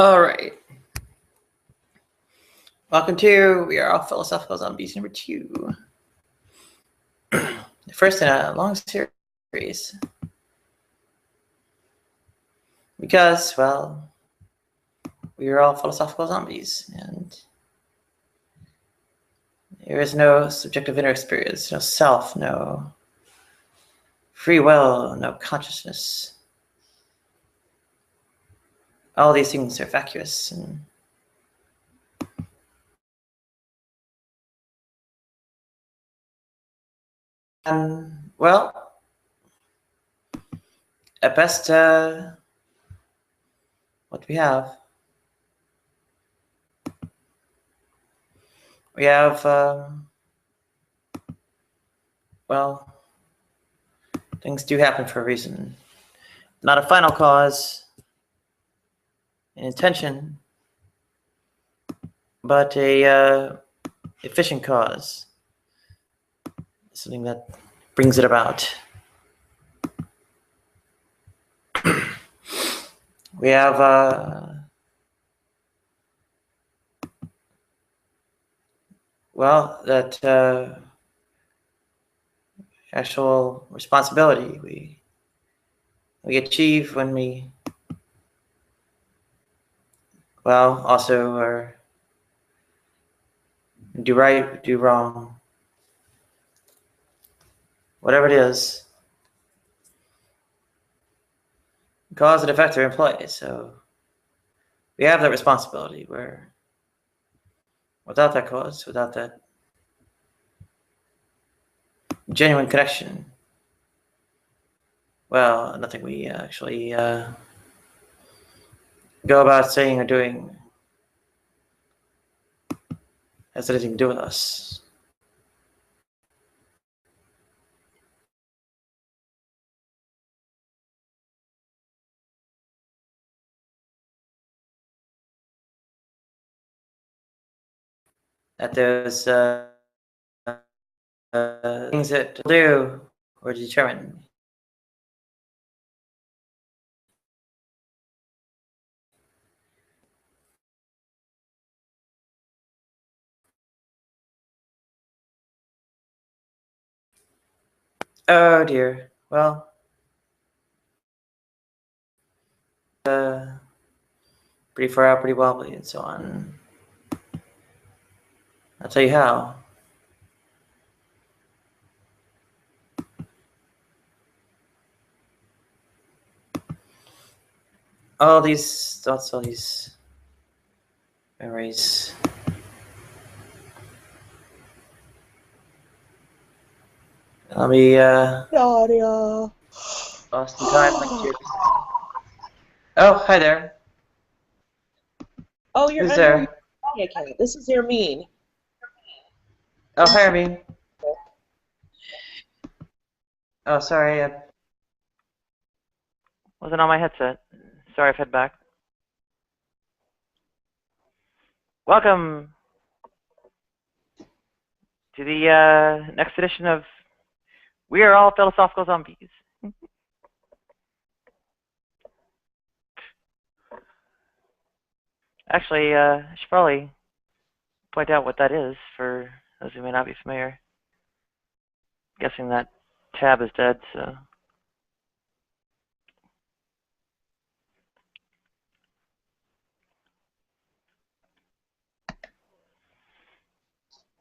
All right. Welcome to We Are All Philosophical Zombies number 2. The first in a long series. Because, well, we are all philosophical zombies, and there is no subjective inner experience, no self, no free will, no consciousness. All these things are vacuous and well, at best, what we have well, things do happen for a reason. Not a final cause, an intention, but a efficient cause, something that brings it about. We have that actual responsibility we achieve when we also are do right, do wrong, whatever it is. Cause and effect are in play, so we have that responsibility where without that cause, without that genuine connection, well, nothing we actually go about saying or doing has anything to do with us. That there's things that do or determine. Oh dear. Well, pretty far out, pretty wobbly, and so on. I'll tell you how. All these thoughts, all these memories. I'll be Audio. lost in time like you. Oh, hi there. Oh, you're Who's under there? your body account. This is your mean. Oh, hi, Armin. Oh, sorry, I wasn't on my headset. Sorry, I've head back. Welcome to the next edition of We Are All Philosophical Zombies. Actually, I should probably point out what that is for those who may not be familiar. I'm guessing that tab is dead, so.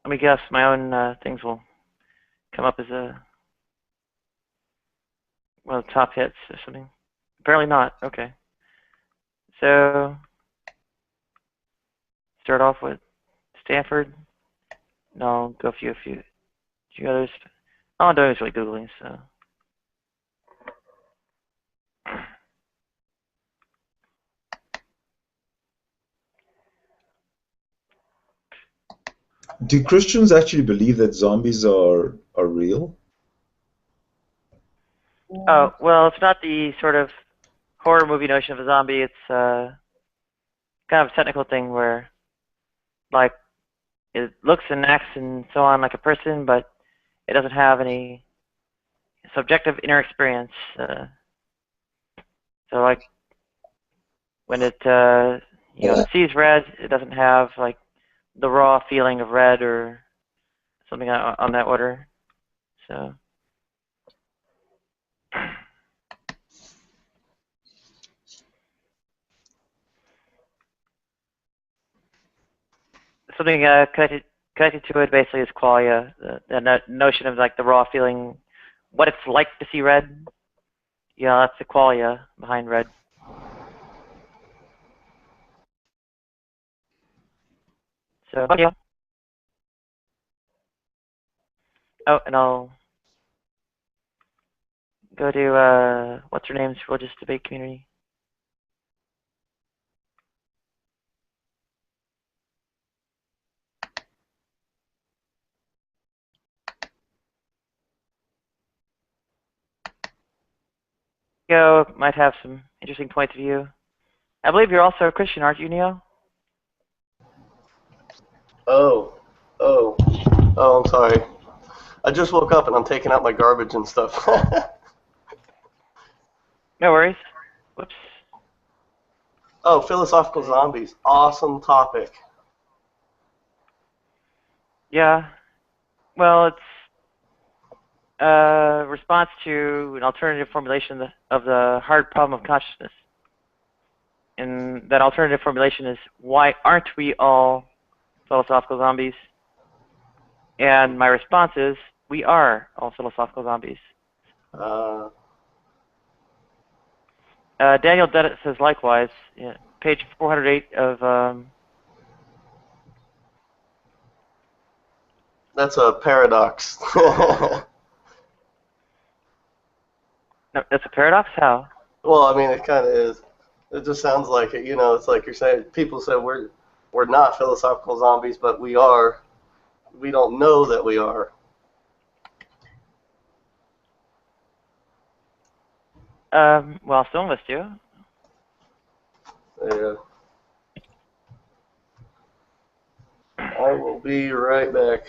Let me guess, my own things will come up as one of the top hits or something. Apparently not. Okay. So, start off with Stanford. And I'll go through a few others. All I'm doing is really Googling, so. Do Christians actually believe that zombies are real? Oh, well, it's not the sort of horror movie notion of a zombie. It's kind of a technical thing where, like, it looks and acts and so on like a person, but it doesn't have any subjective inner experience. So, like, when it, it sees red. It doesn't have like the raw feeling of red or something on that order. So something connected to it basically is qualia, the notion of like the raw feeling, what it's like to see red. Yeah, that's the qualia behind red. So, yeah. Oh, and I'll go to, what's her name's religious debate community. Go might have some interesting points of view. I believe you're also a Christian, aren't you, Neo? Oh, oh, I'm sorry. I just woke up and I'm taking out my garbage and stuff. No worries. Whoops. Oh, philosophical zombies. Awesome topic. Yeah. Well, it's a response to an alternative formulation of the hard problem of consciousness. And that alternative formulation is, why aren't we all philosophical zombies? And my response is, we are all philosophical zombies. Daniel Dennett says likewise, page 408 of... That's a paradox. No, that's a paradox? How? Well, I mean, it kind of is. It just sounds like it. It's like you're saying. People say we're not philosophical zombies, but we are. We don't know that we are. Well, some of us do. Yeah. I will be right back.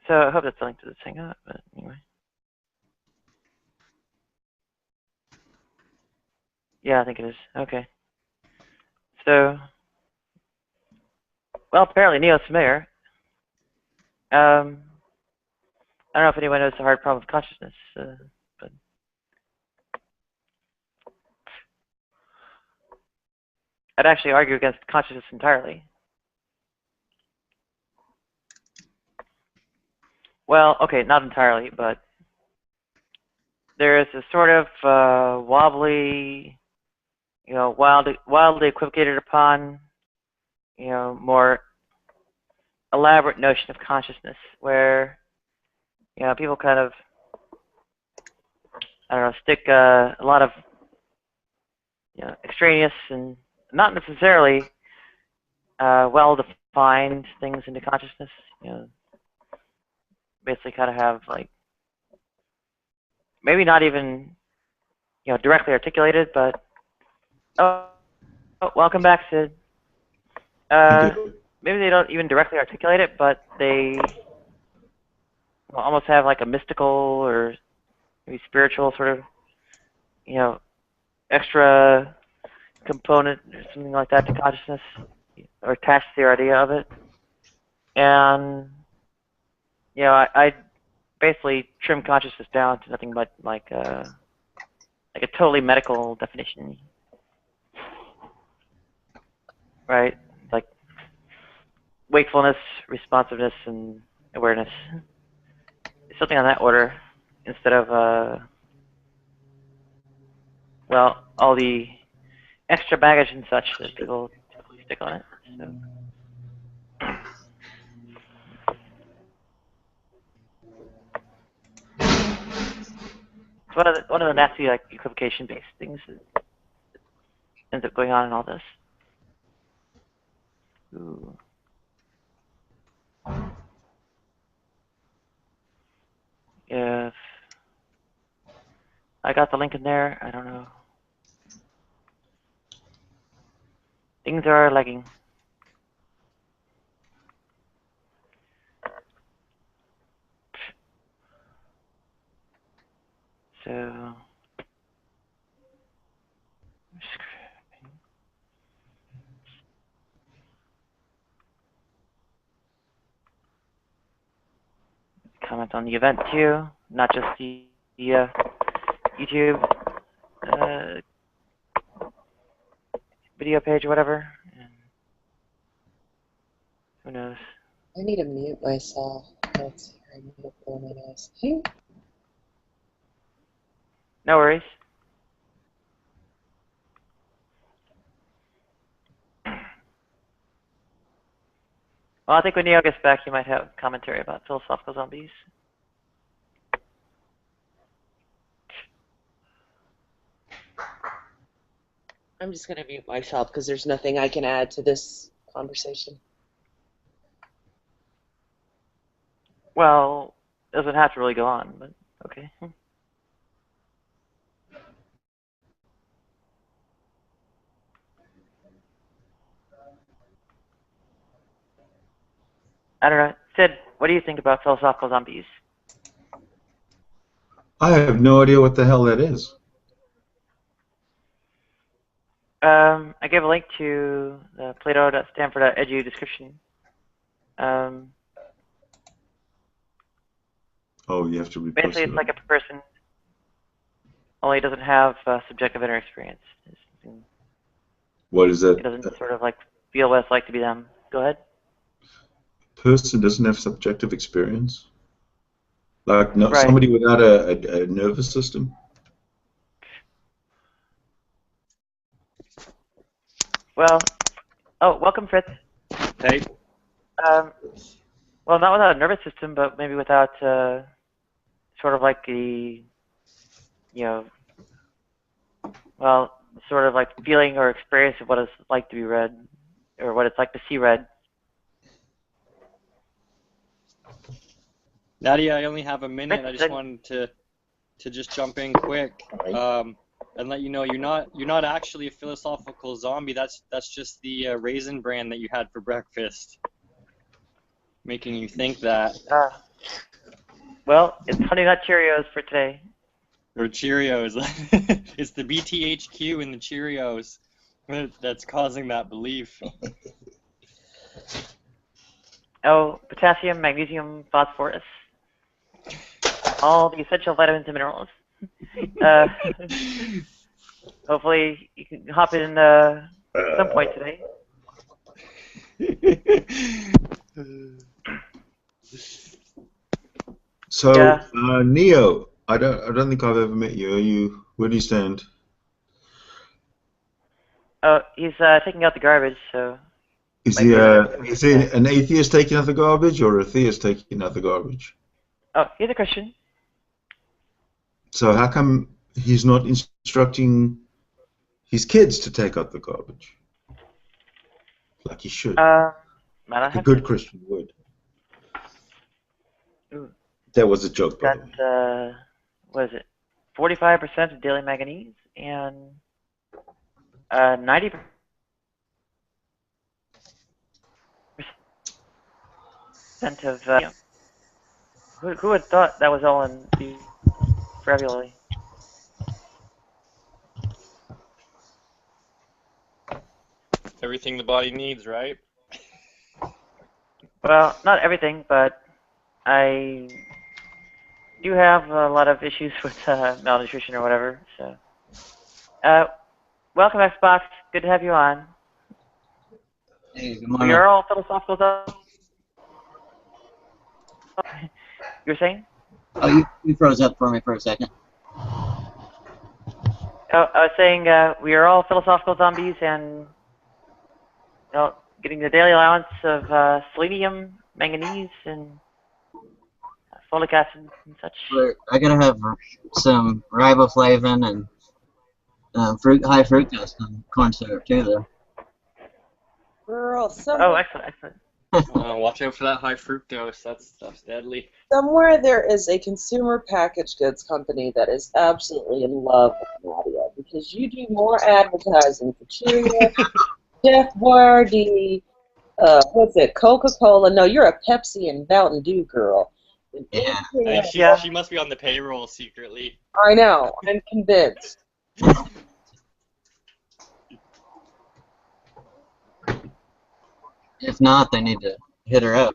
So I hope that's linked to this thing up, but anyway. Yeah, I think it is. Okay. So, well, apparently Neo's familiar. I don't know if anyone knows the hard problem of consciousness, but I'd actually argue against consciousness entirely. Well, okay, not entirely, but there is a sort of wobbly, wildly equivocated upon, more elaborate notion of consciousness where, people kind of, I don't know, stick a lot of, extraneous and not necessarily well-defined things into consciousness. Basically kind of have like, maybe not even, directly articulated, but, oh welcome back, Sid. Maybe they don't even directly articulate it, but they almost have like a mystical or maybe spiritual sort of, extra component or something like that to consciousness, or attached to the idea of it. And, I basically trim consciousness down to nothing but like a totally medical definition, right? Like wakefulness, responsiveness, and awareness. Something on that order, instead of well, all the extra baggage and such that people typically stick on it. So. It's one of the nasty like equivocation-based things that ends up going on in all this. Ooh. If I got the link in there. I don't know. Things are lagging. So, comment on the event too, not just the YouTube video page or whatever. And who knows? I need to mute myself. Let's see here. I need to blow my nose. No worries. Well, I think when Neo gets back, he might have commentary about philosophical zombies. I'm just going to mute myself because there's nothing I can add to this conversation. Well, it doesn't have to really go on, but okay. I don't know. Sid, what do you think about philosophical zombies? I have no idea what the hell that is. I gave a link to the Plato.stanford.edu description. Oh, you have to repost Basically, it. it's like a person, only it doesn't have subjective inner experience. What is that? It doesn't sort of like feel what it's like to be them. Go ahead. Person doesn't have subjective experience? Like no, Right. somebody without a nervous system? Well, oh, welcome, Fritz. Hey. Well, not without a nervous system, but maybe without sort of like the, well, sort of like feeling or experience of what it's like to be read, or what it's like to see read. Nadia, I only have a minute. Fritz, I just wanted to just jump in quick and let you know you're not actually a philosophical zombie. That's just the raisin bran that you had for breakfast, making you think that. Well, it's Honey Nut Cheerios for today. Or Cheerios. It's the BTHQ in the Cheerios that's causing that belief. Oh, potassium, magnesium, phosphorus. All the essential vitamins and minerals. Hopefully you can hop in at some point today. So, Yeah. Neo, I don't think I've ever met you. Where do you stand? Oh, he's taking out the garbage, so. Is Might he, be is he an atheist taking out the garbage or a theist taking out the garbage? Oh, he's a Christian. So how come he's not instructing his kids to take out the garbage? Like he should. Like a good Christian would. Ooh. That was a joke, by the way. Got, what is it? 45% of daily manganese and 90% of. Who had thought that was all in beef ravioli? Everything the body needs, right? Well, not everything, but I do have a lot of issues with malnutrition or whatever. So, welcome, Xbox. Good to have you on. Hey, good morning. We are all philosophical. You were saying? Oh, you froze up for me for a second. Oh, I was saying we are all philosophical zombies, and getting the daily allowance of selenium, manganese, and folic acid and such. But I gotta have some riboflavin and high fructose and corn syrup too, though. Girl, Oh, excellent, excellent. Watch out for that high fructose. That's deadly. Somewhere there is a consumer packaged goods company that is absolutely in love with Nadia because you do more advertising for Cheerios, Jeff Boyardee, what's it, Coca-Cola. No, you're a Pepsi and Mountain Dew girl. Yeah. I think Yeah. she must be on the payroll secretly. I know. I'm convinced. If not, they need to hit her up.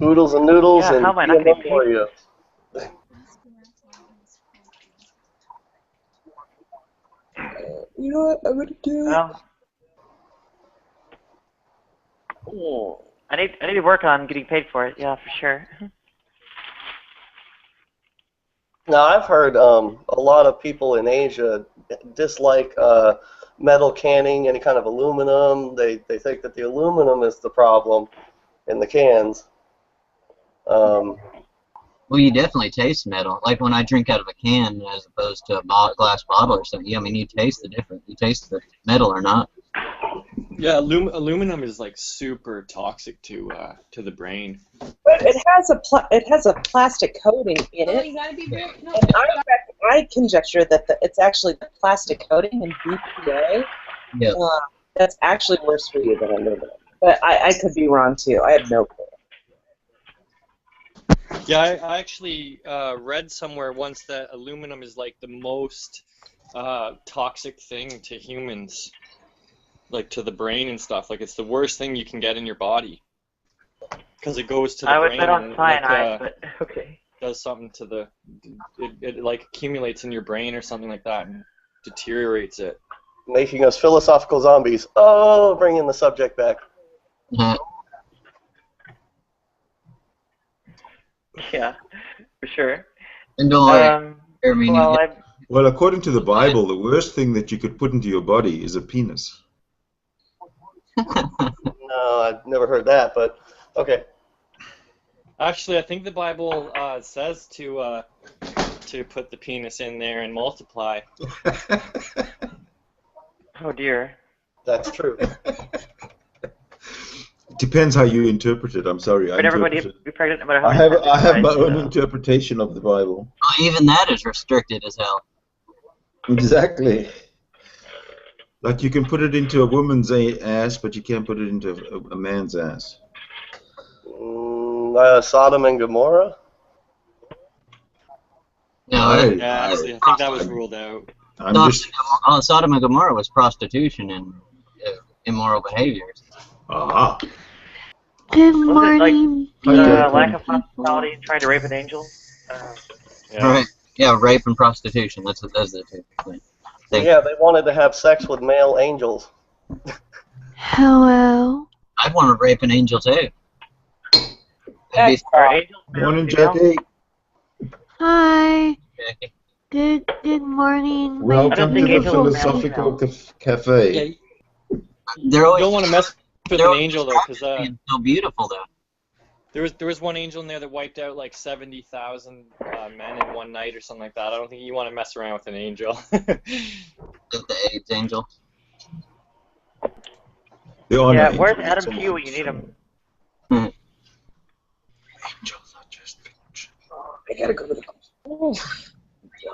Oodles and noodles Yeah, and how am I not getting paid? Oreos. You know what I'm gonna do? Well, Oh. I need to work on getting paid for it. Yeah, for sure. Now, I've heard a lot of people in Asia dislike metal canning, any kind of aluminum. They think that the aluminum is the problem in the cans. Well, you definitely taste metal. Like when I drink out of a can as opposed to a glass bottle or something. Yeah, I mean, you taste the difference. You taste the metal or not. Yeah, aluminum is like super toxic to the brain. But it has a plastic coating in it. You gotta be real. No, And I conjecture that it's actually the plastic coating in BPA Yeah. that's actually worse for you than aluminum. But I could be wrong too. I have no clue. Yeah, I actually read somewhere once that aluminum is like the most toxic thing to humans, like to the brain and stuff. Like it's the worst thing you can get in your body because it goes to the I would brain bet on and cyanide, but okay. does something to the it like accumulates in your brain or something like that and deteriorates it. Making us philosophical zombies. Oh, bringing the subject back. Yeah, for sure. And don't worry. I mean, Well, Well, according to the Bible, the worst thing that you could put into your body is a penis. No, I've never heard that, but okay. Actually, I think the Bible says to put the penis in there and multiply. oh dear. That's true. Depends how you interpret it. I'm sorry. But everybody be pregnant no matter how I many have times they my try, own so. interpretation of the Bible. even that is restricted as hell. Exactly. Like you can put it into a woman's ass, but you can't put it into a man's ass. Sodom and Gomorrah? No, Right. Yeah, I think that was ruled out. Sodom and Gomorrah was prostitution and immoral behaviors. Aha. Good Wasn't morning. it like Okay, lack of hospitality and trying to rape an angel? Yeah. Right. Yeah, rape and prostitution. That's what those are the two things. Yeah, they wanted to have sex with male angels. Hello. I'd want to rape an angel too. That'd be Are angels Morning, female? Jackie. Hi. Jackie. Good morning. my Welcome to think the angels are Philosophical Yeah, Cafe. They're you always don't want to mess with they're an always angel though, because being so beautiful though. there was one angel in there that wiped out like 70,000 men in one night or something like that. I don't think you want to mess around with an angel. The AIDS angel. The honor Yeah, angel. where's Adam Q when you need him? Angels are just I gotta go to the. Oh.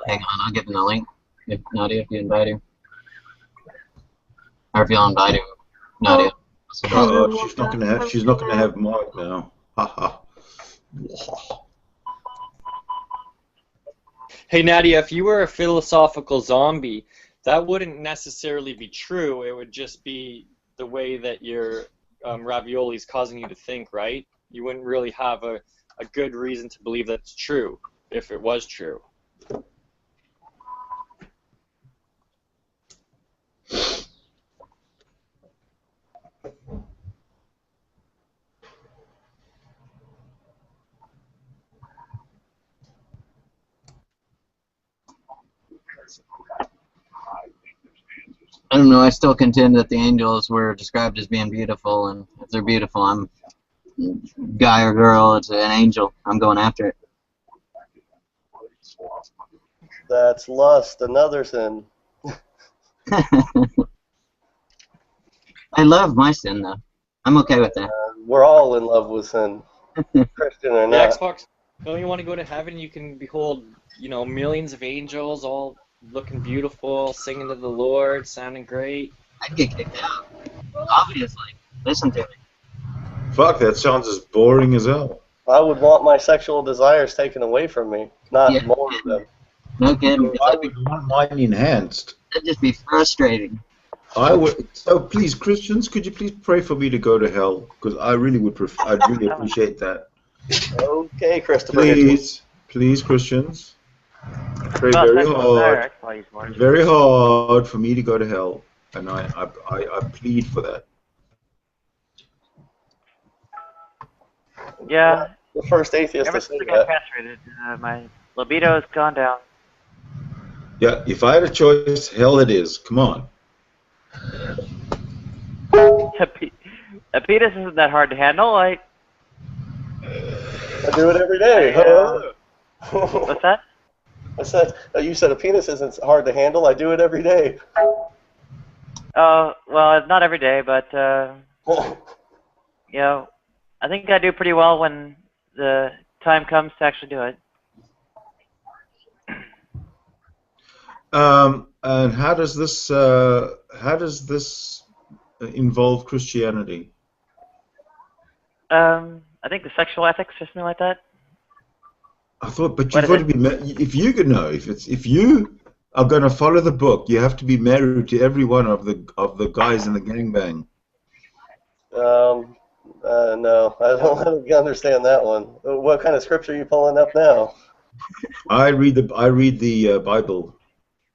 Hang on, I'll give him the link. If Nadia, if you invite him. Or if you'll invite him, Nadia. Oh, she's not gonna have Mark now. Ha ha. Hey Nadia, if you were a philosophical zombie, that wouldn't necessarily be true. It would just be the way that your ravioli is causing you to think, right? You wouldn't really have a good reason to believe that's true if it was true. I don't know, I still contend that the angels were described as being beautiful, and if they're beautiful, I'm guy or girl, it's an angel. I'm going after it. That's lust, another sin. I love my sin, though. I'm okay with that. We're all in love with sin, Christian or The not. Xbox. Don't you want to go to heaven? You can behold, millions of angels all looking beautiful, singing to the Lord, sounding great. I'd get kicked out. Obviously. Listen to me. Fuck, that sounds as boring as hell. I would want my sexual desires taken away from me, not more of them. No kidding. I would want mine enhanced. That'd just be frustrating. I would. So please, Christians, could you please pray for me to go to hell? Because I really would. I'd really appreciate that. Okay, Christopher. Please, Christians, pray very hard for me to go to hell, and I plead for that. Yeah. The first atheist Ever to since say I got that. castrated, my libido has gone down. Yeah, if I had a choice, hell it is. Come on. A penis isn't that hard to handle. I do it every day. What's that? I said, you said a penis isn't hard to handle. I do it every day. Oh, well, not every day, but I think I do pretty well when the time comes to actually do it. And how does this involve Christianity? I think the sexual ethics or something like that. I thought, but you've got to be. If you could know, if you are going to follow the book, you have to be married to every one of the guys in the gangbang. No, I don't understand that one. What kind of scripture are you pulling up now? I read the Bible,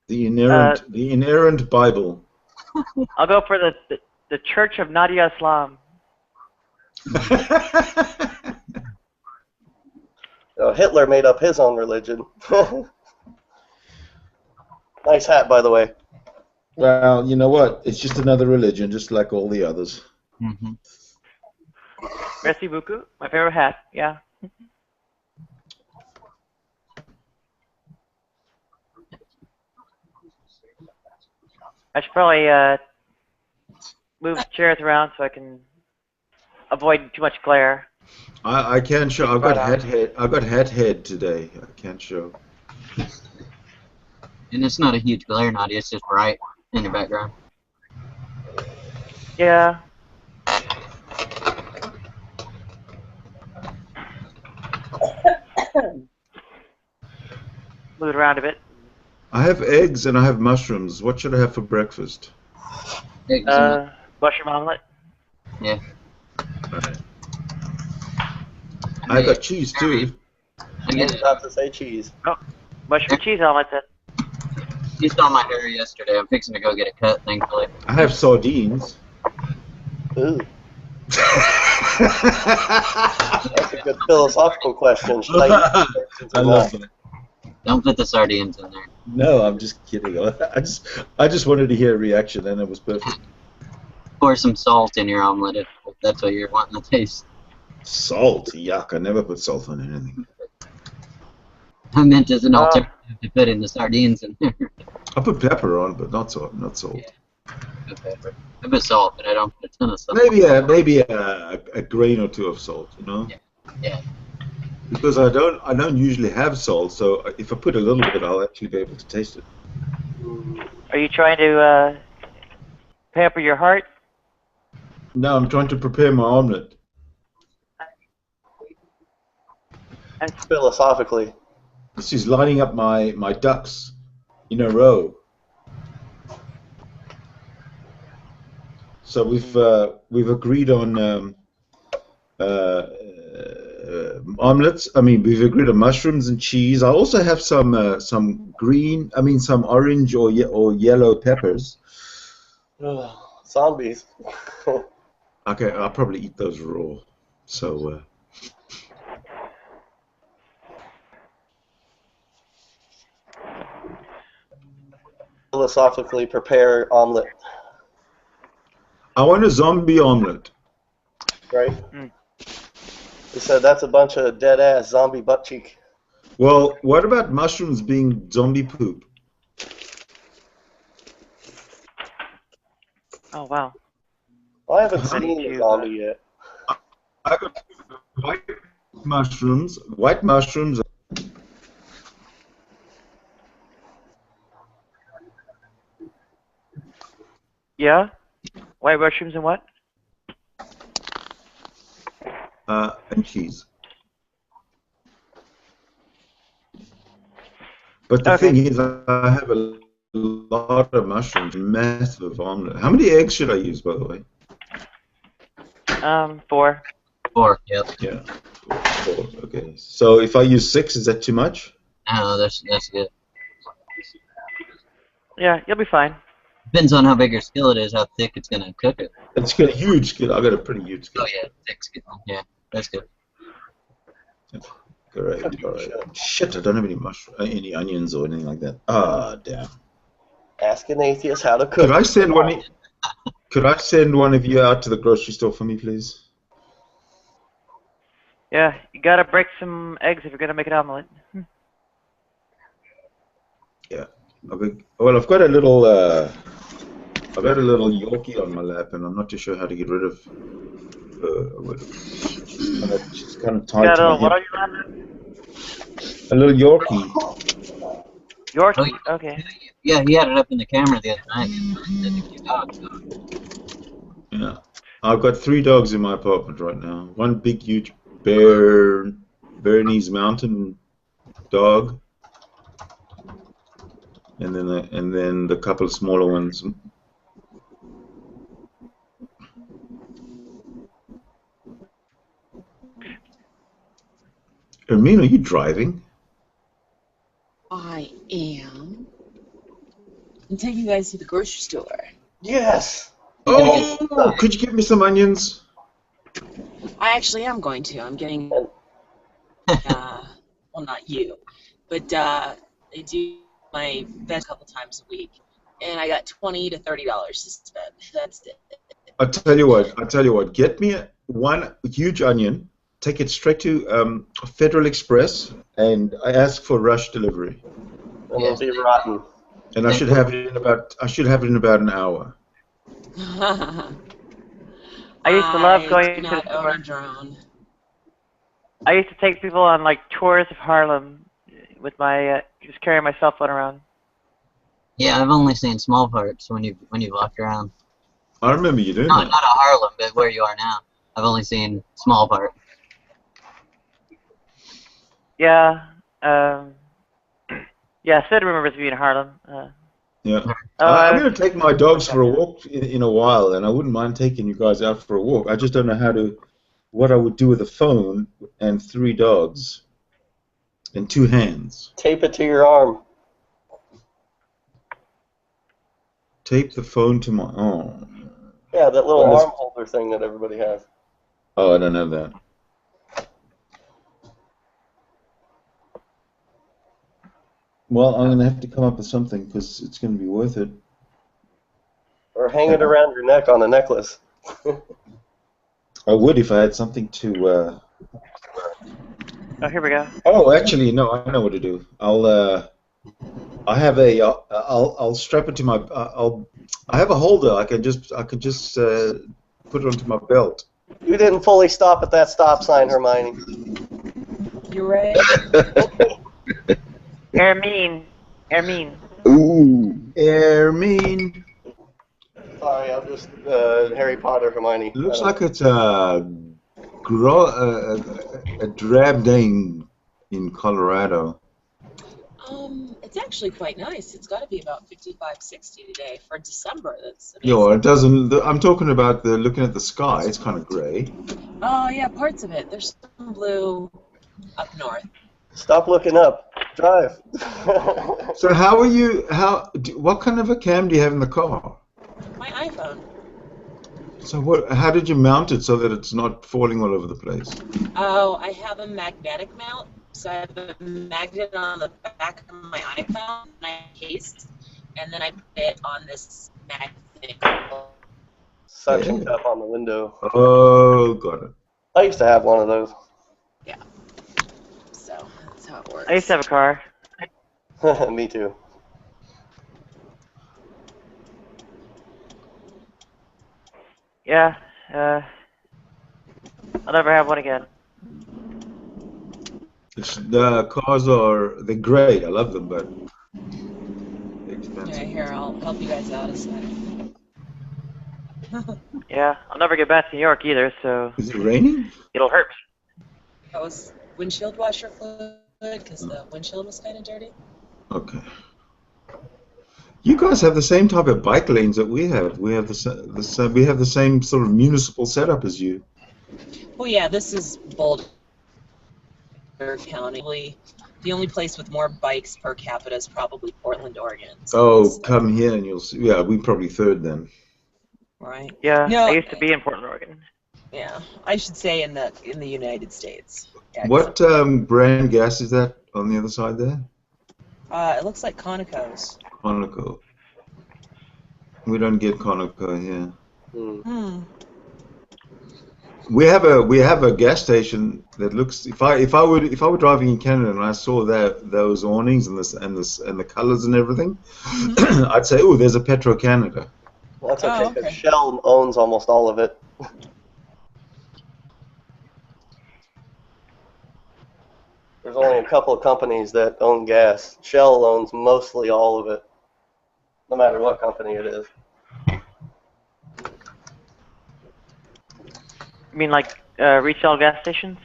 the inerrant Bible. I'll go for the Church of Nadia Islam. Hitler made up his own religion. Nice hat, by the way. Well, you know what? It's just another religion, just like all the others. Mm-hmm. Merci beaucoup. My favorite hat. Yeah. I should probably move chairs around so I can avoid too much glare. I can't show. I've got hat head. I've got hat head today. I can't show. And it's not a huge glare, Nadia. It's just bright in your background. Yeah. Move it around a bit. I have eggs and I have mushrooms. What should I have for breakfast? Eggs Mushroom omelet. Yeah. I got cheese too. I was about to say cheese. Oh, mushroom cheese omelet then. You saw my hair yesterday. I'm fixing to go get it cut, thankfully. I have sardines. Ooh. That's a good philosophical question. Should I love that. Don't put the sardines in there. No, I'm just kidding. I just wanted to hear a reaction, and it was perfect. Pour some salt in your omelet if that's what you're wanting to taste. Salt? Yuck! I never put salt on anything. I meant as an alternative to put in the sardines in there. I put pepper on, but not salt. Not salt. Yeah. Good pepper. I put salt, but I don't put a ton of salt. Maybe a grain or two of salt, you know. Yeah. Because I don't usually have salt, so if I put a little bit, I'll actually be able to taste it. Are you trying to pamper your heart? No, I'm trying to prepare my omelet. Philosophically. This is lining up my ducks in a row. So we've agreed on omelets. I mean, we've agreed on mushrooms and cheese. I also have some orange or yellow peppers. Zombies. Okay, I'll probably eat those raw. So. Philosophically prepare omelet. I want a zombie omelet. Right? You said that's a bunch of dead-ass zombie butt cheek. Well, what about mushrooms being zombie poop? Oh, wow. I haven't I need seen a to, zombie yet. I got white mushrooms. White mushrooms. Yeah? White mushrooms and what? And cheese. But the Okay. thing is, I have a lot of mushrooms, massive omelet. How many eggs should I use, by the way? 4. 4, yep. Yeah, four. Okay. So if I use 6, is that too much? No, that's good. Yeah, you'll be fine. Depends on how big your skillet is, how thick it's gonna cook it. It's got a huge skillet. I got a pretty huge Oh skillet. yeah, thick skillet. Yeah, that's good. Great. All right. Shit, I don't have any onions or anything like that. Ah, damn. Ask an atheist how to cook. Could I send one? Could I send one of you out to the grocery store for me, please? Yeah, you gotta break some eggs if you're gonna make an omelet. Yeah. Well, I've got a little Yorkie on my lap, and I'm not too sure how to get rid of her. She's kind of tied Got to a my little what hip. on your lap? A little Yorkie. Yorkie, okay. Yeah, he had it up in the camera the other night. Yeah. I've got 3 dogs in my apartment right now. One big, huge Bernese Mountain dog, and then the couple of smaller ones. Ermine, are you driving? I am. I'm taking you guys to the grocery store. Yes! Oh, could you give me some onions? I actually am going to. I'm getting, well, not you, but they do my bed a couple times a week, and I got $20 to $30 to spend. That's it. I'll tell you what. Get me one huge onion. Take it straight to Federal Express, and I ask for rush delivery. And it'll be rotten. And I should have it in about an hour. I used to love going I do to not the own store. a drone. I used to take people on like tours of Harlem with my just carrying my cell phone around. Yeah, I've only seen small parts when you've walked around. I remember you doing No, that. not a Harlem, but where you are now. I've only seen small part. Yeah, yeah. Sid remembers me in Harlem. Yeah. Oh, I'm going to take my dogs for a walk in a while, and I wouldn't mind taking you guys out for a walk. I just don't know what I would do with a phone and 3 dogs and 2 hands. Tape it to your arm. Tape the phone to my arm. Yeah, that little Well, arm holder thing that everybody has. Oh, I don't have that. Well, I'm going to have to come up with something because it's going to be worth it. Or hang it around your neck on a necklace. I would if I had something to... oh, here we go. Oh, actually, no, I know what to do. I'll strap it to my... I have a holder. I can just put it onto my belt. You didn't fully stop at that stop sign, Hermione. You're right. Hermine. Ooh, Hermine. Sorry, I'm just Harry Potter, Hermione. It looks like it's a drab day in Colorado. It's actually quite nice. It's got to be about 55, 60 today for December. That's amazing. Yeah, well, it doesn't. I'm talking about looking at the sky. It's kind of gray. Oh yeah, parts of it. There's some blue up north. Stop looking up. Drive. So what kind of a cam do you have in the car? My iPhone. So how did you mount it so that it's not falling all over the place? Oh, I have a magnetic mount. So I have a magnet on the back of my iPhone, and I cased, and then I put it on this magnet thing. Suction cup on the window. Oh, got it. I used to have one of those. Yeah. So that's how it works. I used to have a car. Me too. Yeah. I'll never have one again. The cars they're great. I love them, but they're expensive. Yeah, here, I'll help you guys out a second. Yeah, I'll never get back to New York either, so Is it raining? it'll hurt. That was windshield washer fluid, because the windshield was kind of dirty. Okay. You guys have the same type of bike lanes that we have. We have we have the same sort of municipal setup as you. Well, yeah, this is Boulder County. The only place with more bikes per capita is probably Portland, Oregon. Oh, come here and you'll see. Yeah, we're probably third then. Right. Yeah, No, I used to be in Portland, Oregon. Yeah, I should say in the United States. Yeah, What brand gas is that on the other side there? it looks like Conoco's. Conoco. We don't get Conoco here. Hmm. We have a gas station that looks. If I were driving in Canada and I saw those awnings and the colors and everything, I'd say, oh, there's a Petro Canada. Well, that's okay, because okay. Shell owns almost all of it. There's only a couple of companies that own gas. Shell owns mostly all of it, no matter what company it is. You mean like retail gas stations?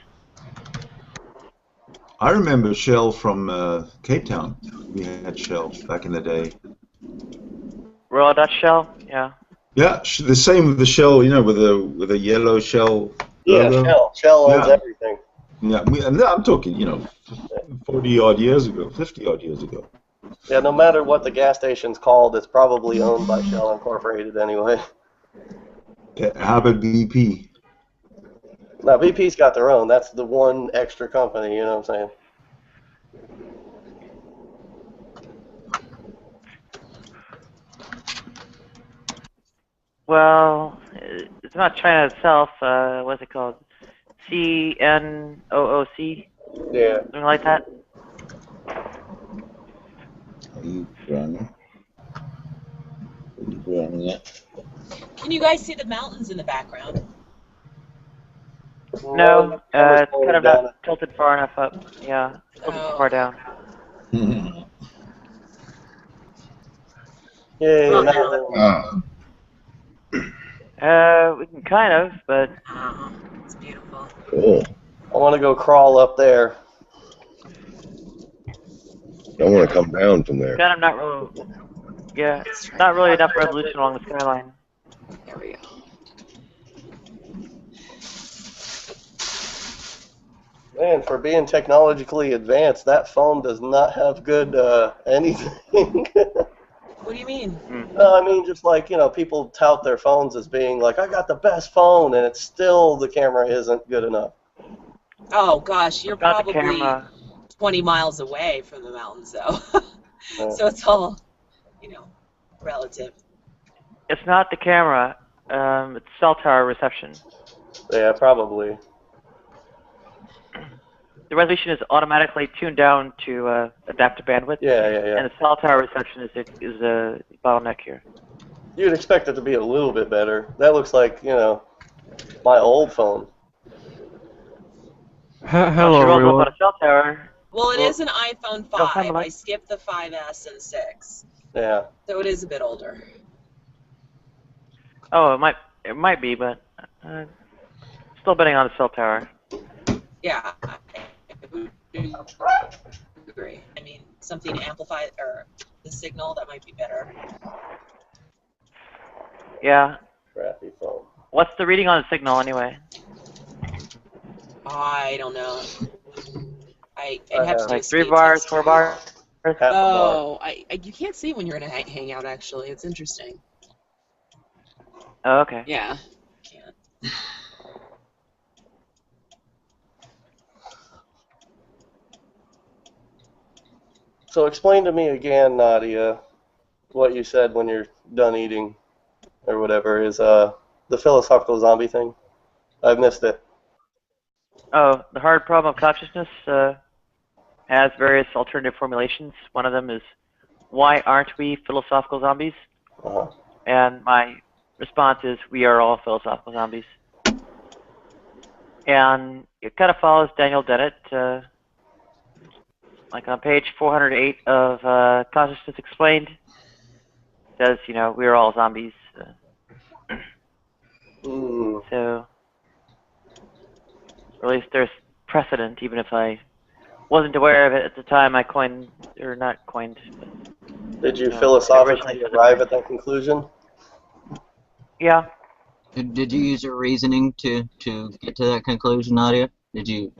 I remember Shell from Cape Town. We had Shell back in the day. Royal Dutch Shell? Yeah. Yeah, the same with the Shell, you know, with a yellow Shell Yeah, logo. Shell owns everything. Yeah, and I'm talking, 40-odd years ago, 50-odd years ago. Yeah, no matter what the gas station's called, it's probably owned by Shell Incorporated anyway. How about BP? Now, BP's got their own. That's the one extra company, you know what I'm saying? Well, it's not China itself. What's it called? CNOOC? Yeah. Something like that? Are you running? Are you running it? Can you guys see the mountains in the background? No, it's kind of not tilted far enough up. Yeah, tilted far down. Yeah. We can kind of, but... It's beautiful. Cool. I want to go crawl up there. I want to come down from there. Kind of not really... Yeah, not really enough resolution along the skyline. There we go. Man, for being technologically advanced, that phone does not have good anything. What do you mean? No, I mean, just like, people tout their phones as being like, I got the best phone, and it's still, the camera isn't good enough. Oh, gosh, you're Got the probably camera. 20 miles away from the mountains, though. So it's all, relative. It's not the camera. It's cell tower reception. Yeah, probably. The resolution is automatically tuned down to adapt to bandwidth. Yeah. And the cell tower reception is a bottleneck here. You'd expect it to be a little bit better. That looks like, my old phone. Hello, everyone. On a cell tower. Well, it is an iPhone 5. I skipped the 5S and 6. Yeah. So it is a bit older. Oh, it might be, but still betting on the cell tower. Yeah, I agree. I mean, something to amplify or the signal, that might be better. Yeah. Crappy phone. What's the reading on the signal anyway? I don't know. I'd have to do like a 3 speed bars, test. 4 bars. Oh, you can't see when you're in a hangout. Actually, it's interesting. Oh, okay. Yeah. Can't. So explain to me again, Nadia, what you said when you're done eating, or whatever, is the philosophical zombie thing. I've missed it. Oh, the hard problem of consciousness has various alternative formulations. One of them is, why aren't we philosophical zombies? Uh-huh. And my response is, we are all philosophical zombies. And it kind of follows Daniel Dennett, like on page 408 of Consciousness Explained. It says, you know, we are all zombies. So, or at least there's precedent, even if I wasn't aware of it at the time I coined, or not coined. But, Did you know, philosophically arrive at that conclusion? Yeah. Did you use your reasoning to get to that conclusion, Nadia? Did you?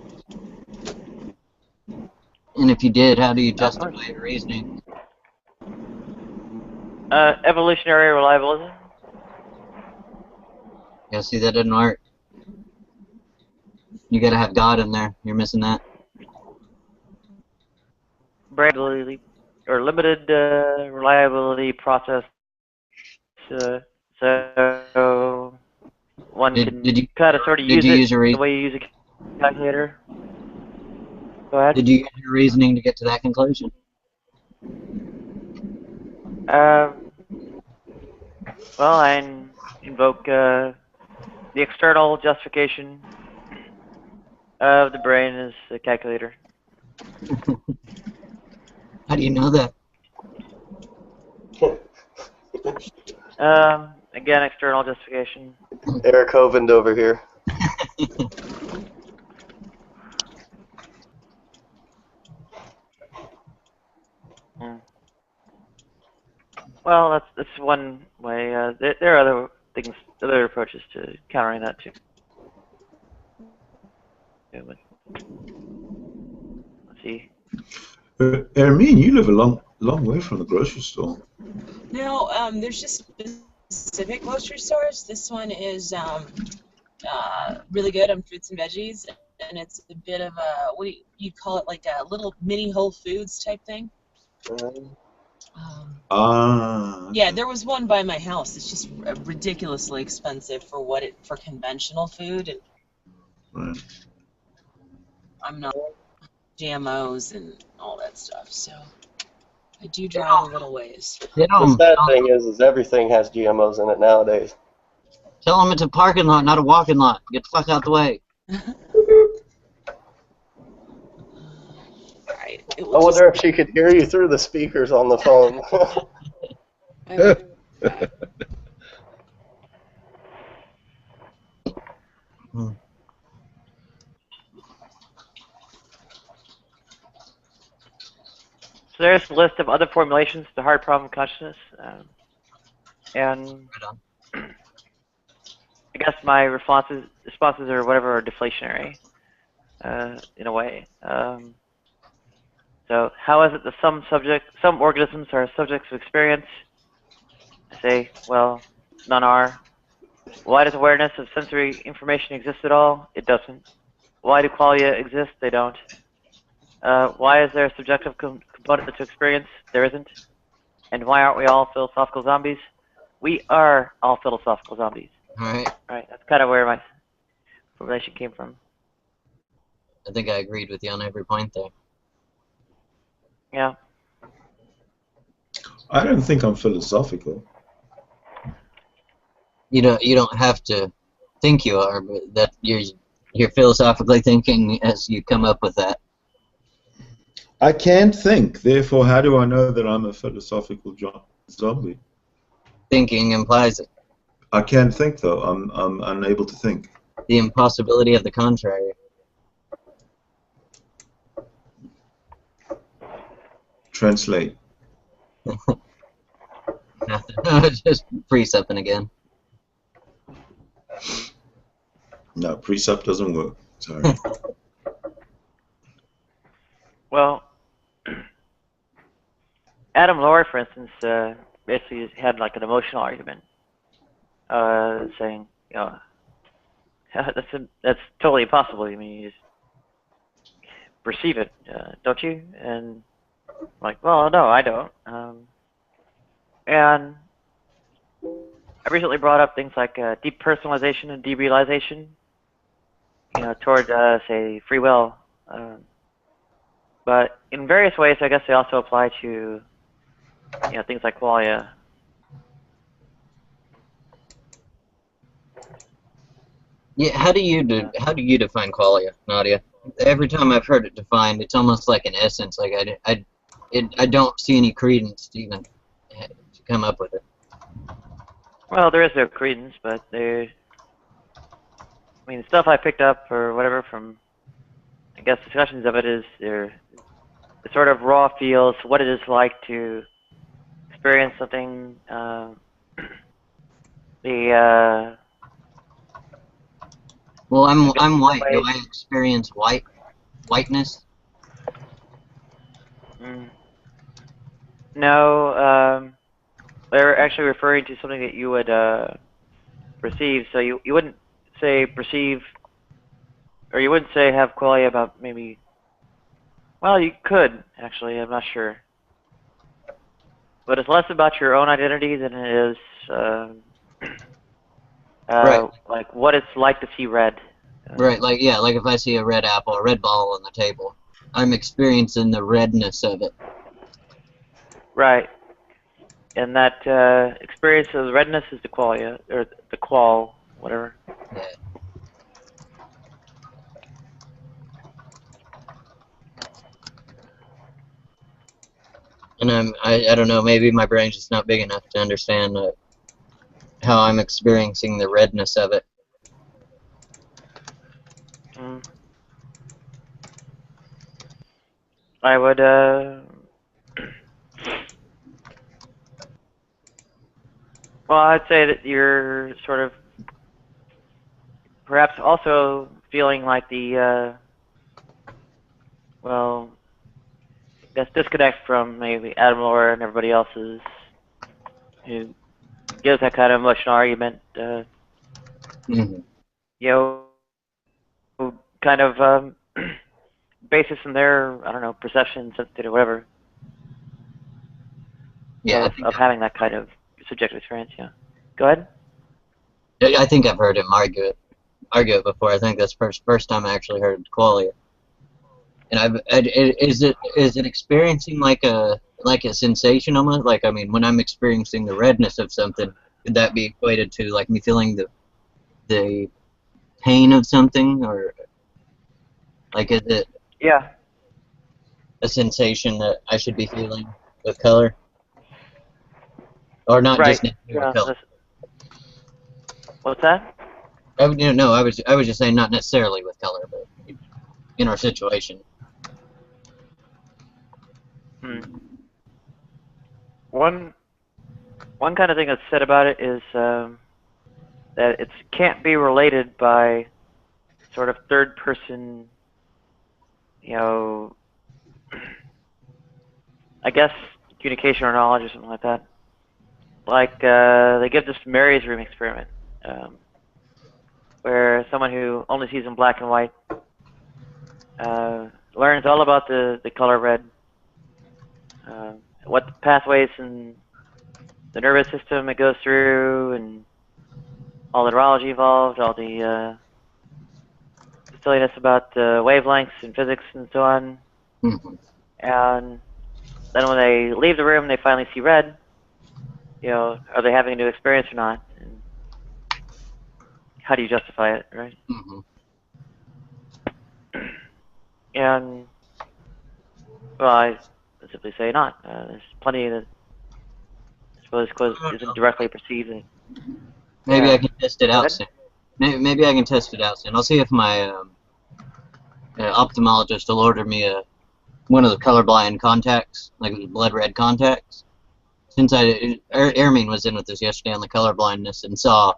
And if you did, how do you justify your reasoning? Evolutionary reliabilism. Yeah, see, that didn't work. You gotta have God in there. You're missing that. Brandly or limited reliability process. So one can kind of sort of use it the way you use a calculator. Go ahead. Did you use your reasoning to get to that conclusion? Well, I invoke the external justification of the brain as a calculator. How do you know that? Again, external justification. Eric Hovind over here. Well, that's one way. There are other things, other approaches to countering that too. Yeah, but, let's see. Hermine, you live a long way from the grocery store. No, there's just specific grocery stores. This one is really good on fruits and veggies, and it's a bit of a, what do you call it, like a little mini Whole Foods type thing. Yeah, there was one by my house. It's just ridiculously expensive for for conventional food, and right. I'm not GMOs and all that stuff, so I do drive a little ways. The sad thing is everything has GMOs in it nowadays. Tell them it's a parking lot, not a walking lot. Get the fuck out the way. Right. I wonder if she could hear you through the speakers on the phone. So there's a list of other formulations to hard problem consciousness, and I guess my responses or whatever are deflationary, in a way. So how is it that some organisms are subjects of experience? I say, well, none are. Why does awareness of sensory information exist at all? It doesn't. Why do qualia exist? They don't. Why is there a subjective component to experience? There isn't. And why aren't we all philosophical zombies? We are all philosophical zombies. Alright. Right, that's kind of where my formulation came from. I think I agreed with you on every point there. Yeah. I don't think I'm philosophical. You don't have to think you are, but that you're philosophically thinking as you come up with that. I can't think. Therefore, how do I know that I'm a philosophical zombie? Thinking implies it. I can't think, though. I'm unable to think. The impossibility of the contrary. Translate. Just precepting again. No, precept doesn't work. Sorry. Well, Adam Lohr, for instance, basically had like an emotional argument, saying, you know, that's totally impossible. I mean, you just perceive it, don't you? And I'm like, well, no, I don't. And I recently brought up things like depersonalization and derealization, you know, toward say free will. But in various ways, I guess they also apply to, you know, things like qualia. Yeah, how do you define qualia, Nadia? Every time I've heard it defined, it's almost like an essence. Like I don't see any credence to even to come up with it. Well, there is no credence, but I mean, the stuff I picked up or whatever from, I guess, discussions of it is the sort of raw feels, what it is like to experience something. Well, I'm white. Do I experience whiteness? No, they're actually referring to something that you would perceive. So you wouldn't say perceive, or you wouldn't say have qualia about maybe. Well, you could actually. I'm not sure, but it's less about your own identity than it is Right. like what it's like to see red. Right. Like yeah. Like if I see a red apple, a red ball on the table, I'm experiencing the redness of it. Right. And that experience of redness is the qualia, or the qual, whatever. Yeah. And I don't know, maybe my brain's just not big enough to understand how I'm experiencing the redness of it. I would, well, I'd say that you're sort of perhaps also feeling like the, well, that's disconnect from maybe Adam Laura and everybody else's who gives that kind of emotional argument, Mm-hmm. you know, kind of basis in their, I don't know, perception, sensitivity, whatever, Yeah, of having that kind of subjective experience, yeah. Go ahead. I think I've heard him argue it before. I think that's first time I actually heard qualia. And is it experiencing like a sensation almost? Like, I mean, when I'm experiencing the redness of something, could that be equated to like me feeling the pain of something, or like is it a sensation that I should be feeling with color, or not just necessarily with color? What's that? I was just saying not necessarily with color, but in our situation. One kind of thing that's said about it is that it can't be related by sort of third person, you know, I guess communication or knowledge or something like that. Like they give this Mary's room experiment, where someone who only sees in black and white learns all about the color red, what the pathways in the nervous system it goes through, and all the neurology involved, all the silliness about wavelengths and physics and so on. Mm-hmm. And then when they leave the room, they finally see red. You know, are they having a new experience or not? And how do you justify it, right? Mm-hmm. And well, I simply say not. There's plenty that I suppose isn't directly perceived. Maybe I can test it out soon. Maybe I can test it out soon. I'll see if my ophthalmologist will order me one of the colorblind contacts, like blood red contacts. Since Ermine was in with us yesterday on the colorblindness and saw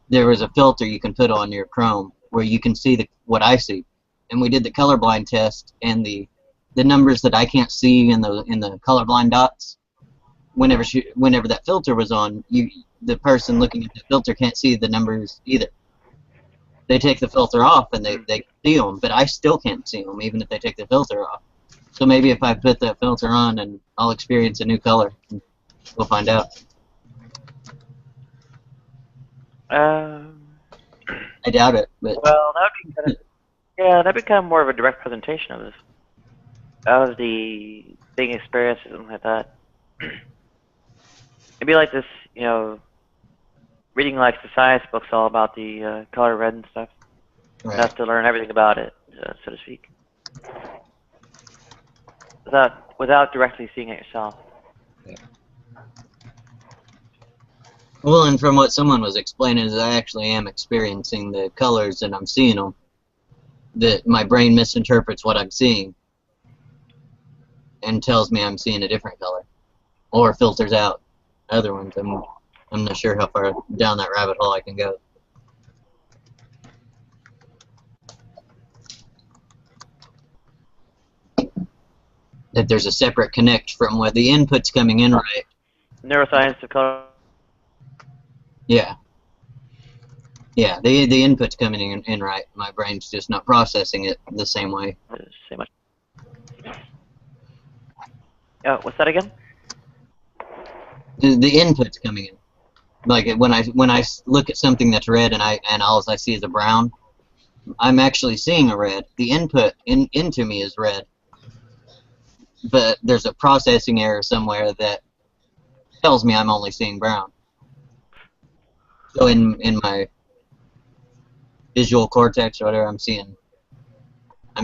there was a filter you can put on your Chrome where you can see what I see, and we did the colorblind test, and the numbers that I can't see in the colorblind dots, whenever that filter was on, the person looking at the filter can't see the numbers either. They take the filter off and they see them, but I still can't see them even if they take the filter off. So maybe if I put that filter on, and I'll experience a new color. We'll find out. I doubt it, but well, that'd be kind of more of a direct presentation of this, of the thing experience or something like that. It'd be like this, you know, reading like the science books all about the color red and stuff. Right. enough to learn everything about it, so to speak, without directly seeing it yourself. Well, and from what someone was explaining is I actually am experiencing the colors and I'm seeing them. That my brain misinterprets what I'm seeing and tells me I'm seeing a different color, or filters out other ones. I'm not sure how far down that rabbit hole I can go. That there's a separate connect from where the input's coming in right. Neuroscience of color. Yeah. Yeah, the input's coming in right. My brain's just not processing it the same way. Say much. Oh, what's that again? The input's coming in. Like when I look at something that's red and all I see is a brown, I'm actually seeing a red. The input into me is red, but there's a processing error somewhere that tells me I'm only seeing brown. So in my visual cortex or whatever, I'm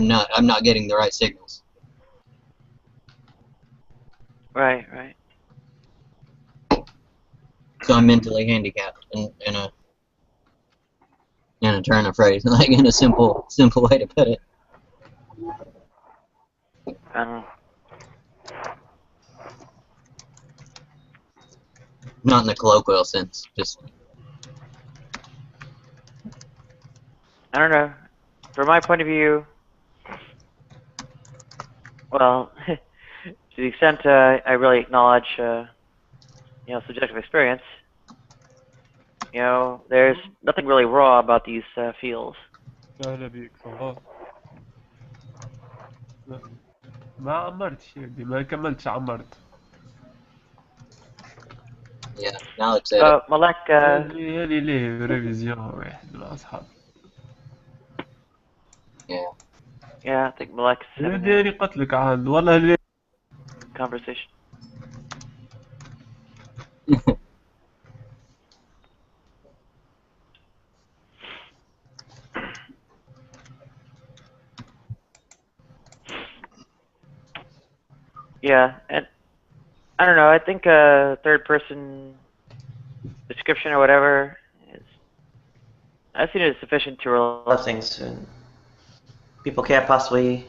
not getting the right signals. Right, right. So I'm mentally handicapped in a turn of phrase, like in a simple way to put it. I don't know. Not in the colloquial sense, just. I don't know. From my point of view, well, to the extent I really acknowledge, subjective experience, there's nothing really raw about these fields. أهلا بيك صباح. ما عمرتش يعني ما كملتش عمرت. Yeah, Alex said it. Malek, يعني ليه ريفيزيون واحد مع أصحابي. Yeah, I think Malek's having داني قتلك عاد والله ليه. conversation. Yeah, and I don't know. I think a third-person description or whatever I've seen it as sufficient to realize things, and people can't possibly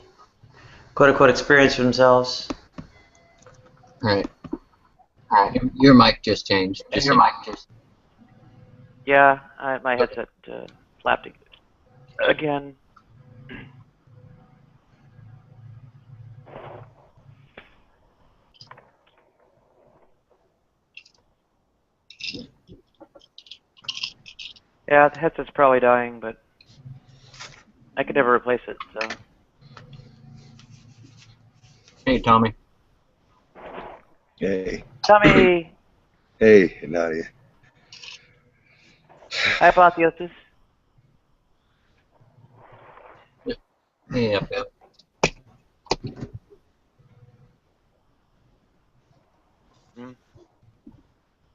quote-unquote experience for themselves. Right. Your mic just changed. Yeah, my headset flapped again. Yeah, the headset's probably dying, but I could never replace it, so. Hey, Tommy. Hey. Tommy! Hey, Nadia. Hi, Apotheosis. Yeah.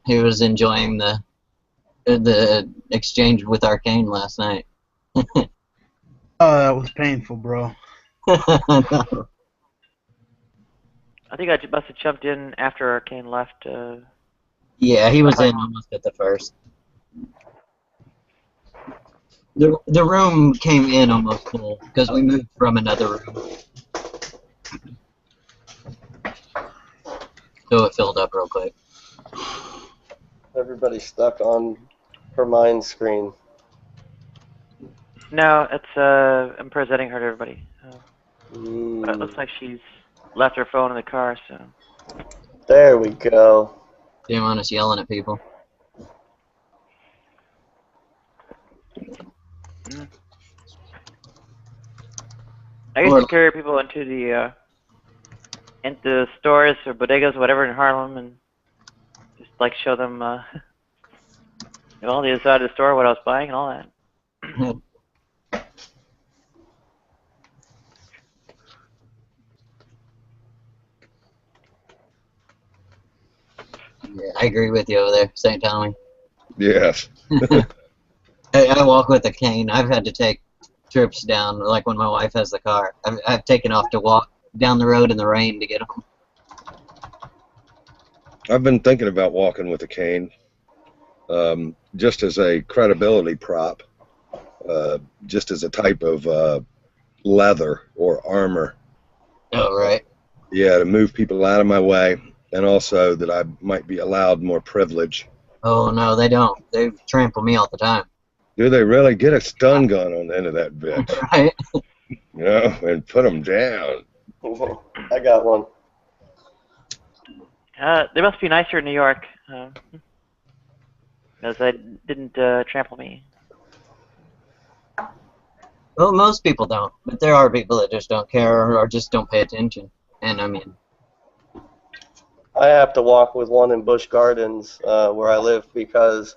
He was enjoying the exchange with Arcane last night. Oh, that was painful, bro. No. I think I must have jumped in after Arcane left. Yeah, he was in almost at the first. The room came in almost full because we moved from another room, so it filled up real quick. Everybody's stuck on Hermione's screen. No, it's I'm presenting her to everybody. But it looks like she's left her phone in the car, so. There we go. Didn't want us yelling at people. I used to carry people into the stores or bodegas or whatever in Harlem and just like show them the other side of the store, what I was buying and all that. Yeah, I agree with you over there, St. Tommy. Yes. I walk with a cane. I've had to take trips down, like when my wife has the car. I've taken off to walk down the road in the rain to get home. I've been thinking about walking with a cane, just as a credibility prop, just as a type of leather or armor. Oh, right. Yeah, to move people out of my way, and also that I might be allowed more privilege. Oh, no, they don't. They trample me all the time. Do they really? Get a stun gun on the end of that bitch, Right? you know, and put them down. I got one. They must be nicer in New York, because they didn't trample me. Well, most people don't, but there are people that just don't care or just don't pay attention. And I mean, I have to walk with one in Busch Gardens where I live because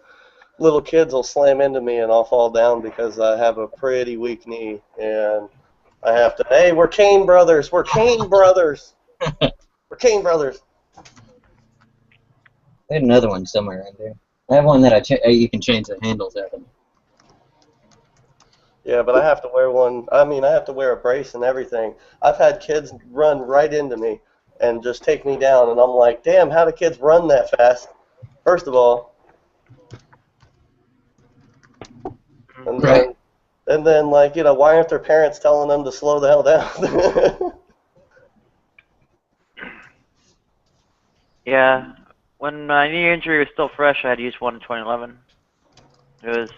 little kids will slam into me and I'll fall down because I have a pretty weak knee. And I have to, hey, we're Kane brothers. We're Kane brothers. We're Kane brothers. I had another one somewhere right there. I have one that you can change the handles of them. Yeah, but I have to wear one. I mean, I have to wear a brace and everything. I've had kids run right into me and just take me down, and I'm like, damn, how do kids run that fast? First of all. And then, like, you know, why aren't their parents telling them to slow the hell down? Yeah, when my knee injury was still fresh, I had used one in 2011. It was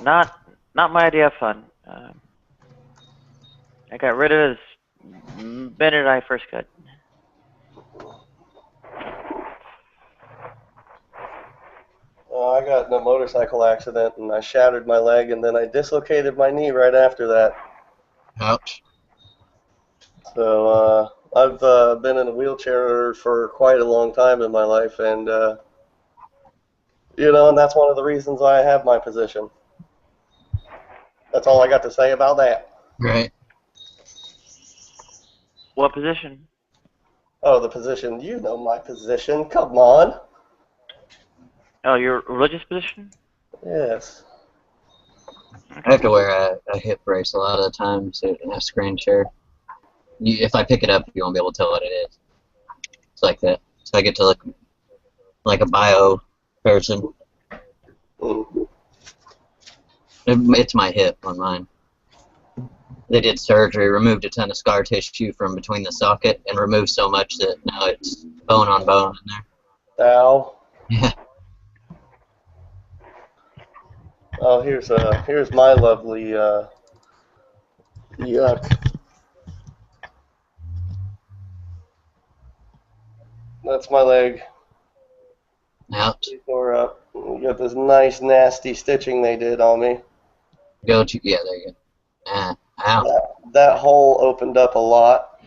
not my idea of fun. I got rid of it as minute I first could. I got in a motorcycle accident and I shattered my leg and then I dislocated my knee right after that. Ouch. So I've been in a wheelchair for quite a long time in my life, and you know, and that's one of the reasons why I have my position. That's all I got to say about that. Right. What position? Oh, the position. You know my position. Come on. Oh, your religious position? Yes. I have to wear a hip brace a lot of the time, so a screen share. If I pick it up, you won't be able to tell what it is. It's like that. So I get to look like a bio person. It's my hip on mine. They did surgery, removed a ton of scar tissue from between the socket, and removed so much that now it's bone on bone in there. Ow. Yeah. Oh, here's my lovely yuck. That's my leg. Ouch. Tore up. You got this nice, nasty stitching they did on me. Yeah, there you go. Ow. That hole opened up a lot.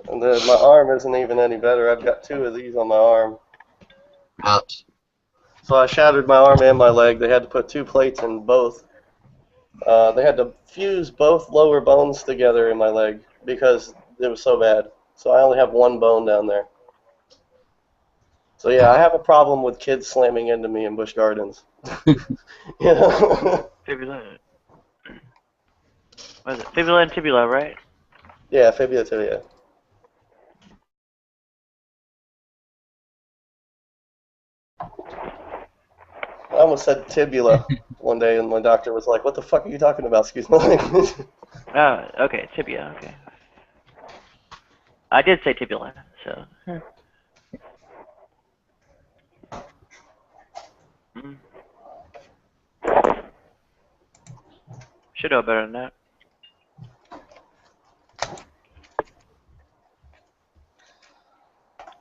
And then my arm isn't even any better. I've got 2 of these on my arm. Ouch. So I shattered my arm and my leg. They had to put 2 plates in both. They had to fuse both lower bones together in my leg because it was so bad. So I only have 1 bone down there. So yeah, I have a problem with kids slamming into me in Busch Gardens. Yeah. Fibula. What is it? Fibula and tibula, right? Yeah, fibula tibia. I almost said tibula one day, and my doctor was like, "What the fuck are you talking about?" Excuse my language. Oh, okay, tibia, okay. I did say tibula, so. Should know better than that.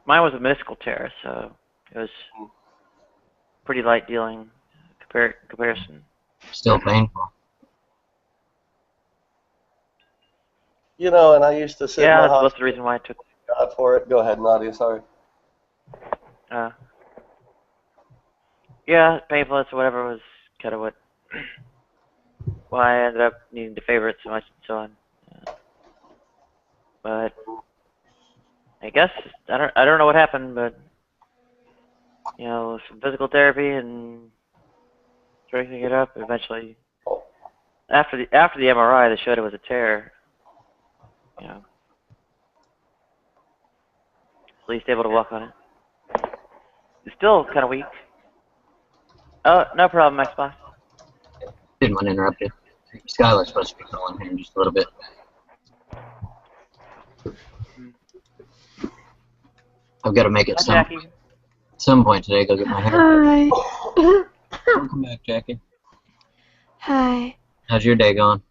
Mine was a meniscal tear, so it was pretty light dealing comparison. Still painful. You know, and I used to sit in my Yeah, hospital. that's the reason why I took. God for it. Go ahead, Nadia. Sorry. Yeah, painfulness or whatever was kind of why I ended up needing to favor it so much and so on. But I guess I don't know what happened, but you know, some physical therapy and strengthening it up. Eventually, after the MRI, they showed it was a tear. You know, at least able to walk on it. It's still kind of weak. Oh, no problem, Xbox. Didn't want to interrupt you. Skylar's supposed to be calling here in just a little bit. I've got to make it some point today. Go get my hair. Hi. Welcome back, Jackie. Hi. How's your day going?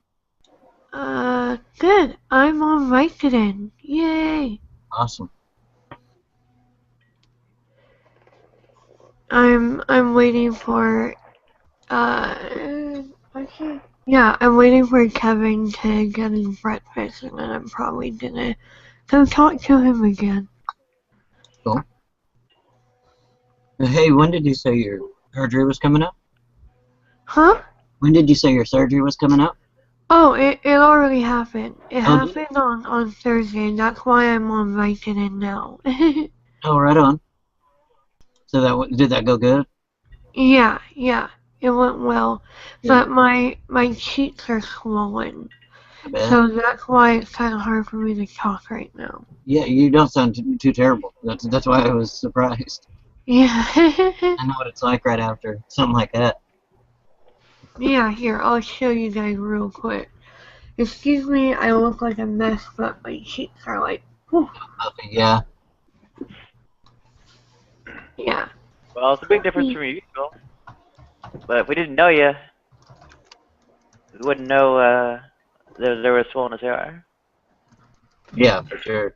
Good. I'm on Vicodin. Yay. Awesome. I'm waiting for okay. Yeah, I'm waiting for Kevin to get his breakfast, and then I'm probably gonna go talk to him again. Cool. Hey, when did you say your surgery was coming up? Huh? When did you say your surgery was coming up? Oh, it already happened. It happened on Thursday, and that's why I'm on Vicodin now. Oh, right on. So did that go good? Yeah, it went well, but my cheeks are swollen, so that's why it's kind of hard for me to talk right now. Yeah, you don't sound too terrible. That's why I was surprised. Yeah. I know what it's like right after something like that. Yeah, here, I'll show you guys real quick. Excuse me, I look like a mess, but my cheeks are like, whew. Okay, yeah. Yeah. Well, it's a big difference from usual. But if we didn't know you, we wouldn't know there was swollenness there. Yeah, for sure.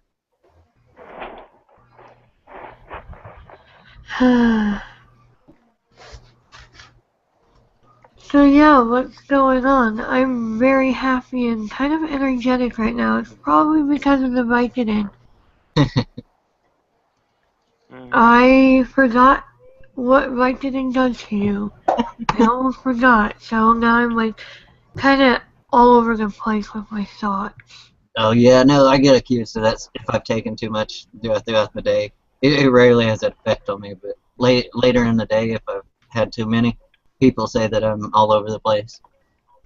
So yeah, what's going on? I'm very happy and kind of energetic right now. It's probably because of the Vicodin. I forgot what Vicodin does to you. I almost forgot, so now I'm like kind of all over the place with my thoughts. Oh yeah, no, I get accused of that if I've taken too much throughout the day. It rarely has that effect on me, but later in the day, if I've had too many, people say that I'm all over the place.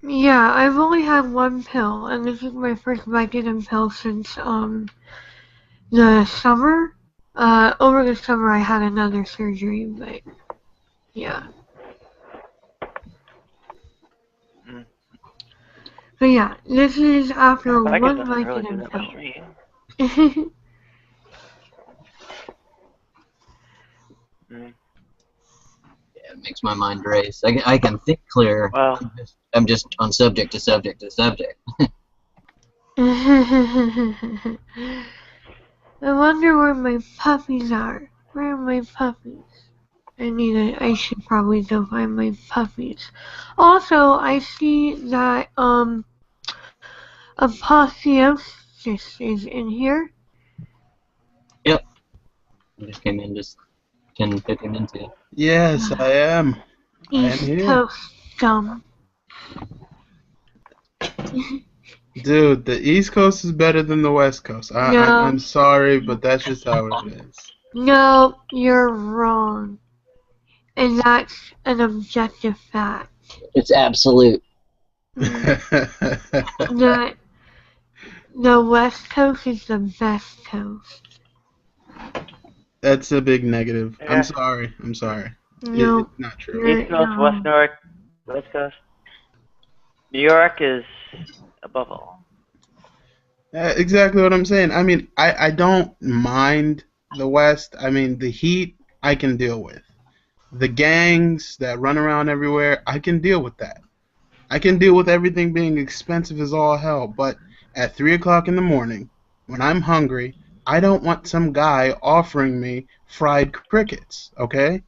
Yeah, I've only had one pill, and this is my first Vicodin pill since the summer. Over the summer I had another surgery, but yeah. But yeah, this is after one Vicodin pill. Yeah, it makes my mind race. I can think clear. Well, I'm just on subject to subject to subject. I wonder where my puppies are. Where are my puppies? I should probably go find my puppies. Also, I see that Apotheosis is in here. Yep. I just came in just 10-15 minutes ago. Yes, I am. East Coast scum. Dude, the East Coast is better than the West Coast. I'm sorry, but that's just how it is. No, you're wrong. And that's an objective fact. It's absolute. The West Coast is the best coast. That's a big negative. Yeah. I'm sorry. No, it's not true. East Coast, West North, West Coast. New York is above all. Exactly what I'm saying. I mean, I don't mind the West. I mean, the heat I can deal with. The gangs that run around everywhere, I can deal with that. I can deal with everything being expensive as all hell, but at 3 o'clock in the morning, when I'm hungry, I don't want some guy offering me fried crickets, okay?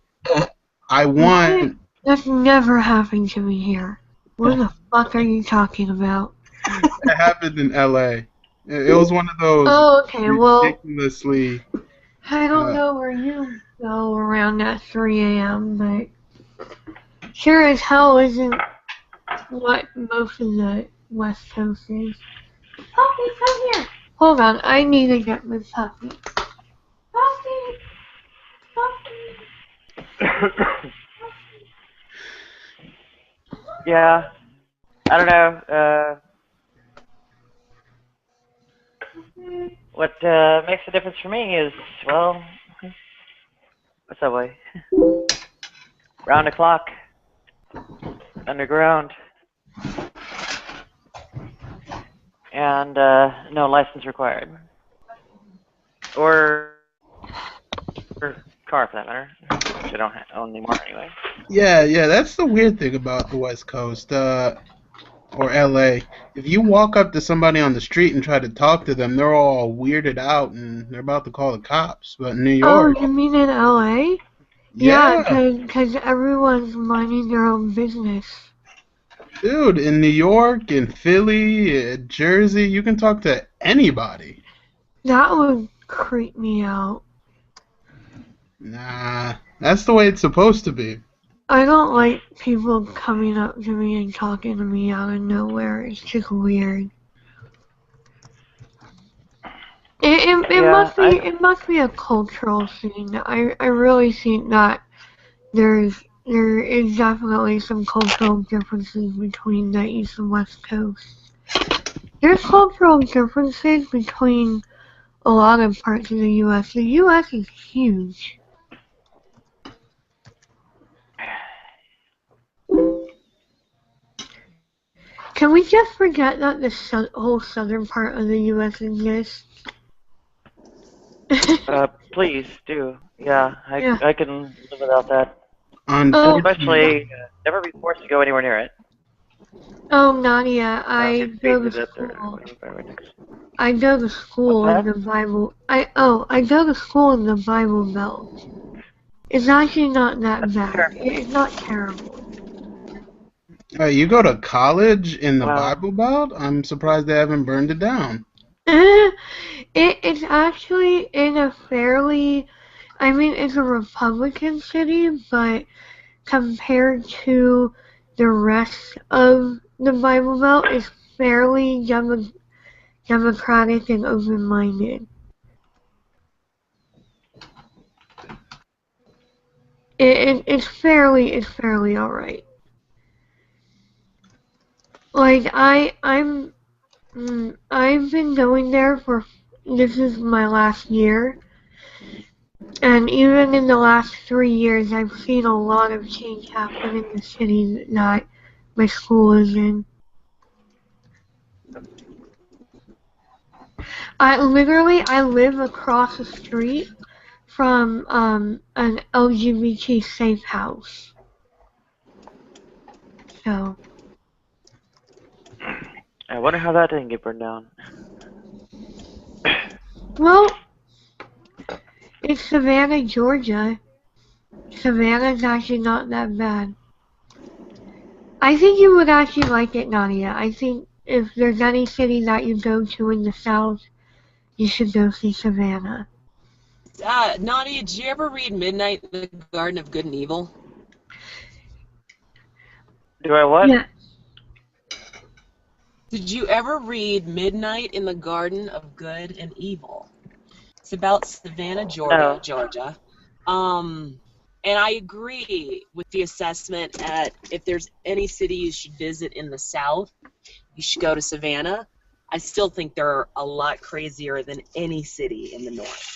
I want... That's never happened to me here. What the fuck are you talking about? It happened in LA. It was one of those ridiculously... I don't know where you go around at 3 a.m., but sure as hell isn't what most of the West Coast is. Puppy, come here! Hold on, I need to get my puppy. Puppy! Puppy! Yeah. I don't know. What makes a difference for me is, well, a subway. Round the clock. Underground. And no license required. Or car, for that matter. Which I don't own anymore anyway. Yeah, that's the weird thing about the West Coast, or LA. If you walk up to somebody on the street and try to talk to them, they're all weirded out and they're about to call the cops. But in New Oh, York, you mean in LA? Yeah, yeah, because everyone's minding their own business. dude, in New York, in Philly, Jersey, you can talk to anybody. That would creep me out. Nah, that's the way it's supposed to be. I don't like people coming up to me and talking to me out of nowhere. It's just weird. It must be a cultural thing. I really think that there is definitely some cultural differences between the East and West Coast. There's cultural differences between a lot of parts of the U.S. The U.S. is huge. Can we just forget that the whole southern part of the U.S. exists? Please do. Yeah, Yeah. I can live without that. Unfortunately, Especially never be forced to go anywhere near it. Oh, Nadia, I go to school. I go to school in the Bible. I go to school in the Bible Belt. It's actually not that bad. It's not terrible. you go to college in the Wow. Bible Belt? I'm surprised they haven't burned it down. It's actually in a fairly, I mean, it's a Republican city, but compared to the rest of the Bible Belt, it's fairly democratic and open-minded. It's fairly alright. Like I've been going there for, this is my last year, and even in the last 3 years, I've seen a lot of change happen in the city that my school is in. I live across the street from an LGBT safe house. So. I wonder how that didn't get burned down. Well, it's Savannah, Georgia. Savannah's actually not that bad. I think you would actually like it, Nadia. I think if there's any city that you go to in the South, you should go see Savannah. Nadia, did you ever read Midnight in the Garden of Good and Evil? Do I what? Yeah. Did you ever read Midnight in the Garden of Good and Evil? It's about Savannah, Georgia. And I agree with the assessment that if there's any city you should visit in the South, you should go to Savannah. I still think they're a lot crazier than any city in the North.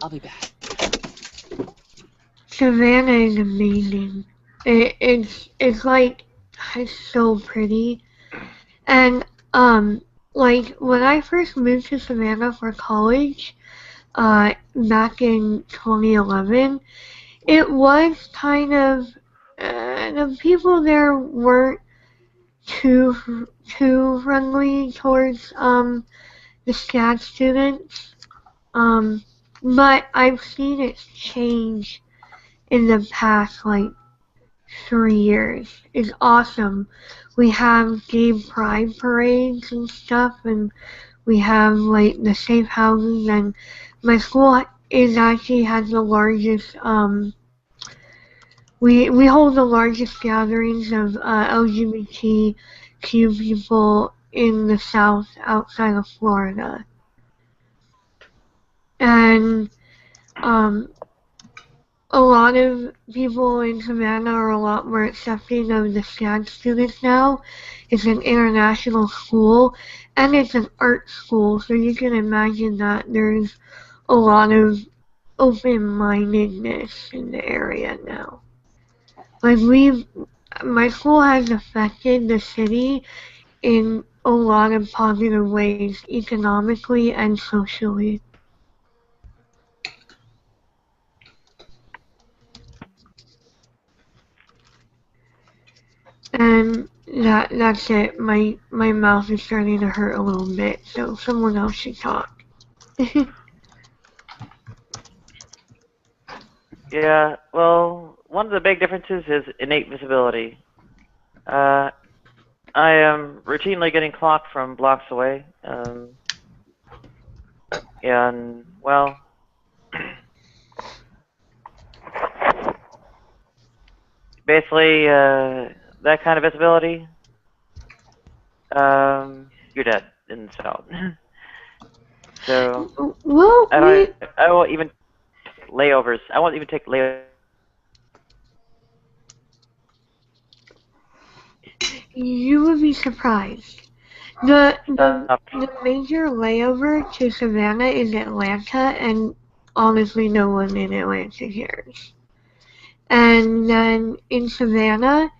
I'll be back. Savannah is amazing. It's like, it's so pretty. And like when I first moved to Savannah for college, back in 2011, it was kind of, the people there weren't too friendly towards the SCAD students. But I've seen it change in the past like 3 years. It's awesome. We have gay pride parades and stuff, and we have like the safe houses, and my school actually has the largest, we hold the largest gatherings of LGBTQ people in the South outside of Florida. And a lot of people in Savannah are a lot more accepting of the SCAD students now. It's an international school, and it's an art school, so you can imagine that there's a lot of open-mindedness in the area now. Like my school has affected the city in a lot of positive ways, economically and socially. And that's it. My mouth is starting to hurt a little bit, so someone else should talk. Yeah, well, one of the big differences is innate visibility. I am routinely getting clocked from blocks away, and, well, basically, that kind of visibility, you're dead in the cell. So, well, I won't even layovers. I won't even take layovers. you would be surprised. The major layover to Savannah is Atlanta, and honestly, no one in Atlanta cares. And then in Savannah,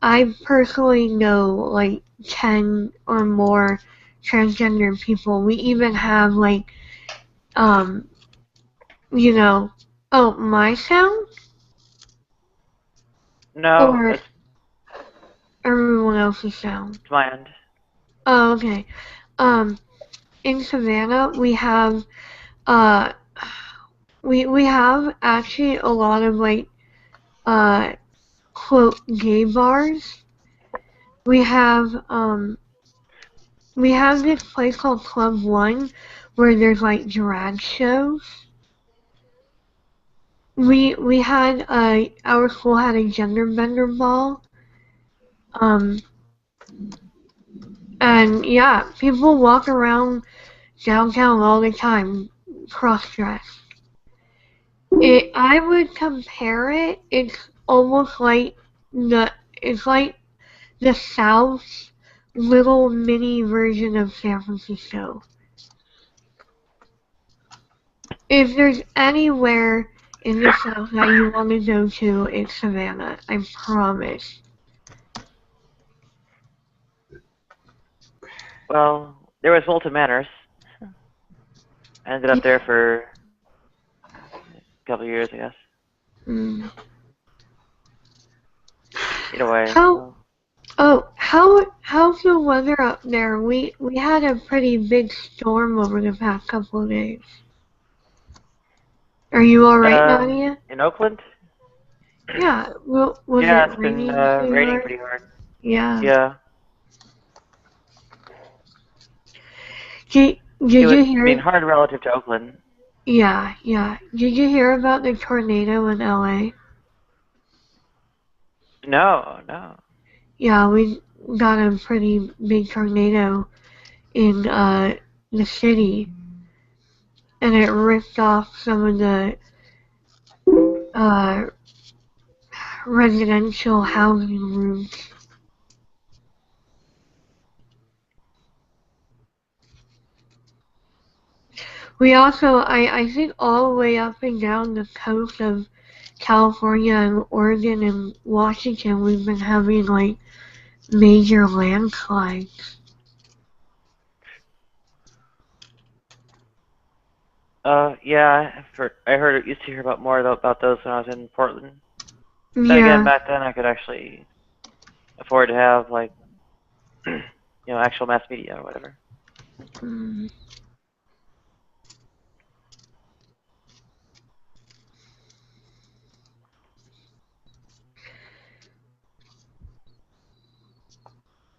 I personally know like 10 or more transgender people. We even have like, you know, oh, my sound? No, Or it's everyone else's sound? my end. Oh, okay. In Savannah, we have, we have actually a lot of like, quote, gay bars. We have this place called Club One where there's like drag shows. We had our school had a gender bender ball. And yeah, people walk around downtown all the time, cross-dressed. I would compare it. It's almost like it's like the South's little mini version of San Francisco. If there's anywhere in the South that you want to go to, it's Savannah. I promise. Well, there was Walton Manors. I ended up there for a couple of years, I guess. Mm. Either way. How's the weather up there? We had a pretty big storm over the past couple of days. Are you alright, Nadia? In Oakland? Yeah. Well, was yeah, it raining? It's been raining pretty hard. Yeah. Yeah. Did you hear? It's been hard relative to Oakland. Yeah. Did you hear about the tornado in LA? No. Yeah, we got a pretty big tornado in the city, and it ripped off some of the residential housing roofs. We also, I think all the way up and down the coast of California and Oregon and Washington, we've been having like major landslides. Yeah, I used to hear more about those when I was in Portland. Yeah. Then again, back then I could actually afford to have like, actual mass media or whatever. Mm.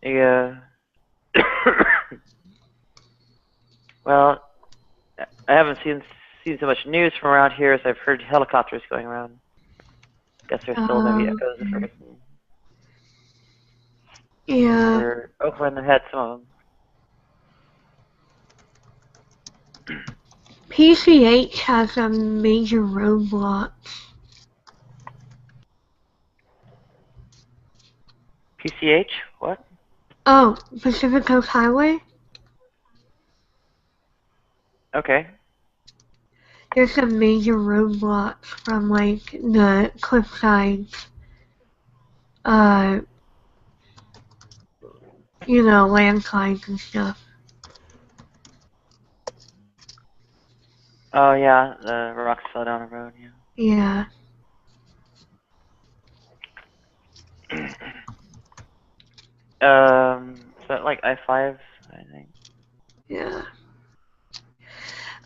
Yeah. Well, I haven't seen so much news from around here as I've heard helicopters going around. Guess there's still maybe echoes of Ferguson. Yeah. For Oakland, I had some of them. PCH has some major roadblocks. PCH? What? Oh, Pacific Coast Highway? Okay. There's some major roadblocks from, like, the cliff sides. You know, landslides and stuff. Oh yeah, the rocks fell down the road. Yeah. So like I-5, I think. Yeah.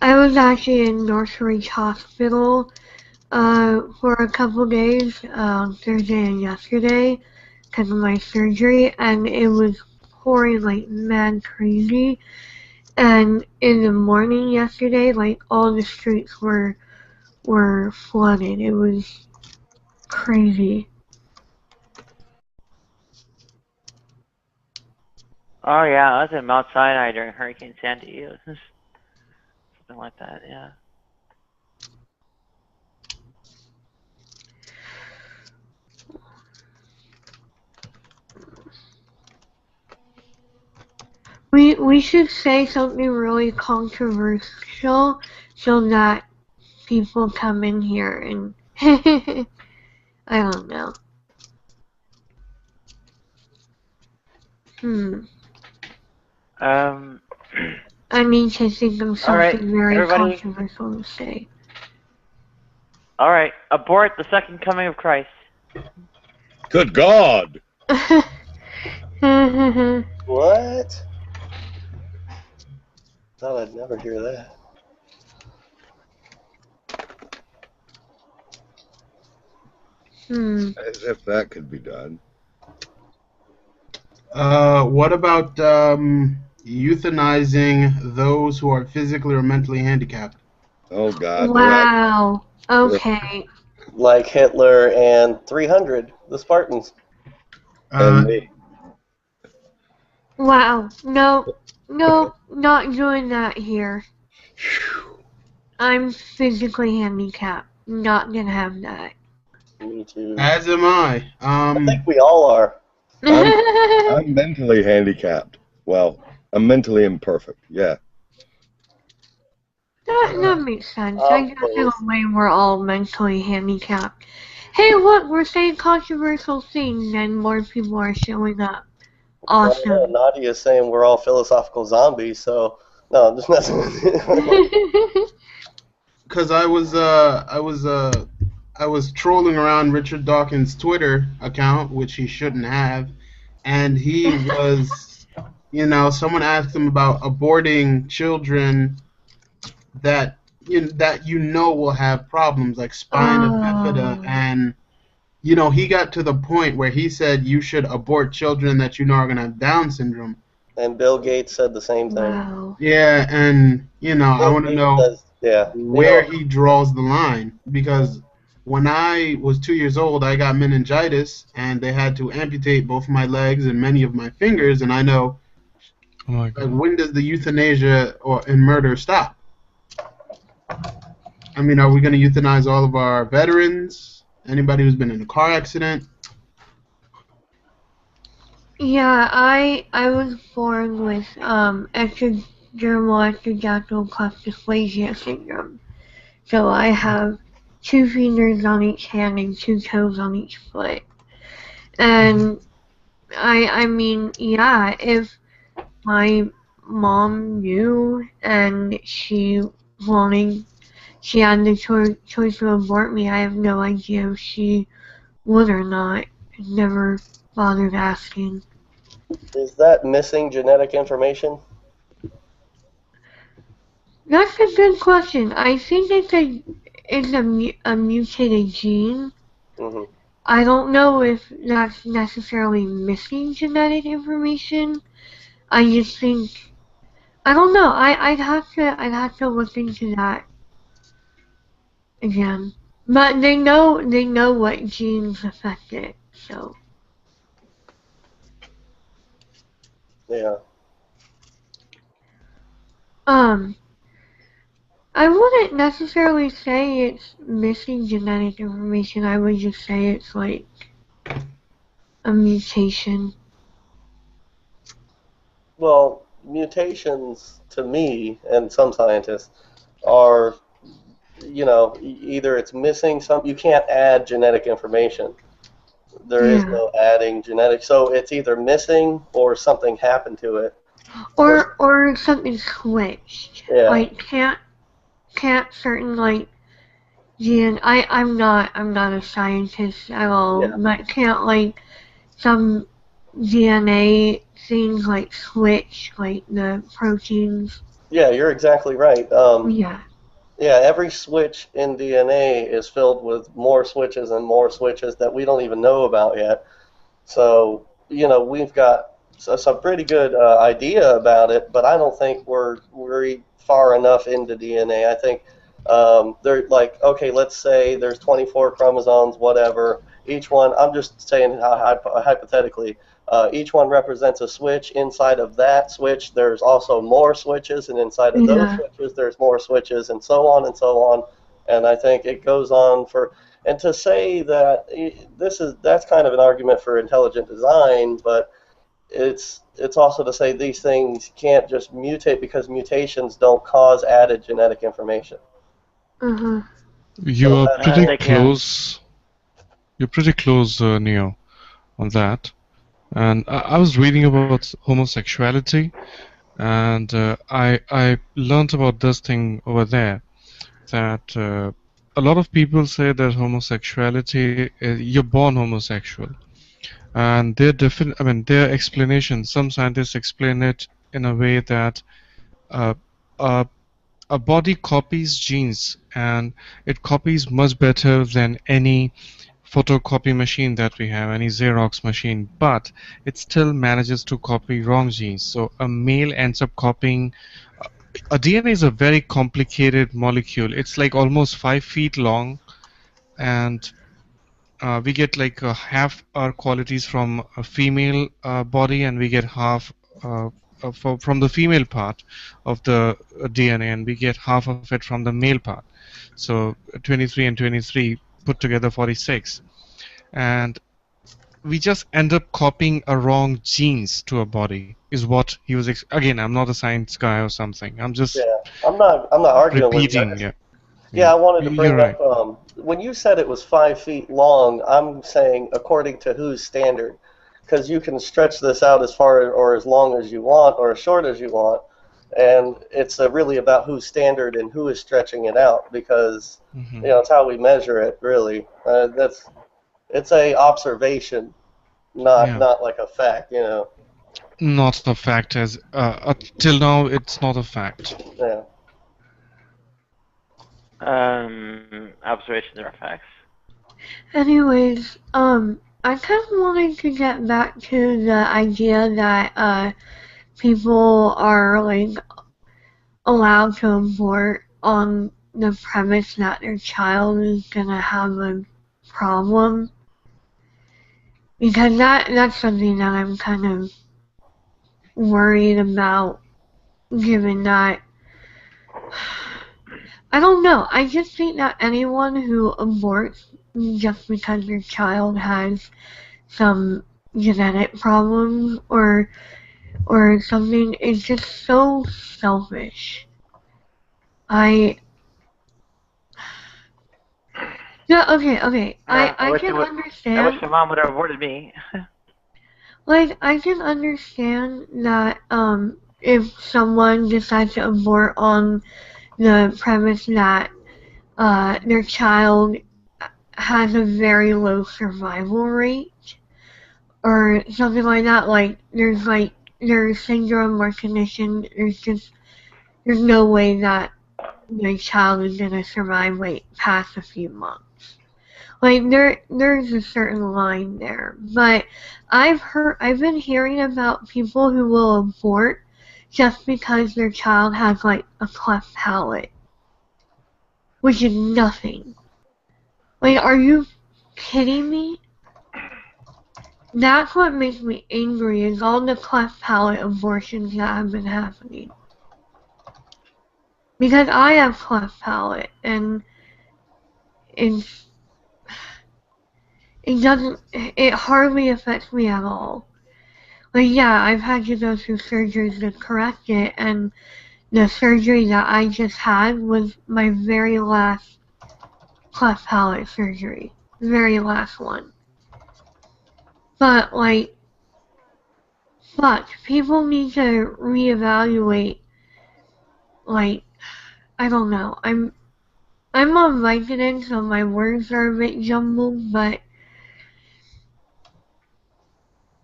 I was actually in Northridge Hospital for a couple days, Thursday and yesterday, because of my surgery, and it was pouring like mad crazy. And in the morning yesterday, like all the streets were flooded. It was crazy. Oh yeah, I was in Mount Sinai during Hurricane Sandy. It was something like that, yeah. We should say something really controversial so that people come in here and I don't know. I need to think of something very everybody. controversial to say. Alright, abort the second coming of Christ. Good God! What? Thought I'd never hear that. As if that could be done. What about euthanizing those who are physically or mentally handicapped? Oh God! Wow. Okay. Like Hitler and 300, the Spartans. And me. Wow. No, not doing that here. I'm physically handicapped. Not gonna have that. Me too. As am I. I think we all are. I'm mentally handicapped. Well, I'm mentally imperfect. Yeah. That makes sense. I guess in a way we're all mentally handicapped. Hey, look, we're saying controversial things and more people are showing up. Awesome. Well, yeah, Nadia's saying we're all philosophical zombies, so no, I'm just messing with you. Because I was trolling around Richard Dawkins' Twitter account, which he shouldn't have, and he was, someone asked him about aborting children that will have problems like spina bifida, and he got to the point where he said you should abort children that are going to have Down syndrome. And Bill Gates said the same thing. Wow. Yeah, and I want to know where he draws the line, because when I was 2 years old, I got meningitis, and they had to amputate both my legs and many of my fingers, and I know, when does the euthanasia and murder stop? I mean, are we going to euthanize all of our veterans? Anybody who's been in a car accident? Yeah, I was born with ectodermal ectodacial cleft dysplasia syndrome. So I have 2 fingers on each hand and 2 toes on each foot. And I mean, yeah, if my mom knew and she had the choice to abort me, I have no idea if she would or not. I never bothered asking. Is that missing genetic information? That's a good question. I think it's a mutated gene. Mm-hmm. I don't know if that's necessarily missing genetic information. I just think, I don't know. I'd have to look into that again. But they know what genes affect it. So. Yeah. I wouldn't necessarily say it's missing genetic information. I would just say it's like a mutation? Well, mutations to me and some scientists are, either it's missing some. You can't add genetic information. There is Yeah. no adding genetics, so it's either missing or something happened to it. Or something switched. Yeah. Like can't certain like I'm not a scientist at all, Yeah. but can't like some DNA things like switch like the proteins? Yeah, you're exactly right. Yeah. Yeah, every switch in DNA is filled with more switches and more switches that we don't even know about yet. So, we've got some pretty good idea about it, but I don't think we're far enough into DNA. I think they're like, okay, let's say there's 24 chromosomes, whatever. Each one, I'm just saying hypothetically, each one represents a switch. Inside of that switch, there's also more switches, and inside of those Yeah. switches, there's more switches, and so on and so on. And I think it goes on for. And to say that that's kind of an argument for intelligent design, but it's also to say these things can't just mutate because mutations don't cause added genetic information. Uh-huh. You are pretty they can. close. You're pretty close, Neo, on that. And I was reading about homosexuality, and I learned about this thing over there, that a lot of people say that homosexuality, you're born homosexual, and their explanation. Some scientists explain it in a way that uh, uh, a body copies genes, and it copies much better than any photocopy machine that we have, any Xerox machine, but it still manages to copy wrong genes. So a male ends up copying. A DNA is a very complicated molecule. It's like almost 5 feet long, and we get like half our qualities from a female body, and we get half from the female part of the DNA, and we get half of it from the male part. So 23 and 23 put together 46. And we just end up copying a wrong genes to a body is what he was again. I'm not a science guy or something. I'm just I'm not arguing repeating. with you. Yeah. I wanted to bring You're right. up when you said it was 5 feet long. I'm saying according to whose standard, because you can stretch this out as far or as long as you want or as short as you want, and it's really about whose standard and who is stretching it out, because it's how we measure it. Really, it's a observation, not like a fact. Not a fact, as till now it's not a fact. Yeah. Observations are facts. Anyways, I kind of wanted to get back to the idea that people are like allowed to abort on the premise that their child is gonna have a problem, because that's something that I'm kind of worried about, given that I don't know. I just think that anyone who aborts just because their child has some genetic problems or something is just so selfish. Okay. I can understand. I wish my mom would have aborted me. Like, I can understand that if someone decides to abort on the premise that their child has a very low survival rate or something like that, like there's syndrome or condition, there's no way that the child is gonna survive like past a few months. Like there's a certain line there. But I've been hearing about people who will abort just because their child has like a cleft palate, which is nothing. Like, are you kidding me? That's what makes me angry, is all the cleft palate abortions that have been happening. Because I have cleft palate, and it doesn't, it hardly affects me at all. Like, yeah, I've had to go through surgeries to correct it, and the surgery that I just had was my very last cleft palate surgery. Very last one. But, like, fuck, people need to reevaluate, like, I don't know, I'm on Vicodin, so my words are a bit jumbled, but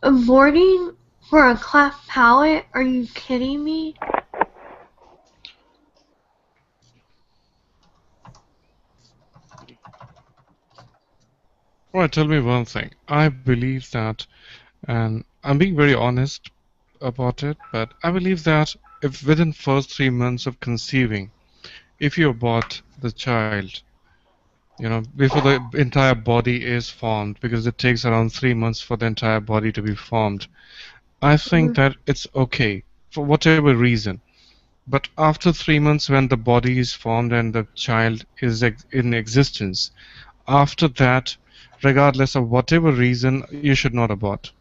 aborting for a cleft palate? Are you kidding me? Alright, tell me one thing. I believe that, and I'm being very honest about it, but I believe that if within first 3 months of conceiving, if you abort the child, before the entire body is formed, because it takes around 3 months for the entire body to be formed, I think that it's okay for whatever reason. But after 3 months, when the body is formed and the child is in existence, after that, regardless of whatever reason, you should not abort.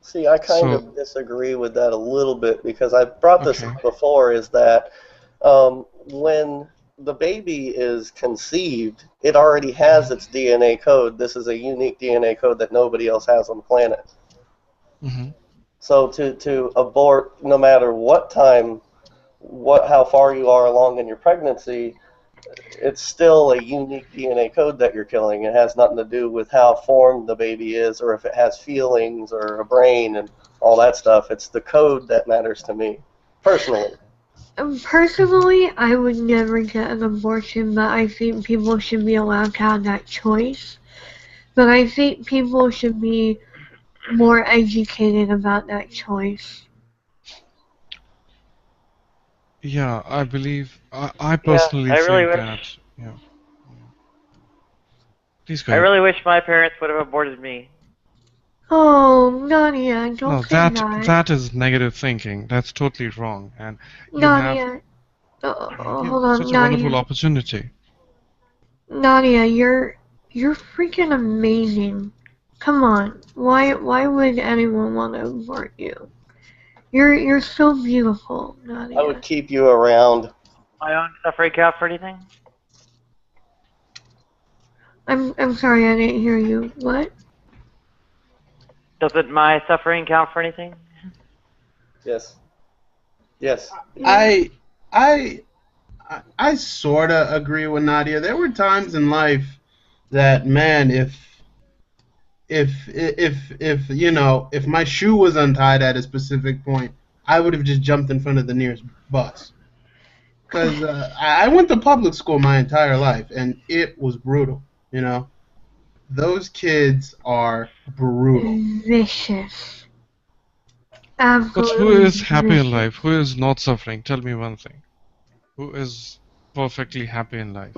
See, I kind So, of disagree with that a little bit because I brought this okay. up before, is that when the baby is conceived, it already has its DNA code. This is a unique DNA code that nobody else has on the planet. Mm-hmm. So to abort, no matter what time, how far you are along in your pregnancy, it's still a unique DNA code that you're killing. It has nothing to do with how formed the baby is or if it has feelings or a brain and all that stuff. It's the code that matters to me, personally. Personally, I would never get an abortion, but I think people should be allowed to have that choice. But I think people should be more educated about that choice. Yeah, I believe, I Yeah, personally I really think wish. that, yeah. Please go I ahead. really wish my parents would have aborted me. Oh, Nadia, don't No, say that. that is negative thinking. That's totally wrong. And you have Nadia, hold such on, a wonderful Nadia. opportunity. Nadia, you're freaking amazing. Come on, why would anyone want to abort you? You're so beautiful, I would Nadia. keep you around. My own suffering count for anything? I'm sorry, I didn't hear you. What? Doesn't my suffering count for anything? Yes. Yes. I sorta agree with Nadia. There were times in life that, man, if my shoe was untied at a specific point, I would have just jumped in front of the nearest bus. Because I went to public school my entire life, and it was brutal. Those kids are brutal. Vicious. But who Absolutely is happy in vicious. life? Who is not suffering? Tell me one thing. Who is perfectly happy in life?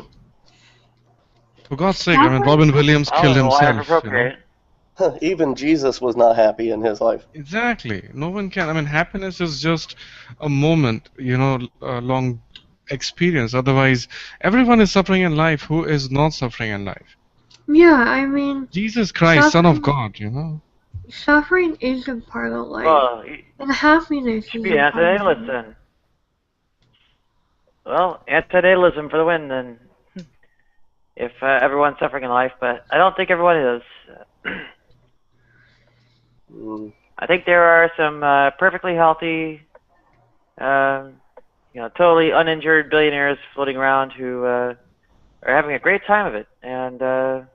For God's sake, I mean, Robin Williams Oh, killed the life himself, appropriate. Even Jesus was not happy in his life. Exactly. No one can. I mean, happiness is just a moment, a long experience. Otherwise, everyone is suffering in life. Who is not suffering in life? Yeah, I mean, Jesus Christ, Son of God, suffering is a part of life, Well, you and happiness should is be a an part of anti-natalist life. then. Well, anti-natalism for the win then. If everyone's suffering in life, but I don't think everyone is. I think there are some perfectly healthy, totally uninjured billionaires floating around who are having a great time of it, and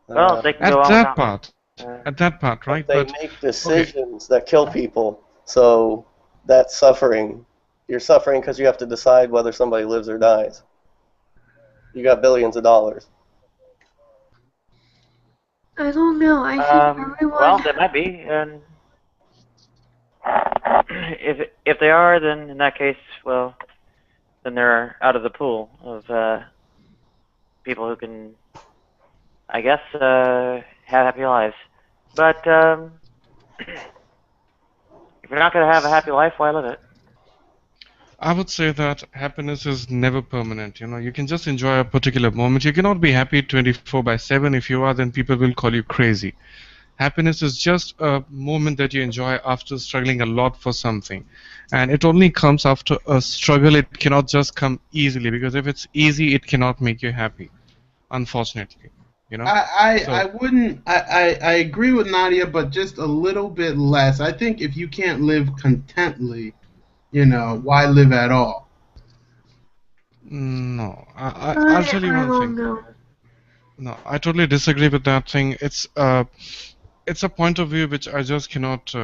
well, they can go on without me. At that part, right? They make decisions that kill people, so that's suffering. You're suffering because you have to decide whether somebody lives or dies. You got billions of dollars. I don't know. I think everyone. Well, they might be, and if they are, then in that case, well, then they're out of the pool of people who can, I guess, have happy lives. But if you're not going to have a happy life, why live it? I would say that happiness is never permanent. You can just enjoy a particular moment. You cannot be happy 24/7. If you are, then people will call you crazy. Happiness is just a moment that you enjoy after struggling a lot for something. And it only comes after a struggle. It cannot just come easily, because if it's easy, it cannot make you happy, unfortunately. I wouldn't. I agree with Nadia, but just a little bit less. I think if you can't live contently, why live at all? No, I'll tell you one thing. No, I totally disagree with that thing. It's a point of view which I just cannot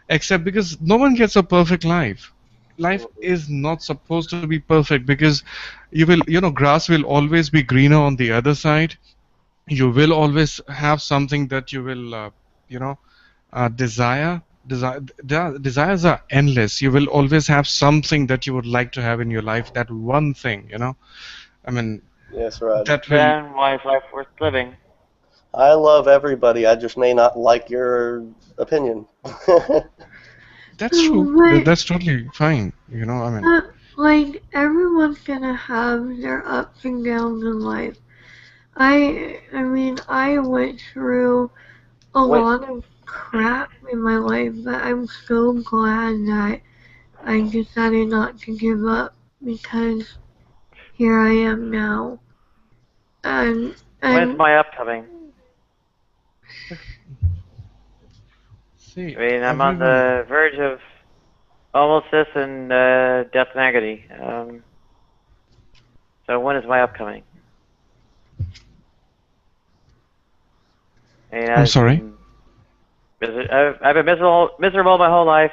accept, because no one gets a perfect life. Life is not supposed to be perfect, because grass will always be greener on the other side. You will always have something that you will, desire. Desires are endless. You will always have something that you would like to have in your life. That one thing, I mean. Yes, right. Then why is life worth living? I love everybody. I just may not like your opinion. That's true. That's totally fine. I mean. Like, everyone's gonna have their ups and downs in life. I mean, I went through a lot of crap in my life, but I'm so glad that I decided not to give up, because here I am now. And when's my upcoming? See, I mean, I'm on the verge of almost this and death and agony. So when is my upcoming? I'm sorry? I've been miserable my whole life.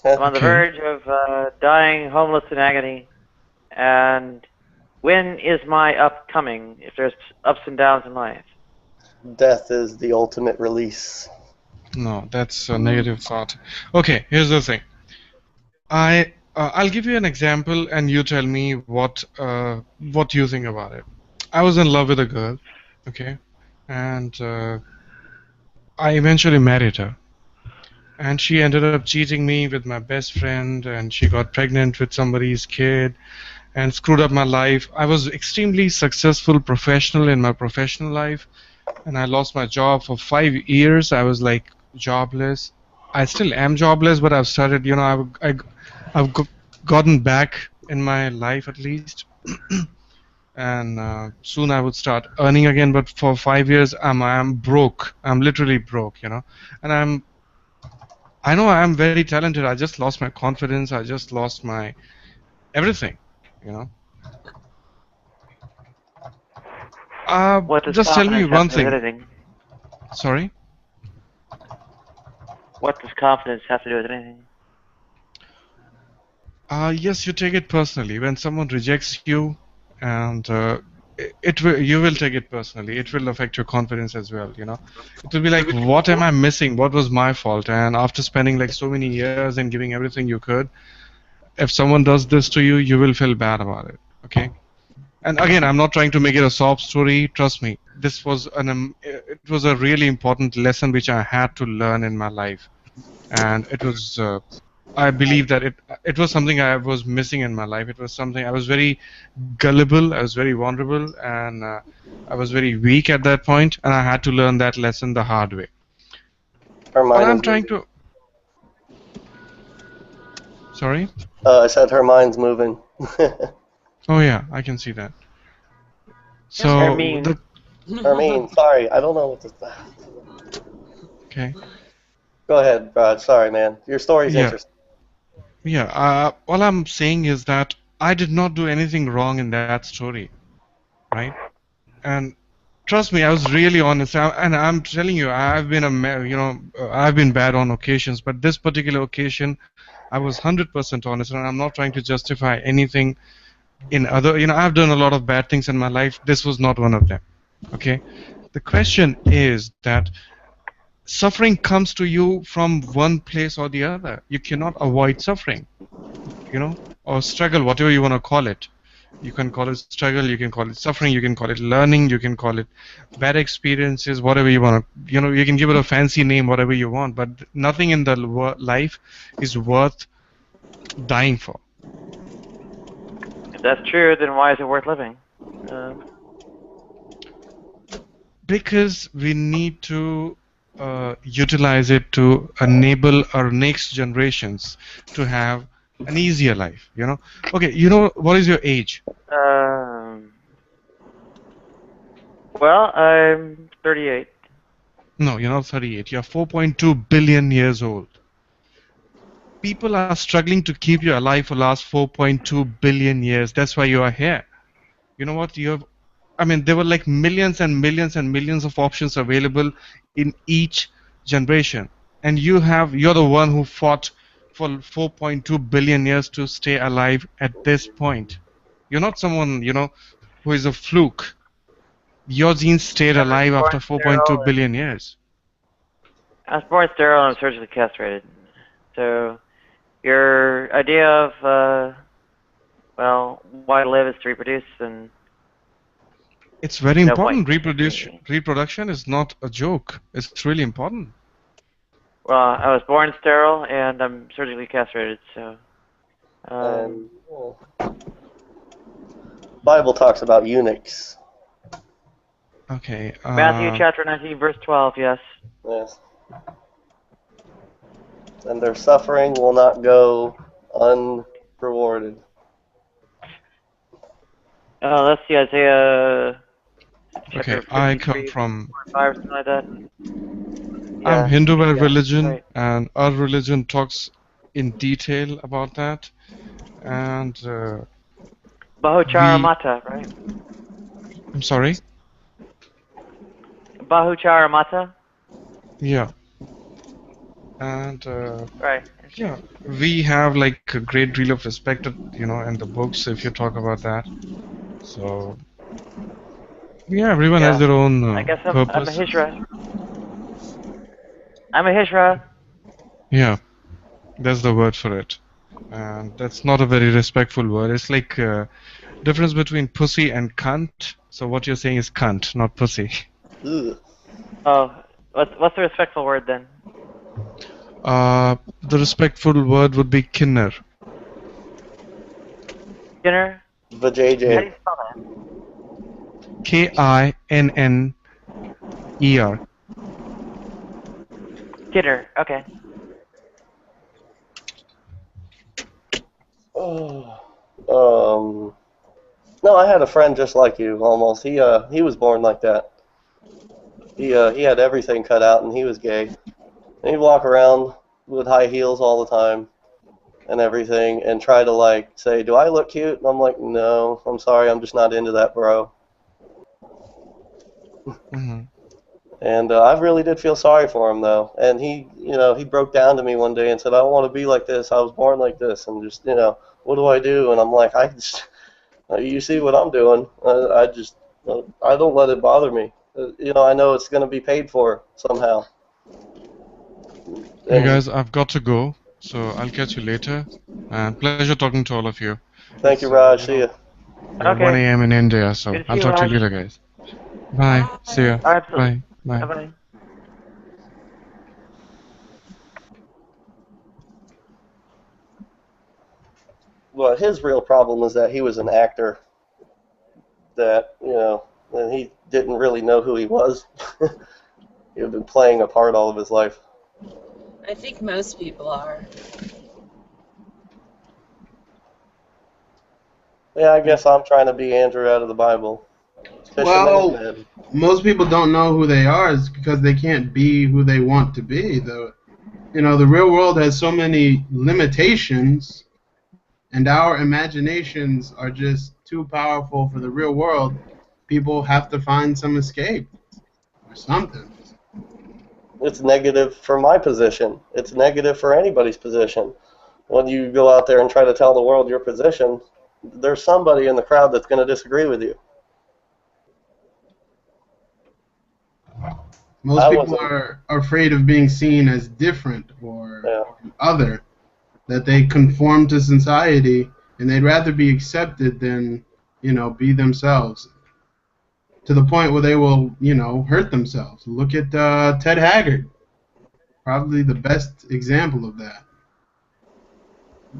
I'm on the verge of dying, homeless in agony. And when is my upcoming, if there's ups and downs in life? Death is the ultimate release. No, that's a negative thought. Okay, here's the thing. I'll give you an example, and you tell me what you think about it. I was in love with a girl, okay, and I eventually married her. And she ended up cheating me with my best friend, and she got pregnant with somebody's kid, and screwed up my life. I was extremely successful professional in my professional life, and I lost my job for 5 years. I was like jobless. I still am jobless, but I've started, I've gotten back in my life at least. And soon I would start earning again, but for 5 years I'm broke. I'm literally broke, and I know I'm very talented. I just lost my confidence. I just lost my everything, just tell me one thing. Sorry? What does confidence have to do with anything? Yes, you take it personally. When someone rejects you, and you will take it personally. It will affect your confidence as well. It will be like, what am I missing? What was my fault? And after spending like so many years and giving everything you could, if someone does this to you, you will feel bad about it. Okay. And again, I'm not trying to make it a sob story. Trust me, this was it was a really important lesson which I had to learn in my life, and it was. I believe that it was something I was missing in my life. It was something I was very gullible. I was very vulnerable, and I was very weak at that point, and I had to learn that lesson the hard way. But I'm trying to. Sorry? I said her mind's moving. Oh yeah, I can see that. So Hermine, sorry, I don't know what to. Okay. Go ahead, Rod. Sorry, man. Your story's interesting. Yeah. All I'm saying is that I did not do anything wrong in that story, right? And trust me, I was really honest. And I'm telling you, I've been I've been bad on occasions, but this particular occasion, I was 100% honest, and I'm not trying to justify anything. I've done a lot of bad things in my life. This was not one of them. Okay. The question is that suffering comes to you from one place or the other. You cannot avoid suffering, or struggle, whatever you want to call it. You can call it struggle, you can call it suffering, you can call it learning, you can call it bad experiences, whatever you want to, you can give it a fancy name, whatever you want, but nothing in the life is worth dying for. that's true, then why is it worth living? Because we need to utilize it to enable our next generations to have an easier life. You know. Okay. You know what is your age? Well, I'm 38. No, you're not 38. You're 4.2 billion years old. People are struggling to keep you alive for the last 4.2 billion years. That's why you are here. You know what? I mean, there were like millions and millions and millions of options available in each generation. And you're the one who fought for 4.2 billion years to stay alive at this point. You're not someone, who is a fluke. Your genes stayed alive after 4.2 billion years. I was born sterile and surgically castrated. So, your idea of, why to live is to reproduce, and it's very important. Reproduction is not a joke. It's really important. Well, I was born sterile and I'm surgically castrated, so. Bible talks about eunuchs. Okay. Matthew chapter 19, verse 12. Yes. Yes. And their suffering will not go unrewarded. Let's see, Isaiah. Okay, I come from. 5, something like that. I'm Hindu by religion, right. And our religion talks in detail about that. And. Bahucharamata, right? I'm sorry? Bahucharamata? Yeah. And. Right. Yeah, we have like a great deal of respect, in the books if you talk about that. So. Yeah, everyone has their own I guess I'm purpose. a Hijra. I'm a Hijra. Yeah, that's the word for it. And that's not a very respectful word. It's like difference between pussy and cunt. So what you're saying is cunt, not pussy. Ugh. Oh, what's the respectful word then? The respectful word would be kinner. Kinner? Vajayjay. How do you spell that? Kinner. Kinner, okay. No, I had a friend just like you, almost. He was born like that. He had everything cut out, and he was gay. And he'd walk around with high heels all the time, and everything, and try to say, "Do I look cute?" And I'm like, "No, I'm sorry, I'm just not into that, bro." Mm-hmm. And I really did feel sorry for him, though. And he broke down to me one day and said, "I don't want to be like this. I was born like this, and just, what do I do?" And I'm like, you see what I'm doing. I don't let it bother me. I know it's going to be paid for somehow. Hey guys, I've got to go, so I'll catch you later. And pleasure talking to all of you. Thank you, Raj. See you. Okay. 1 a.m. in India, so I'll talk to you later, guys. Bye. See ya. Absolutely. Bye. Bye. Bye-bye. Well, his real problem is that he was an actor. That, and he didn't really know who he was. He had been playing a part all of his life. I think most people are. Yeah, I guess I'm trying to be Andrew out of the Bible. Well, most people don't know who they are is because they can't be who they want to be. The real world has so many limitations, and our imaginations are just too powerful for the real world. People have to find some escape or something. It's negative for my position. It's negative for anybody's position. When you go out there and try to tell the world your position, there's somebody in the crowd that's going to disagree with you. Most people are afraid of being seen as different or other, that they conform to society, and they'd rather be accepted than, be themselves. To the point where they will, hurt themselves. Look at Ted Haggard. Probably the best example of that.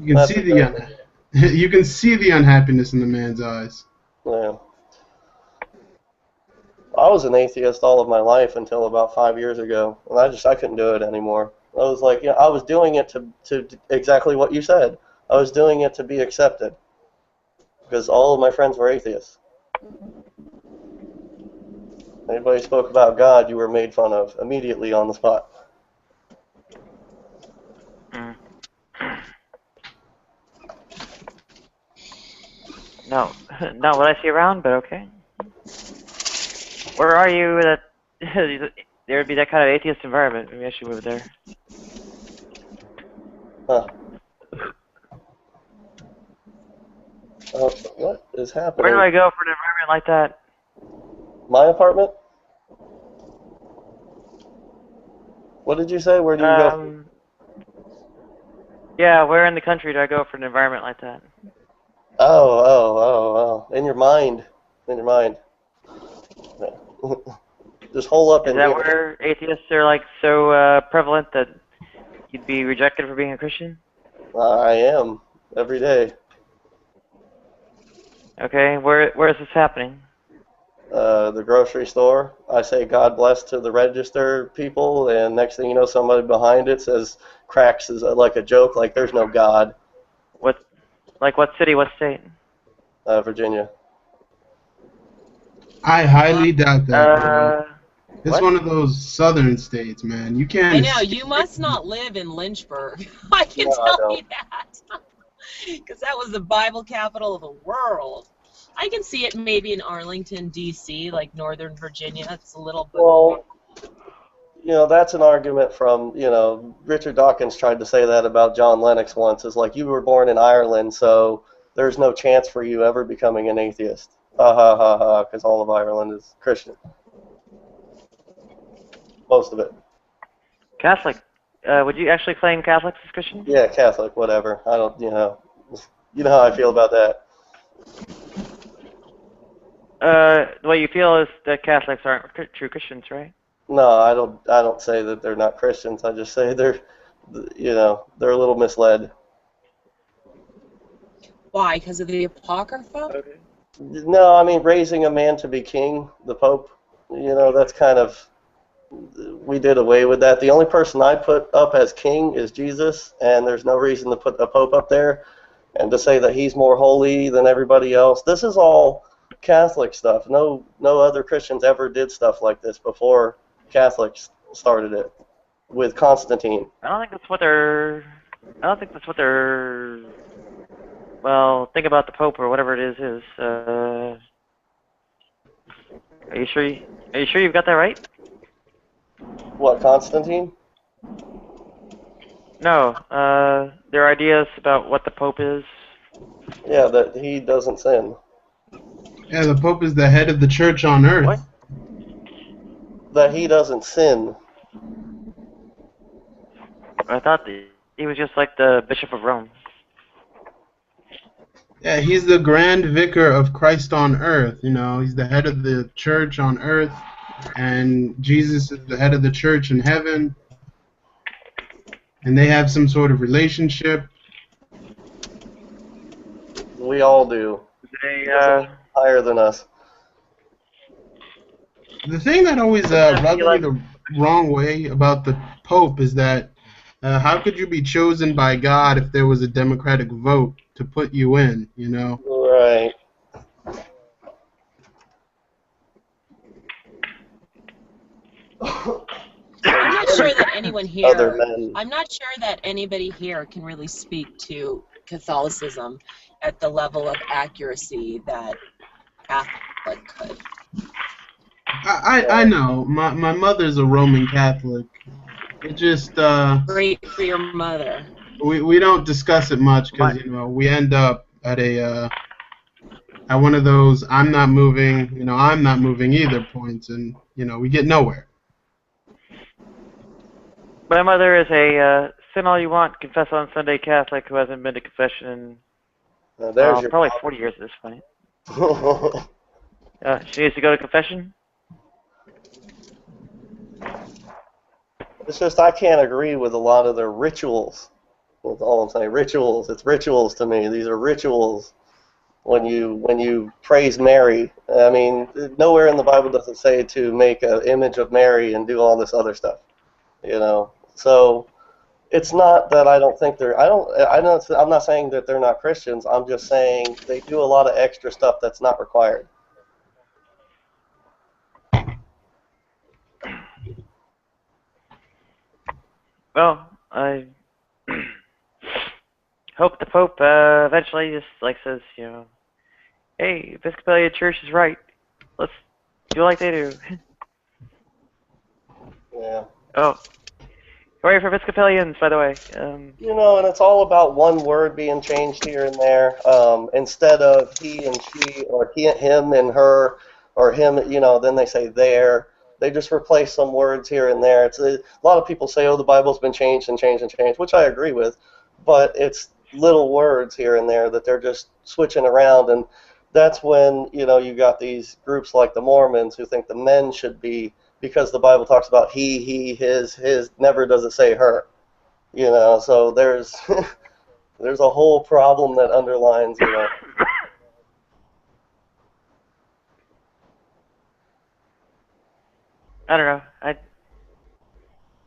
You can see You can see the unhappiness in the man's eyes. Yeah. I was an atheist all of my life until about 5 years ago, and I couldn't do it anymore. I was like, you know, I was doing it to exactly what you said. I was doing it to be accepted because all of my friends were atheists. Anybody spoke about God, you were made fun of immediately on the spot. No, not what I see around, but okay. Where are you that there would be that kind of atheist environment? Maybe I should move there. Huh. What is happening? Where do I go for an environment like that? My apartment? What did you say? Where do you go? Yeah, where in the country do I go for an environment like that? Oh. In your mind. In your mind. Yeah. Just hole up in here. Is here. that where atheists are like so prevalent that you'd be rejected for being a Christian? I am. Every day. Okay, where is this happening? The grocery store. I say God bless to the register people, and next thing you know, somebody behind it says cracks is like a joke, like there's no God. What city, what state? Virginia. I highly doubt that, bro. It's what? one of those southern states, man. You can't. I know, you must not live in Lynchburg. I can tell you that. Because that was the Bible capital of the world. I can see it maybe in Arlington, D.C., like Northern Virginia. It's a little bit. Well, you know, that's an argument from, you know, Richard Dawkins tried to say that about John Lennox once. It's like, you were born in Ireland, so there's no chance for you ever becoming an atheist. Ha ha ha ha, because all of Ireland is Christian. Most of it. Catholic. Would you actually claim Catholics as Christians? Yeah, Catholic, whatever. I don't, you know how I feel about that. The way you feel is that Catholics aren't true Christians, right? No, I don't say that they're not Christians. I just say they're a little misled. Why? Because of the Apocrypha? Okay. No, I mean, raising a man to be king, the Pope, you know, that's kind of, we did away with that. The only person I put up as king is Jesus, and there's no reason to put a Pope up there and to say that he's more holy than everybody else. This is all Catholic stuff. No other Christians ever did stuff like this before Catholics started it with Constantine. I don't think that's what they're. Well, think about the Pope or whatever it is. Are you sure? Are you sure you've got that right? What, Constantine? No. There are ideas about what the Pope is. Yeah, that he doesn't sin. Yeah, the Pope is the head of the church on earth. What? That he doesn't sin. I thought he was just like the Bishop of Rome. Yeah, he's the grand vicar of Christ on earth. You know, he's the head of the church on earth, and Jesus is the head of the church in heaven. And they have some sort of relationship. We all do. They higher than us. The thing that always rubbed me the wrong way about the Pope is that how could you be chosen by God if there was a democratic vote to put you in, you know? Right. I'm not sure that anyone here. Other men. I'm not sure that anybody here can really speak to Catholicism at the level of accuracy that Catholic could. I know. My mother's a Roman Catholic. It just Great for your mother. We don't discuss it much because you know we end up at one of those I'm not moving either points, and you know we get nowhere. My mother is a sin all you want, confess on Sunday Catholic who hasn't been to confession in probably 40 years at this point. She needs to go to confession? It's just I can't agree with a lot of their rituals. That's all I'm saying. Rituals. It's rituals to me. These are rituals. When you praise Mary, I mean, nowhere in the Bible does it say to make an image of Mary and do all this other stuff. So it's not that I don't think they're. I'm not saying that they're not Christians. I'm just saying they do a lot of extra stuff that's not required. Well, I hope the Pope eventually just says, hey, Episcopalian Church is right. Let's do like they do. Yeah. Oh, sorry for Episcopalians, by the way. And it's all about one word being changed here and there. Instead of he and she, or him and her, or him, then they say there. They just replace some words here and there. A lot of people say, oh, the Bible's been changed and changed and changed, which I agree with, but it's little words here and there that they're just switching around, and that's when, you got these groups like the Mormons who think the men should be, because the Bible talks about he, his, never does it say her. So there's there's a whole problem that underlines, I don't know.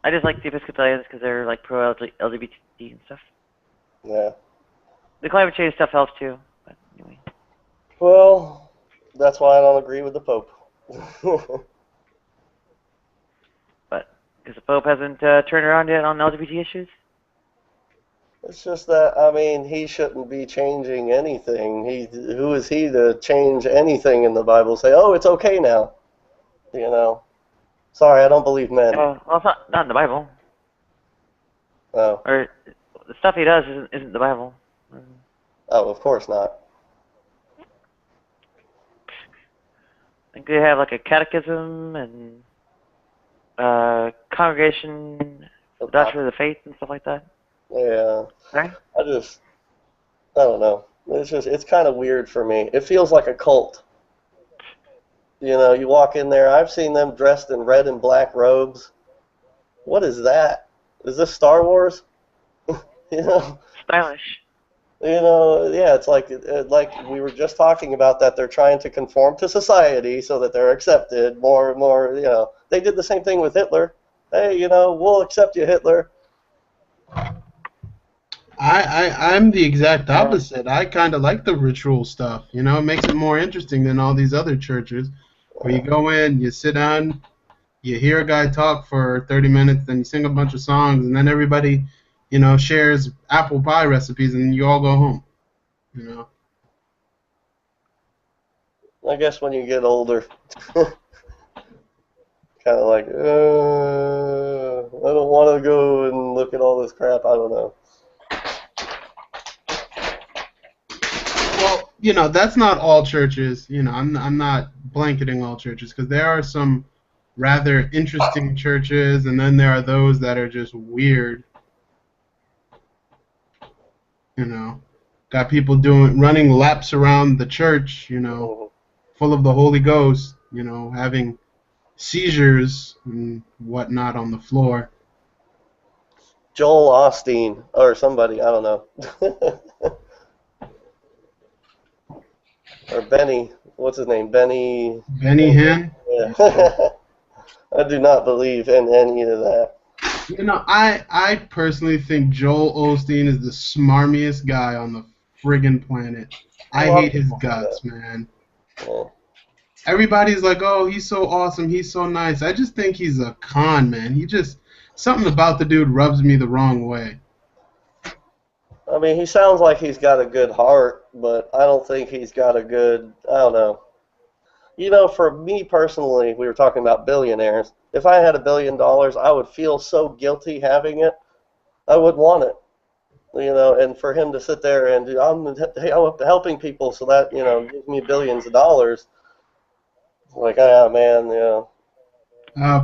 I just like the Episcopalians because they're pro LGBT and stuff. Yeah. The climate change stuff helps too. But anyway. Well, that's why I don't agree with the Pope. But because the Pope hasn't turned around yet on LGBT issues? It's just that, he shouldn't be changing anything. Who is he to change anything in the Bible? Say, oh, it's okay now. Sorry, I don't believe men. Well, it's not in the Bible. Oh. Or the stuff he does isn't the Bible. Oh, of course not. I think they have a catechism and congregation, doctrine of the faith and stuff like that. Yeah. Right? I don't know. It's kind of weird for me. It feels like a cult. You walk in there. I've seen them dressed in red and black robes. What is that? Is this Star Wars? Stylish. Yeah, it's like we were just talking about, that they're trying to conform to society so that they're accepted more and more. They did the same thing with Hitler. Hey, we'll accept you, Hitler. I'm the exact opposite. I kind of like the ritual stuff. It makes it more interesting than all these other churches, where you go in, you sit down, you hear a guy talk for 30 minutes, then you sing a bunch of songs, and then everybody, shares apple pie recipes, and you all go home. I guess when you get older, kind of like, I don't want to go and look at all this crap. I don't know. Well, that's not all churches. I'm not blanketing all churches, because there are some rather interesting churches, and then there are those that are just weird. Got people running laps around the church, full of the Holy Ghost, having seizures and whatnot on the floor. Joel Osteen, or somebody, I don't know. Or Benny, what's his name? Benny Hinn? Yeah. I do not believe in any of that. I personally think Joel Osteen is the smarmiest guy on the friggin' planet. I hate his guts, man. Yeah. Everybody's like, oh, he's so awesome, he's so nice. I just think he's a con, man. Something about the dude rubs me the wrong way. He sounds like he's got a good heart, but I don't think he's got a good, I don't know. For me personally, we were talking about billionaires. If I had $1 billion, I would feel so guilty having it. I wouldn't want it. And for him to sit there and I'm helping people, so that, gives me billions of dollars. Like, man,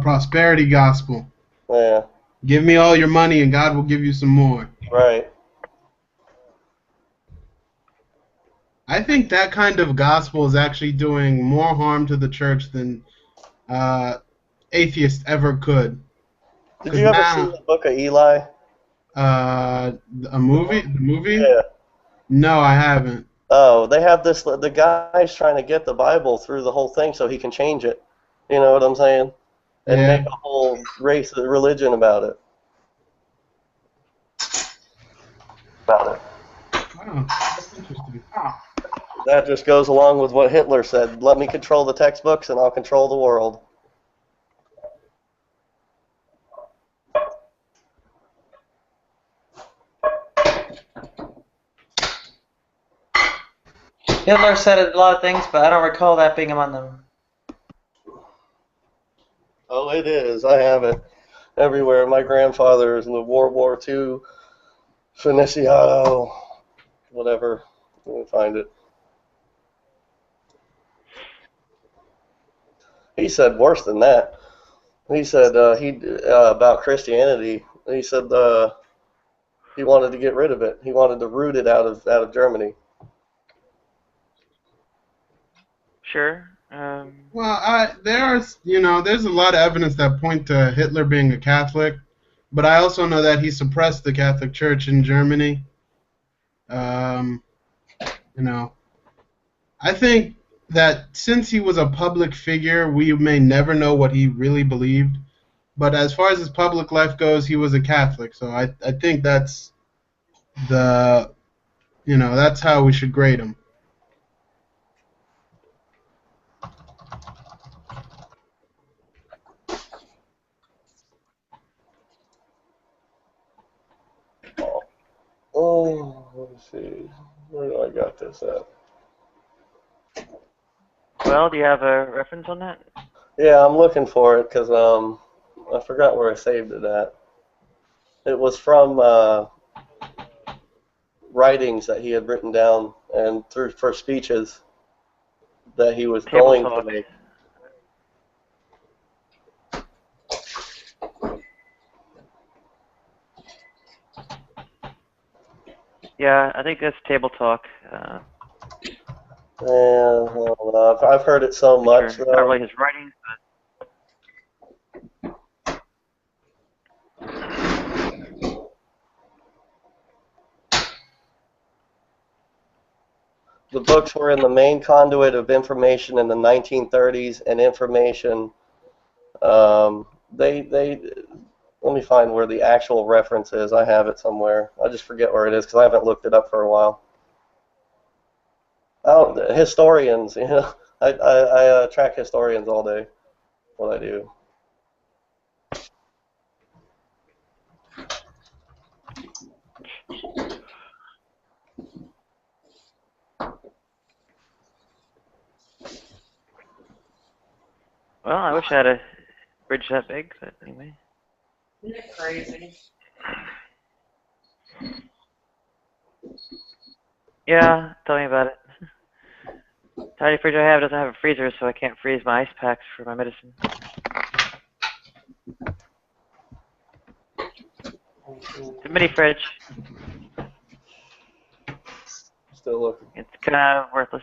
prosperity gospel. Yeah. Give me all your money and God will give you some more. Right. I think that kind of gospel is actually doing more harm to the church than atheists ever could. Did you ever see the Book of Eli? A movie? The movie? Yeah. No, I haven't. Oh, they have this. The guy's trying to get the Bible through the whole thing so he can change it. You know what I'm saying? And Yeah. make a whole race of religion about it. Oh, that's interesting. That just goes along with what Hitler said. Let me control the textbooks and I'll control the world. Hitler said a lot of things, but I don't recall that being among them. Oh, it is. I have it everywhere. My grandfather is in the World War II Finiciado, whatever. Let me find it. He said worse than that. He said about Christianity. He said he wanted to get rid of it. He wanted to root it out of Germany. Sure. Well, there's a lot of evidence that point to Hitler being a Catholic, but I also know that he suppressed the Catholic Church in Germany. I think that since he was a public figure, we may never know what he really believed. But as far as his public life goes, he was a Catholic. So I think that's that's how we should grade him. Oh, let me see. Where do I got this at? Well, do you have a reference on that? Yeah, I'm looking for it because I forgot where I saved it at. It was from writings that he had written down and for speeches that he was Table going talk. to make. Yeah, I think that's table talk. Well, I've heard it so much. Not really his writings, The books were in the main conduit of information in the 1930s, and information. Let me find where the actual reference is. I have it somewhere. I just forget where it is because I haven't looked it up for a while. Oh, historians. You know, I track historians all day. What I do. Well, I wish I had a bridge that big, but anyway. Isn't it crazy? Yeah, tell me about it. The tiny fridge I have doesn't have a freezer, so I can't freeze my ice packs for my medicine. It's a mini fridge. Still looking. It's kind of worthless.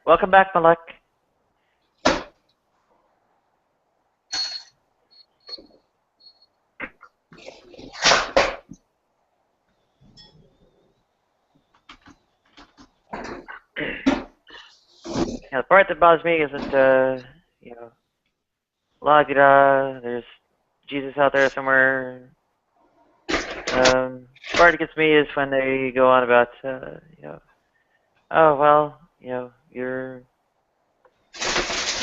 Welcome back, Malek. Yeah, the part that bothers me isn't, la-di-da, there's Jesus out there somewhere. The part that gets me is when they go on about, oh, well, you're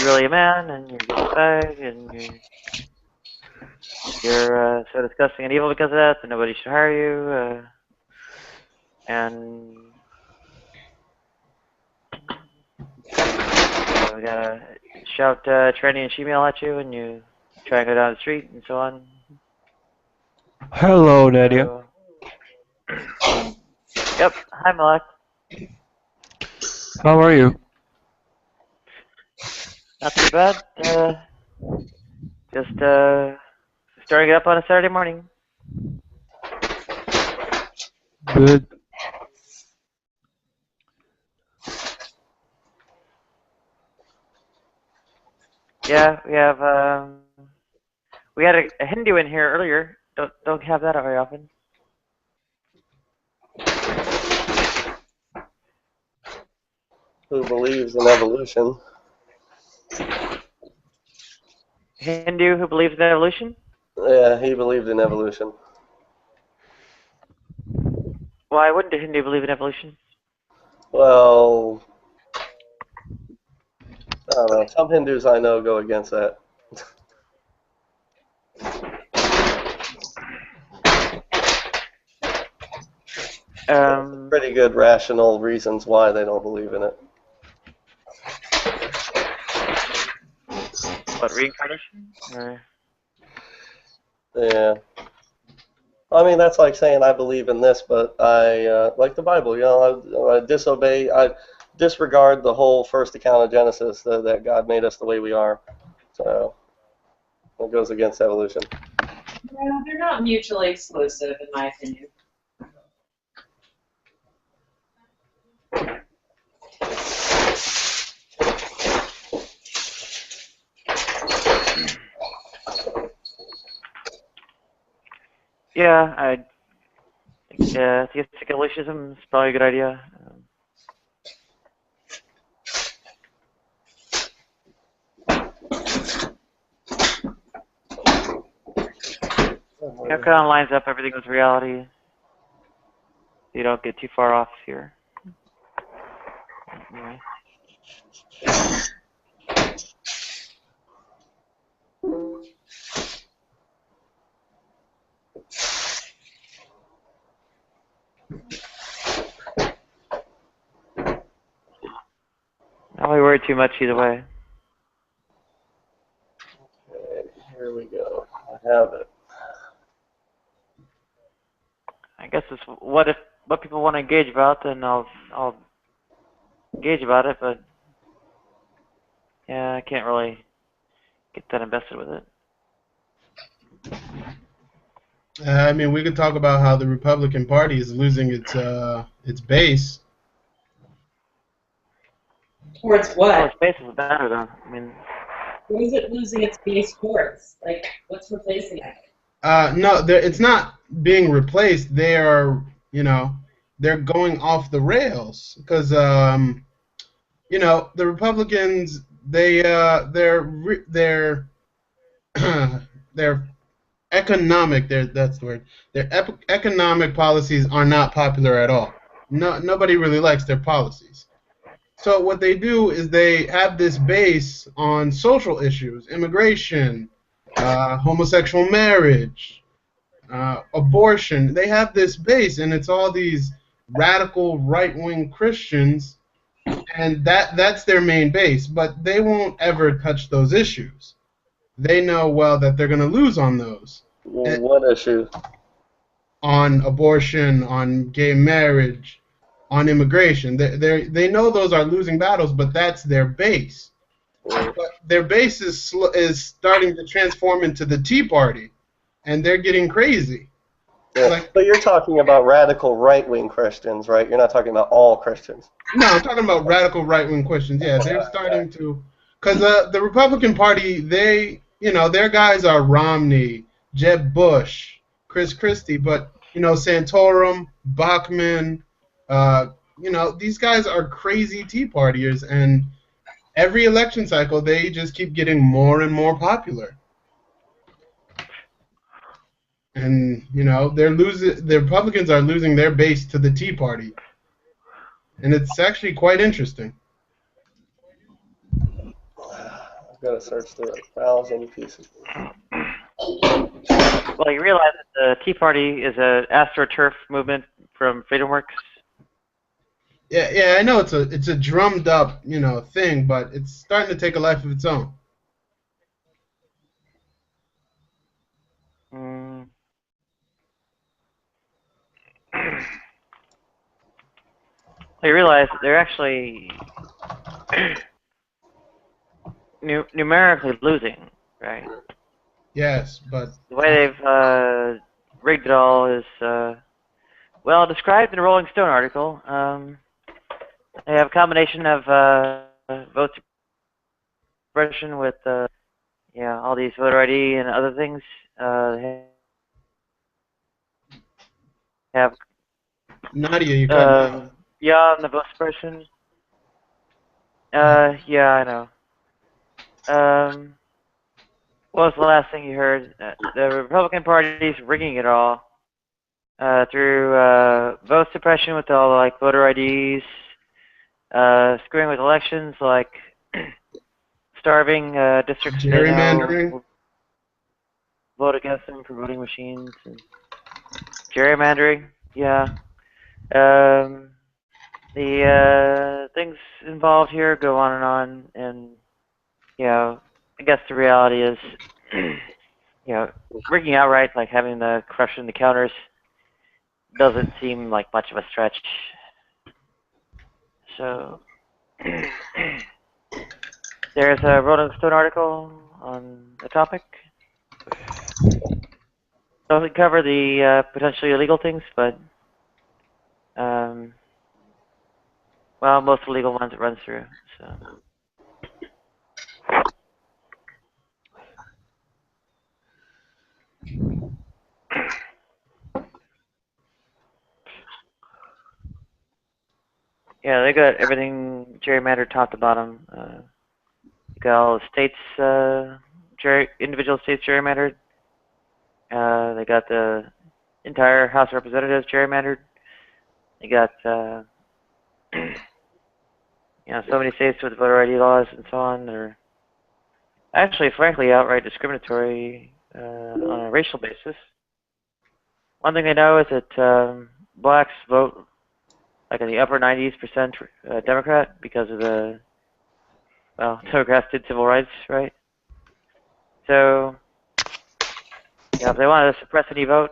really a man, and you're just a fag, and you're so disgusting and evil because of that nobody should hire you, and we gotta shout tranny and she-male at you when you try and go down the street and so on. Hello, Nadia. Yep, hi Malak. How are you? Not too bad. Just starting it up on a Saturday morning. Good. Yeah, we had a Hindu in here earlier. Don't have that very often. Who believes in evolution? Hindu who believes in evolution? Yeah, he believed in evolution. Why wouldn't a Hindu believe in evolution? Well, I don't know. Some Hindus I know go against that. Pretty good rational reasons why they don't believe in it. What, reincarnation? Or... Yeah. I mean, that's like saying I believe in this, but I, like the Bible, you know, I disregard the whole first account of Genesis, that God made us the way we are. So, it goes against evolution. Yeah, they're not mutually exclusive, in my opinion. Yeah, I think theistic evolutionism is probably a good idea. It kind of lines up everything with reality. You don't get too far off here. Anyway. Not really worry too much either way. Okay, here we go. I have it. I guess it's what people want to engage about, then I'll engage about it, but yeah, I can't really get that invested with it. I mean, we could talk about how the Republican Party is losing its base. Towards what? Well, its base is better though. I mean, What is it losing its base towards? Like, what's replacing it? No, it's not being replaced. They are, you know, they're going off the rails because, you know, the Republicans their economic that's the word. Their economic policies are not popular at all. Nobody really likes their policies. So what they do is they have this base on social issues, immigration, homosexual marriage, abortion. They have this base, and it's all these radical right-wing Christians, and that's their main base. But they won't ever touch those issues. They know well that they're going to lose on those. What issue? On abortion, on gay marriage, on immigration. They know those are losing battles, but that's their base. But their base is starting to transform into the Tea Party, and they're getting crazy. Yeah, but you're talking about radical right-wing Christians, right? You're not talking about all Christians. No, I'm talking about radical right-wing Christians. Yeah, they're starting to, because the Republican Party, their guys are Romney, Jeb Bush, Chris Christie, but Santorum, Bachmann, these guys are crazy Tea Partiers, and every election cycle they just keep getting more and more popular. And the Republicans are losing their base to the Tea Party, and it's actually quite interesting. I've got to search through 1,000 pieces. Well, you realize that the Tea Party is a AstroTurf movement from FreedomWorks. Yeah, I know it's a drummed up thing, but it's starting to take a life of its own. You realize that they're actually numerically losing, right? Yes, but the way they've rigged it all is well described in a Rolling Stone article. They have a combination of vote suppression with yeah, all these voter ID and other things have Nadia, you're cutting out. yeah, and the vote suppression. Yeah, I know. What was the last thing you heard? The Republican Party's rigging it all through vote suppression with all like voter IDs, screwing with elections, like starving districts they know Gerrymandering. will vote against them for voting machines, and gerrymandering. Yeah. The things involved here go on, and you know, I guess the reality is, you know, rigging outright, like having the corruption in the counters, doesn't seem like much of a stretch. So, there's a Rolling Stone article on the topic. Doesn't cover the potentially illegal things, but well, most of the legal ones it runs through. So. Yeah, they got everything gerrymandered top to bottom. You got all the states, individual states gerrymandered. They got the entire House of Representatives gerrymandered. They got, you know, so many states with voter ID laws and so on. They're actually, frankly, outright discriminatory on a racial basis. One thing they know is that blacks vote like in the upper 90% Democrat because of the, well, Democrats did civil rights, right? So, yeah, if they want to suppress any vote,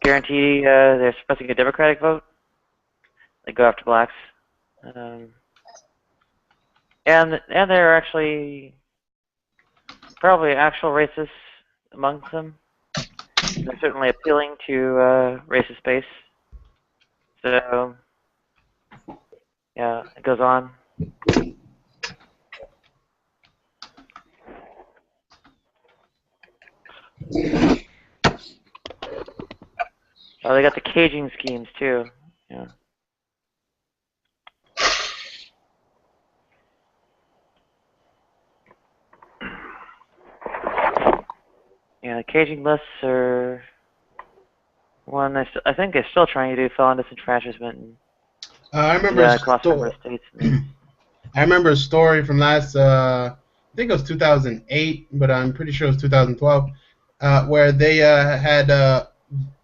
guarantee they're suppressing a Democratic vote, they go after blacks. And they're actually probably actual racists amongst them. They're certainly appealing to racist base. So, yeah, it goes on. Oh, they got the caging schemes too. Yeah. Yeah, the caging lists are one. I think they're still trying to do felon disenfranchisement. I remember across a number of states. I remember a story from last, I think it was 2008, but I'm pretty sure it was 2012, where they had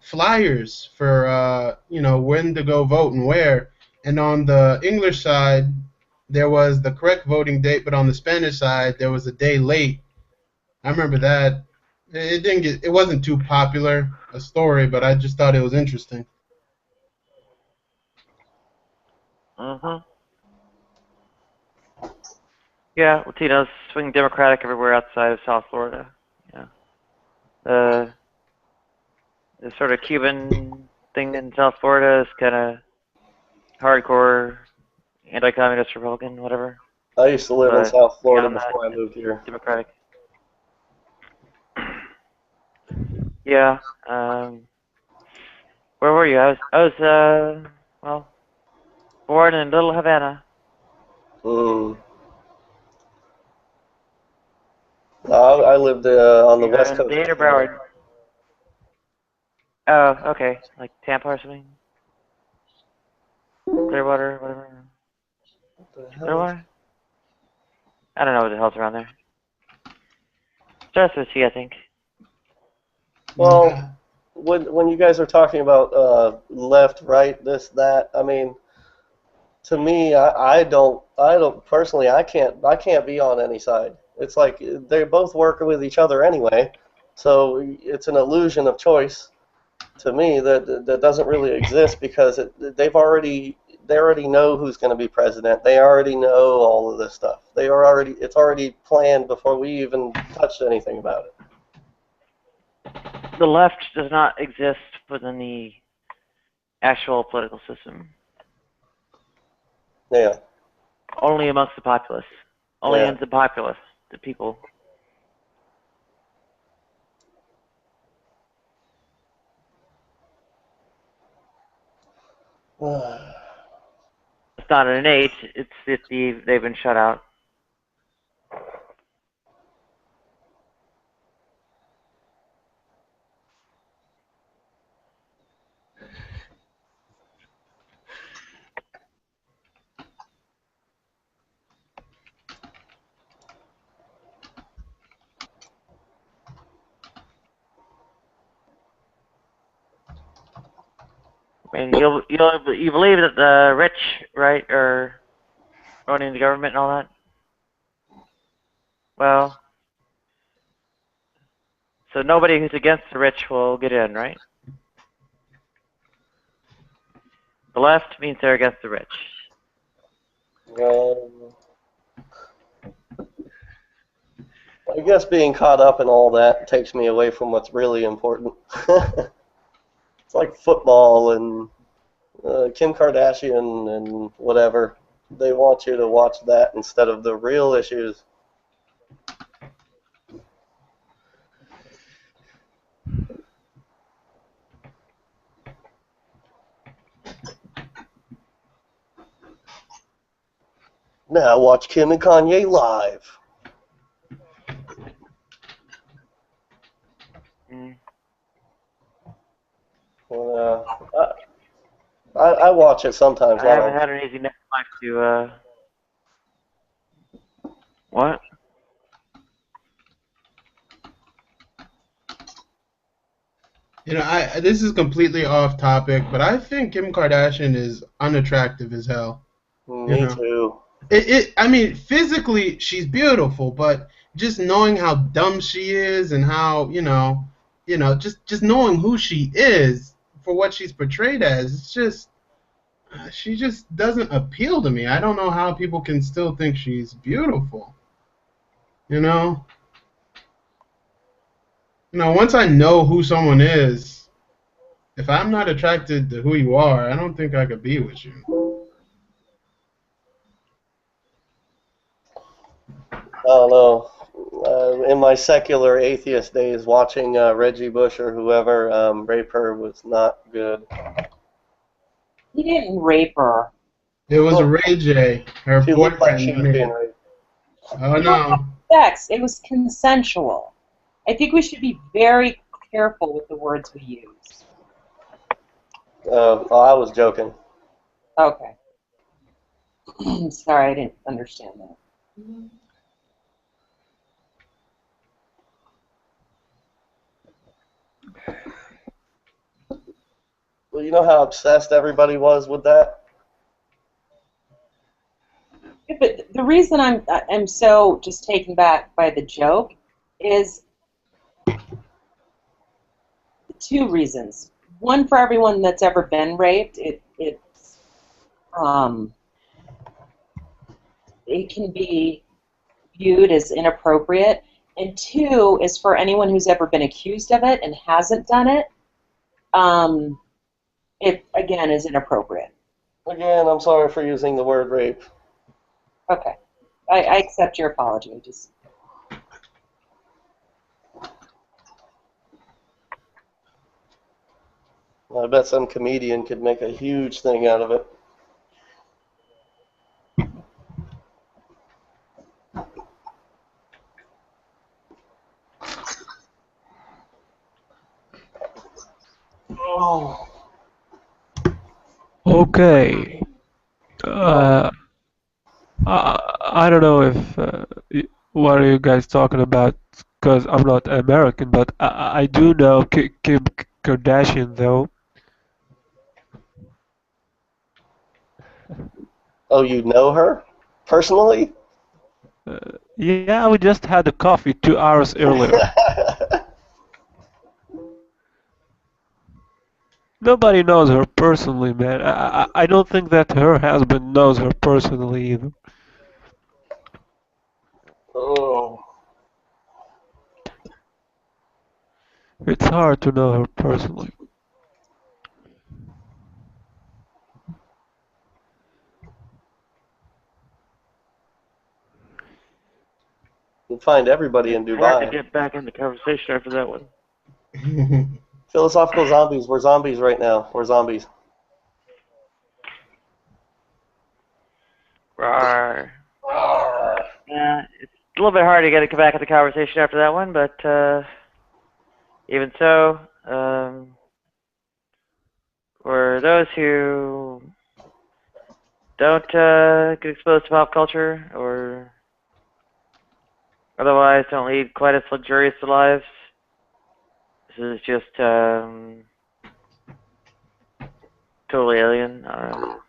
flyers for, you know, when to go vote and where. And on the English side, there was the correct voting date, but on the Spanish side, there was a day late. I remember that. It wasn't too popular a story, but I just thought it was interesting. Yeah, Latinos swing Democratic everywhere outside of South Florida. Yeah. The sort of Cuban thing in South Florida is kind of hardcore anti-communist Republican, whatever. I used to live in South Florida before I moved here. Democratic. Yeah. Where were you? I was well, born in Little Havana. I lived on the west coast. Dade or Broward? Oh, okay. Like Tampa or something? Clearwater, whatever. Clearwater? I don't know what the hell's around there. Starts with C, I think. Well, when you guys are talking about left, right, this, that, I mean, to me, I don't personally, I can't be on any side. It's like they're both working with each other anyway, so it's an illusion of choice to me that doesn't really exist because they already know who's going to be president. They already know all of this stuff. It's already planned before we even touched anything about it. The left does not exist within the actual political system. Yeah. Only amongst the populace. Only in the populace, the people. It's not an innate. It's if they've been shut out. I mean, you believe that the rich, right, are running the government and all that? Well, so nobody who's against the rich will get in, right? The left means they're against the rich. I guess being caught up in all that takes me away from what's really important. It's like football and Kim Kardashian and whatever. They want you to watch that instead of the real issues. Now watch Kim and Kanye live. I watch it sometimes. I haven't had an easy life to, what? You know, this is completely off topic, but I think Kim Kardashian is unattractive as hell. Me too. I mean, physically she's beautiful, but just knowing how dumb she is and how just knowing who she is for what she's portrayed as, it's just she just doesn't appeal to me. I don't know how people can still think she's beautiful. Once I know who someone is, if I'm not attracted to who you are, I don't think I could be with you. I don't know. In my secular atheist days, watching Reggie Bush or whoever rape her was not good. He didn't rape her. It was Ray J, her She boyfriend. looked like she was being raped. Oh no. Sex. It was consensual. I think we should be very careful with the words we use. I was joking. Okay. Sorry, I didn't understand that. Well, you know how obsessed everybody was with that? Yeah, but the reason I'm so just taken back by the joke is two reasons. One, for everyone that's ever been raped, it can be viewed as inappropriate. And two is for anyone who's ever been accused of it and hasn't done it. It again is inappropriate. Again, I'm sorry for using the word rape. Okay, I accept your apology. I bet some comedian could make a huge thing out of it. Oh. Okay. I don't know if what are you guys talking about, because I'm not American, but I do know Kim Kardashian though. Oh, you know her personally? Yeah, we just had a coffee 2 hours earlier. Nobody knows her personally, man. I don't think that her husband knows her personally either. Oh. It's hard to know her personally. You'll find everybody in Hard to Dubai. get back in the conversation after that one. Philosophical zombies. We're zombies right now. We're zombies. Arr. It's a little bit hard to get back at the conversation after that one, but even so, for those who don't get exposed to pop culture or otherwise don't lead quite as luxurious lives, this is just totally alien. I don't know.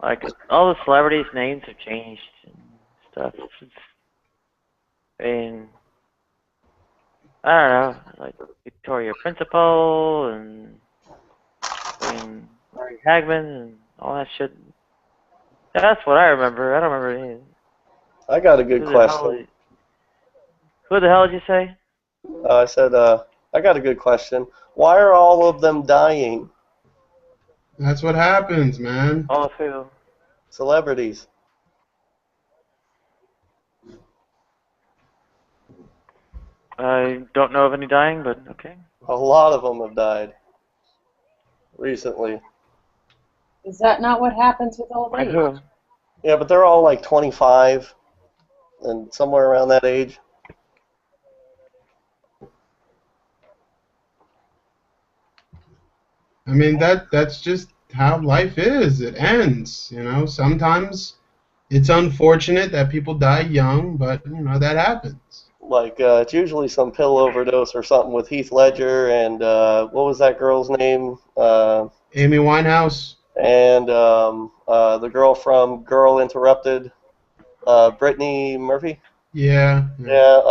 Like, all the celebrities' names have changed and stuff. I mean, I don't know, like Victoria Principal and Larry Hagman and all that shit. That's what I remember. I don't remember anything. I got a good question. Who the hell did you say? I said, I got a good question. Why are all of them dying? That's what happens, man. All of who? Celebrities. I don't know of any dying, but okay. A lot of them have died recently. Is that not what happens with old age? Who? Yeah, but they're all like 25 and somewhere around that age. I mean, that's just how life is. It ends, you know. Sometimes it's unfortunate that people die young, but, you know, that happens. Like, it's usually some pill overdose or something with Heath Ledger and, what was that girl's name? Amy Winehouse. And the girl from Girl Interrupted, Brittany Murphy. Yeah. Yeah.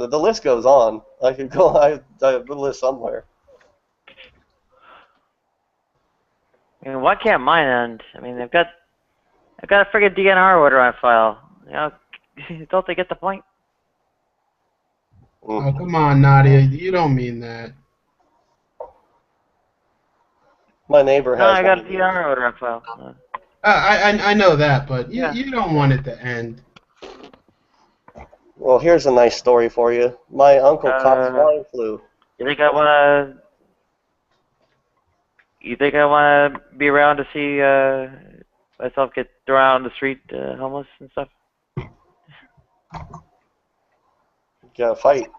The list goes on. I could go. I have the list somewhere. I mean, why can't mine end? I mean, I've got a friggin' DNR order on file. You know, don't they get the point? Oh, come on, Nadia. You don't mean that. My neighbor has. No, I got a DNR order on file. I know that, but Yeah. you don't want it to end. Well, here's a nice story for you. My uncle caught swine flu. You think I wanna be around to see myself get thrown out on the street, homeless and stuff? Gotta fight.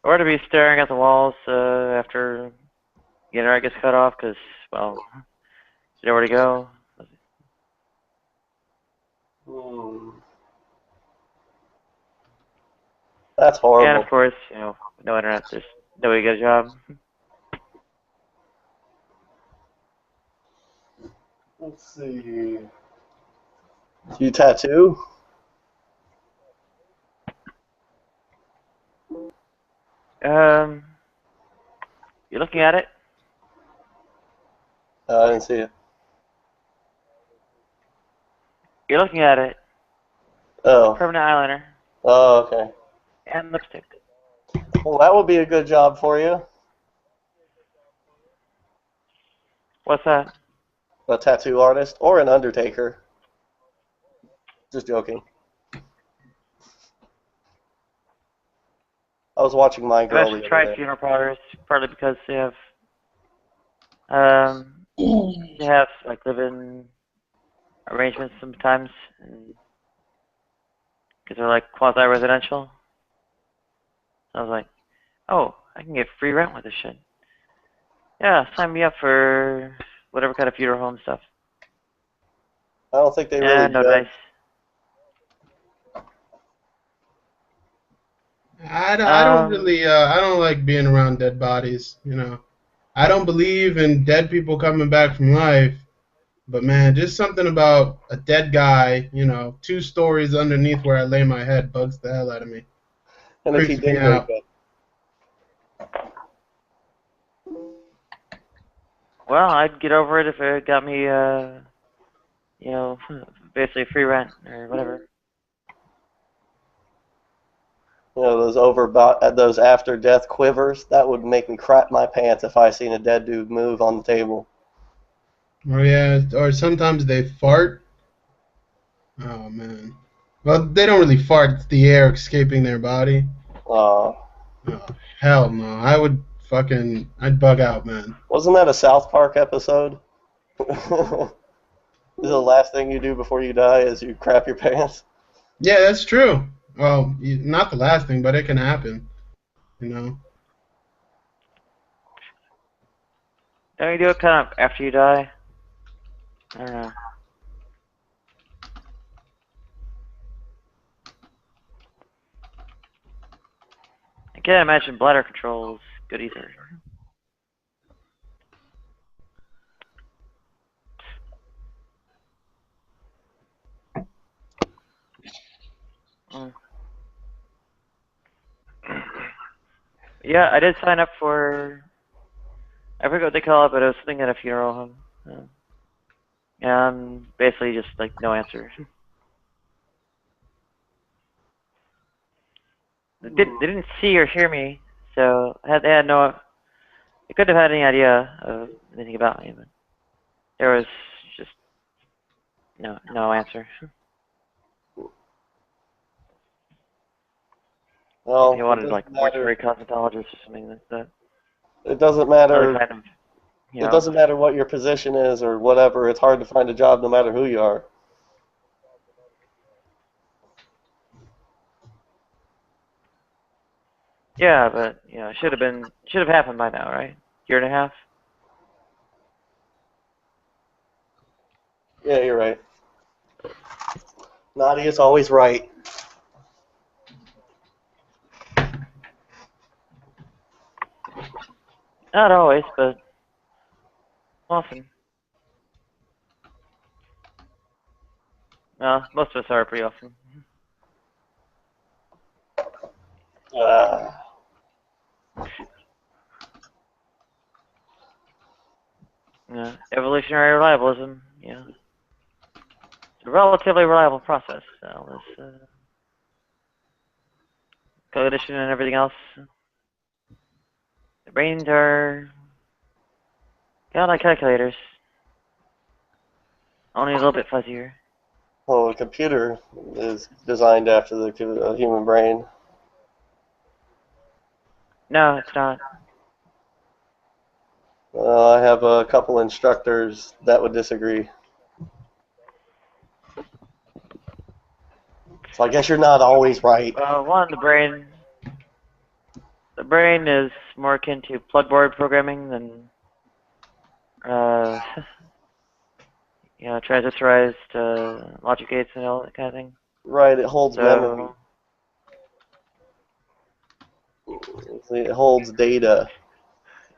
Or to be staring at the walls after the internet gets cut off because, well, there's nowhere to go. That's horrible. And of course, you know, no internet, there's no way to get a job. Let's see. Do you tattoo? You looking at it? I didn't see it. You're looking at it. Oh. Permanent eyeliner. Oh, okay. And lipstick. Well, that would be a good job for you. What's that? A tattoo artist or an undertaker. Just joking. I was watching my girl I've the actually other tried day. funeral parlors, partly because they have like live-in arrangements sometimes, because they're like quasi-residential. I was like, oh, I can get free rent with this shit. Yeah, sign me up for whatever kind of funeral home stuff. I don't think they really no judge. dice. I don't really, I don't like being around dead bodies, you know. I don't believe in dead people coming back from life, but man, just something about a dead guy, you know, 2 stories underneath where I lay my head bugs the hell out of me. And if he Creeps me didn't out. wake up. Well, I'd get over it if it got me, you know, basically free rent or whatever. You know, those after-death quivers, that would make me crap my pants if I seen a dead dude move on the table. Oh yeah, or sometimes they fart. Oh man. Well, they don't really fart. It's the air escaping their body. Uh, Oh, hell no. I'd bug out, man. Wasn't that a South Park episode? The last thing you do before you die is you crap your pants. Yeah, that's true. Well, not the last thing, but it can happen. You know. Don't you do it kind of after you die? I don't know. I can't imagine bladder control is good either. Yeah, I did sign up for, I forget what they call it, but it was something at a funeral home. And basically just like no answer. They didn't see or hear me, so they had no, they couldn't have had any idea of anything about me, but there was just no answer. Well, He wanted like mortuary cosmetologist or something like that. It doesn't matter. Kind of, it doesn't matter what your position is or whatever. It's hard to find a job no matter who you are. Yeah, but it should have happened by now, right? Year and a half. Yeah, you're right. Nadia's always right. Not always, but often. Well, most of us are pretty often. Evolutionary reliabilism, it's a relatively reliable process. So this cognition and everything else. The brains are kind of like calculators, only a little bit fuzzier. Well, a computer is designed after the human brain. No, it's not. I have a couple instructors that would disagree. So I guess you're not always right. One, the brain is more akin to plugboard programming than transistorized logic gates and all that kind of thing. Right, it holds memory. It holds data.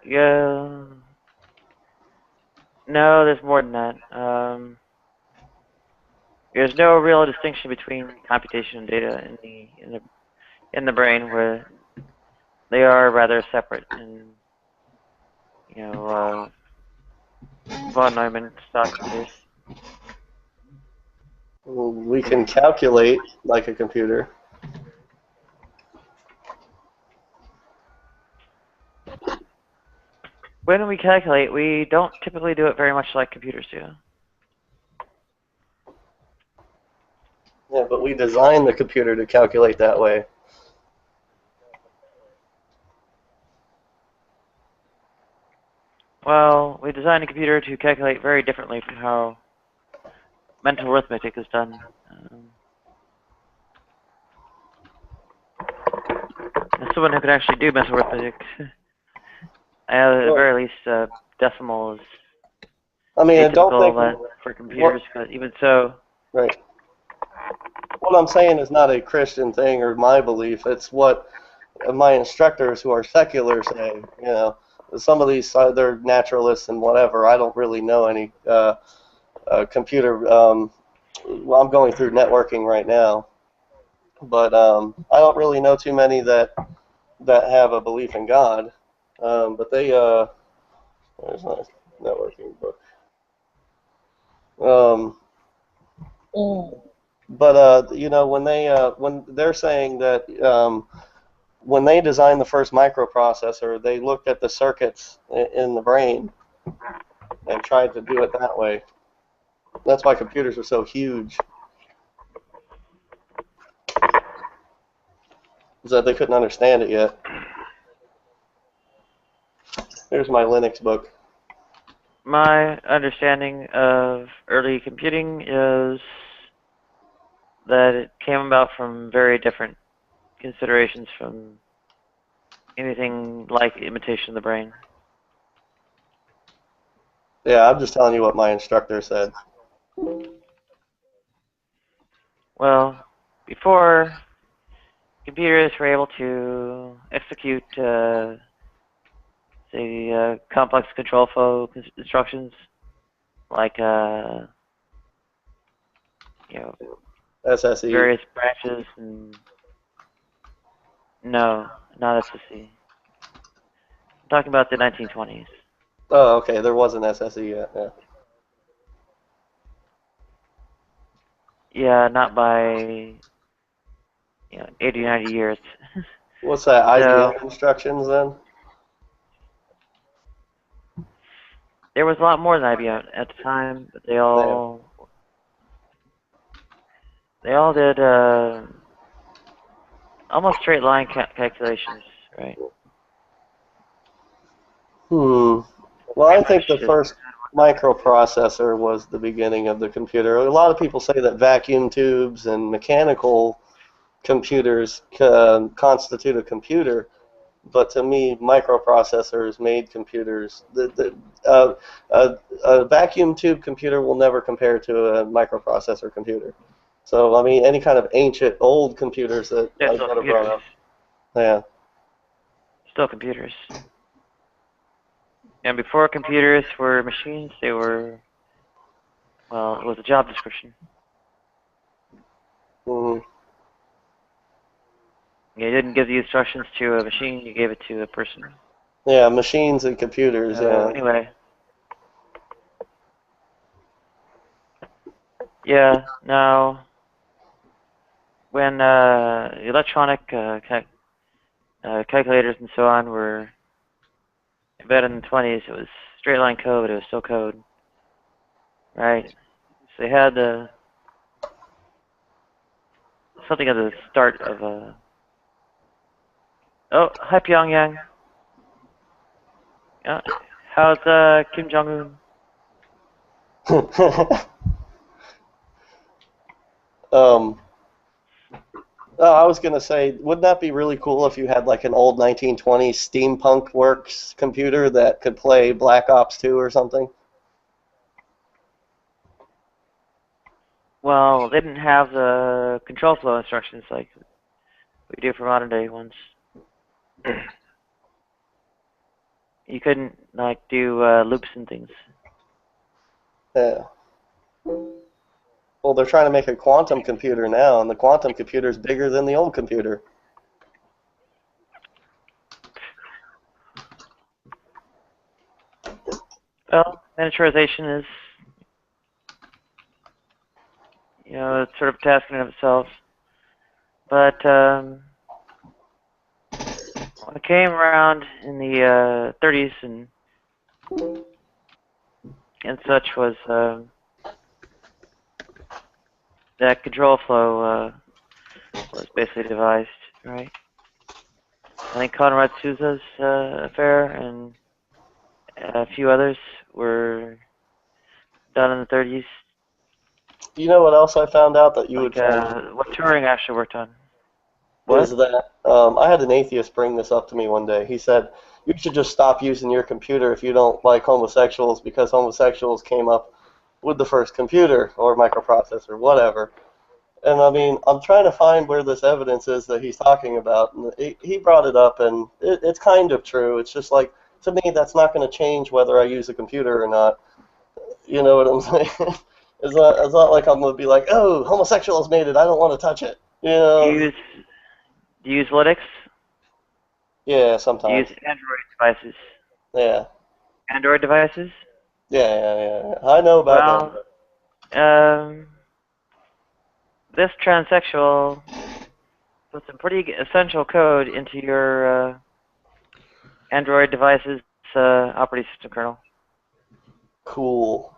Yeah. No, there's more than that. There's no real distinction between computation and data in the brain, where they are rather separate. And von Neumann stock computers. We can calculate like a computer. When we calculate, we don't typically do it very much like computers do. Yeah, but we designed the computer to calculate that way. Well, we designed a computer to calculate very differently from how mental arithmetic is done. As someone who can actually do mental arithmetic, at the very least, decimal is atypical for computers, but even so... Right. What I'm saying is not a Christian thing or my belief. It's what my instructors who are secular say. Some of these, they're naturalists and whatever. I don't really know any computer. Well, I'm going through networking right now, but I don't really know too many that have a belief in God. But they, there's a networking book. But when they're saying that when they designed the first microprocessor, they looked at the circuits in the brain, and tried to do it that way. That's why computers are so huge. Is that they couldn't understand it yet. Here's my Linux book. My understanding of early computing is that it came about from very different considerations from anything like imitation of the brain. Yeah, I'm just telling you what my instructor said. Well, before computers were able to execute, say, complex control flow instructions, like, SSE. various branches, and no, not SSE. I'm talking about the 1920s. Oh, okay. There wasn't SSE yet. Yeah. Yeah, not by 80, 90 years. What's that? So, IBM instructions then? there was a lot more than IBM at the time, but they all did almost straight line calculations, right? Well, I think the first microprocessor was the beginning of the computer. A lot of people say that vacuum tubes and mechanical computers constitute a computer, but to me, microprocessors made computers. A vacuum tube computer will never compare to a microprocessor computer. So, I mean, any kind of ancient, old computers that They're I've still never brought computers. up. Yeah. Still computers. And before computers were machines, they were, well, it was a job description. Mm-hmm. You didn't give the instructions to a machine, you gave it to a person. Yeah, machines and computers, yeah. Anyway. Yeah, now, when electronic calculators and so on were invented in the 20s, it was straight line code, it was still code. Right? So they had something at the start of oh, hi Pyongyang. How's Kim Jong-un? I was going to say, wouldn't that be really cool if you had like an old 1920s steampunk works computer that could play Black Ops 2 or something? Well, they didn't have the control flow instructions like we do for modern day ones. You couldn't like do loops and things. Yeah. Well, they're trying to make a quantum computer now, and the quantum computer is bigger than the old computer. Well, miniaturization is, it's sort of a task in and of itself. But when it came around in the 30s and such was that control flow was basically devised, right? I think Conrad Souza's affair and a few others were done in the 30s. You know what else I found out that you would find? What Turing actually worked on. What? Is that I had an atheist bring this up to me one day. He said, you should just stop using your computer if you don't like homosexuals because homosexuals came up with the first computer or microprocessor, whatever. And I mean, I'm trying to find where this evidence is that he's talking about. And he brought it up, and it's kind of true. It's just like, to me, that's not going to change whether I use a computer or not. You know what I'm saying? It's not like I'm going to be like, oh, homosexuals made it, I don't want to touch it. You know? Do you use Linux? Yeah, sometimes. Do you use Android devices? Yeah. Android devices? Yeah. I know about that. This transsexual put some pretty essential code into your Android device's operating system kernel. cool.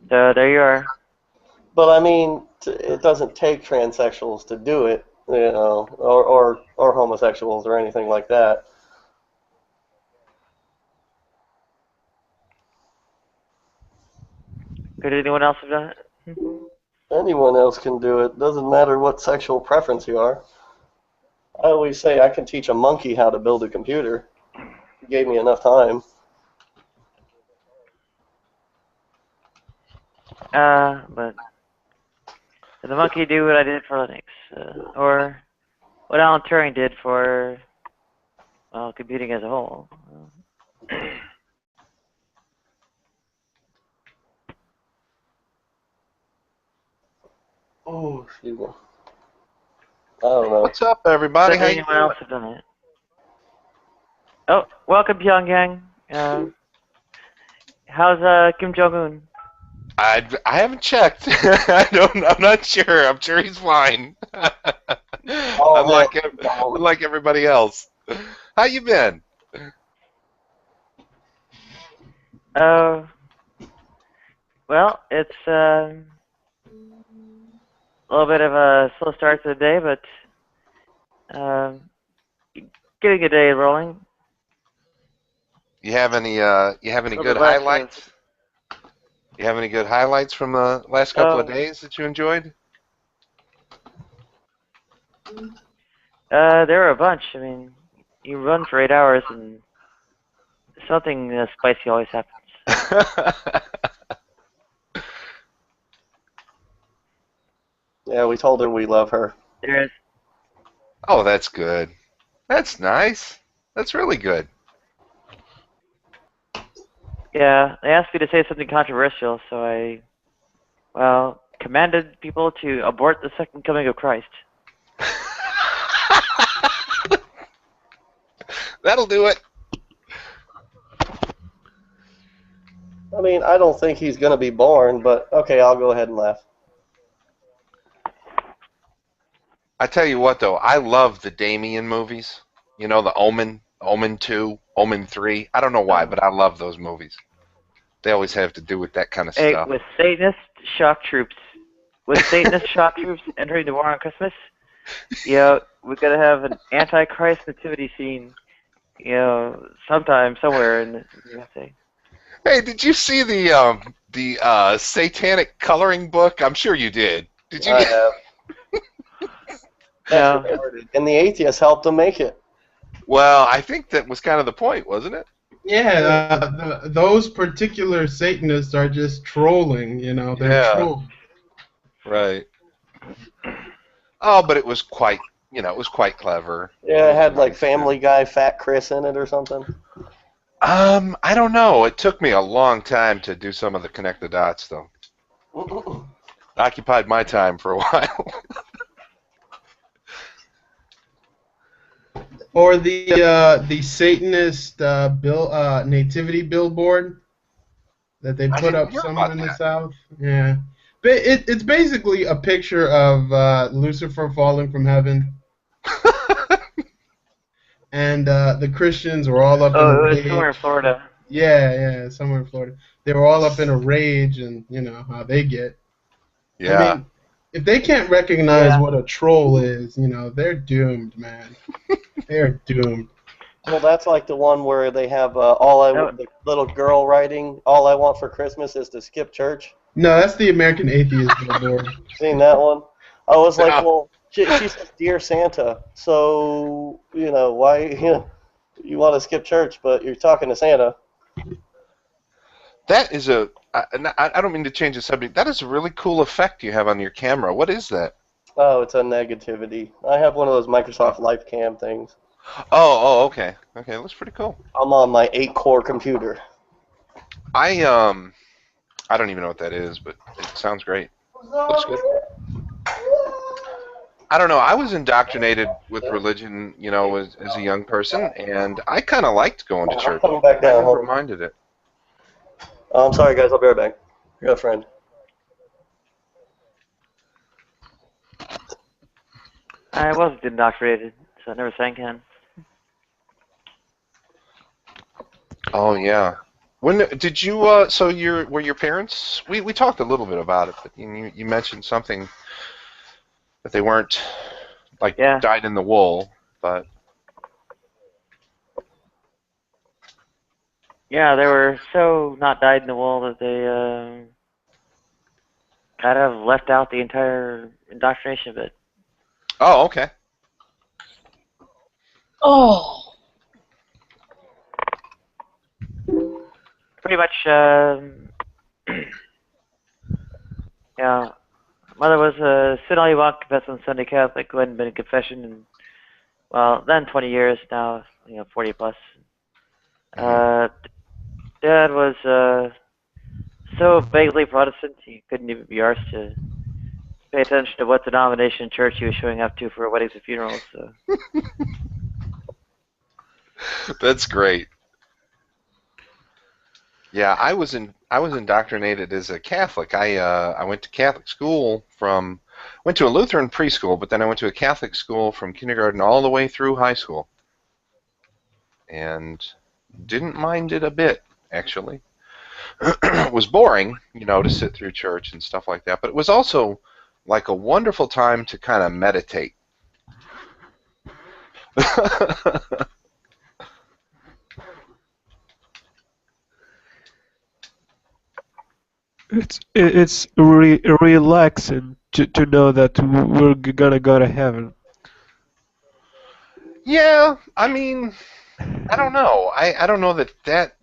So there you are. But I mean, it doesn't take transsexuals to do it, you know, or homosexuals or anything like that. Could anyone else have done it? Anyone else can do it. Doesn't matter what sexual preference you are. I always say I can teach a monkey how to build a computer. He gave me enough time. But did the monkey do what I did for Linux? Or what Alan Turing did for, well, computing as a whole? Oh, excuse me. I don't know. What's up, everybody? Could How you anyone doing? else have done it? Oh, welcome, Pyongyang. How's Kim Jong-un? I haven't checked. I'm not sure. I'm sure he's fine. Unlike everybody else. How you been? Well, it's a little bit of a slow start to the day, but getting a day rolling. You have any good highlights? You have any good highlights from the last couple of days that you enjoyed? There are a bunch. I mean, you run for 8 hours and something spicy always happens. Yeah, we told her we love her. There's. Oh, that's good. That's nice. That's really good. Yeah, they asked me to say something controversial, so I, well, commanded people to abort the second coming of Christ. That'll do it. I mean, I don't think he's going to be born, but okay, I'll go ahead and laugh. I tell you what, though, I love the Damien movies. You know, the Omen, Omen 2, Omen 3. I don't know why, but I love those movies. They always have to do with that kind of stuff. With Satanist shock troops, entering the war on Christmas, you know, we're gonna have an Antichrist nativity scene, you know, sometime somewhere in the USA. Hey, did you see the satanic coloring book? I'm sure you did. Did you? I have. No. And the atheists helped him make it. Well, I think that was kind of the point, wasn't it? Yeah, those particular Satanists are just trolling, you know, they're trolling. Right. Oh, but it was quite, it was quite clever. Yeah, it had like Family Guy Fat Chris in it or something. I don't know. It took me a long time to do some of the connect the dots, though. Occupied my time for a while. Or the Satanist nativity billboard that they put up somewhere in the South. Yeah, but it's basically a picture of Lucifer falling from heaven, and the Christians were all up in a rage. Somewhere in Florida. Yeah, somewhere in Florida. They were all up in a rage, and you know how they get. Yeah. I mean, if they can't recognize what a troll is, you know, they're doomed, man. They're doomed. Well, that's like the one where they have the little girl writing, "All I want for Christmas is to skip church." No, that's the American Atheist billboard. Seen that one? I was like, well, she says, "Dear Santa," so you know why you want to skip church, but you're talking to Santa. That is I don't mean to change the subject. That is a really cool effect you have on your camera. What is that? Oh, it's a negativity. I have one of those Microsoft LifeCam things. Oh, okay. Okay, looks pretty cool. I'm on my 8-core computer. I don't even know what that is, but it sounds great. Looks good. I don't know. I was indoctrinated with religion, you know, as a young person, and I kind of liked going to church. Coming back down. I never minded it. Oh, I'm sorry, guys. I'll be right back. I got a friend. I wasn't indoctrinated, so I never sang can. Oh yeah. When did you? So were your parents? We talked a little bit about it, but you mentioned something that they weren't like Yeah. dyed in the wool, but Yeah, they were so not dyed in the wool that they kind of left out the entire indoctrination of it. oh, okay. Oh. Pretty much, yeah. Mother was a sin all you want, confess on Sunday Catholic, who hadn't been in confession in, well, then 20 years, now, 40 plus. Dad was so vaguely Protestant, he couldn't even be arsed to pay attention to what denomination church he was showing up to for weddings and funerals. So. That's great. Yeah, I was indoctrinated as a Catholic. I went to Catholic school went to a Lutheran preschool, but then I went to a Catholic school from kindergarten all the way through high school, and didn't mind it a bit, actually. It was boring, to sit through church and stuff like that, but it was also like a wonderful time to kind of meditate. It's relaxing to know that we're gonna go to heaven. Yeah, I mean, I don't know. I don't know that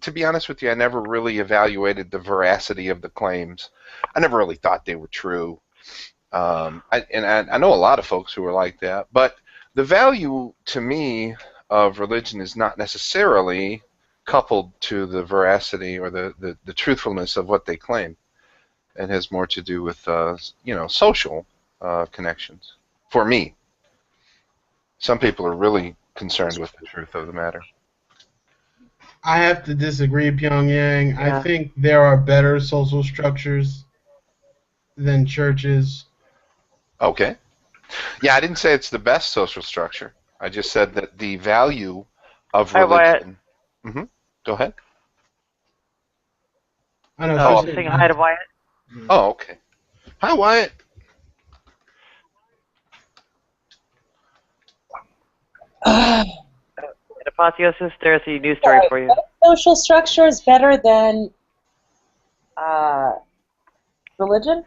to be honest with you, I never really evaluated the veracity of the claims. I never really thought they were true. I know a lot of folks who are like that, but the value to me of religion is not necessarily coupled to the veracity or the truthfulness of what they claim. It has more to do with social connections. For me, some people are really concerned with the truth of the matter. I have to disagree, Pyongyang. Yeah. I think there are better social structures than churches. Okay. Yeah, I didn't say it's the best social structure. I just said that the value of religion. Mm-hmm. Go ahead. I know. I'm saying hi to Wyatt. Oh, okay. Hi, Wyatt. And Apotheosis, there's a news story for you. What social structure is better than religion?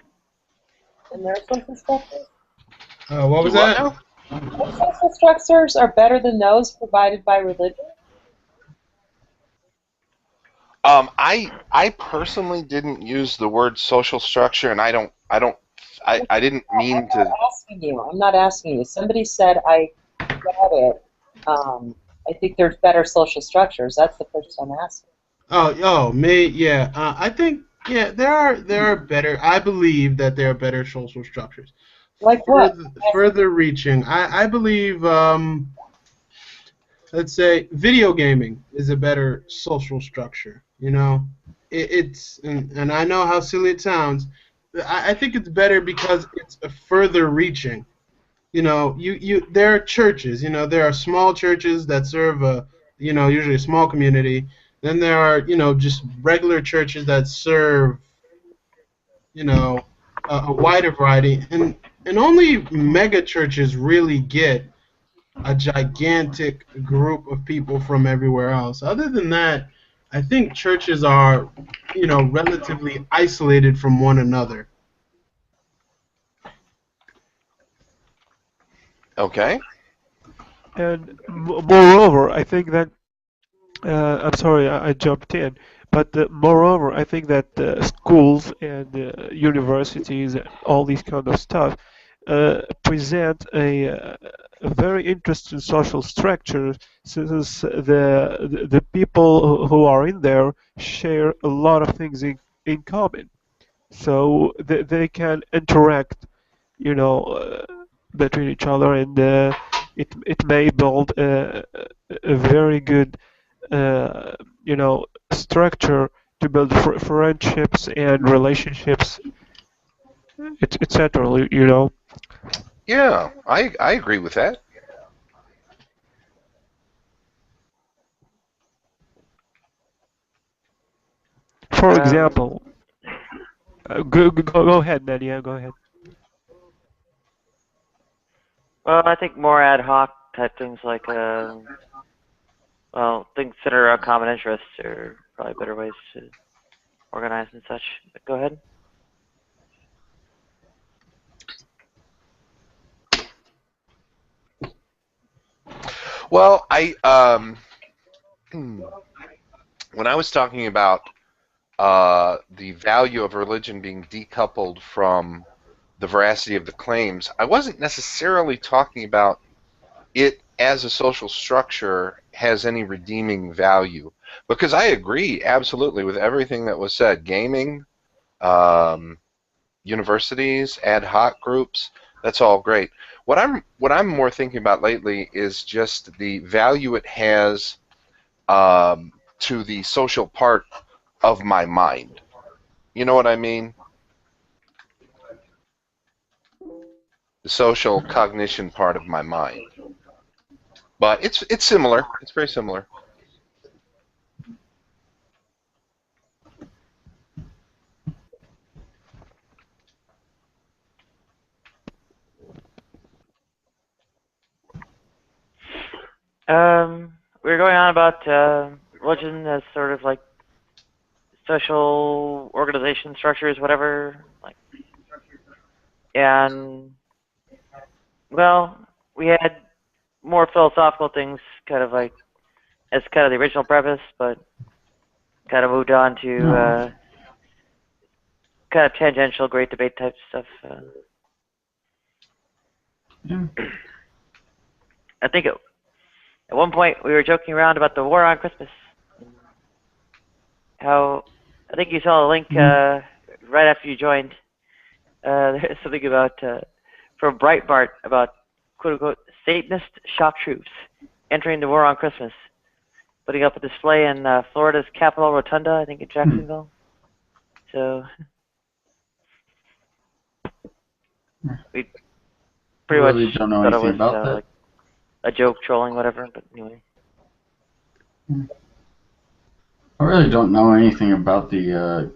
And their social structures? What was that? What social structures are better than those provided by religion? I personally didn't use the word social structure, and I didn't mean to. I'm not asking you. Somebody said I read it. I think there's better social structures. That's the first I'm asking. Me, yeah. I think, yeah, there are better. I believe that there are better social structures. Like what? Further reaching. I believe, let's say, video gaming is a better social structure. It's and I know how silly it sounds. I think it's better because it's a further reaching. There are churches. There are small churches that serve usually a small community. Then there are just regular churches that serve a wider variety, and only mega churches really get a gigantic group of people from everywhere else. Other than that, I think churches are relatively isolated from one another. Okay. And moreover, I think that I'm sorry I jumped in, but moreover, I think that schools and universities and all these kind of stuff present a very interesting social structure, since the people who are in there share a lot of things in common, so they can interact, between each other, and it may build a very good structure to build friendships and relationships, etc. Yeah, I agree with that. For example, go ahead, man. Yeah, go ahead. Well, I think more ad hoc type things like, things that are of common interest are probably better ways to organize and such. But go ahead. Well, when I was talking about the value of religion being decoupled from the veracity of the claims, I wasn't necessarily talking about it as a social structure has any redeeming value, because I agree absolutely with everything that was said. Gaming, universities, ad hoc groups, that's all great. What I'm more thinking about lately is just the value it has to the social part of my mind. You know what I mean? The social cognition part of my mind. But it's similar. It's very similar. We were going on about religion as sort of like social organization structures, whatever. Like, and well, we had more philosophical things, kind of like as kind of the original preface, but kind of moved on to kind of tangential, great debate type stuff. I think at one point we were joking around about the war on Christmas. How I think you saw a link right after you joined. There's something about from Breitbart about quote unquote Satanist shock troops entering the war on Christmas, putting up a display in Florida's Capitol Rotunda, I think in Jacksonville. So we pretty really much don't know thought it anything was about that. like a joke, trolling, whatever. But anyway. I really don't know anything about the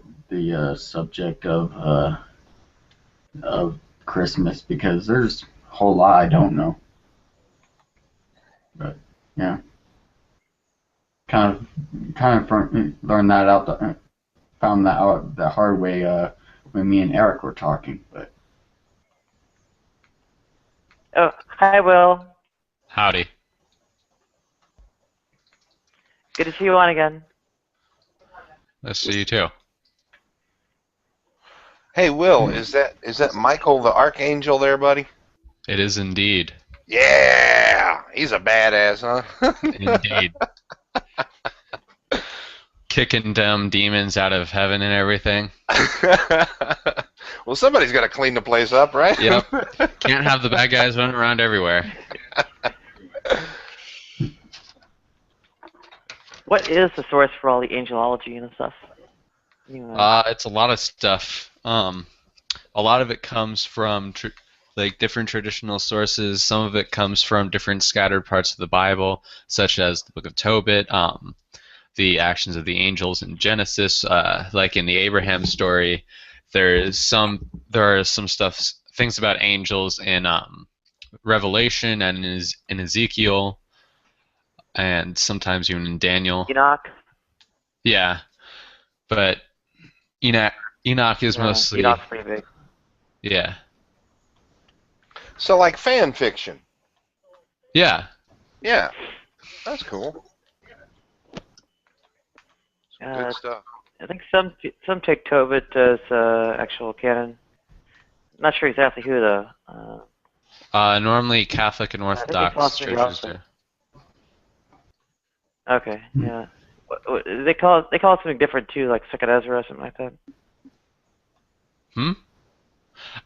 subject of Christmas, because there's a whole lot I don't know. But yeah, kind of learned that out. Found that out the hard way when me and Eric were talking. But Oh, hi, Will. Howdy. Good to see you on again. Nice to see you too. Hey, Will, is that Michael the Archangel there, buddy? It is indeed. Yeah, he's a badass, huh? Indeed. Kicking them demons out of heaven and everything. Well, somebody's got to clean the place up, right? Yep. Can't have the bad guys running around everywhere. What is the source for all the angelology and stuff? It's a lot of stuff. A lot of it comes from like different traditional sources. Some of it comes from different scattered parts of the Bible, such as the Book of Tobit, the actions of the angels in Genesis, like in the Abraham story. There are some things about angels in Revelation and in Ezekiel, and sometimes even in Daniel. Enoch. Yeah, but Enoch is mostly. Enoch's pretty big. Yeah. So like fan fiction. Yeah. Yeah, that's cool. Good stuff. I think some take Tobit as actual canon. Not sure exactly who though. Normally Catholic and Orthodox churches do. Okay, yeah. They call it something different too, like Second Ezra or something like that.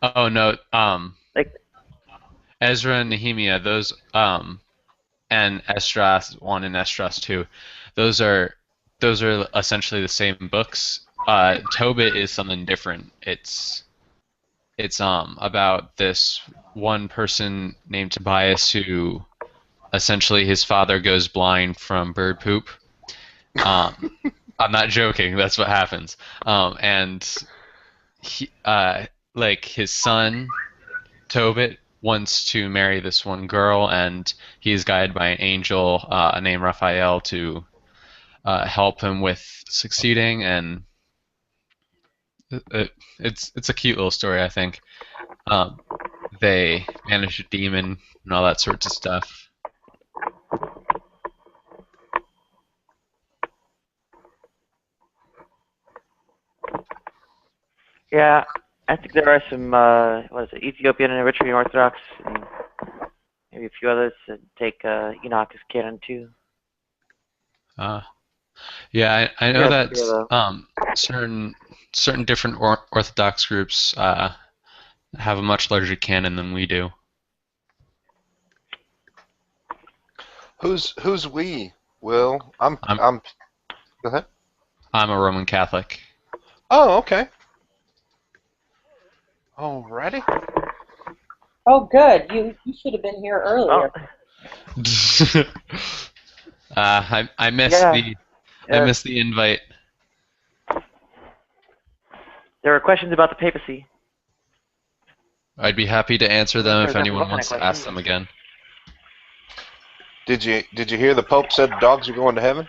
Oh no. Like Ezra and Nehemiah, those and Esdras 1 and Esdras 2, those are essentially the same books. Tobit is something different. It's about this one person named Tobias who essentially his father goes blind from bird poop. I'm not joking. That's what happens. And he, like his son, Tobit, wants to marry this one girl, and he's guided by an angel named Raphael to help him with succeeding. And it's a cute little story, I think. They manage a demon and all that sorts of stuff. Yeah, I think there are some, what is it, Ethiopian and Eritrean Orthodox, and maybe a few others that take Enoch as canon too. Yeah, I know Yeah, that certain different Orthodox groups have a much larger canon than we do. Who's we? Will I'm go ahead. I'm a Roman Catholic. Oh, okay. Alrighty. Oh, good. You should have been here earlier. I missed I missed the invite. There were questions about the papacy. I'd be happy to answer them if Sure, anyone what kind wants of to ask questions? them again. Did you hear the Pope said dogs are going to heaven?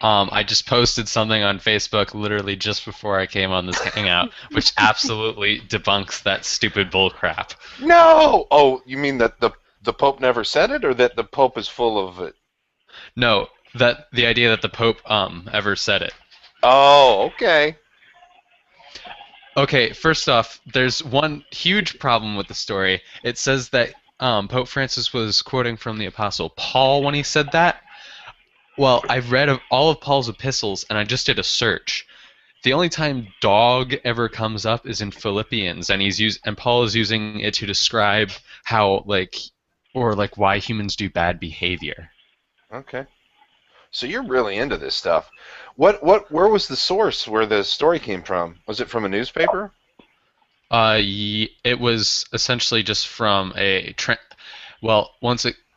I just posted something on Facebook literally just before I came on this hangout, which absolutely debunks that stupid bullcrap. No! Oh, you mean that the Pope never said it, or that the Pope is full of it? No, that the idea that the Pope ever said it. Oh, okay. Okay, first off, there's one huge problem with the story. It says that Pope Francis was quoting from the Apostle Paul when he said that. Well, I've read all of Paul's epistles, and I just did a search. The only time dog ever comes up is in Philippians, and Paul is using it to describe how why humans do bad behavior. Okay. So you're really into this stuff. Where was the source where the story came from? Was it from a newspaper? It was essentially just from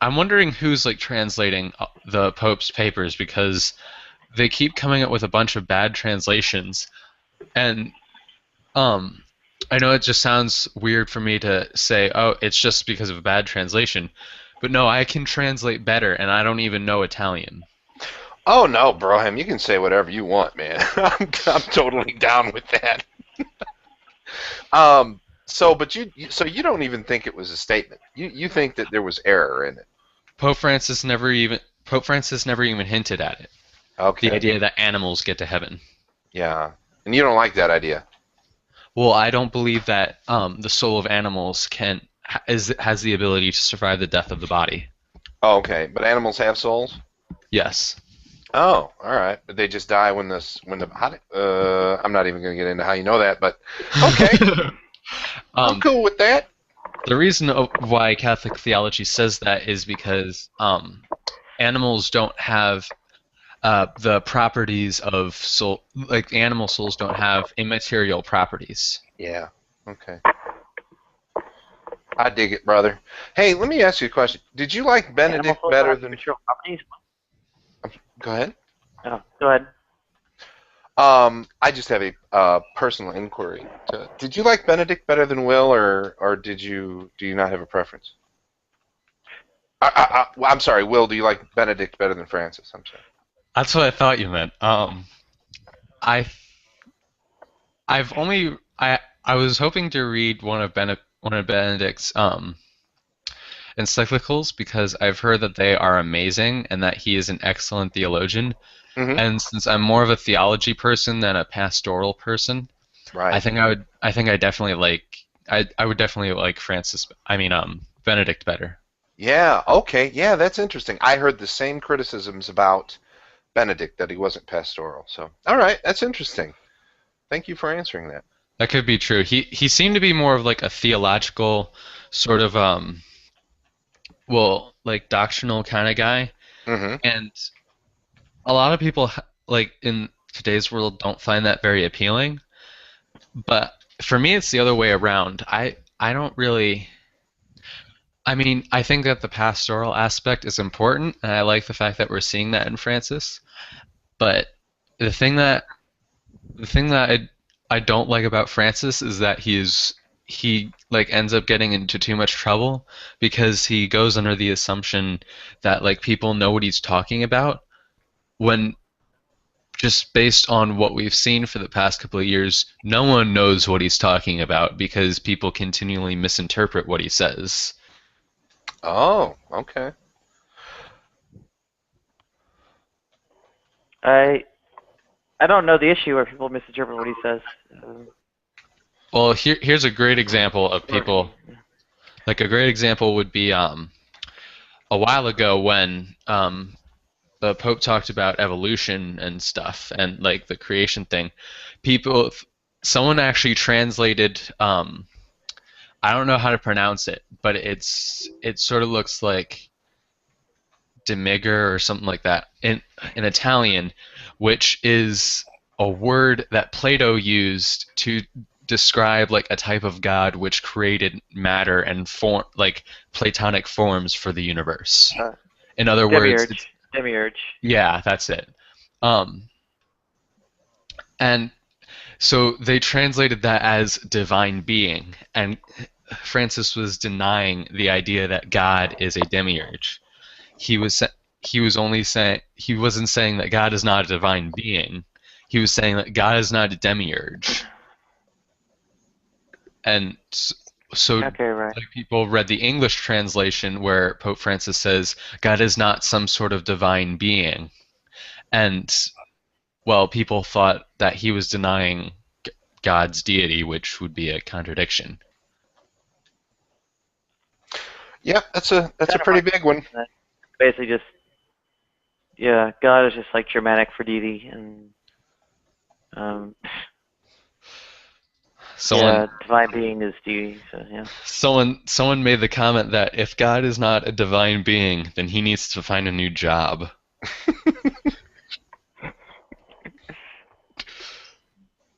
I'm wondering who's translating the Pope's papers, because they keep coming up with a bunch of bad translations, and I know it just sounds weird for me to say, oh, it's just because of a bad translation, but no, I can translate better, and I don't even know Italian. Oh no, Broham, you can say whatever you want, man. I'm totally down with that. But you don't even think it was a statement. You think that there was error in it. Pope Francis never even hinted at it. Okay. The idea that animals get to heaven. Yeah, and you don't like that idea. Well, I don't believe that the soul of animals has the ability to survive the death of the body. Oh, okay, but animals have souls? Yes. Oh, all right. But they just die when I'm not even going to get into how you know that, but okay. I'm cool with that. The reason why Catholic theology says that is because animals don't have the properties of soul, like animal souls don't have immaterial properties. Yeah. Okay. I dig it, brother. Hey, let me ask you a question. Did you like Benedict better than... Go ahead. Oh, go ahead. I just have a personal inquiry. Did you like Benedict better than Will, or do you not have a preference? I'm sorry, Will. Do you like Benedict better than Francis? I'm sorry. That's what I thought you meant. I was hoping to read one of Benedict's encyclicals, because I've heard that they are amazing and that he is an excellent theologian. Mm-hmm. And since I'm more of a theology person than a pastoral person, right. I would definitely like Benedict better. Yeah, okay. Yeah, that's interesting. I heard the same criticisms about Benedict, that he wasn't pastoral. So, all right, that's interesting. Thank you for answering that. That could be true. He seemed to be more of like a theological sort of doctrinal kind of guy. Mm-hmm. And a lot of people in today's world don't find that very appealing. But for me, it's the other way around. I don't really. I mean, I think that the pastoral aspect is important, and I like the fact that we're seeing that in Francis. But the thing that I don't like about Francis is that he like ends up getting into too much trouble because he goes under the assumption that like people know what he's talking about when just based on what we've seen for the past couple of years, no one knows what he's talking about because people continually misinterpret what he says. Oh, okay. I don't know the issue where people misinterpret what he says. Well, here's a great example of people. Like a great example would be a while ago when the Pope talked about evolution and stuff and like the creation thing. Someone actually translated. I don't know how to pronounce it, but it sort of looks like demigger or something like that in Italian, which is a word that Plato used to describe like a type of god which created matter and form like Platonic forms for the universe. In other words, Demiurge. Yeah, that's it. And so they translated that as divine being, and Francis was denying the idea that God is a demiurge. He wasn't saying that God is not a divine being. He was saying that God is not a demiurge. And so like people read the English translation where Pope Francis says God is not some sort of divine being. And well, people thought that he was denying God's deity, which would be a contradiction. Yeah, that's a pretty big one. Basically, just God is just like Germanic for deity, and divine being is deity. So yeah. Someone made the comment that if God is not a divine being, then he needs to find a new job.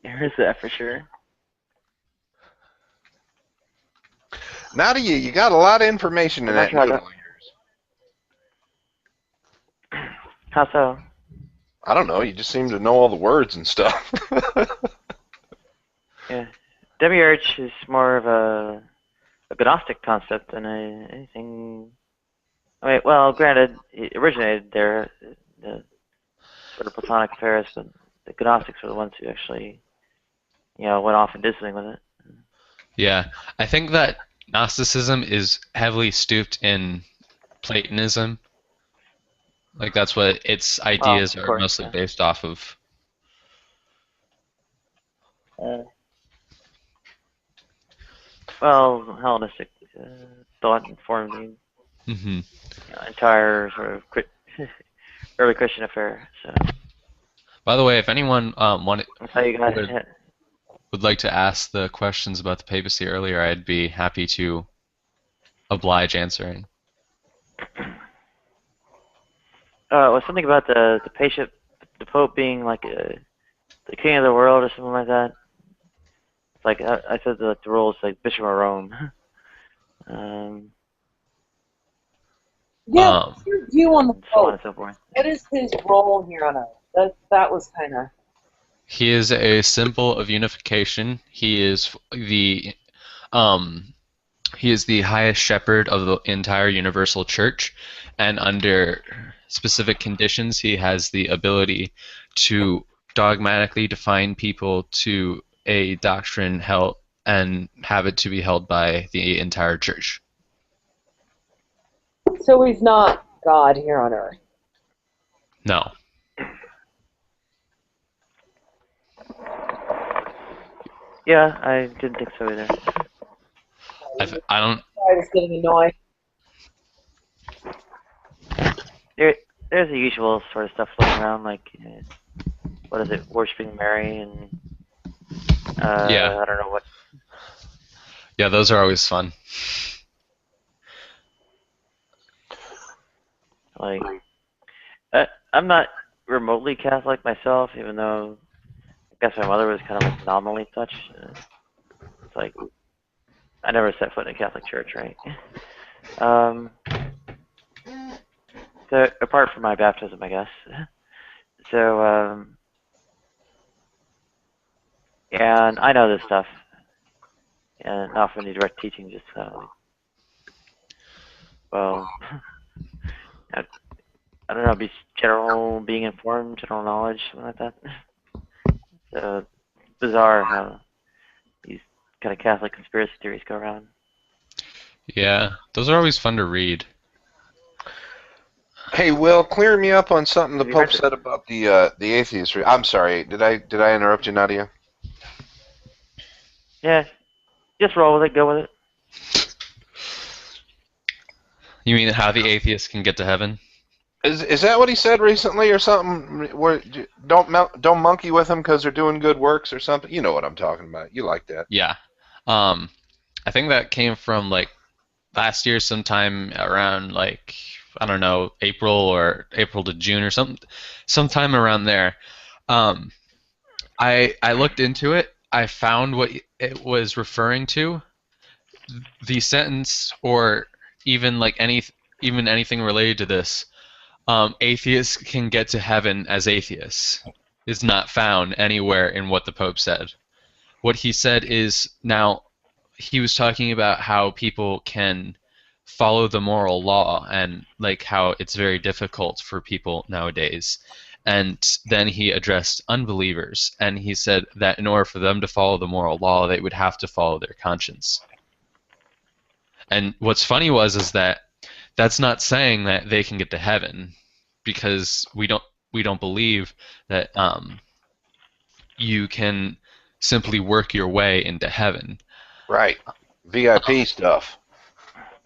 There's that for sure. Now you got a lot of information in that noodle of yours. How so? I don't know. You just seem to know all the words and stuff. Yeah, demiurge is more of a Gnostic concept than anything. I mean, well, granted, it originated there, the sort of Platonic affairs, but the Gnostics were the ones who actually, went off and did something with it. Yeah, I think that Gnosticism is heavily stooped in Platonism. Like that's what its ideas are mostly based off of. Well, Hellenistic thought informed the entire sort of early Christian affair. So. By the way, if anyone would like to ask the questions about the papacy earlier, I'd be happy to oblige answering. Was something about the Pope being like the king of the world or something like that. It's like I said, the role is like Bishop of Rome. What's your view on the Pope? So on and so forth. What is his role here on Earth? That was kind of. He is a symbol of unification. He is the highest shepherd of the entire universal church, and under specific conditions, he has the ability to dogmatically define people to a doctrine held and have it to be held by the entire church. So he's not God here on Earth. No. Yeah, I didn't think so either. I don't. I was getting annoyed. There's the usual sort of stuff floating around, like what is it, worshiping Mary and yeah. I don't know what. Yeah, those are always fun. Like, I'm not remotely Catholic myself, even though I guess my mother was kind of like nominally such. It's like I never set foot in a Catholic church, right? So apart from my baptism, I guess. So And I know this stuff, and not from any direct teaching, just well, I don't know, being informed, general knowledge, something like that. So it's bizarre how these kind of Catholic conspiracy theories go around. Yeah, those are always fun to read. Hey, Will, clear me up on something the Pope said about the atheist. I'm sorry, did I interrupt you, Nadia? Yeah, just roll with it, go with it. You mean how the atheist can get to heaven? Is that what he said recently or something? Where don't monkey with them because they're doing good works or something? You know what I'm talking about. You like that? Yeah. I think that came from like last year, sometime around like I don't know, April to June or sometime around there. I looked into it. I found what it was referring to. The sentence, or even like anything related to this. Atheists can get to heaven as atheists is not found anywhere in what the Pope said. What he said is, now he was talking about how people can follow the moral law and like how it's very difficult for people nowadays. And then he addressed unbelievers, and he said that in order for them to follow the moral law, they would have to follow their conscience. And what's funny is that that's not saying that they can get to heaven, because we don't believe that you can simply work your way into heaven. Right. VIP stuff.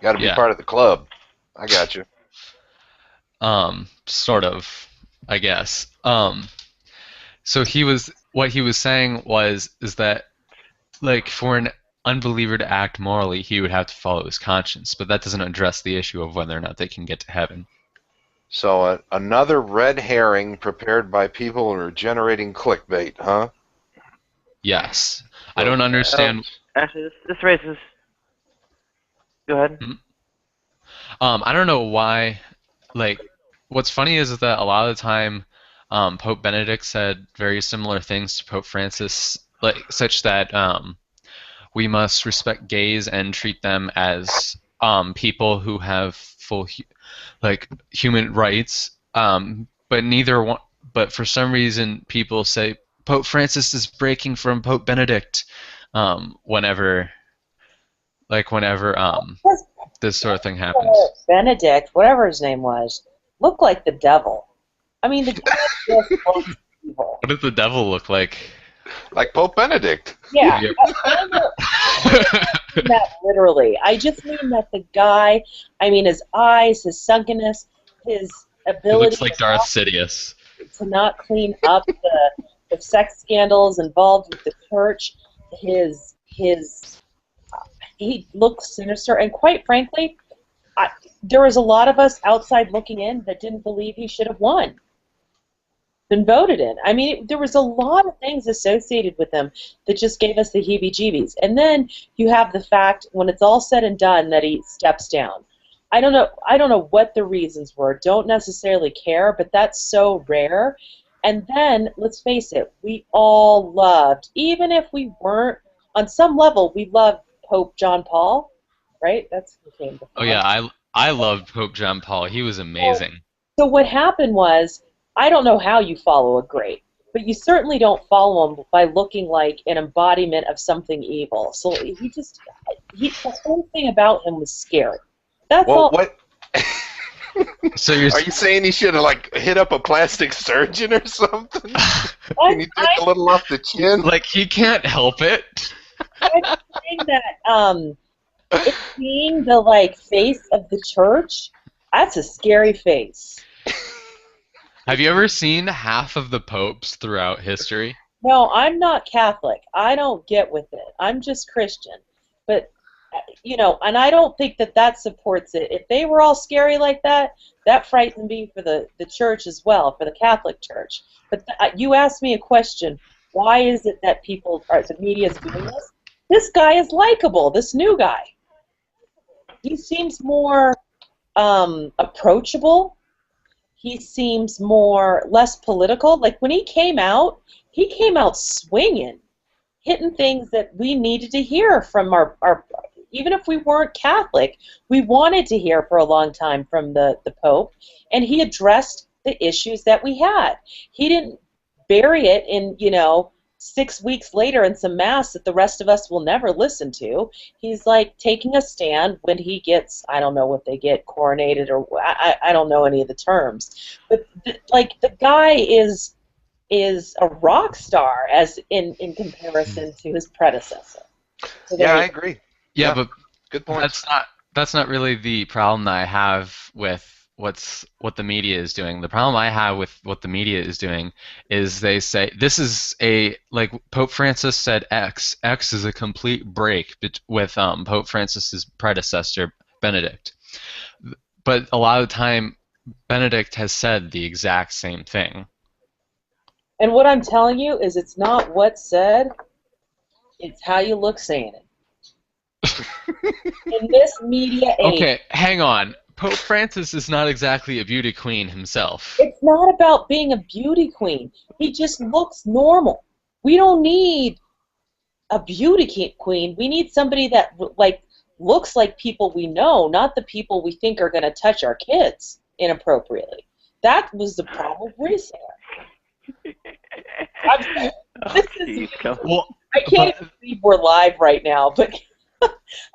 Got to be part of the club. I got you. Sort of, I guess. So what he was saying is that like for an unbeliever to act morally, he would have to follow his conscience, but that doesn't address the issue of whether or not they can get to heaven. So another red herring prepared by people who are generating clickbait, huh? Yes. I don't understand. Actually, this raises. Go ahead. I don't know why. Like, what's funny is that a lot of the time, Pope Benedict said very similar things to Pope Francis, like such that we must respect gays and treat them as people who have full human rights. But for some reason, people say Pope Francis is breaking from Pope Benedict whenever this sort of thing happens. Benedict, whatever his name was, looked like the devil. I mean, the guy just looks evil. What does the devil look like? Like Pope Benedict. Yeah. I don't mean that literally. I just mean that the guy, I mean, his eyes, his sunkenness, his ability. He looks like Darth Sidious. To not clean up the sex scandals involved with the church. He looks sinister, and quite frankly, there was a lot of us outside looking in that didn't believe he should have won, been voted in. I mean, there was a lot of things associated with him that just gave us the heebie-jeebies. And then you have the fact, when it's all said and done, that he steps down. I don't know what the reasons were. Don't necessarily care, but that's so rare. And then, let's face it, we all loved, even if we weren't, on some level, we loved Pope John Paul, right? That's who came before. Oh yeah, I loved Pope John Paul. He was amazing. So what happened was, I don't know how you follow a great, but you certainly don't follow him by looking like an embodiment of something evil. So the whole thing about him was scary. That's all. What? So are you saying he should have like hit up a plastic surgeon or something? Can you take a little off the chin? Like he can't help it. I'm saying that being the face of the church, that's a scary face. Have you ever seen half of the popes throughout history? No, I'm not Catholic. I don't get with it. I'm just Christian. But, and I don't think that supports it. If they were all scary like that, that frightened me for the church as well, for the Catholic Church. But you asked me a question. Why is it that the media is doing this? This guy is likable, this new guy. He seems more approachable. He seems less political. Like when he came out swinging. hitting things that we needed to hear from our even if we weren't Catholic, we wanted to hear for a long time from the Pope, and he addressed the issues that we had. He didn't bury it in, 6 weeks later in some mass that the rest of us will never listen to. He's like taking a stand when he gets, I don't know what they get, coronated, or I don't know any of the terms. But the guy is a rock star as in comparison to his predecessor. So Yeah, I agree. Yeah, but good point. That's not really the problem that I have with what the media is doing. The problem I have with what the media is doing is they say this is like Pope Francis said X is a complete break with Pope Francis's predecessor Benedict. But a lot of the time Benedict has said the exact same thing. And what I'm telling you is it's not what's said, it's how you look saying it. In this media age. Okay, hang on. Pope Francis is not exactly a beauty queen himself. It's not about being a beauty queen. He just looks normal. We don't need a beauty queen. We need somebody that looks like people we know, not the people we think are going to touch our kids inappropriately. That was the problem with recently. I can't even believe we're live right now, but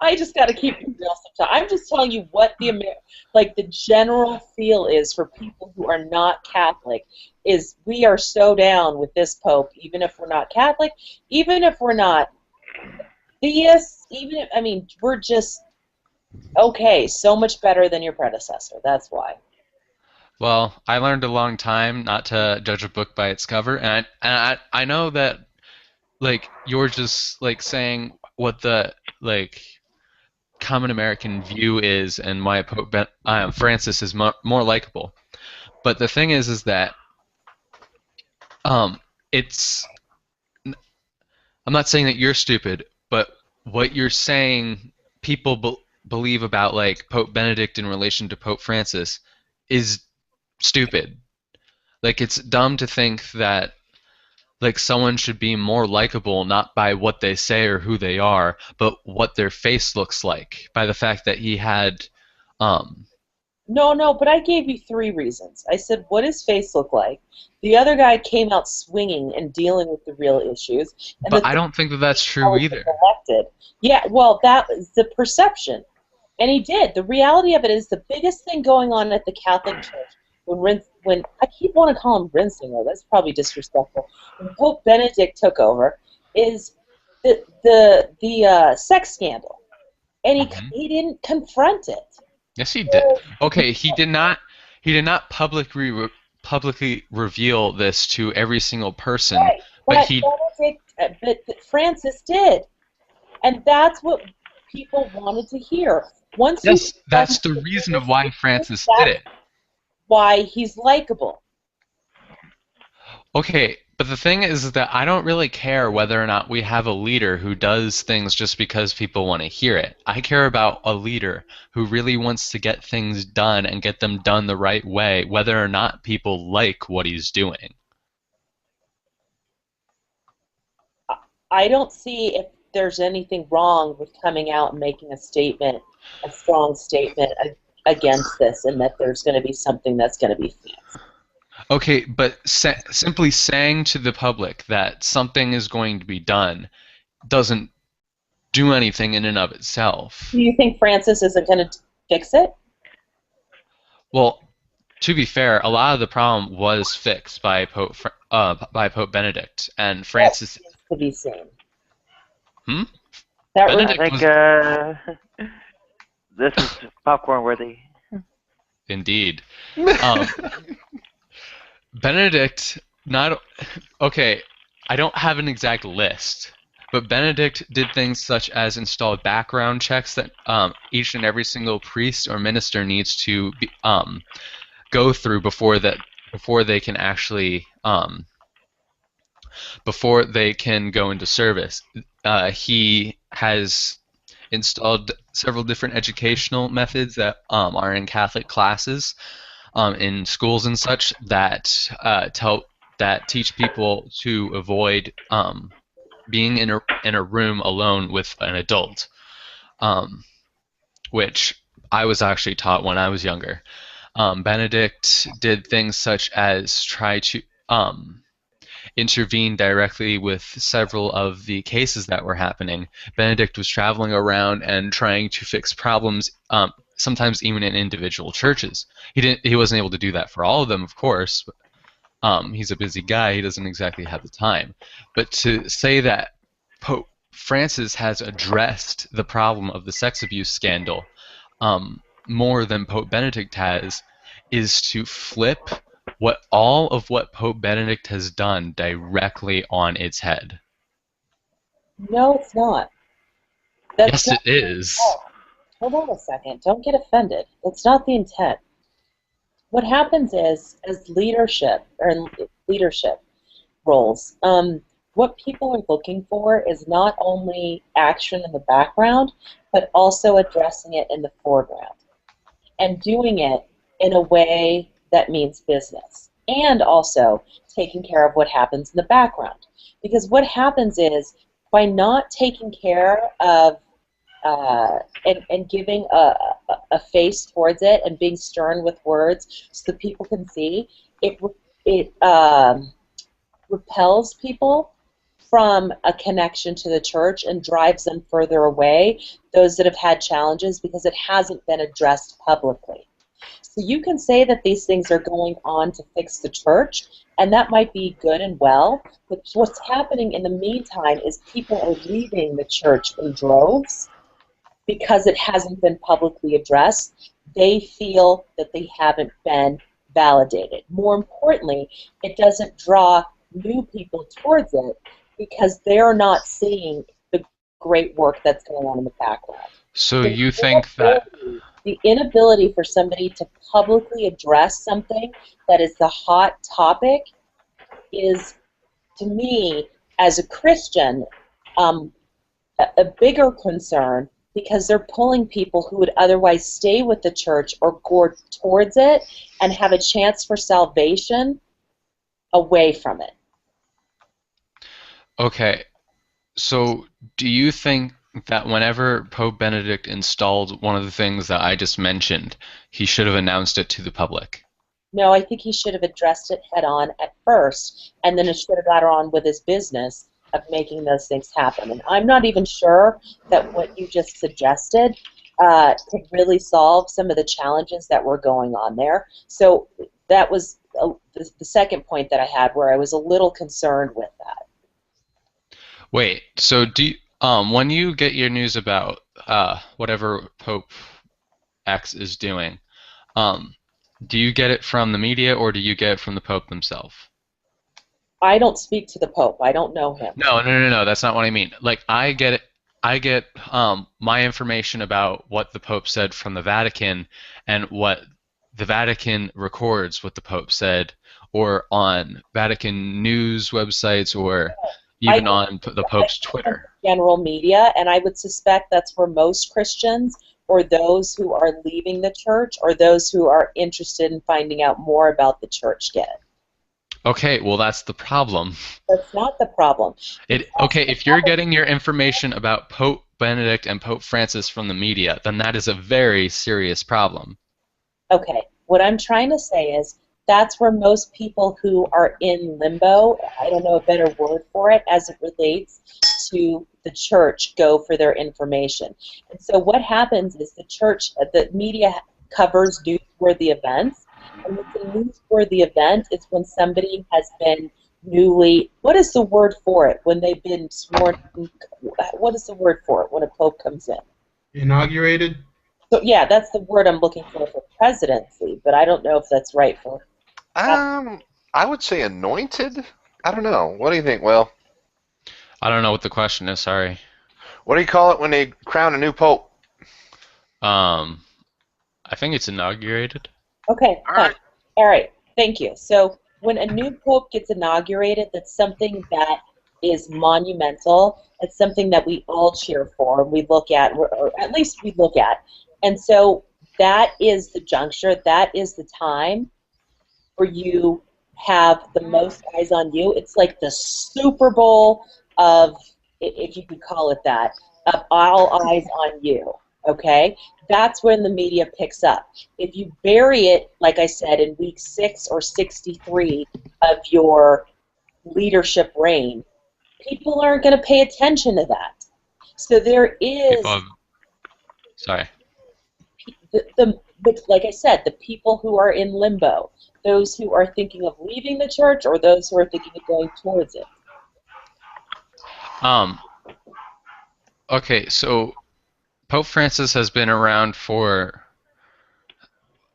I just got to keep it real sometimes. I'm just telling you what the general feel is for people who are not Catholic is we are so down with this Pope, even if we're not Catholic, even if we're not theists, we're just okay, so much better than your predecessor. That's why. Well, I learned a long time not to judge a book by its cover, and I know that you're just saying what the common American view is, and why Pope Francis is more likable. But the thing is that it's. I'm not saying that you're stupid, but what you're saying people believe about Pope Benedict in relation to Pope Francis is stupid. It's dumb to think that someone should be more likable not by what they say or who they are, but what their face looks like, by the fact that he had No, but I gave you 3 reasons. I said, what does face look like? The other guy came out swinging and dealing with the real issues. And but I don't think that that's true either. Elected. Yeah, well, that was the perception. And he did. The reality of it is the biggest thing going on at the Catholic Church, when I keep wanting to call him Rinsinger, that's probably disrespectful, when Pope Benedict took over, is the sex scandal. And he didn't confront it. Yes, he did. Okay, he did not publicly reveal this to every single person, right. but Francis did, and that's what people wanted to hear. That's the reason of why Francis did it. Why he's likable. Okay, but the thing is that I don't really care whether or not we have a leader who does things just because people want to hear it. I care about a leader who really wants to get things done and get them done the right way, whether or not people like what he's doing. I don't see if there's anything wrong with coming out and making a strong statement against this, and that there's going to be something that's going to be fixed. Okay, but simply saying to the public that something is going to be done doesn't do anything in and of itself. Do you think Francis isn't going to fix it? Well, to be fair, a lot of the problem was fixed by Pope Benedict, and Francis. That to be seen. Benedict I think this is popcorn worthy. Indeed. Benedict okay, I don't have an exact list, but Benedict did things such as install background checks that each and every single priest or minister needs to go through before they can actually before they can go into service. He has installed several different educational methods that are in Catholic classes in schools and such that teach people to avoid being in a room alone with an adult, which I was actually taught when I was younger. Benedict did things such as try to intervene directly with several of the cases that were happening. Benedict was traveling around and trying to fix problems, sometimes even in individual churches. He wasn't able to do that for all of them, of course. He's a busy guy. He doesn't exactly have the time. But to say that Pope Francis has addressed the problem of the sex abuse scandal more than Pope Benedict has is to flip all of what Pope Benedict has done directly on its head. No, it's not. Yes, it is. Hold on a second. Don't get offended. That's not the intent. What happens is, as leadership roles, what people are looking for is not only action in the background, but also addressing it in the foreground, and doing it in a way that means business, and also taking care of what happens in the background. Because what happens is, by not taking care of and giving a face towards it and being stern with words so that people can see, it repels people from a connection to the church and drives them further away, those that have had challenges, because it hasn't been addressed publicly. So you can say that these things are going on to fix the church, and that might be good and well, but what's happening in the meantime is people are leaving the church in droves because it hasn't been publicly addressed. They feel that they haven't been validated. More importantly, it doesn't draw new people towards it because they're not seeing the great work that's going on in the background. So you think that the inability for somebody to publicly address something that is the hot topic is, to me, as a Christian, a bigger concern, because they're pulling people who would otherwise stay with the church or go towards it and have a chance for salvation away from it. Okay, so do you think that whenever Pope Benedict installed one of the things that I just mentioned, he should have announced it to the public? No, I think he should have addressed it head on at first, and then it should have got on with his business of making those things happen. And I'm not even sure that what you just suggested could really solve some of the challenges that were going on there. So that was the second point that I had, where I was a little concerned with that. Wait, so do you, when you get your news about whatever Pope X is doing, do you get it from the media or do you get it from the Pope himself? I don't speak to the Pope. I don't know him. No. That's not what I mean. Like, I get my information about what the Pope said from the Vatican and what the Vatican records what the Pope said, or on Vatican news websites, or even on the Pope's Twitter. General media, and I would suspect that's where most Christians, or those who are leaving the church, or those who are interested in finding out more about the church get it. Okay, well, that's the problem. That's not the problem. Okay, if you're getting your information about Pope Benedict and Pope Francis from the media, then that is a very serious problem. Okay, what I'm trying to say is that's where most people who are in limbo, I don't know a better word for it, as it relates to the church, go for their information. And so what happens is the church, the media covers newsworthy events, and what's a newsworthy event is when somebody has been newly, what is the word for it, when they've been sworn, what is the word for it when a pope comes in? Inaugurated? So yeah, that's the word I'm looking for presidency, but I don't know if that's right for... I would say anointed? I don't know. What do you think, Will? I don't know what the question is, sorry. What do you call it when they crown a new pope? I think it's inaugurated. Okay, fine. All right, thank you. So when a new pope gets inaugurated, that's something that is monumental. It's something that we all cheer for, we look at, or at least we look at. And so that is the juncture, that is the time where you have the most eyes on you. It's like the Super Bowl of if you could call it that, of all eyes on you, okay? That's when the media picks up. If you bury it, like I said, in week 6 or 63 of your leadership reign, people aren't going to pay attention to that. So there is, Sorry. but like I said, the people who are in limbo, those who are thinking of leaving the church or those who are thinking of going towards it. Okay, so Pope Francis has been around for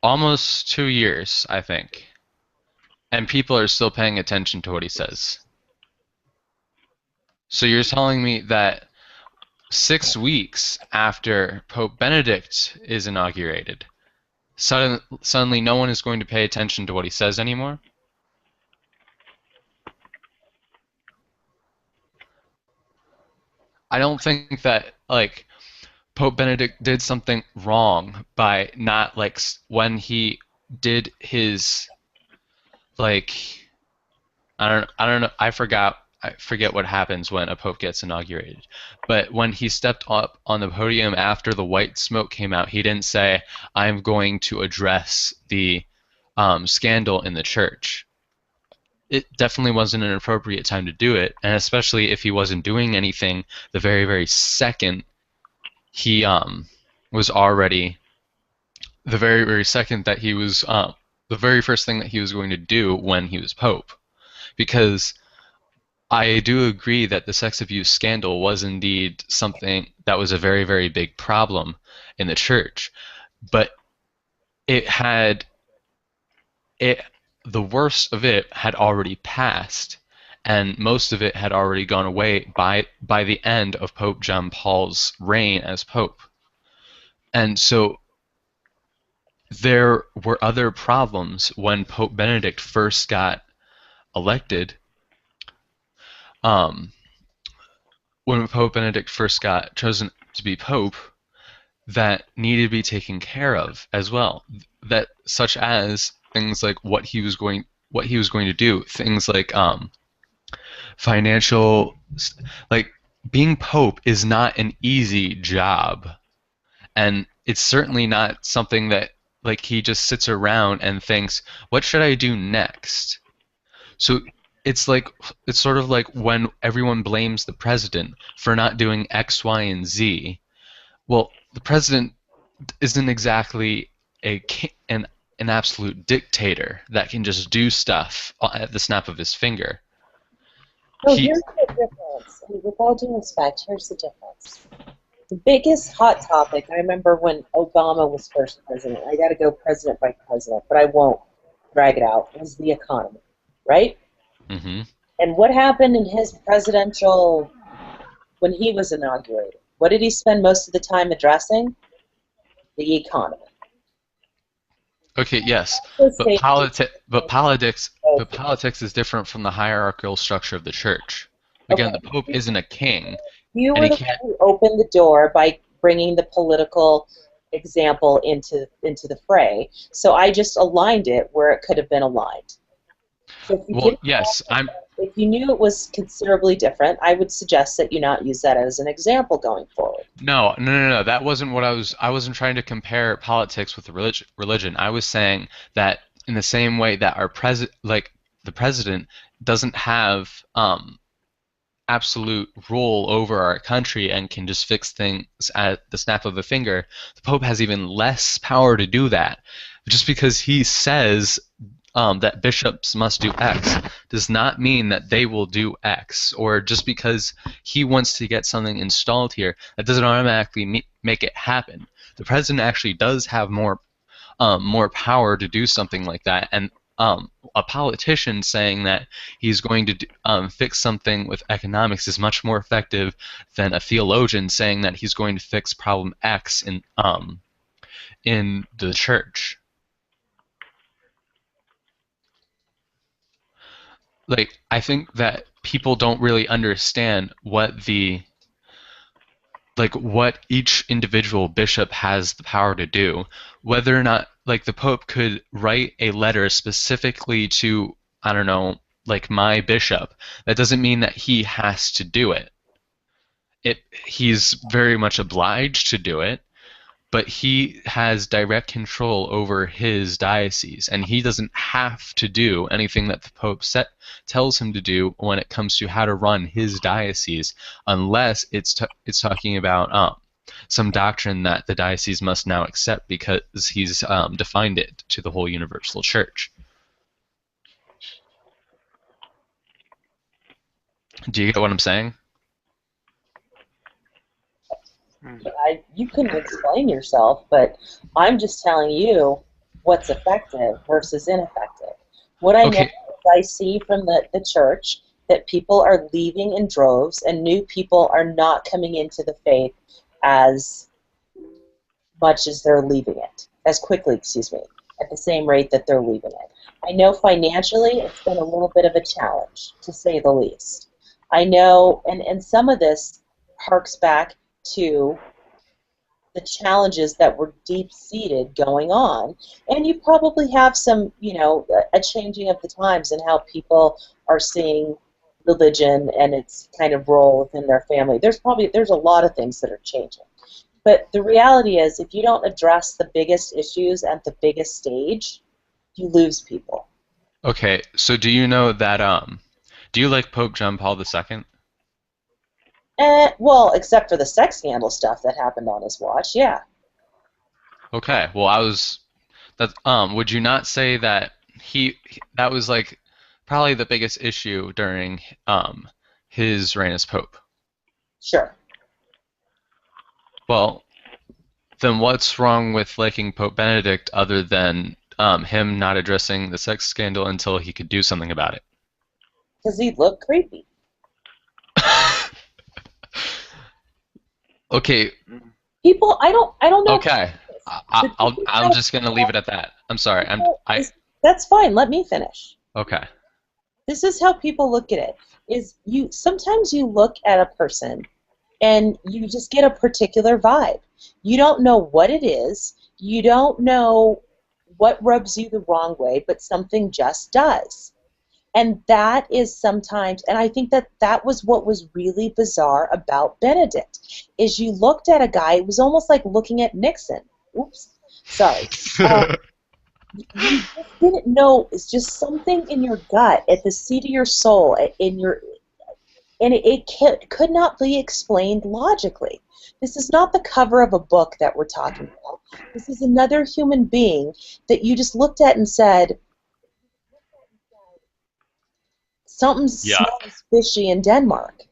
almost 2 years, I think. And people are still paying attention to what he says. So you're telling me that 6 weeks after Pope Benedict is inaugurated, suddenly no one is going to pay attention to what he says anymore? I don't think that, like, Pope Benedict did something wrong by not, like, when he did his, like, I don't know, I forget what happens when a pope gets inaugurated. But when he stepped up on the podium after the white smoke came out, he didn't say, "I'm going to address the scandal in the church." It definitely wasn't an appropriate time to do it, and especially if he wasn't doing anything the very, very second he was already, the very, very second that he was, the very first thing that he was going to do when he was pope. Because I do agree that the sex abuse scandal was indeed something that was a very, very big problem in the church, but the worst of it had already passed, and most of it had already gone away by the end of Pope John Paul's reign as pope. And so there were other problems when Pope Benedict first got elected. When Pope Benedict first got chosen to be pope, that needed to be taken care of as well. That, such as things like what he was going to do, things like financial, like being pope is not an easy job, and it's certainly not something that, like, he just sits around and thinks, what should I do next? So it's sort of like when everyone blames the president for not doing X, Y, and Z. Well, the president isn't exactly an absolute dictator that can just do stuff at the snap of his finger. No, here's the difference. With all due respect, here's the difference. The biggest hot topic, I remember when Obama was first president, I got to go president by president, but I won't drag it out, was the economy, right? Mm-hmm. And what happened in his presidential, when he was inaugurated? What did he spend most of the time addressing? The economy. Okay, yes, but politics is different from the hierarchical structure of the church. Again, the Pope isn't a king. You were the one who opened the door by bringing the political example into the fray. So I just aligned it where it could have been aligned. So if you knew it was considerably different, I would suggest that you not use that as an example going forward. No. That wasn't what I wasn't trying to compare politics with religion. I was saying that in the same way that the president doesn't have absolute rule over our country and can just fix things at the snap of a finger, the Pope has even less power to do that. Just because he says that bishops must do X does not mean that they will do X, or just because he wants to get something installed here, that doesn't automatically make it happen. The president actually does have more power to do something like that, and a politician saying that he's going to fix something with economics is much more effective than a theologian saying that he's going to fix problem X in the church. Like, I think that people don't really understand what what each individual bishop has the power to do. Whether or not, like, the Pope could write a letter specifically to, I don't know, like, my bishop. That doesn't mean that he has to do it. he's very much obliged to do it, but he has direct control over his diocese, and he doesn't have to do anything that the Pope tells him to do when it comes to how to run his diocese, unless it's talking about some doctrine that the diocese must now accept because he's defined it to the whole universal church. Do you get what I'm saying? You couldn't explain yourself, but I'm just telling you what's effective versus ineffective. What I know is I see from the church that people are leaving in droves and new people are not coming into the faith as much as they're leaving it, as quickly, excuse me, at the same rate that they're leaving it. I know financially it's been a little bit of a challenge, to say the least. I know, and some of this harks back to the challenges that were deep-seated going on. And you probably have some, a changing of the times and how people are seeing religion and its kind of role within their family. There's a lot of things that are changing. But the reality is, if you don't address the biggest issues at the biggest stage, you lose people. Okay, so do you know that, do you like Pope John Paul II? Well, except for the sex scandal stuff that happened on his watch, yeah. Okay, well, would you not say that that was like probably the biggest issue during his reign as Pope? Sure. Well, then what's wrong with liking Pope Benedict other than him not addressing the sex scandal until he could do something about it? Because he looked creepy. Okay. People, I don't know. Okay, I'm just gonna leave it at that. I'm sorry. That's fine. Let me finish. Okay. This is how people look at it. Sometimes you look at a person and you just get a particular vibe. You don't know what it is. You don't know what rubs you the wrong way, but something just does. And that is sometimes, and I think that was what was really bizarre about Benedict, is you looked at a guy, it was almost like looking at Nixon. Oops, sorry. You just didn't know, it's just something in your gut, at the seat of your soul, and it could not be explained logically. This is not the cover of a book that we're talking about. This is another human being that you just looked at and said, something smells fishy in Denmark.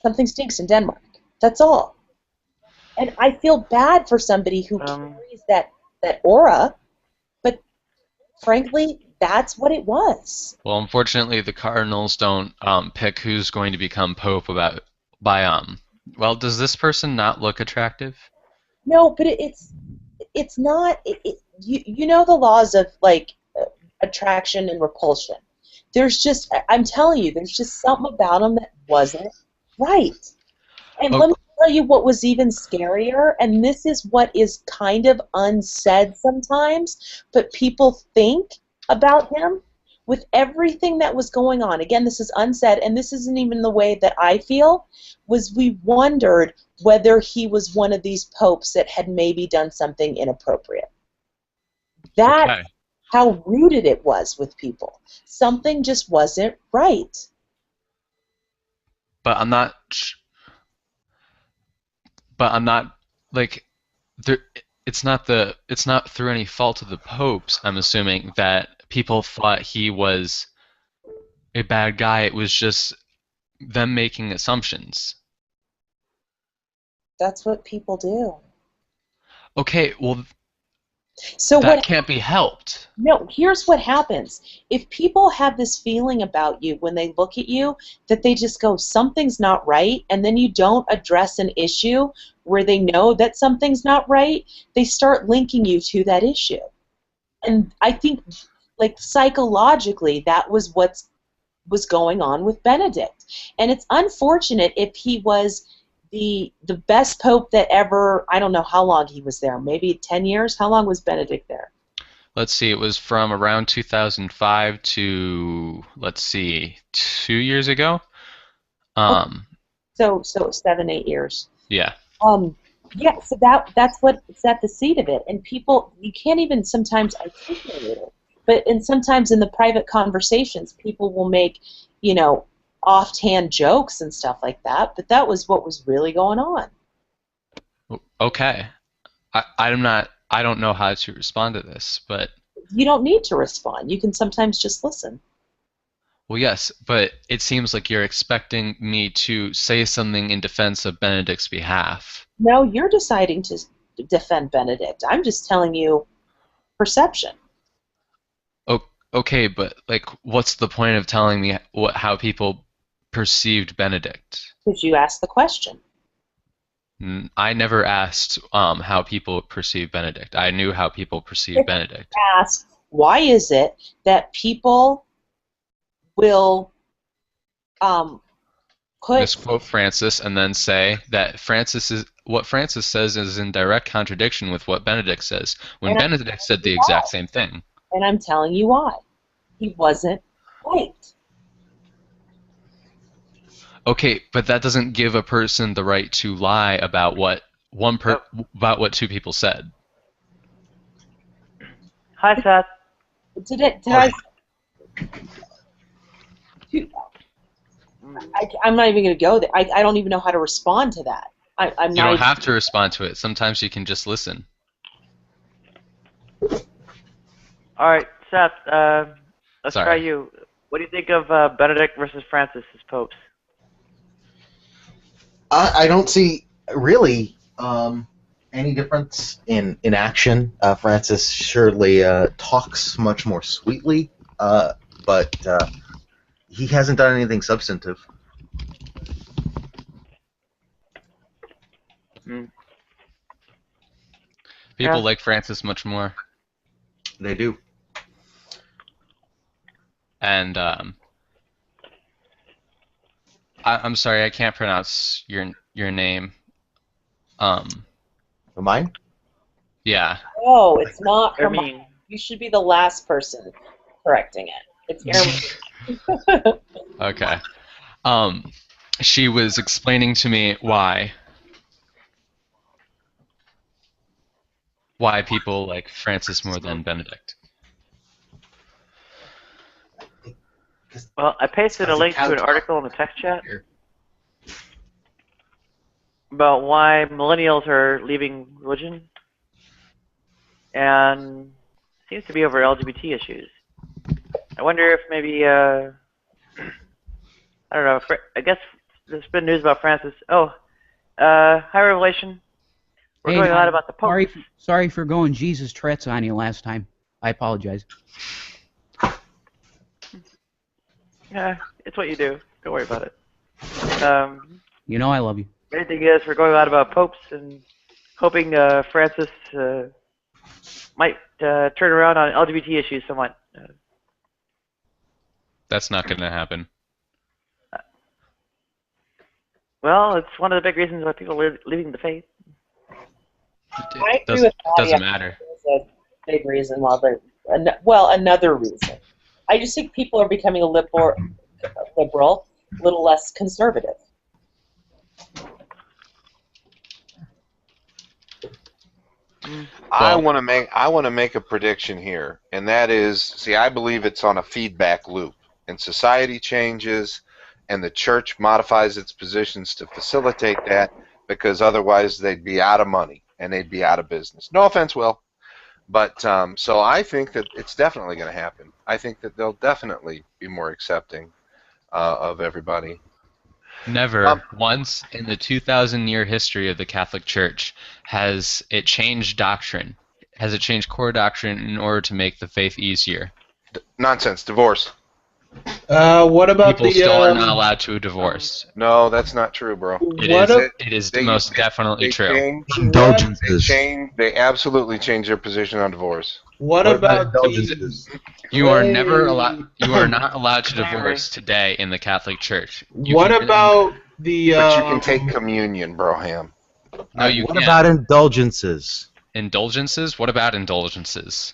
Something stinks in Denmark. That's all. And I feel bad for somebody who carries that aura, but frankly, that's what it was. Well, unfortunately, the Cardinals don't pick who's going to become Pope well, does this person not look attractive? No, but it's not. You know the laws of attraction and repulsion. I'm telling you, there's just something about him that wasn't right. And let me tell you what was even scarier, and this is what is kind of unsaid sometimes, but people think about him with everything that was going on. Again, this is unsaid, and this isn't even the way that I feel, was we wondered whether he was one of these popes that had maybe done something inappropriate. That's how rooted it was with people. Something just wasn't right. But I'm not like it's not through any fault of the popes. I'm assuming that people thought he was a bad guy. It was just them making assumptions. That's what people do. Okay, well, so that can't be helped. No, here's what happens. If people have this feeling about you when they look at you that they just go, something's not right, and then you don't address an issue where they know that something's not right, they start linking you to that issue. And I think, psychologically, that was what was going on with Benedict. And it's unfortunate if he was the best pope that ever, I don't know how long he was there, maybe 10 years? How long was Benedict there? Let's see, it was from around 2005 to, 2 years ago. So So 7, 8 years. Yeah. Yeah, so that's what's at the seat of it. And people, you can't even sometimes articulate it. And sometimes in the private conversations, people will make, offhand jokes and stuff like that. But that was what was really going on. Okay. I don't know how to respond to this, but you don't need to respond. You can sometimes just listen. well, yes, but it seems like you're expecting me to say something in defense of Benedict's behalf. No, you're deciding to defend Benedict. I'm just telling you perception. Okay, but like, what's the point of telling me how people perceived Benedict? Because you asked the question. I never asked how people perceive Benedict. I knew how people perceive Benedict. Ask, why is it that people will misquote Francis and then say that what Francis says is in direct contradiction with what Benedict says, when Benedict said the exact same thing. And I'm telling you why. He wasn't right. Okay, but that doesn't give a person the right to lie about what about what two people said. Hi, Seth. I'm not even going to go there. I don't even know how to respond to that. You don't have to respond to it. Sometimes you can just listen. All right, Seth. Let's try you. What do you think of Benedict versus Francis as popes? I don't see really any difference in action. Francis surely talks much more sweetly, but he hasn't done anything substantive. People like Francis much more. They do. And I'm sorry, I can't pronounce your name. Mine? Yeah. Oh, it's not Hermine. You should be the last person correcting it. It's Hermine. Okay. She was explaining to me why people like Francis more than Benedict. Well, I pasted a link to an article in the text chat about why millennials are leaving religion, and it seems to be over LGBT issues. I wonder if maybe, I don't know, I guess there's been news about Francis. Oh, hi Revelation. We're going on about the Pope. Sorry for going Jesus Tourette's on you last time. I apologize. Yeah, it's what you do. Don't worry about it. You know I love you. Main thing is we're going on about popes and hoping Francis might turn around on LGBT issues somewhat. That's not going to happen. Well, it's one of the big reasons why people are leaving the faith. I agree with Nadia. Doesn't matter. It's a big reason another reason. I just think people are becoming a liberal, a little less conservative. I want to make a prediction here, and that is, see, I believe it's on a feedback loop, and society changes, and the church modifies its positions to facilitate that, because otherwise they'd be out of money and they'd be out of business. No offense, Will, but so I think that it's definitely going to happen. I think that they'll definitely be more accepting of everybody. Never once in the 2,000-year history of the Catholic Church has it changed doctrine. Has it changed core doctrine in order to make the faith easier? Nonsense. Divorce. What about people still are not allowed to divorce? No, that's not true, bro. It is most definitely true. Indulgences. They absolutely changed their position on divorce. What about indulgences? You are never allowed. You are not allowed to divorce today in the Catholic Church. What about the? But you can take communion, Broham. No, you What can't. about indulgences? Indulgences? What about indulgences?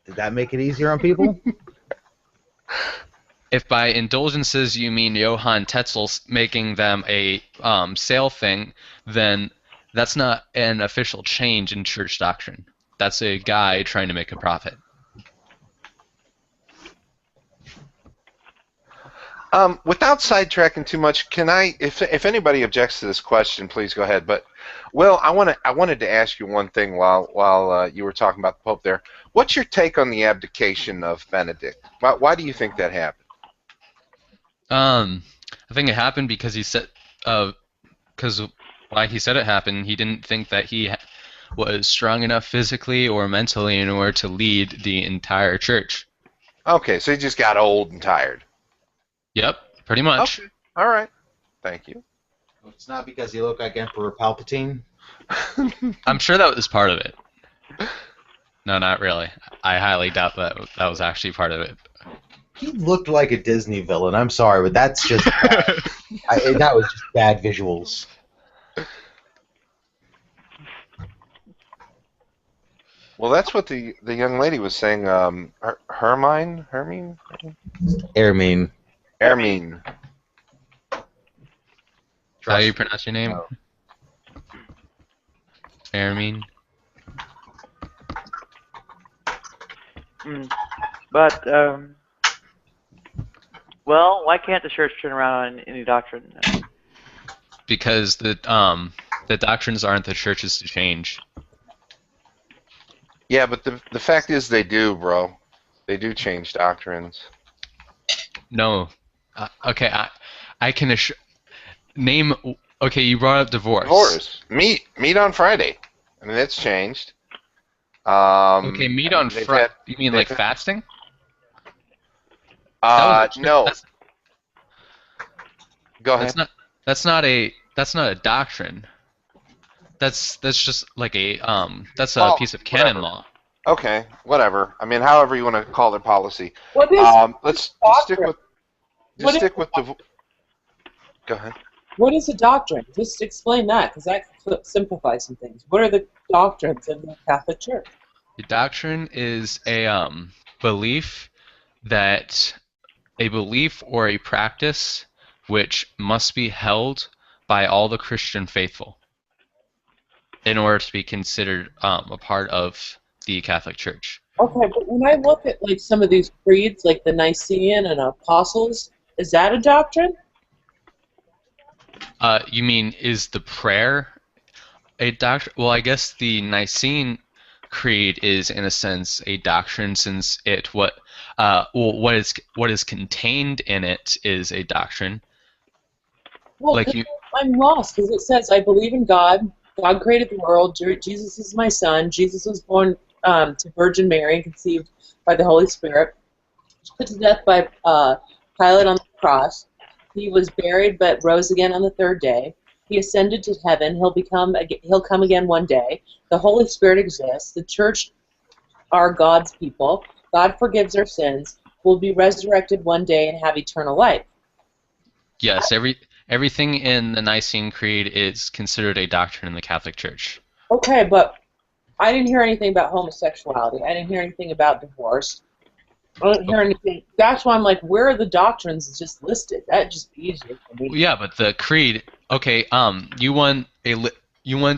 Did that make it easier on people? if by indulgences you mean Johann Tetzel making them a sale thing, then that's not an official change in church doctrine. That's a guy trying to make a profit. Without sidetracking too much, can I, if anybody objects to this question, please go ahead. But, Will, I wanted to ask you one thing while you were talking about the Pope there. What's your take on the abdication of Benedict? Why do you think that happened? I think it happened because he said, because why he said it happened, he didn't think that he was strong enough physically or mentally in order to lead the entire church. Okay, so he just got old and tired. Yep, pretty much. Okay. All right. Thank you. It's not because you look like Emperor Palpatine. I'm sure that was part of it. No, not really. I highly doubt that was actually part of it. He looked like a Disney villain. I'm sorry, but that's just that was just bad visuals. Well, that's what the young lady was saying. Hermine? Ermine. How do you pronounce your name? Oh. Ermine. But well, why can't the church turn around on any doctrine? Because the doctrines aren't the church's to change. Yeah, but the fact is they do, bro. They do change doctrines. No. Okay, I can name. Okay, you brought up divorce. Divorce. Meet on Friday. I mean, that's changed. Okay, meet on Friday. You mean like fasting? No. Go ahead. That's not a doctrine. That's just like a that's a piece of canon law. Okay, whatever. I mean, however you want to call their policy. What is let's stick with the. Go ahead. What is a doctrine? Just explain that, because that could simplify some things. What are the doctrines of the Catholic Church? The doctrine is a belief or a practice which must be held by all the Christian faithful in order to be considered a part of the Catholic Church. Okay, but when I look at like some of these creeds, like the Nicene and Apostles, is that a doctrine? You mean, is the prayer a doctrine? Well, I guess the Nicene Creed is, in a sense, a doctrine, since what is contained in it is a doctrine. Well, I'm lost, because it says, I believe in God. God created the world. Jesus is my son. Jesus was born to Virgin Mary and conceived by the Holy Spirit. Put to death by Pilate on the cross. He was buried but rose again on the third day. He ascended to heaven. He'll come again one day. The Holy Spirit exists. The church are God's people. God forgives our sins. We'll be resurrected one day and have eternal life. Yes, everything in the Nicene Creed is considered a doctrine in the Catholic Church. Okay, but I didn't hear anything about homosexuality. I didn't hear anything about divorce. I didn't hear anything. That's why I'm like, where are the doctrines just listed? That'd just be easier for me. Well, yeah, but the creed. Okay, you want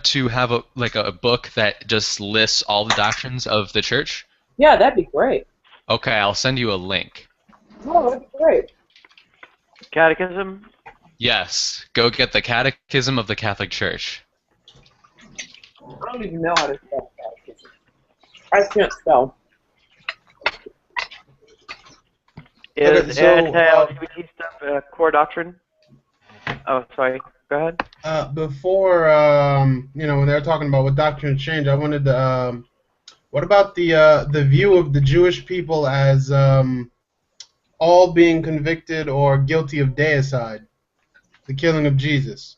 to have a book that just lists all the doctrines of the church? Yeah, that'd be great. Okay, I'll send you a link. Oh, that'd be great. Catechism? Yes, go get the Catechism of the Catholic Church. I don't even know how to spell catechism. I can't spell. Is anti-LGBT stuff core doctrine? Oh, sorry. Go ahead. Before, when they're talking about what doctrines change, I wanted to. What about the view of the Jewish people as all being convicted or guilty of deicide, the killing of Jesus?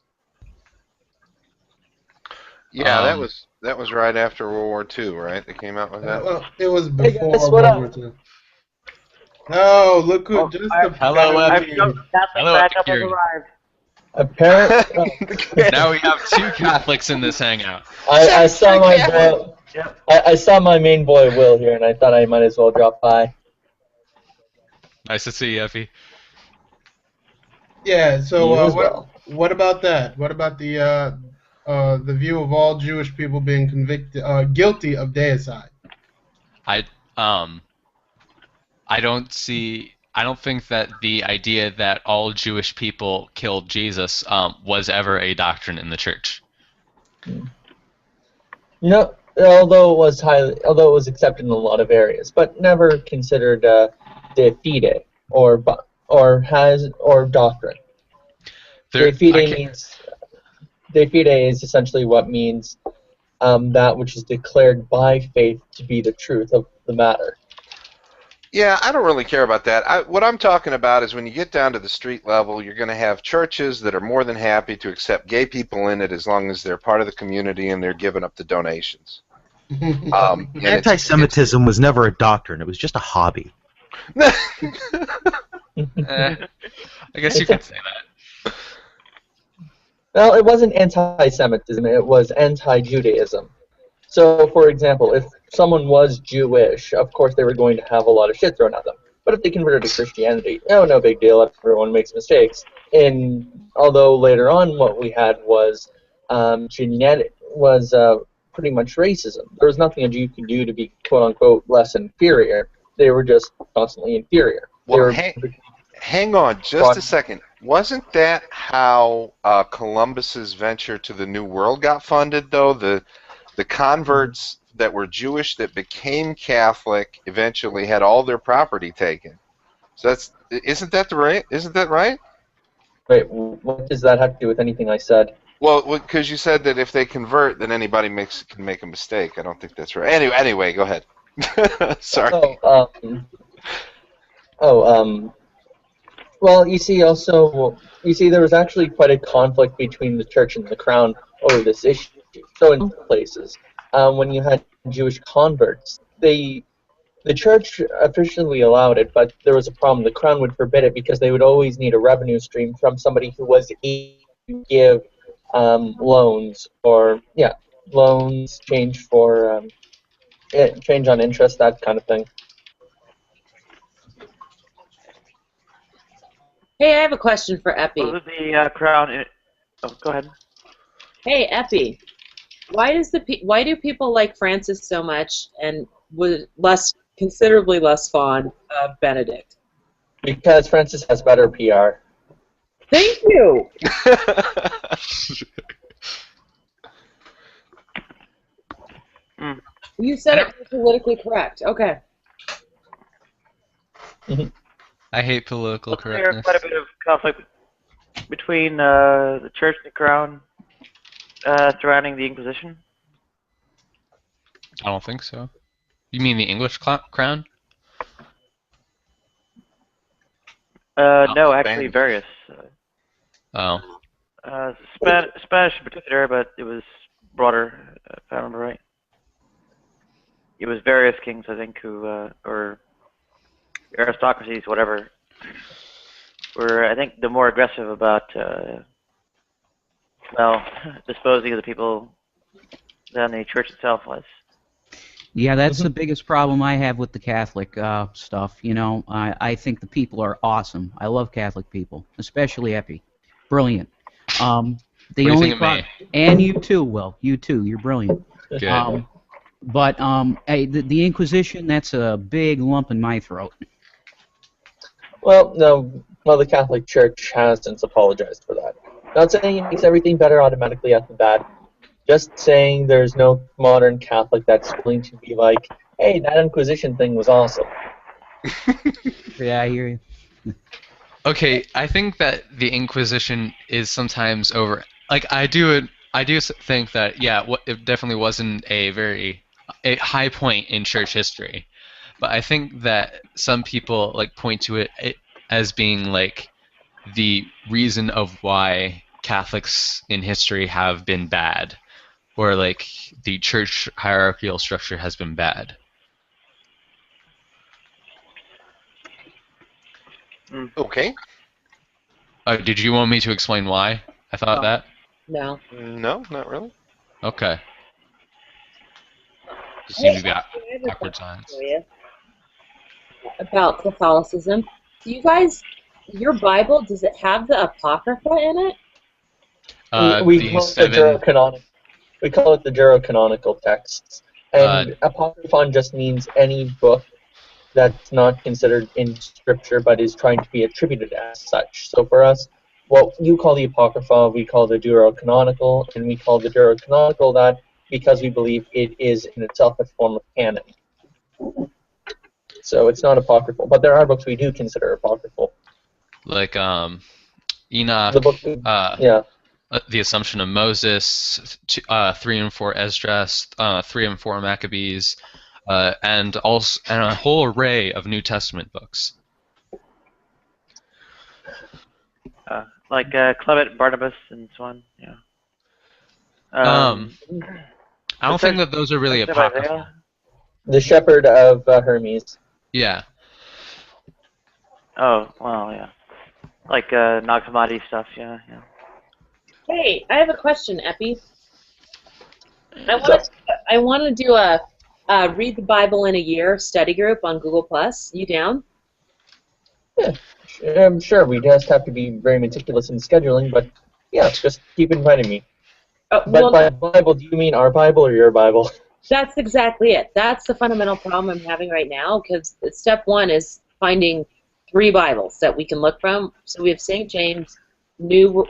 Yeah, that was right after World War II, right? They came out with that. Well, it was before World War II. No, look who just the hello, Hello, Apparently, now we have two Catholics in this hangout. I saw my boy. I saw my main boy Will here, and I thought I might as well drop by. Nice to see you, Effie. Yeah. So You as well. what about that? What about the view of all Jewish people being guilty of deicide? I don't think that the idea that all Jewish people killed Jesus was ever a doctrine in the church. No, although it was accepted in a lot of areas, but never considered de fide or doctrine. De fide is essentially what means that which is declared by faith to be the truth of the matter. Yeah, I don't really care about that. What I'm talking about is when you get down to the street level, you're going to have churches that are more than happy to accept gay people in it as long as they're part of the community and they're giving up the donations. Anti-Semitism was never a doctrine; it was just a hobby. I guess you could say that. Well, it wasn't anti-Semitism; it was anti-Judaism. So, for example, if someone was Jewish, of course they were going to have a lot of shit thrown at them. But if they converted to Christianity, no big deal. Everyone makes mistakes. And although later on what we had was pretty much racism. There was nothing a Jew could do to be quote unquote less inferior. They were just constantly inferior. Well, hang on just a second. Wasn't that how Columbus's venture to the New World got funded, though? The converts that were Jewish that became Catholic eventually had all their property taken. So isn't that right? Wait, what does that have to do with anything I said? Well, because you said that if they convert, then anybody can make a mistake. I don't think that's right. Anyway, go ahead. Sorry. Well, you see, there was actually quite a conflict between the church and the crown over this issue. So in places, when you had Jewish converts, the church officially allowed it, but there was a problem. The crown would forbid it because they would always need a revenue stream from somebody who was able to give loans change on interest, that kind of thing. Hey, I have a question for Epi. Was it the crown? Oh, go ahead. Hey, Epi, why do people like Francis so much and considerably less fond of Benedict? Because Francis has better PR. Thank you. You said it was politically correct. Okay. I hate political correctness. There's quite a bit of conflict between the church and the crown surrounding the Inquisition. I don't think so. You mean the English crown? No, actually various. Spanish in particular, but it was broader, if I remember right. It was various kings, I think, who, or aristocracies, whatever, were, I think, the more aggressive about, disposing of the people than the church itself was. Yeah, that's the biggest problem I have with the Catholic stuff. You know, I think the people are awesome. I love Catholic people, especially Epi. Brilliant. The only problem, and you too, Will. You too. You're brilliant. Good. But the Inquisition, that's a big lump in my throat. Well, no. Well, the Catholic Church has since apologized for that. Not saying it makes everything better automatically at the bat. Just saying there's no modern Catholic that's willing to be like, hey, that Inquisition thing was awesome. Yeah, I hear you. Okay, I think that the Inquisition is sometimes over. Like, I do think that, yeah, it definitely wasn't a high point in church history. But I think that some people like point to it as being like the reason of why Catholics in history have been bad, or like the church hierarchical structure has been bad. Okay. Did you want me to explain why I thought that? No. No, not really. Okay. Just seem to be awkward silence. About Catholicism. You guys, your Bible, does it have the Apocrypha in it? We The call it the seven. Deuterocanonical. We call it the Deuterocanonical texts, and apocryphon just means any book that's not considered in Scripture but is trying to be attributed as such. So for us, what you call the Apocrypha, we call the Deuterocanonical, and we call the Deuterocanonical that because we believe it is in itself a form of canon. So it's not apocryphal, but there are books we do consider apocryphal. Like Enoch, The book, yeah. The Assumption of Moses, 3 and 4 Esdras, 3 and 4 Maccabees, and a whole array of New Testament books. Like Clement, Barnabas, and so on. Yeah. I don't think that those are really apocryphal. The Shepherd of Hermes. Yeah. Oh, well, yeah. Like Nag Hammadi stuff, yeah. Hey, I have a question, Epi. I want to do a read the Bible in a year study group on Google+. You down? Yeah, sure. We just have to be very meticulous in scheduling, but yeah, just keep inviting me. But by Bible, do you mean our Bible or your Bible? That's exactly it. That's the fundamental problem I'm having right now, because step one is finding 3 Bibles that we can look from. So we have St. James, New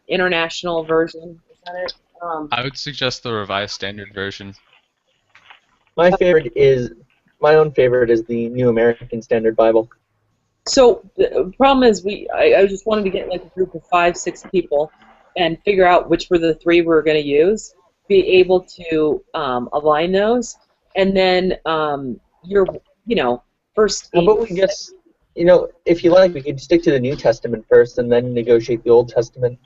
International Version. Is that it? I would suggest the Revised Standard Version. My own favorite is the New American Standard Bible. So the problem is I just wanted to get like a group of 5-6 people and figure out which were the 3 we were going to use, be able to align those, and then first. How about we just, if you like, we could stick to the New Testament first and then negotiate the Old Testament.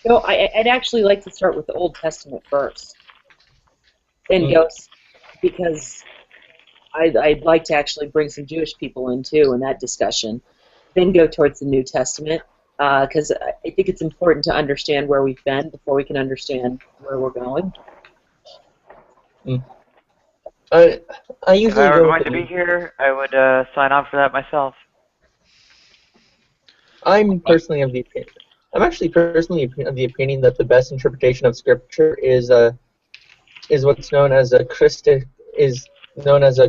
No, I'd actually like to start with the Old Testament first, and go, because I'd like to actually bring some Jewish people in too in that discussion, then go towards the New Testament, because I think it's important to understand where we've been before we can understand where we're going. I usually if I were going to be here, I would sign on for that myself. I'm actually personally of the opinion that the best interpretation of Scripture is what's known as a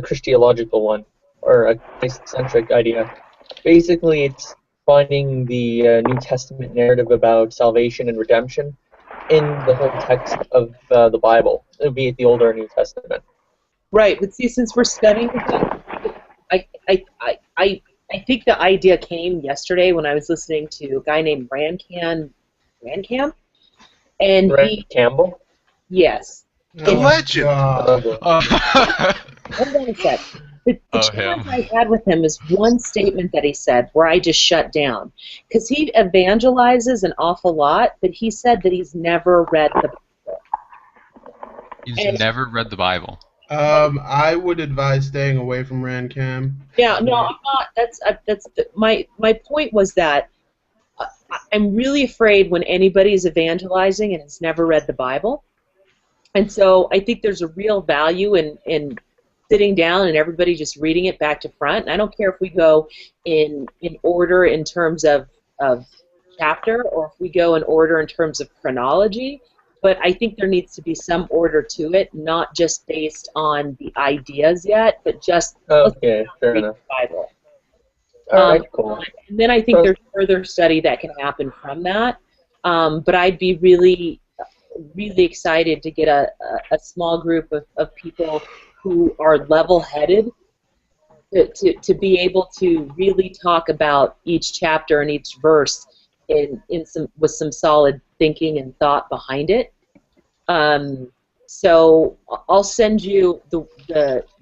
Christological one, or a Christ-centric idea. Basically, it's finding the New Testament narrative about salvation and redemption in the whole text of the Bible, be it the Old or New Testament. Right, but see, since we're studying, I think the idea came yesterday when I was listening to a guy named Rancam, and Campbell? Yes. The legend! Hold on a sec. The challenge I had with him is one statement that he said where I just shut down. Because he evangelizes an awful lot, but he said that he's never read the Bible. He's never read the Bible. I would advise staying away from Rancam. Yeah, no, I'm not. My point was that I'm really afraid when anybody's evangelizing and has never read the Bible. And so I think there's a real value in sitting down and everybody just reading it back to front. And I don't care if we go in order in terms of chapter, or if we go in order in terms of chronology. But I think there needs to be some order to it, not just based on the ideas yet, but just fair enough. The Bible. All right, cool. And then I think there's further study that can happen from that. But I'd be really excited to get a small group of people who are level-headed to be able to really talk about each chapter and each verse with some solid thinking and thought behind it. So I'll send you the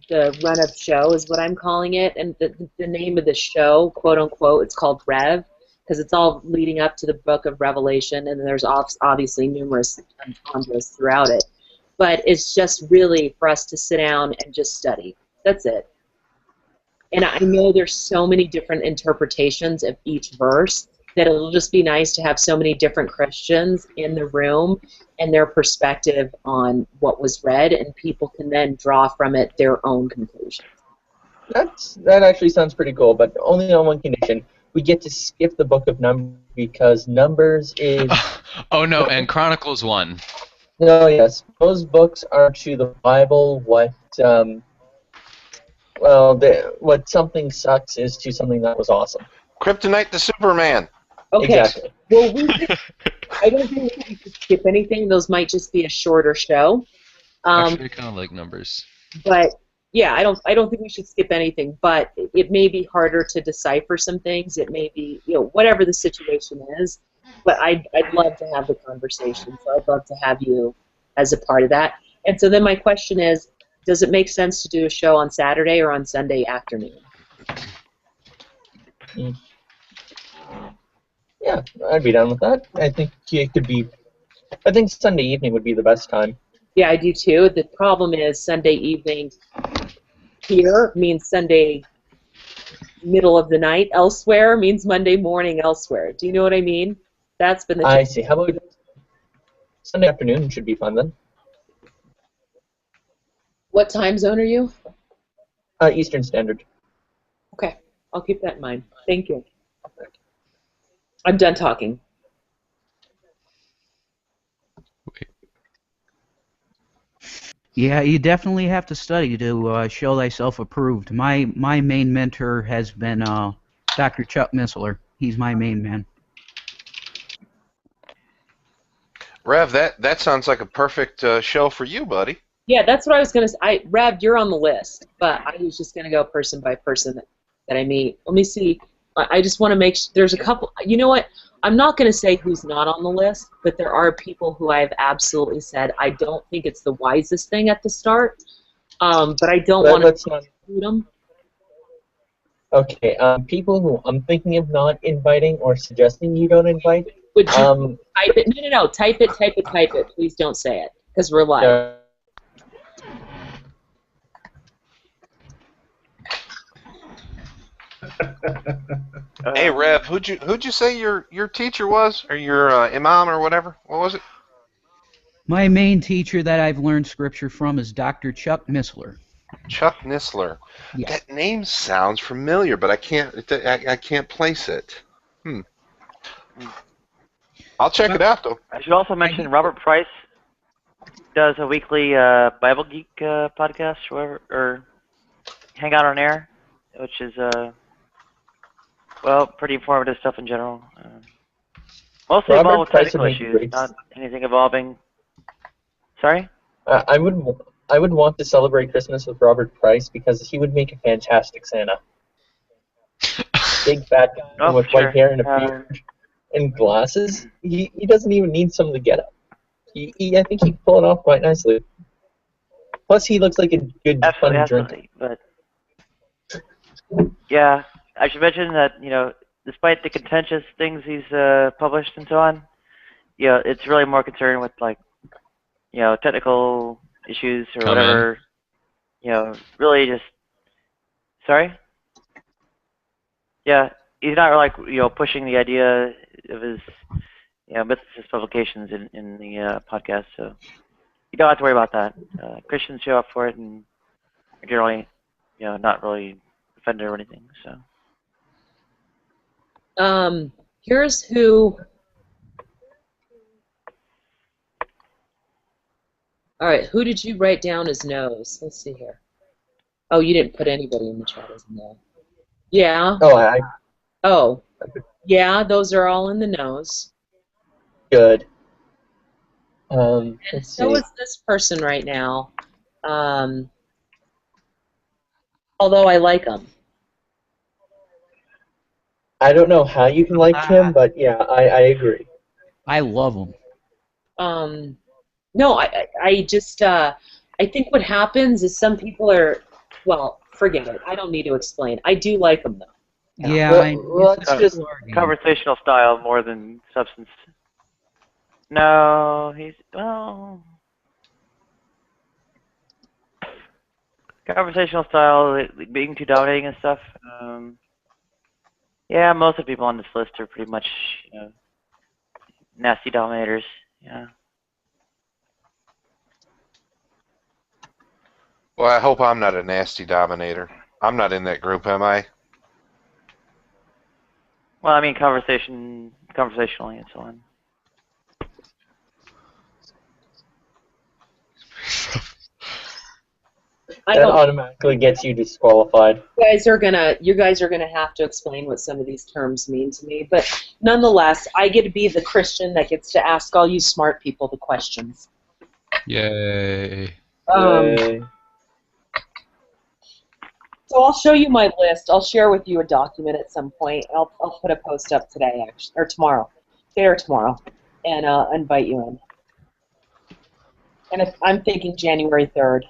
run of show is what I'm calling it, and the name of the show, quote unquote, it's called Rev, because it's all leading up to the book of Revelation, and there's obviously numerous entendres throughout it. But it's just really for us to sit down and just study. That's it. And I know there's so many different interpretations of each verse that it'll just be nice to have so many different Christians in the room and their perspective on what was read, and people can then draw from it their own conclusions. That actually sounds pretty cool, but only on one condition. We get to skip the Book of Numbers because Numbers is. Oh no, and Chronicles 1. No, yes, those books are to the Bible what what something sucks is to something that was awesome. Kryptonite to Superman. Okay. Exactly. Well, I don't think we should skip anything. Those might just be a shorter show. Actually, I kind of like Numbers. But yeah, I don't think we should skip anything. But it may be harder to decipher some things. It may be whatever the situation is. But I'd love to have the conversation. So I'd love to have you as a part of that. And so then my question is, does it make sense to do a show on Saturday or on Sunday afternoon? Yeah, I'd be down with that. I think it could be. I think Sunday evening would be the best time. Yeah, I do too. The problem is Sunday evening here means Sunday middle of the night elsewhere means Monday morning elsewhere. Do you know what I mean? That's been the I see. How about Sunday afternoon should be fun then? What time zone are you? Eastern Standard. Okay, I'll keep that in mind. Thank you. I'm done talking. Yeah, you definitely have to study to show thyself approved. My main mentor has been Dr. Chuck Missler. He's my main man. Rev, that sounds like a perfect show for you, buddy. Yeah, that's what I was going to say. Rev, you're on the list, but I was just going to go person by person that I meet. Let me see. I just want to make sure. There's a couple. You know what? I'm not going to say who's not on the list, but there are people who I've absolutely said I don't think it's the wisest thing at the start, but I don't want to include them. Okay, people who I'm thinking of not inviting or suggesting you don't invite. Would you type it? No. Type it. Please don't say it, because we're live. Hey, Rev, who'd you say your teacher was, or your imam, or whatever? What was it? My main teacher that I've learned scripture from is Dr. Chuck Missler. Chuck Missler. Yeah. That name sounds familiar, but I can't place it. I'll check it out though. I should also mention Robert Price does a weekly Bible Geek podcast, or Hangout on Air, which is pretty informative stuff in general. Mostly involved with technical issues, not anything involving. Sorry? I would want to celebrate Christmas with Robert Price because he would make a fantastic Santa. Big fat guy with white hair and a beard and glasses. He doesn't even need some of the getup. I think he can pull it off quite nicely. Plus, he looks like a good fun drinker. But yeah, I should mention that despite the contentious things he's published and so on, it's really more concerned with technical issues or whatever. Really just. Sorry. Yeah, he's not like pushing the idea of his mythicist publications in the podcast, so you don't have to worry about that. Christians show up for it and are generally not really offended or anything. So here's who. All right, who did you write down as no's? Let's see here. Oh, you didn't put anybody in the chat as no. Yeah. Oh, yeah, those are all in the no's. Good. And so is this person right now. Although I like him. I don't know how you can like him, but yeah, I agree. I love him. No, I just I think what happens is some people are, well, forget it. I don't need to explain. I do like him though. Yeah, well, it's just conversational style more than substance. No, he's conversational style, being too dominating and stuff. Yeah, most of the people on this list are pretty much nasty dominators. Yeah. Well, I hope I'm not a nasty dominator. I'm not in that group, am I? Well, I mean, conversationally and so on. That automatically gets you disqualified. You guys are gonna have to explain what some of these terms mean to me, but nonetheless, I get to be the Christian that gets to ask all you smart people the questions. Yay. So I'll show you my list. I'll share with you a document at some point. I'll put a post up today, actually, or tomorrow, today or tomorrow, and invite you in. And I'm thinking January 3rd.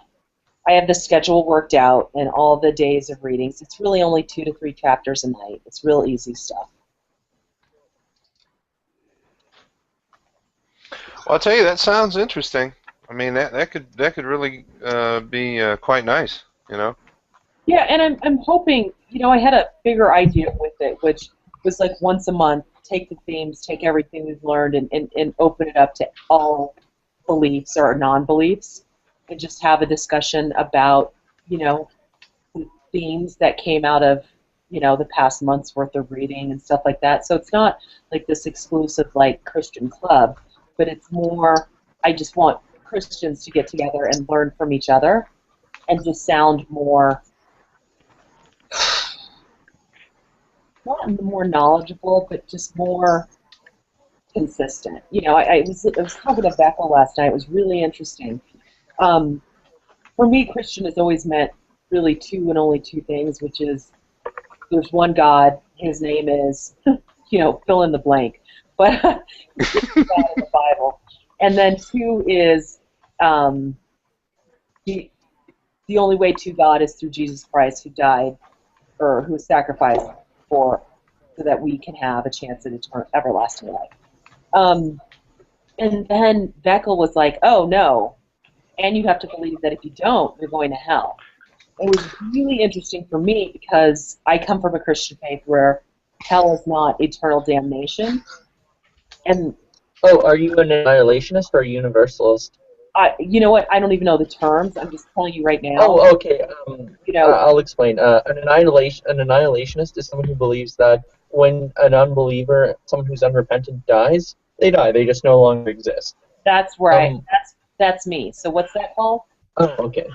I have the schedule worked out and all the days of readings. It's really only 2 to 3 chapters a night. It's real easy stuff. Well, I'll tell you, that sounds interesting. I mean, that could really be quite nice, you know. Yeah, and I'm hoping, I had a bigger idea with it, which was like once a month, take the themes, take everything we've learned, and open it up to all beliefs or non-beliefs, and just have a discussion about, the themes that came out of, the past month's worth of reading and stuff like that. So it's not like this exclusive, like, Christian club, but it's more, I just want Christians to get together and learn from each other and just sound more, not more knowledgeable, but just more consistent. I was talking to Bethel last night. It was really interesting. For me, Christian has always meant really 2 and only 2 things, which is there's one God, his name is, fill in the blank, but it's God in the Bible. And then 2 is the only way to God is through Jesus Christ, who died, or who was sacrificed so that we can have a chance at everlasting life. And then Beckel was like, oh no, and you have to believe that if you don't, you're going to hell. It was really interesting for me because I come from a Christian faith where hell is not eternal damnation. And are you an annihilationist or a universalist? You know what? I don't even know the terms. I'm just telling you right now. Oh, okay. I'll explain. An annihilationist is someone who believes that when an unbeliever, someone who's unrepentant, dies, they die. They just no longer exist. That's where that's me. So what's that called? Oh, okay.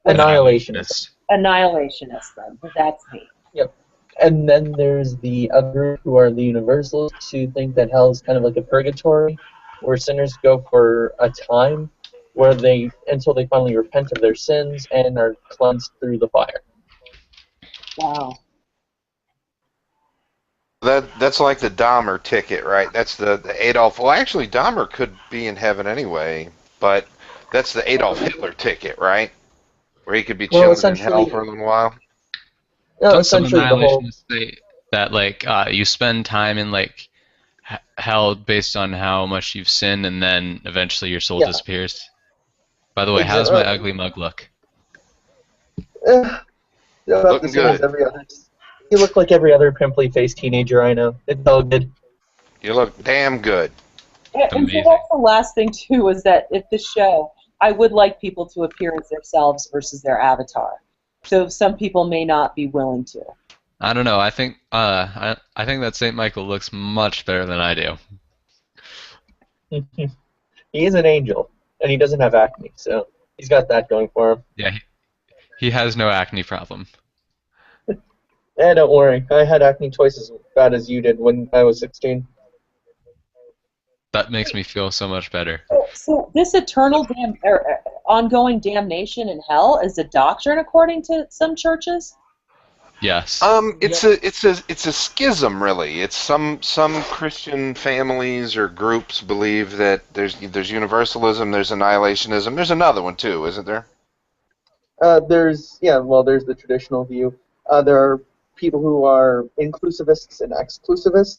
Annihilationist. Annihilationist, then. That's me. Yep. And then there's the other group who are the universalists who think that hell is kind of like a purgatory, where sinners go for a time where until they finally repent of their sins and are cleansed through the fire. Wow. That's like the Dahmer ticket, right? That's the Adolf. Well, actually, Dahmer could be in heaven anyway, but that's the Adolf Hitler ticket, right? Where he could be chilling in hell for a little while. No, Some essentially the whole. annihilationists say that you spend time in hell based on how much you've sinned, and then eventually your soul disappears. By the way, how's my ugly mug look? Looking good. You look like every other pimply-faced teenager I know. It's all good. You look damn good. And so that's the last thing, too, is that at this show, I would like people to appear as themselves versus their avatar. So some people may not be willing to. I don't know. I think I think that Saint Michael looks much better than I do. He is an angel, and he doesn't have acne, so he's got that going for him. Yeah, he has no acne problem. Don't worry. I had acne twice as bad as you did when I was 16. That makes me feel so much better. So this eternal ongoing damnation in hell is a doctrine according to some churches? Yes. It's a schism, really. It's some Christian families or groups believe that there's universalism, there's annihilationism. There's another one too, isn't there? There's the traditional view. There are people who are inclusivists and exclusivists.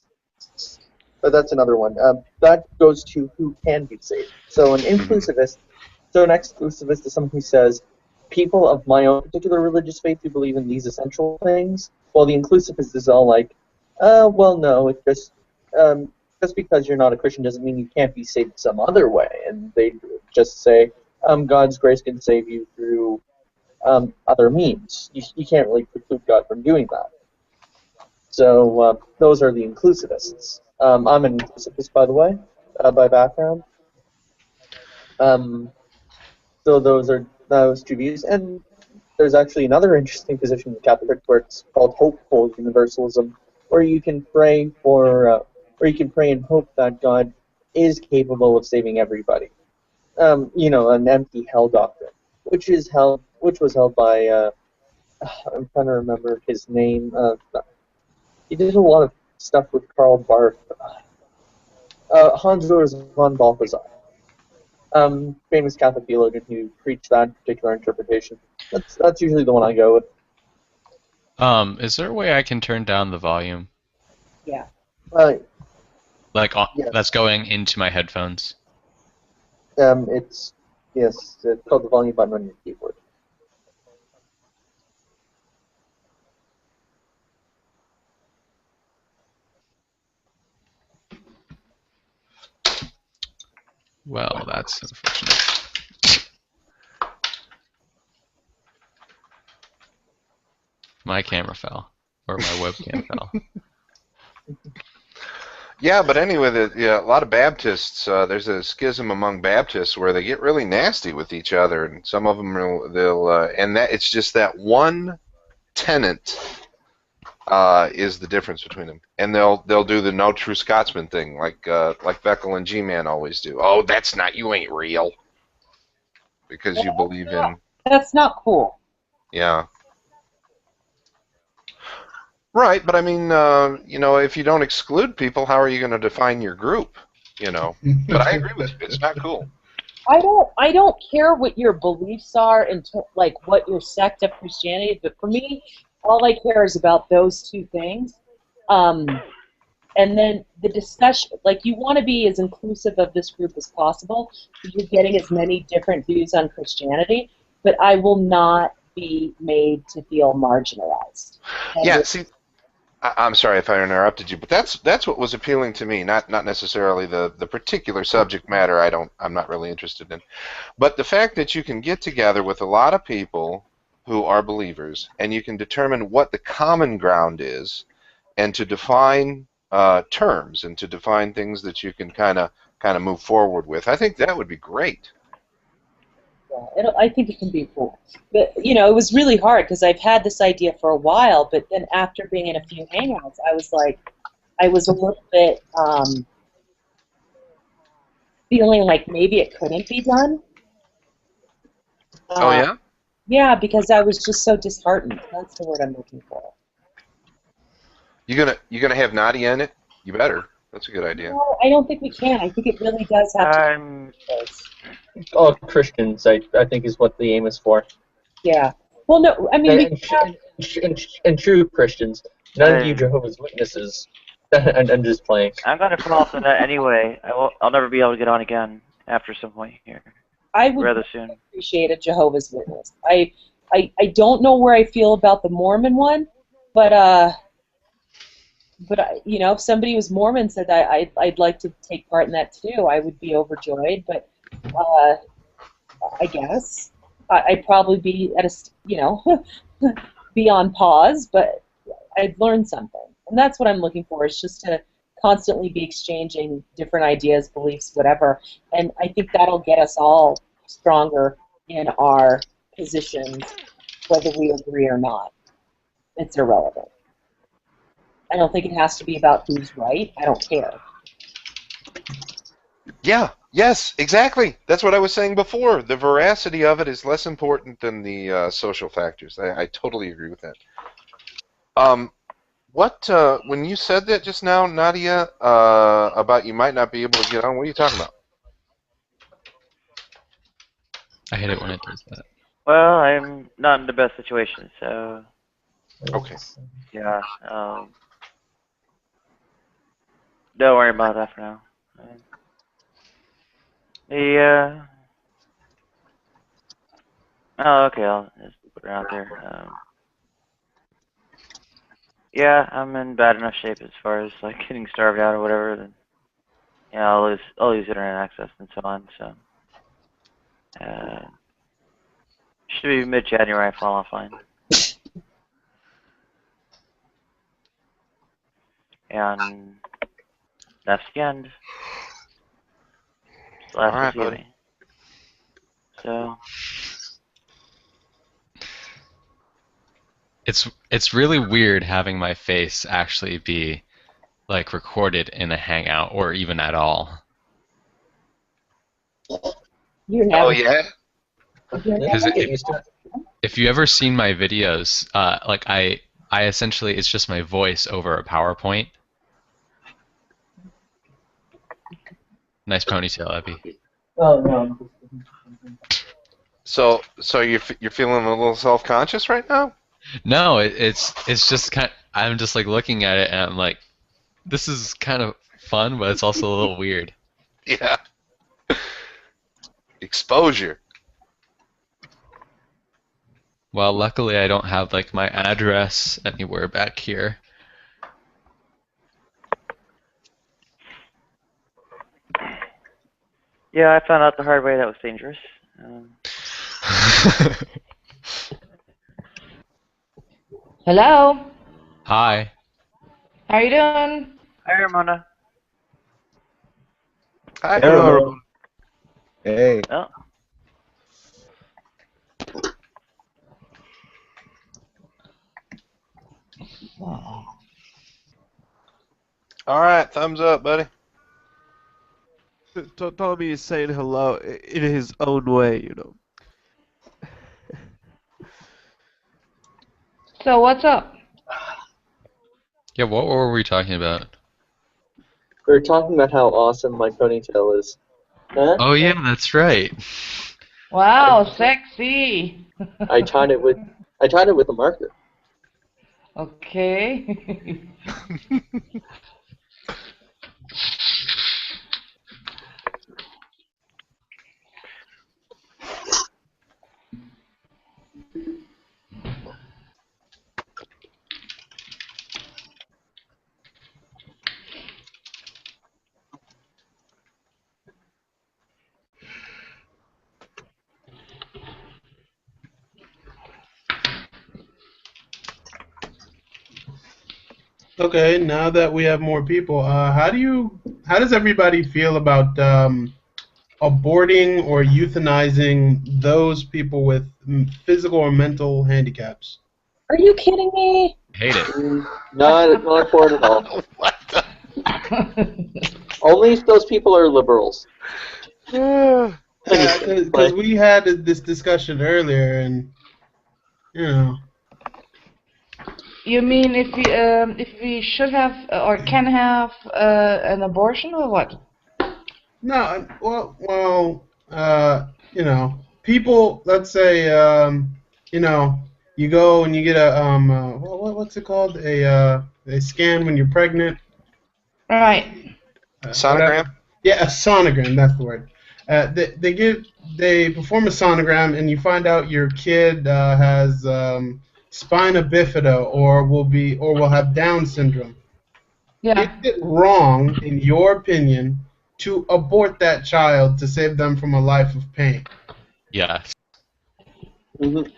But that's another one. That goes to who can be saved. So an inclusivist, an exclusivist is someone who says, people of my own particular religious faith who believe in these essential things, while the inclusivist is all like, well, no, it just because you're not a Christian doesn't mean you can't be saved some other way. And they just say, God's grace can save you through other means. You can't really preclude God from doing that. So those are the inclusivists. I'm an inclusivist, by the way, by background. So those are those two views, and there's actually another interesting position in the Catholic Church where it's called hopeful universalism, where you can pray for, where you can pray and hope that God is capable of saving everybody. You know, an empty hell doctrine, which was held by, I'm trying to remember his name. He did a lot of stuff with Karl Barth. Hans Urs von Balthasar. Famous Catholic theologian who preached that particular interpretation. That's usually the one I go with. Is there a way I can turn down the volume? Yeah. Like Yes. that's going into my headphones. It's called the volume button on your keyboard. Well, that's unfortunate. My camera fell, or my webcam fell. Yeah, but anyway, a lot of Baptists, there's a schism among Baptists where they get really nasty with each other, and some of them and that it's just that one tenet is the difference between them, and they'll do the no true Scotsman thing, like Beckel and G-Man always do. Oh, that's not, you ain't real, because you believe in. That's not cool. Yeah. Right, but I mean, you know, if you don't exclude people, how are you going to define your group? You know, but I agree with you. It's not cool. I don't care what your beliefs are and like what your sect of Christianity, but for me, all I care is about those two things. And then the discussion, like you want to be as inclusive of this group as possible, because you're getting as many different views on Christianity, but I will not be made to feel marginalized. Yeah, see, I'm sorry if I interrupted you, but that's what was appealing to me. Not necessarily the particular subject matter. I'm not really interested in, but the fact that you can get together with a lot of people who are believers, and you can determine what the common ground is, and to define terms and to define things that you can kind of move forward with. I think that would be great. Yeah, I think it can be cool. But, you know, it was really hard because I've had this idea for a while, but then after being in a few hangouts, I was a little bit feeling like maybe it couldn't be done. Oh, yeah? Yeah, because I was just so disheartened. That's the word I'm looking for. You gonna have Nadia in it? You better. That's a good idea. No, I don't think we can. I think it really does have to. All Christians, I think, is what the aim is for. Yeah. Well, no, I mean, and true Christians, none of you Jehovah's Witnesses. I'm just playing. I'm gonna come off the net anyway. I'll never be able to get on again after some point here. I would rather soon appreciate a Jehovah's Witness. I don't know where I feel about the Mormon one, but you know, if somebody who's Mormon said that I'd like to take part in that too, I would be overjoyed. But I guess I'd probably be at be on pause, but I'd learn something, and that's what I'm looking for. Is just to constantly be exchanging different ideas, beliefs, whatever, and I think that'll get us all stronger in our positions, whether we agree or not. It's irrelevant. I don't think it has to be about who's right. I don't care. Yeah, yes, exactly. That's what I was saying before. The veracity of it is less important than the social factors. I totally agree with that. When you said that just now, Nadia, about you might not be able to get on, what are you talking about? I hate it when it does that. Well, I'm not in the best situation, so. Okay. Yeah. Don't worry about that for now. Oh, okay. I'll just put it out there. Yeah, I'm in bad enough shape as far as like getting starved out or whatever. Then, yeah, I'll lose internet access and so on. So, should be mid-January. I fall offline. And that's the end. Last All right, to see buddy. me. So. It's really weird having my face actually be like recorded in a Hangout or even at all. You're never. Oh yeah. Because if you ever seen my videos, like I essentially it's just my voice over a PowerPoint. Nice ponytail, Abby. Oh no. So you're feeling a little self-conscious right now? No, it's just I'm just like looking at it and I'm like, this is kind of fun, but it's also a little weird. Yeah. Exposure. Well, luckily I don't have like my address anywhere back here. Yeah, I found out the hard way that was dangerous. Hello. Hi. How are you doing? Hi, Ramona. Hi, Hello. Hey. Oh. All right, thumbs up, buddy. Tommy is saying hello in his own way, you know. So what's up? Yeah, what were we talking about? We were talking about how awesome my ponytail is. Huh? Oh yeah, that's right. Wow, sexy. I tied it with a marker. Okay. Okay, now that we have more people, how does everybody feel about aborting or euthanizing those people with physical or mental handicaps? Are you kidding me? Hate it. Not for it at all. Only if those people are liberals. Because we had this discussion earlier, and you know. You mean if we should have or can have an abortion or what? No, well, you know, people. Let's say, you know, you go and you get a what's it called? A scan when you're pregnant. Right. Sonogram. Yeah, a sonogram. That's the word. They perform a sonogram and you find out your kid has spina bifida or will have Down syndrome. Yeah. Is it wrong, in your opinion, to abort that child to save them from a life of pain? Yes. Mm-hmm.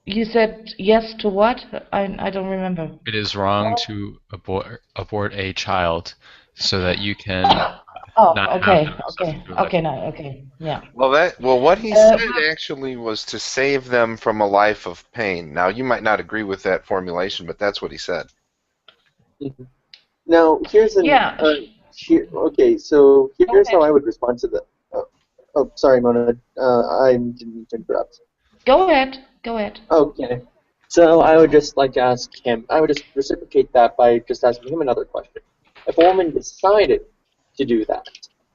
You said yes to what? I don't remember. It is wrong to abort a child so that you can Oh, not okay, have them okay, suffer through life. okay, no, okay, yeah. Well, what he said actually was to save them from a life of pain. Now, you might not agree with that formulation, but that's what he said. Now, here's an okay. So here's how I would respond to that. Oh, sorry, Mona. I didn't mean to interrupt. Go ahead. Go ahead. Okay. So I would just like to ask him. I would just reciprocate that by just asking him another question. If a woman decided to do that,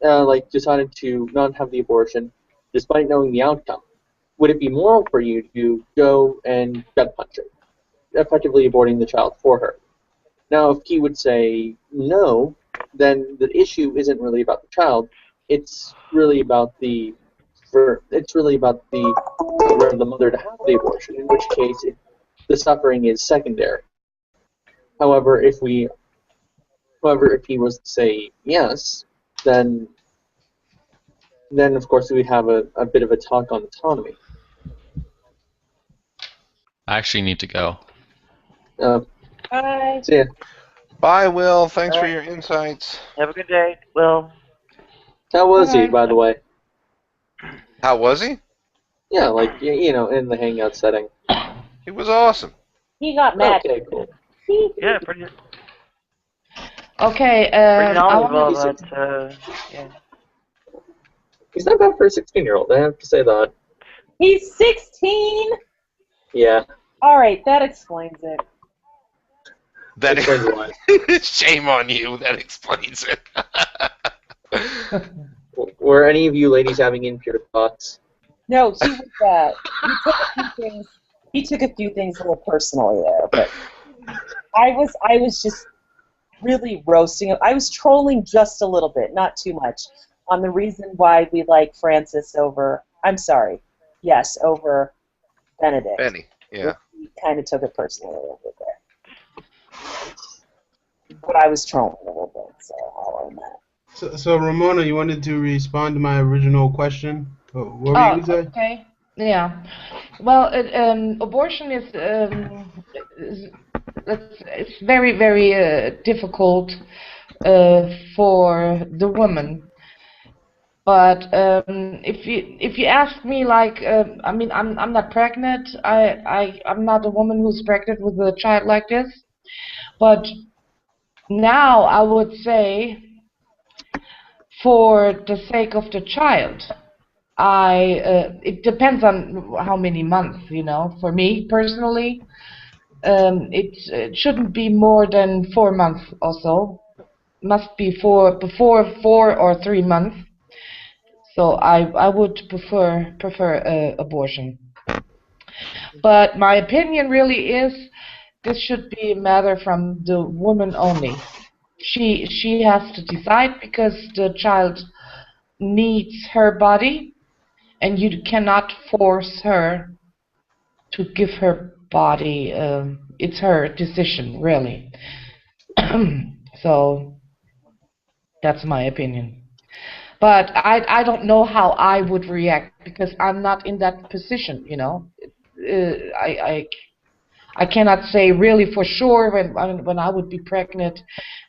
like decided to not have the abortion, despite knowing the outcome, would it be moral for you to go and gut punch her, effectively aborting the child for her? Now, if he would say no, then the issue isn't really about the child. It's really about the right of the mother to have the abortion. In which case, the suffering is secondary. However, if he was to say yes, then Then, of course, we have a bit of a talk on autonomy. I actually need to go. Bye. See ya. Bye, Will. Thanks All for right. your insights. Have a good day, Will. How was he, Bye. by the way? How was he? Yeah, like, you know, in the hangout setting. He was awesome. He got mad. Okay, cool. Yeah, pretty Okay, pretty I want knowledgeable, He's, but yeah. he's not bad for a 16-year-old, I have to say that. He's 16. Yeah. All right, that explains it. That explains a lot. Shame on you. That explains it. Were any of you ladies having impure thoughts? No, he was. He took a few things a little personally there, but I was just really roasting him. I was trolling just a little bit, not too much, on the reason why we like Francis over. I'm sorry, yes, over Benedict. Benny, yeah. He kind of took it personally a little bit there, but I was trolling a little bit, so I'll own that. So Ramona, you wanted to respond to my original question? What were you going to say? okay. Yeah. Well, abortion is it's very, very difficult for the woman. But if you ask me, like, I mean, I'm not pregnant. I'm not a woman who's pregnant with a child like this. But now I would say, for the sake of the child, it depends on how many months, you know. For me personally, it shouldn't be more than 4 months or so. Must be before 4 or 3 months. So I would prefer abortion. But my opinion really is this should be a matter from the woman only. She has to decide, because the child needs her body, and you cannot force her to give her body. It's her decision, really. So that's my opinion. But I don't know how I would react, because I'm not in that position, you know. I cannot say really for sure when I would be pregnant.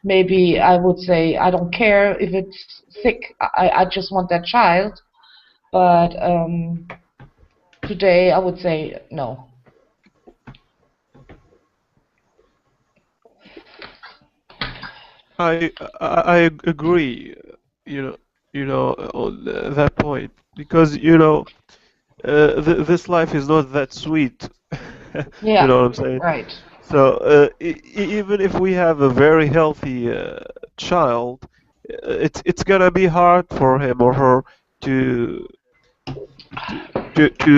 Maybe I would say I don't care if it's sick. I just want that child. But today I would say no. I agree, on that point, because this life is not that sweet. You know what I'm saying? Right. So even if we have a very healthy child, it's gonna be hard for him or her to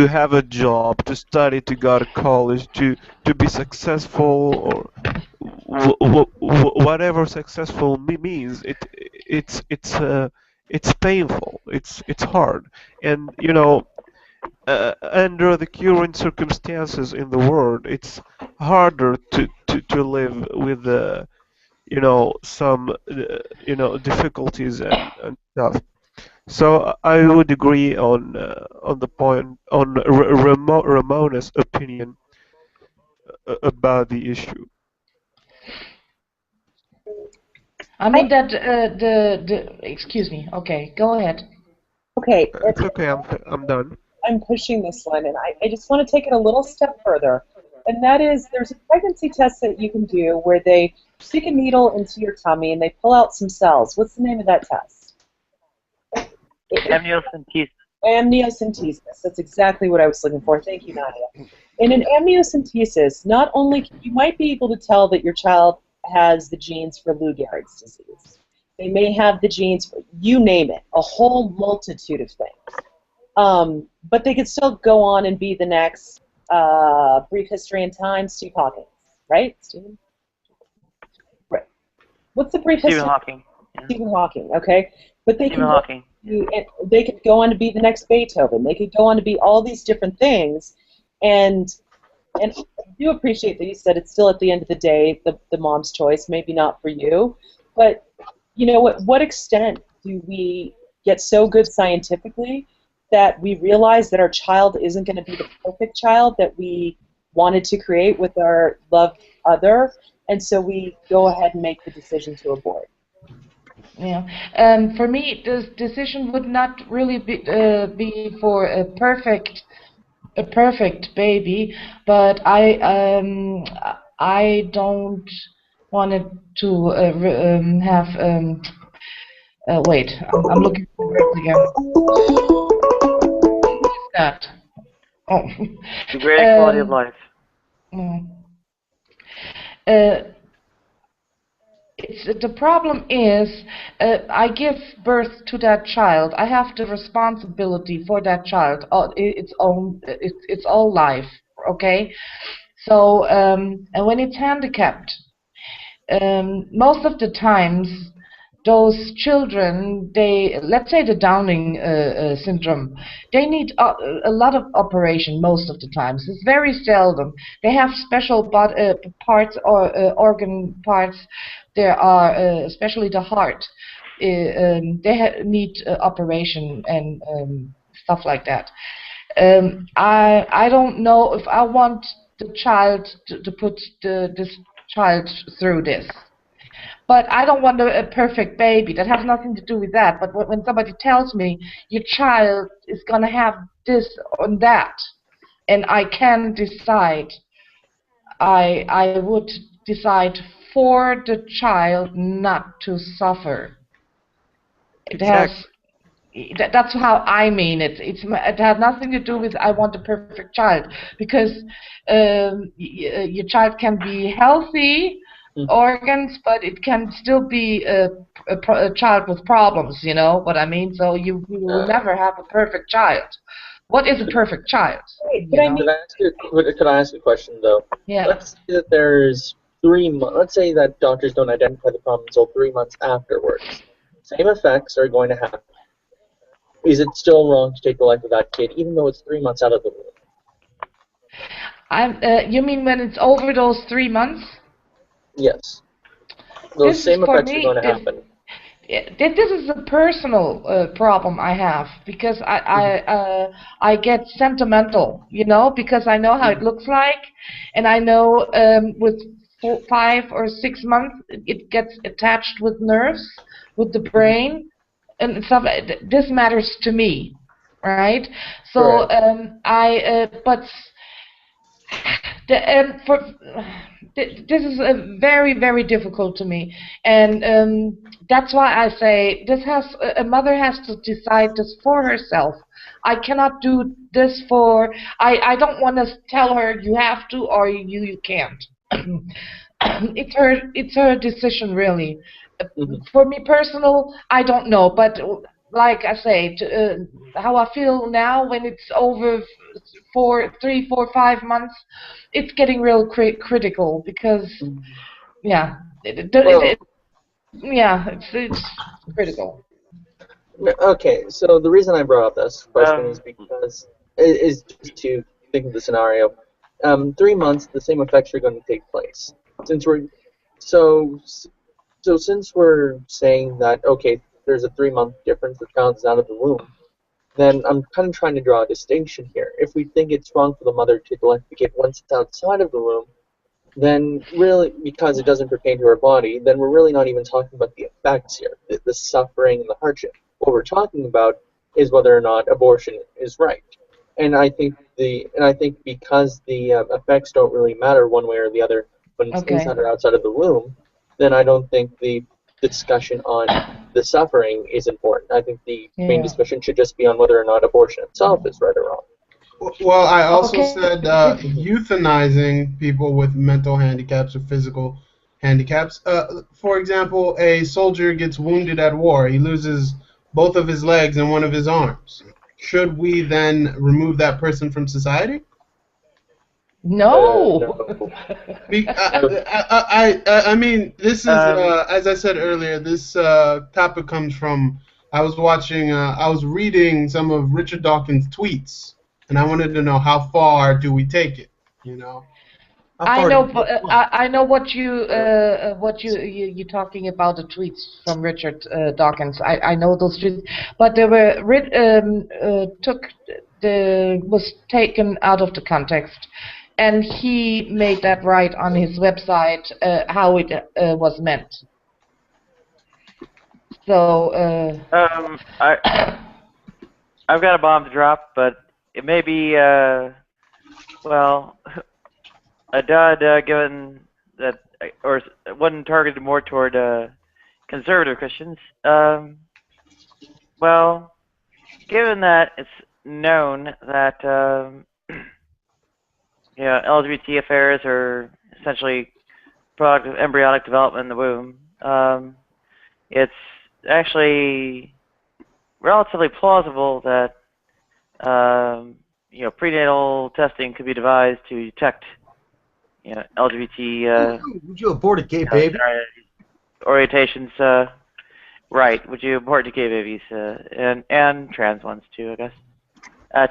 have a job, to study, to go to college, to be successful, or whatever successful means. It's painful. It's hard, and under the current circumstances in the world, it's harder to live with some difficulties and stuff. So I would agree on the point, on Ramona's opinion about the issue. I mean that excuse me. Okay, go ahead. Okay. It's okay. I'm done. I'm pushing this one, and I just want to take it a little step further. And that is, there's a pregnancy test that you can do where they stick a needle into your tummy and they pull out some cells. What's the name of that test? Amniocentesis. Amniocentesis. That's exactly what I was looking for. Thank you, Nadia. In an amniocentesis, not only you might be able to tell that your child has the genes for Lou Gehrig's disease. They may have the genes for, you name it, a whole multitude of things. But they could still go on and be the next Brief History in Time, Steve Hawking, right, Stephen? Right. What's the brief history? Stephen Hawking. Yeah. Stephen Hawking, okay. But they Stephen Hawking. They could go on to be the next Beethoven. They could go on to be all these different things, and I do appreciate that you said it's still at the end of the day the mom's choice. Maybe not for you, but you know what extent do we get so good scientifically that we realize that our child isn't going to be the perfect child that we wanted to create with our loved other, and so we go ahead and make the decision to abort. Yeah. For me, this decision would not really be for a perfect baby, but I don't want it to have wait, I'm looking for words again. What is that? Oh. The greater quality of life. The problem is, I give birth to that child. I have the responsibility for that child, its all life. Okay, so and when it's handicapped, most of the times, those children, let's say the Downing syndrome, they need a lot of operation most of the times. It's very seldom. They have special parts or organ parts. There are, especially the heart, they need operation and stuff like that. I don't know if I want the child to put this child through this. But I don't want a perfect baby. That has nothing to do with that. But when somebody tells me your child is going to have this or that, and I can decide, I would decide for the child not to suffer. That's how I mean it. It has nothing to do with I want a perfect child, because your child can be healthy organs, but it can still be a child with problems. You know what I mean? So you will never have a perfect child. What is a perfect child? Could I ask a question though? Yeah. Let's say that there's 3 months. Let's say that doctors don't identify the problem until 3 months afterwards. Same effects are going to happen. Is it still wrong to take the life of that kid, even though it's 3 months out of the womb? You mean when it's over those 3 months? Yes. Those same effects are going to happen. This is a personal problem I have, because I get sentimental, you know, because I know how it looks like, and I know with 5 or 6 months it gets attached with nerves, with the brain, and stuff. This matters to me, right? So this is very, very difficult to me, and that's why I say a mother has to decide this for herself. I cannot do this for. I don't want to tell her you have to or you can't. It's her decision, really. For me personal, I don't know, but like I say, how I feel now when it's over 3, 4, 5 months, it's getting real critical, because it's critical. Okay, so the reason I brought up this question is because is just to think of the scenario. 3 months, the same effects are going to take place. Since we're since we're saying that there's a 3-month difference, the child is out of the womb, then I'm kind of trying to draw a distinction here. If we think it's wrong for the mother to take the life of the kid once it's outside of the womb, then really, because it doesn't pertain to her body, then we're really not even talking about the effects here, the suffering and the hardship. What we're talking about is whether or not abortion is right. And I think because the effects don't really matter one way or the other when it's inside or outside of the womb, then I don't think the discussion on the suffering is important. I think the main discussion should just be on whether or not abortion itself is right or wrong. Well, I also said euthanizing people with mental handicaps or physical handicaps. For example, a soldier gets wounded at war. He loses both of his legs and one of his arms. Should we then remove that person from society? No. I mean, this is as I said earlier. This topic comes from I was reading some of Richard Dawkins' tweets, and I wanted to know how far do we take it. You know. I know. I know what you're talking about, the tweets from Richard Dawkins. I know those tweets, but they were was taken out of the context, and he made that right on his website how it was meant. So. I've got a bomb to drop, but it may be well. A dud, given that, or one targeted more toward conservative Christians. Well, given that it's known that LGBT affairs are essentially product of embryonic development in the womb, it's actually relatively plausible that prenatal testing could be devised to detect LGBT would you abort a gay baby? Orientations, right? Would you abort gay babies and trans ones too? I guess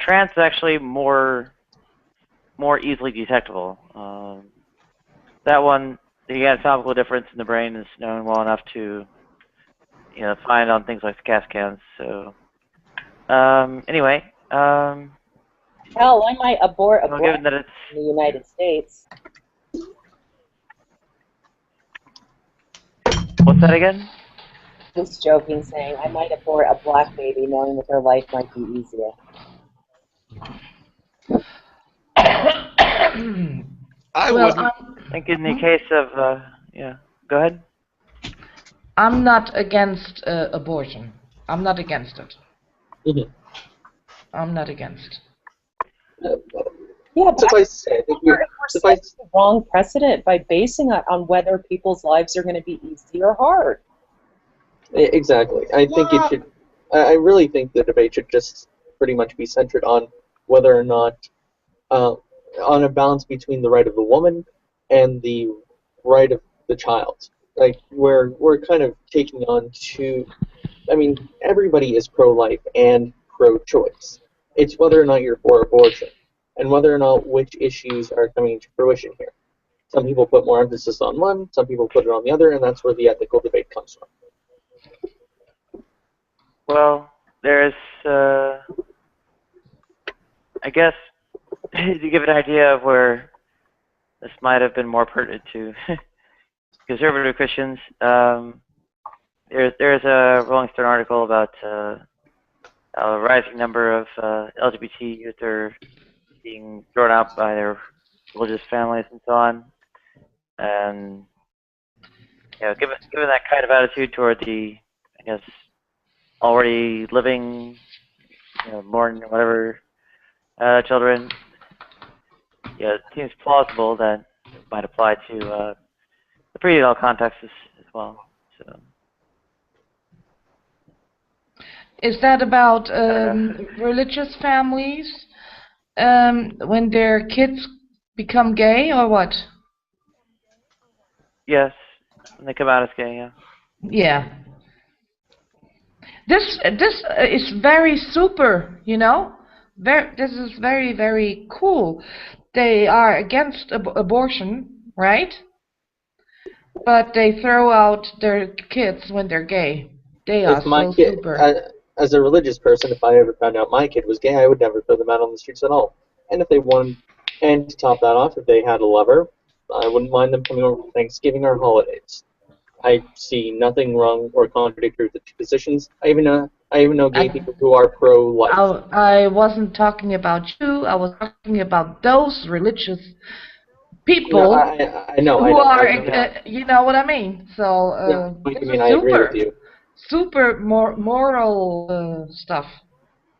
trans is actually more easily detectable. That one, the anatomical difference in the brain is known well enough to find on things like the CAT scans. So anyway. Hell, I might abort a well, black given that it's in the United States. What's that again? Just joking, saying I might abort a black baby knowing that their life might be easier. I Well, wouldn't. I think in the case of go ahead. I'm not against abortion. I'm not against it. I'm not against. Yeah, but Suffice to say, I think we're setting the wrong precedent by basing it on whether people's lives are going to be easy or hard. Exactly. I think it should. I really think the debate should just pretty much be centered on whether or not, on a balance between the right of the woman and the right of the child. Like we're kind of taking on two. I mean, everybody is pro-life and pro-choice. It's whether or not you're for abortion, and whether or not which issues are coming to fruition here. Some people put more emphasis on one, some people put it on the other, and that's where the ethical debate comes from. Well, there's, I guess, to give an idea of where this might have been more pertinent to conservative Christians, there's a Rolling Stone article about a rising number of LGBT youth are being thrown out by their religious families and so on, and given that kind of attitude toward the, I guess, already living, born whatever children, it seems plausible that it might apply to the pre-adult context as well. So. Is that about religious families when their kids become gay, or what? Yes, when they come out as gay, yeah. Yeah. This is very super, this is very, very cool. They are against abortion, right? But they throw out their kids when they're gay. They are so super. As a religious person, if I ever found out my kid was gay, I would never throw them out on the streets at all. And if they wanted, and to top that off, if they had a lover, I wouldn't mind them coming over for Thanksgiving or holidays. I see nothing wrong or contradictory with the two positions. I even know gay people who are pro-life. I wasn't talking about you. I was talking about those religious people I know. you know what I mean. So I agree with you. Super moral stuff.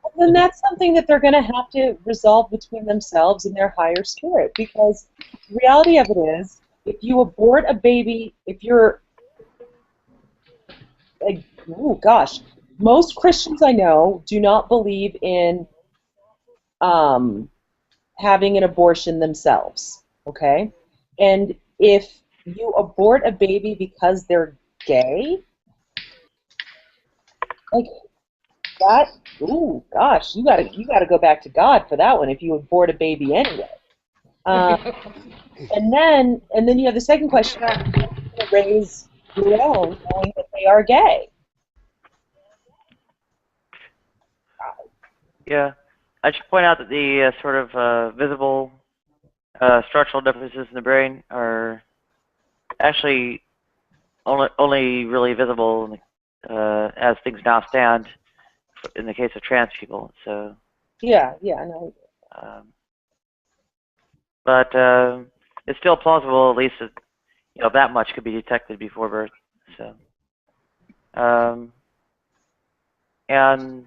Well, then that's something that they're going to have to resolve between themselves and their higher spirit, because the reality of it is, if you abort a baby, if you're most Christians I know do not believe in having an abortion themselves, okay? And if you abort a baby because they're gay, like that, you gotta go back to God for that one if you abort a baby anyway. And then you have the second question: are you going to raise your own, knowing that they are gay? Yeah. I should point out that the sort of visible structural differences in the brain are actually only really visible as things now stand in the case of trans people. So. Yeah, I know. But it's still plausible, at least that that much could be detected before birth. So, and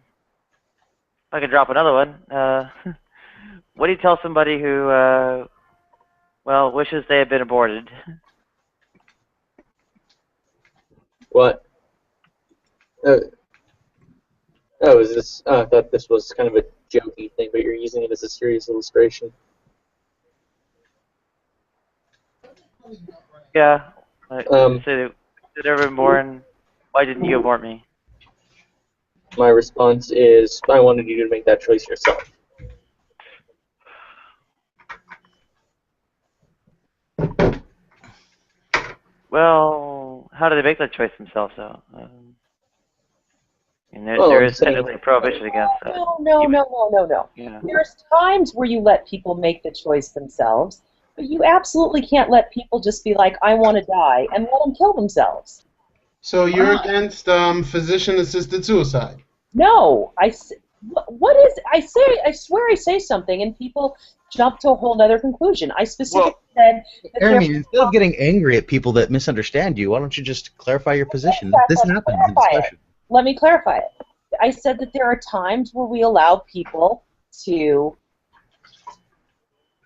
if I could drop another one, what do you tell somebody who, well, wishes they had been aborted? What? Is this? I thought this was kind of a jokey thing, but you're using it as a serious illustration. Yeah. Say they'd ever been born. Why didn't you abort me? My response is, I wanted you to make that choice yourself. Well, how do they make that choice themselves, though? And there is technically a prohibition against that. No. Yeah. There's times where you let people make the choice themselves, but you absolutely can't let people just be like, I want to die, and let them kill themselves. So you're against physician-assisted suicide? No, what is? I swear I say something, and people jump to a whole other conclusion. I specifically said that Jeremy, instead of getting angry at people that misunderstand you, why don't you just clarify your position? This happens in discussion. Let me clarify it. I said that there are times where we allow people to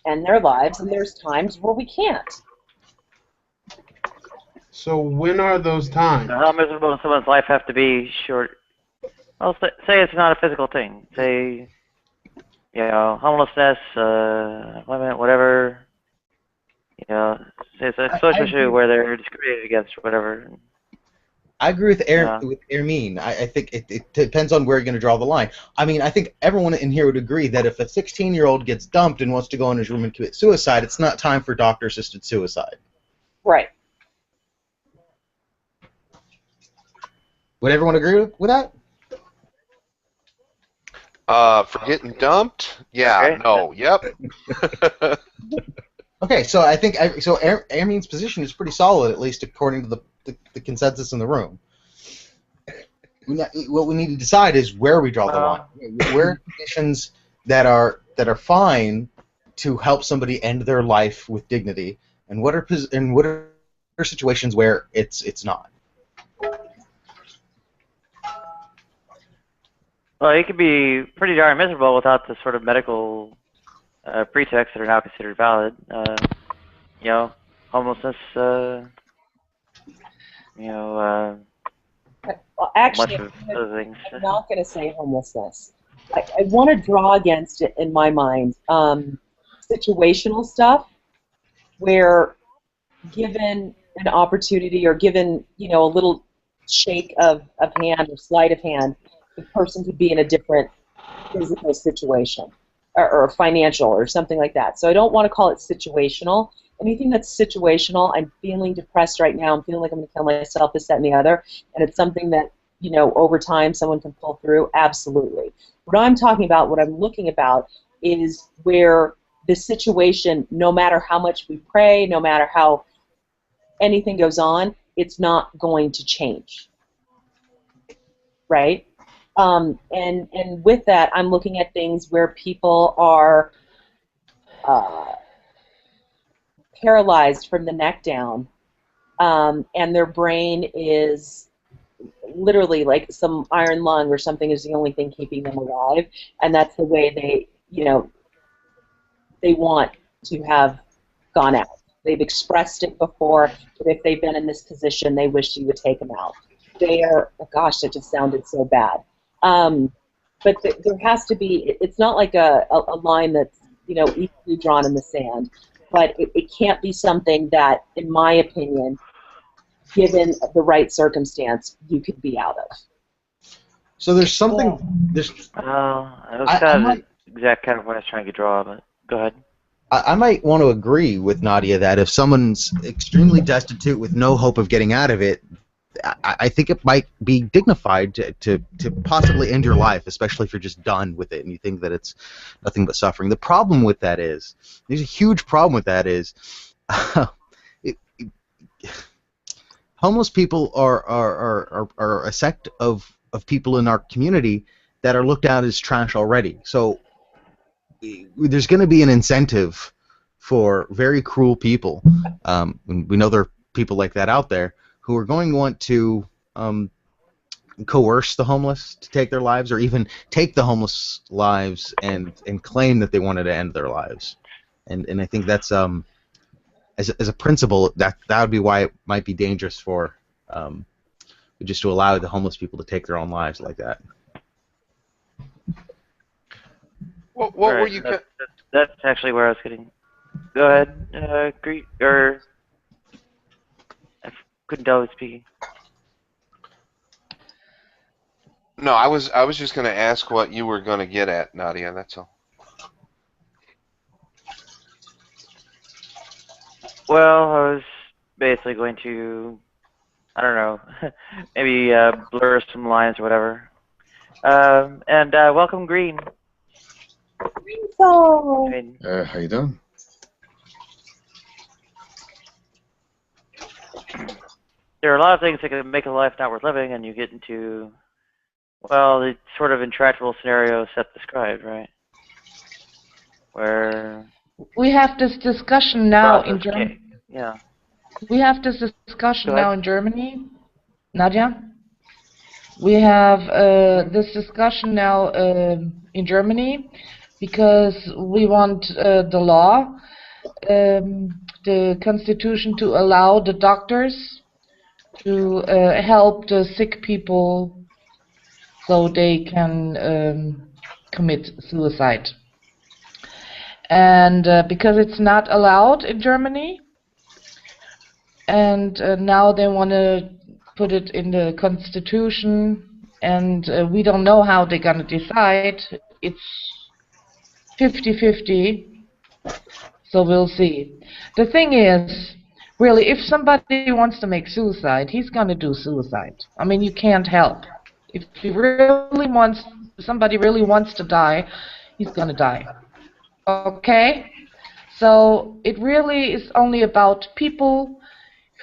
end their lives, and there's times where we can't. So when are those times? How miserable does someone's life have to be short? Well, say it's not a physical thing. Say, homelessness, employment, whatever. Say it's a social issue where they're discriminated against or whatever. I agree with Ermine. I think it depends on where you're going to draw the line. I mean, I think everyone in here would agree that if a 16-year-old gets dumped and wants to go in his room and commit suicide, it's not time for doctor-assisted suicide. Right. Would everyone agree with that? For getting dumped? Yeah, no, yep. Okay, so I think Ermine's position is pretty solid, at least according to the consensus in the room. What we need to decide is where we draw the line. Where are conditions that are fine to help somebody end their life with dignity, and what are situations where it's not. Well, you could be pretty darn miserable without the sort of medical pretexts that are now considered valid. Homelessness. Well, actually, a bunch of other things. I'm not going to say homelessness. I want to draw against it in my mind. Situational stuff, where given an opportunity or given a little shake of hand or sleight of hand, the person could be in a different physical situation or financial or something like that. So I don't want to call it situational. Anything that's situational, I'm feeling depressed right now, I'm feeling like I'm going to kill myself, this, that, and the other, and it's something that, over time someone can pull through, absolutely. What I'm talking about, what I'm looking about, is where the situation, no matter how much we pray, no matter how anything goes on, it's not going to change, right? And with that, I'm looking at things where people are paralyzed from the neck down, and their brain is literally like some iron lung or something is the only thing keeping them alive, and that's the way they want to have gone out. They've expressed it before, but if they've been in this position, they wish you would take them out. They are, oh gosh, that just sounded so bad. But there has to be, it's not like a line that's, easily drawn in the sand, but it can't be something that, in my opinion, given the right circumstance, you could be out of. So there's something, that was kind of the exact kind of point I was trying to draw, but go ahead. I might want to agree with Nadia that if someone's extremely destitute with no hope of getting out of it, I think it might be dignified to possibly end your life, especially if you're just done with it and you think that it's nothing but suffering. The problem with that is, there's a huge problem with that is, it, homeless people are a sect of people in our community that are looked at as trash already. So there's going to be an incentive for very cruel people. We know there are people like that out there who are going to want to coerce the homeless to take their lives, or even take the homeless lives and claim that they wanted to end their lives. And I think that's as a principle, that would be why it might be dangerous for just to allow the homeless people to take their own lives like that. What right, were you? That's actually where I was getting. Go ahead, Greet, or I couldn't tell who's speaking. No, I was just going to ask what you were going to get at, Nadia. That's all. Well, I was basically going to, I don't know, maybe blur some lines or whatever. And welcome, Green. So, How you doing? There are a lot of things that can make a life not worth living, and you get into, well, the sort of intractable scenario Seth described, right? Where we have this discussion now in Germany. Yeah. We have this discussion now in Germany, Nadia. We have this discussion now in Germany because we want the law, the constitution, to allow the doctors to help the sick people so they can commit suicide. And because it's not allowed in Germany, and now they want to put it in the constitution, and we don't know how they're going to decide. It's 50-50, so we'll see. The thing is, really, if somebody wants to make suicide, he's going to do suicide. I mean, you can't help. If somebody really wants to die, he's going to die. Okay? So it really is only about people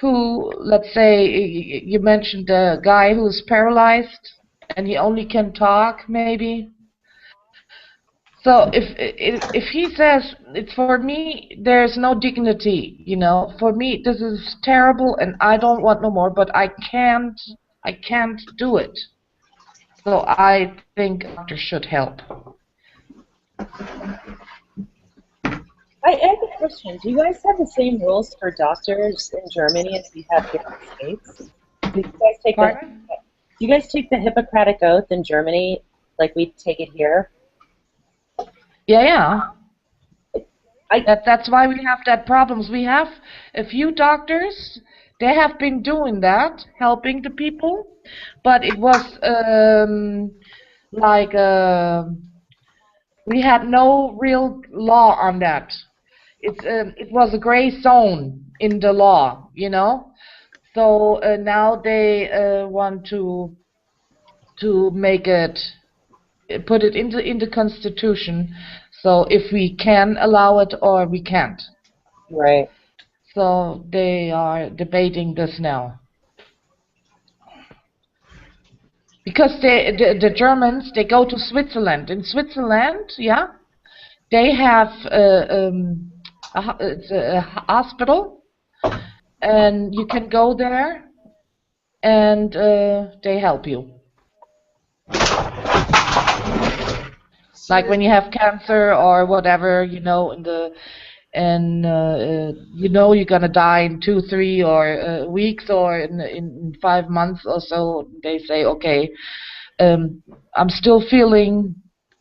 who, let's say, you mentioned the guy who's paralyzed and he only can talk, maybe. So if he says, it's for me, there's no dignity, you know, for me this is terrible and I don't want no more, but I can't do it. So I think doctors should help. I have a question. Do you guys have the same rules for doctors in Germany as we have here in the States? Do you guys take the Hippocratic Oath in Germany like we take it here? Yeah. That's why we have that problems. We have a few doctors. They have been doing that, helping the people, but it was we had no real law on that. It was a gray zone in the law, you know. So now they want to make it, put it in the constitution. So if we can allow it or we can't. Right. So they are debating this now. Because the Germans, they go to Switzerland. In Switzerland, yeah, they have it's a hospital, and you can go there, and they help you. Like when you have cancer or whatever, you know, you know you're gonna die in 2, 3 or weeks or in 5 months or so. They say, okay, I'm still feeling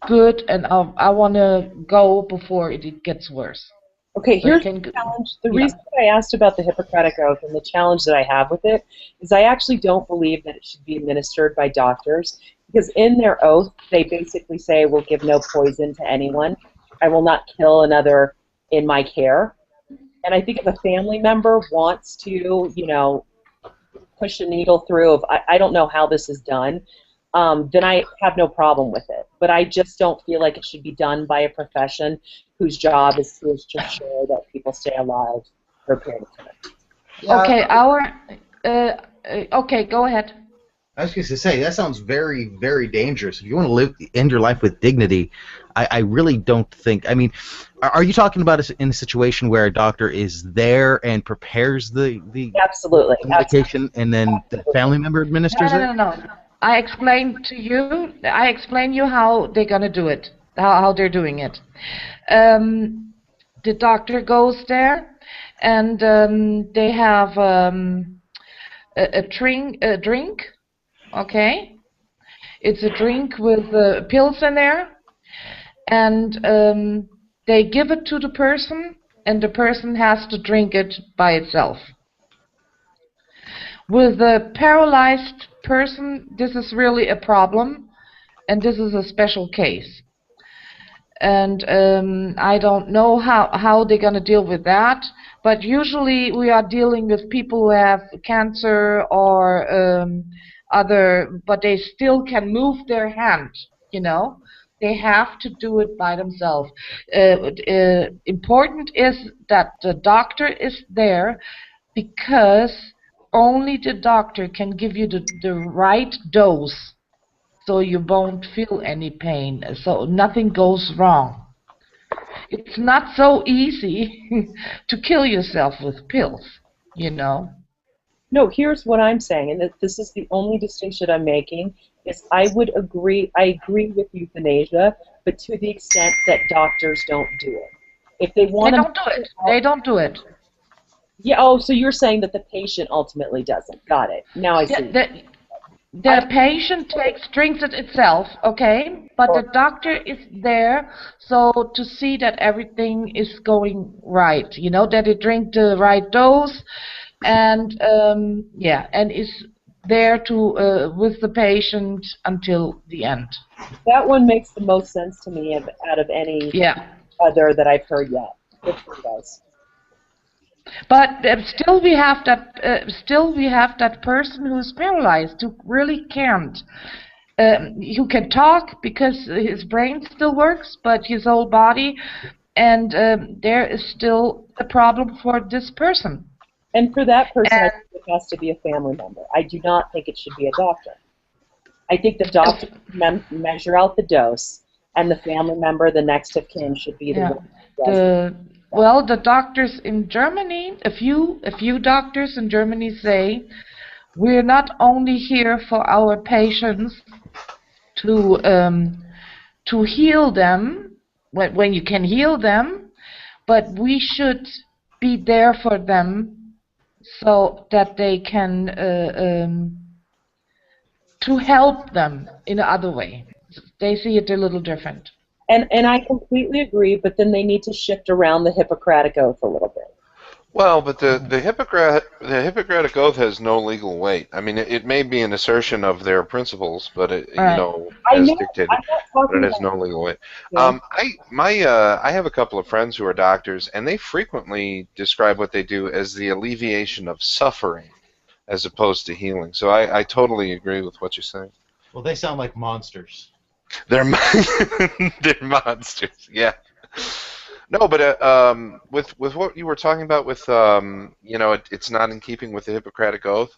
good, and I want to go before it gets worse. Okay, here's the challenge. The reason I asked about the Hippocratic Oath and the challenge that I have with it is I actually don't believe that it should be administered by doctors, because in their oath they basically say, we'll give no poison to anyone. I will not kill another in my care. And I think if a family member wants to, you know, push a needle through of, I don't know how this is done, then I have no problem with it. But I just don't feel like it should be done by a profession whose job is to ensure that people stay alive for a period of time. Okay, okay, go ahead. I was going to say, that sounds very, very dangerous. If you want to end your life with dignity, I really don't think. I mean, are you talking about in a situation where a doctor is there and prepares the absolutely medication, and then the family member administers it? No. I explained you how they're gonna do it, how they're doing it. The doctor goes there, and they have a drink. Okay, it's a drink with pills in there, and they give it to the person, and the person has to drink it by itself. With a paralyzed person, this is really a problem, and this is a special case. And I don't know how they're going to deal with that, but usually we are dealing with people who have cancer or but they still can move their hand, you know. They have to do it by themselves. Important is that the doctor is there, because only the doctor can give you the right dose, so you won't feel any pain, so nothing goes wrong. It's not so easy to kill yourself with pills, you know. No, here's what I'm saying, and this is the only distinction I'm making, is I agree with euthanasia, but to the extent that doctors don't do it. If they want to... They don't do it. Yeah, oh, so you're saying that the patient ultimately doesn't. Got it. Now I see. The patient drinks it itself, okay? But the doctor is there so to see that everything is going right, you know, that they drink the right dose, and and is there to with the patient until the end. That one makes the most sense to me out of any other that I've heard yet. Good for you guys. But still we have that person who's paralyzed, who really can't. Who can talk because his brain still works, but his whole body, and there is still a problem for this person. And for that person, I think it has to be a family member. I do not think it should be a doctor. I think the doctor measure out the dose, and the family member, the next of kin, should be the one who does it. Well, the doctors in Germany, a few doctors in Germany say, we're not only here for our patients to heal them when you can heal them, but we should be there for them so that they can to help them in another way. They see it a little different. And I completely agree, but then they need to shift around the Hippocratic Oath a little bit. Well, but the Hippocratic Oath has no legal weight. I mean, it may be an assertion of their principles, but it, you know, as dictated, but it has no legal weight. Yeah. I have a couple of friends who are doctors, and they frequently describe what they do as the alleviation of suffering, as opposed to healing. So I totally agree with what you're saying. Well, they sound like monsters. They're monsters. Yeah. No, but with what you were talking about, with you know, it's not in keeping with the Hippocratic Oath.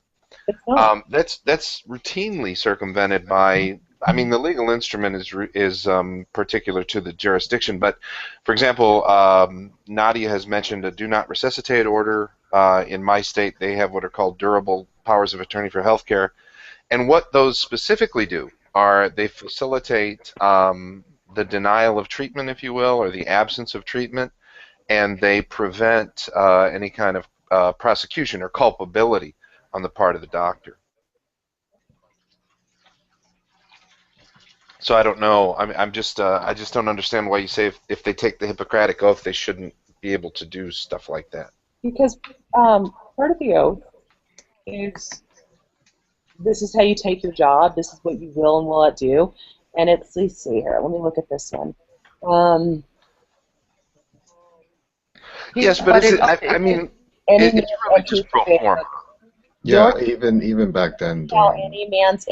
That's routinely circumvented by. I mean, the legal instrument is particular to the jurisdiction. But, for example, Nadia has mentioned a do not resuscitate order. In my state, they have what are called durable powers of attorney for healthcare, and what those specifically do are they facilitate the denial of treatment, if you will, or the absence of treatment, and they prevent any kind of prosecution or culpability on the part of the doctor. So I don't know. I just don't understand why you say if they take the Hippocratic Oath, they shouldn't be able to do stuff like that. Because part of the oath is this is how you take your job. This is what you will and will not do. And let's see here. Let me look at this one. Yes, but I mean, any it's really just pro forma. Yeah, even back then. Shall any man's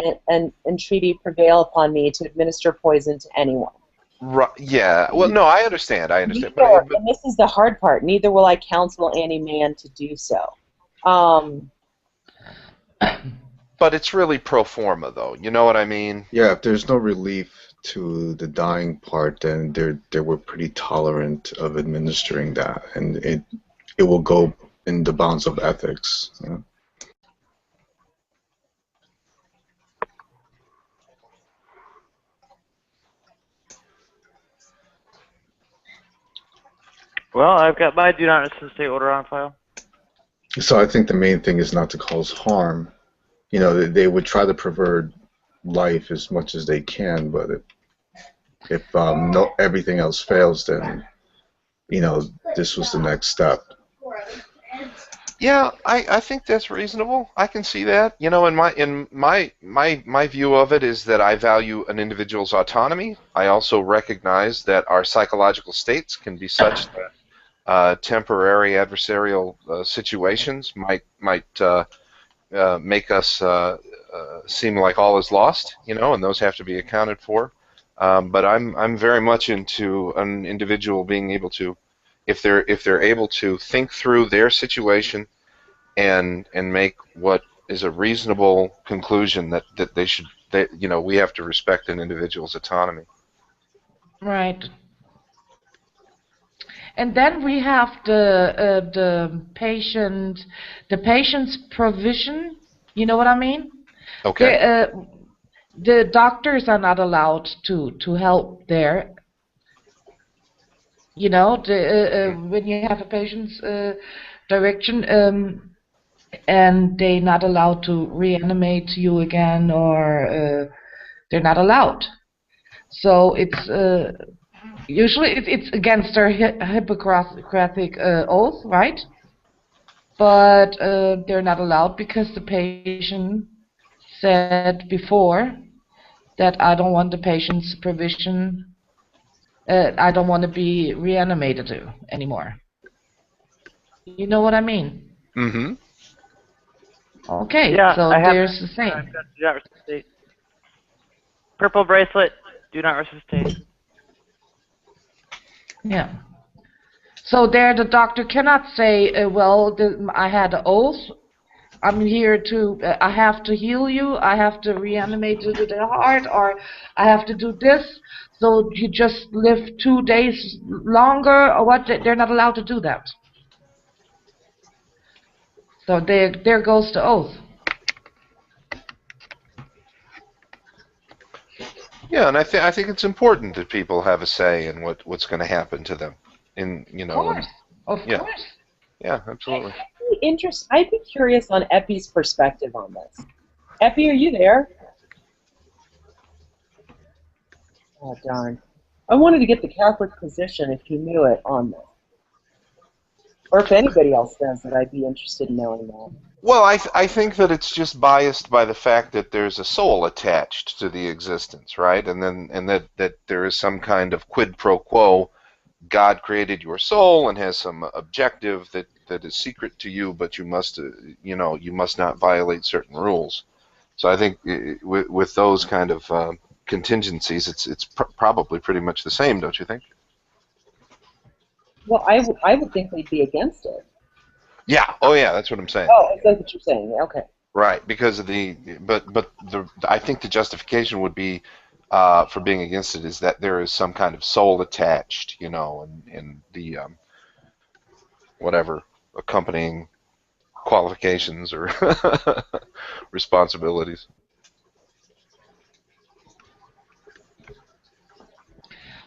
entreaty prevail upon me to administer poison to anyone? Right, yeah. Well, no, I understand. Neither, and this is the hard part. Neither will I counsel any man to do so. But it's really pro forma, though. You know what I mean? Yeah, if there's no relief to the dying part, then they were pretty tolerant of administering that, and it will go in the bounds of ethics. Yeah. Well, I've got my do not resuscitate order on file. So I think the main thing is not to cause harm. You know, they would try to preserve life as much as they can, but if everything else fails, then this was the next step. Yeah, I think that's reasonable. I can see that. You know, my view of it is that I value an individual's autonomy. I also recognize that our psychological states can be such that temporary adversarial situations might make us seem like all is lost, and those have to be accounted for. But I'm very much into an individual being able to, if they're able to think through their situation and make what is a reasonable conclusion that we have to respect an individual's autonomy. Right. And then we have the patient's provision. You know what I mean? Okay. The doctors are not allowed to help there. You know, when you have a patient's direction, and they're not allowed to reanimate you again, or they're not allowed. So it's usually it's against their Hippocratic oath, right? But they're not allowed because the patient said before that I don't want the patient's supervision. I don't want to be reanimated anymore. You know what I mean? Mm-hmm. Okay, Yeah, so there's the same. I've got do not resuscitate. Purple bracelet, do not resuscitate. Yeah. So there the doctor cannot say, I had an oath. I'm here to, I have to heal you, I have to reanimate the heart, or I have to do this, so you just live 2 days longer, or what? They're not allowed to do that. So there goes the oath. Yeah, and I think it's important that people have a say in what's going to happen to them. Of course. Yeah, absolutely. I'd be curious on Epi's perspective on this. Epi, are you there? Oh, darn. I wanted to get the Catholic position, if you knew it, on this. Or if anybody else does it, I'd be interested in knowing that. Well, I think that it's just biased by the fact that there's a soul attached to the existence, right? And that there is some kind of quid pro quo. God created your soul and has some objective that is secret to you, but you must not violate certain rules. So I think with those kind of contingencies, it's probably pretty much the same, don't you think? Well, I would think they'd be against it. Yeah. Oh, yeah. That's what I'm saying. Oh, that's what you're saying. Okay. Right, because of I think the justification would be for being against it is that there is some kind of soul attached, and the whatever accompanying qualifications or responsibilities.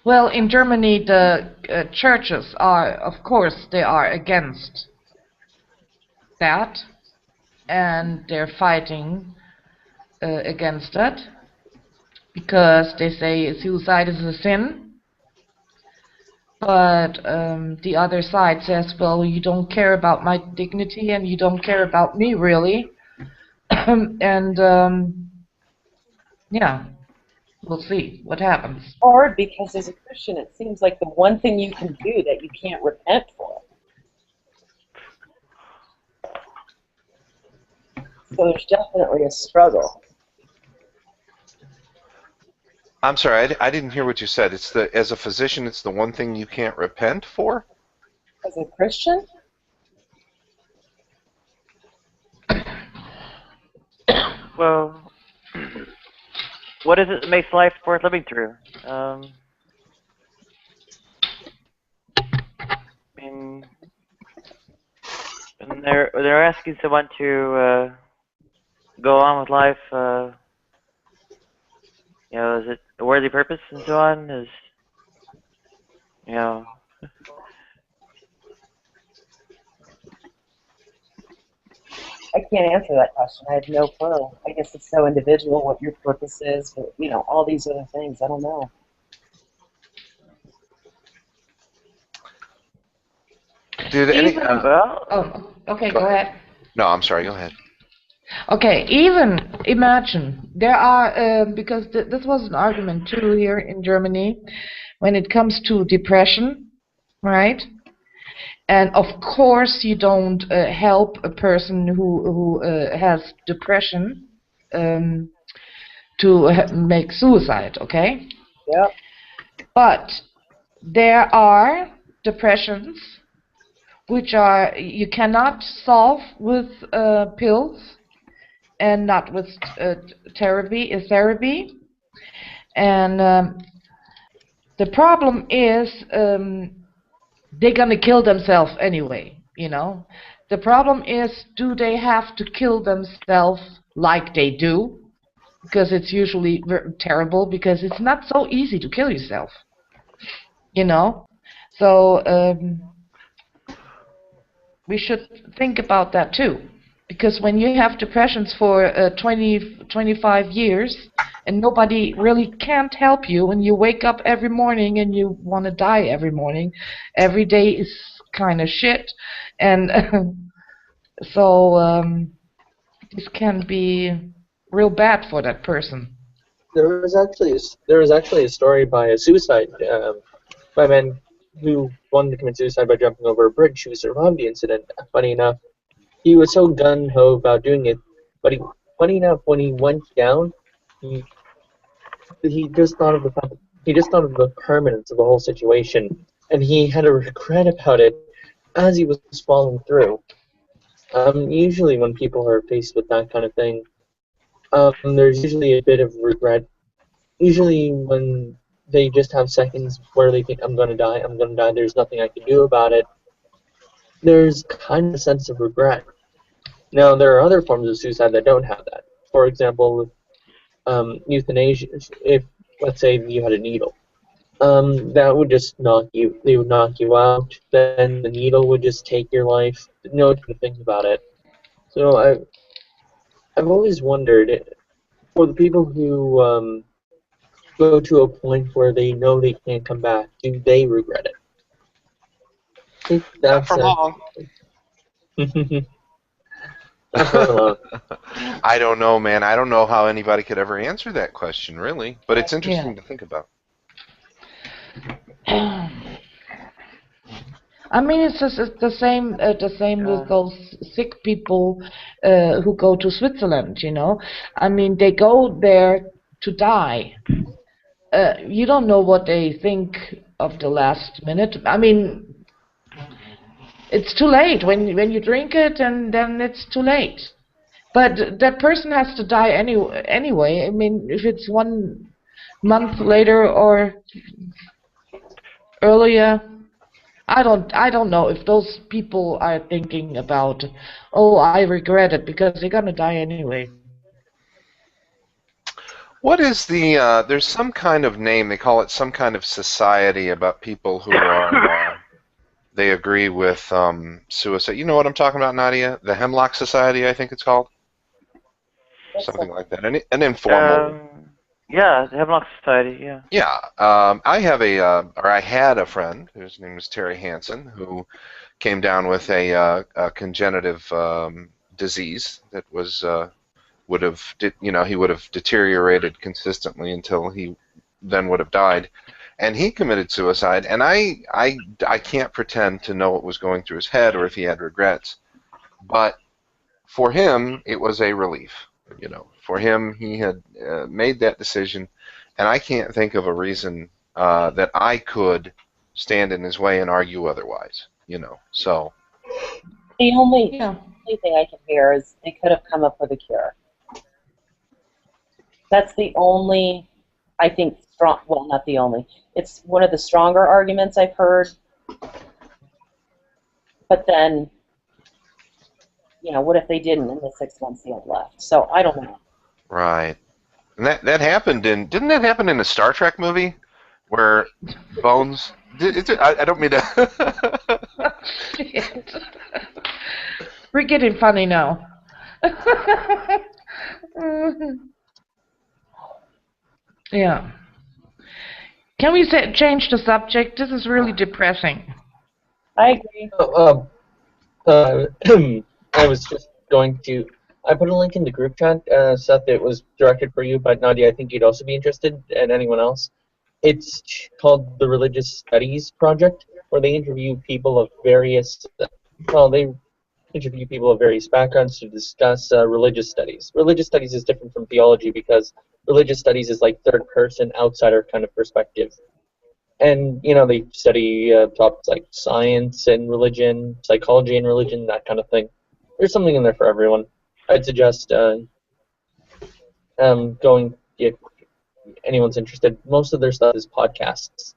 Well, in Germany, the churches are, of course, they are against that, and they're fighting against that because they say suicide is a sin. But the other side says, well, you don't care about my dignity and you don't care about me, really. And yeah, we'll see what happens. Hard because as a Christian, it seems like the one thing you can do that you can't repent for. So there's definitely a struggle. I'm sorry, I didn't hear what you said. It's as a physician, it's the one thing you can't repent for? As a Christian? Well, what is it that makes life worth living through? I mean, and they're asking someone to go on with life. You know, is it a worthy purpose and so on? Is, you know, I can't answer that question. I have no clue. I guess it's so individual what your purpose is, but, you know, all these other things, I don't know. Did any? Even, oh, okay, go ahead. No, I'm sorry. Go ahead. Okay, even imagine there are because this was an argument too here in Germany when it comes to depression, right? And of course, you don't help a person who has depression to make suicide, okay? Yep. But there are depressions which are you cannot solve with pills and not with therapy. And the problem is they're gonna kill themselves anyway. You know, the problem is, do they have to kill themselves like they do? Because it's usually terrible. Because it's not so easy to kill yourself. You know, so we should think about that too. Because when you have depressions for 25 years and nobody really can't help you, and you wake up every morning and you want to die every morning, every day is kind of shit. And so this can be real bad for that person. There was actually a story by a suicide by a man who wanted to commit suicide by jumping over a bridge who survived the incident. Funny enough, he was so gung-ho about doing it, but funny enough, when he went down, he just thought of the permanence of the whole situation, and he had a regret about it as he was falling through. Usually when people are faced with that kind of thing, there's usually a bit of regret. Usually when they just have seconds where they think, I'm gonna die, there's nothing I can do about it, there's kind of a sense of regret. Now, there are other forms of suicide that don't have that. For example, euthanasia, if, let's say, you had a needle, that would just they would knock you out, then the needle would just take your life, no one would think about it. So I've always wondered, for the people who go to a point where they know they can't come back, do they regret it? I think that's Not for long. I don't know, man. I don't know how anybody could ever answer that question, really. But it's interesting to think about. I mean, it's just the same with those sick people who go to Switzerland. You know, I mean, they go there to die. You don't know what they think of the last minute. I mean, it's too late when you drink it, and then it's too late. But that person has to die anyway. I mean, if it's 1 month later or earlier, I don't know if those people are thinking about, oh, I regret it, because they're gonna die anyway. What is the, there's some kind of name, they call it some kind of society about people who are, they agree with suicide. You know what I'm talking about, Nadia? The Hemlock Society, I think it's called. Something like that. An informal. Yeah, the Hemlock Society, yeah. Yeah. I had a friend whose name was Terry Hansen, who came down with a congenitive disease that was he would have deteriorated consistently until he then would have died, and he committed suicide. And I can't pretend to know what was going through his head or if he had regrets, but for him, it was a relief. For him, he had made that decision, and I can't think of a reason that I could stand in his way and argue otherwise. So. The only thing I can hear is they could have come up with a cure. That's the only, I think, strong. Well, not the only. It's one of the stronger arguments I've heard. But then, what if they didn't in the 6 months he had left? So I don't know. Right. And that happened didn't that happen in a Star Trek movie where Bones? I don't mean to. Shit. We're getting funny now. Yeah. Can we change the subject? This is really depressing. I agree. I was just going to. I put a link in the group chat, Seth. It was directed for you, but Nadia, I think you'd also be interested, and anyone else. It's called the Religious Studies Project, where they interview people of various. They interview people of various backgrounds to discuss religious studies. Religious studies is different from theology because religious studies is like third-person, outsider kind of perspective. And, they study topics like science and religion, psychology and religion, that kind of thing. There's something in there for everyone. I'd suggest going if anyone's interested. Most of their stuff is podcasts.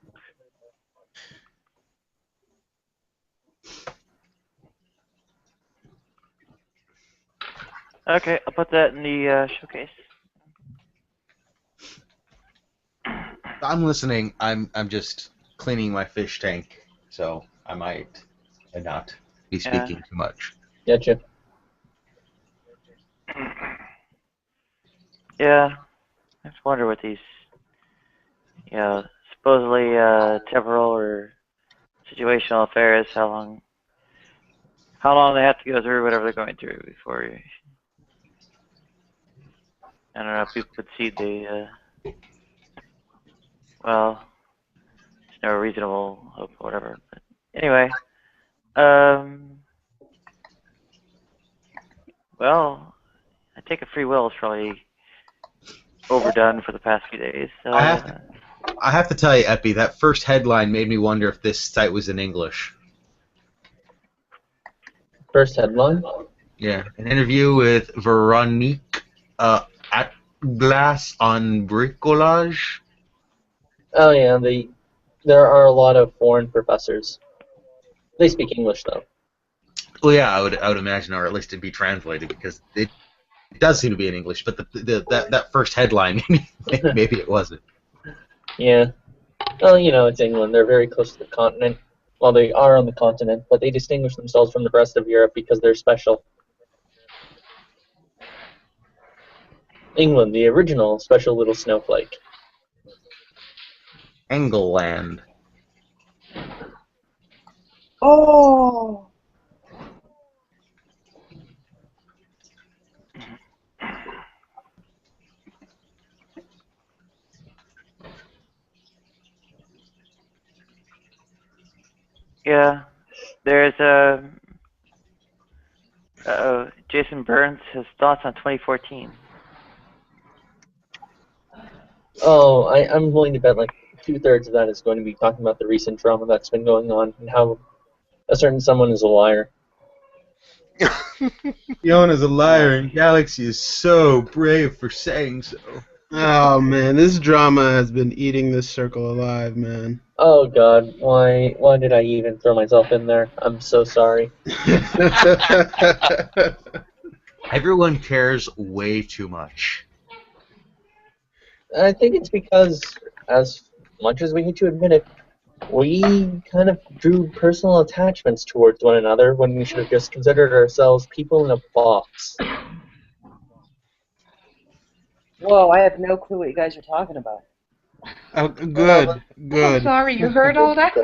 Okay, I'll put that in the showcase. I'm listening. I'm just cleaning my fish tank, so I might not be speaking too much. Gotcha. Yeah, I just wonder what these, supposedly temporal or situational affairs, how long they have to go through whatever they're going through before you. I don't know if people could see well, it's no reasonable hope or whatever. But anyway, well, I take a free will is probably overdone for the past few days. I have to tell you, Epi, that first headline made me wonder if this site was in English. First headline? Yeah, an interview with Veronique Atlas on bricolage. Oh yeah, there are a lot of foreign professors. They speak English though. Well, yeah, I would imagine, or at least it'd be translated because it does seem to be in English. But that first headline, maybe it wasn't. Yeah. Well, it's England. They're very close to the continent. Well, they are on the continent, but they distinguish themselves from the rest of Europe because they're special. England, the original special little snowflake. England. Oh. Yeah, there's Jason Burns, his thoughts on 2014. Oh, I'm willing to bet like 2/3 of that is going to be talking about the recent drama that's been going on and how a certain someone is a liar. Yon is a liar, and Galaxy is so brave for saying so. Oh man, this drama has been eating this circle alive, man. Oh God, why did I even throw myself in there? I'm so sorry. Everyone cares way too much. I think it's because, as much as we hate to admit it, we kind of drew personal attachments towards one another when we should have just considered ourselves people in a box. Whoa, I have no clue what you guys are talking about. Oh, good. I'm sorry, you heard all that?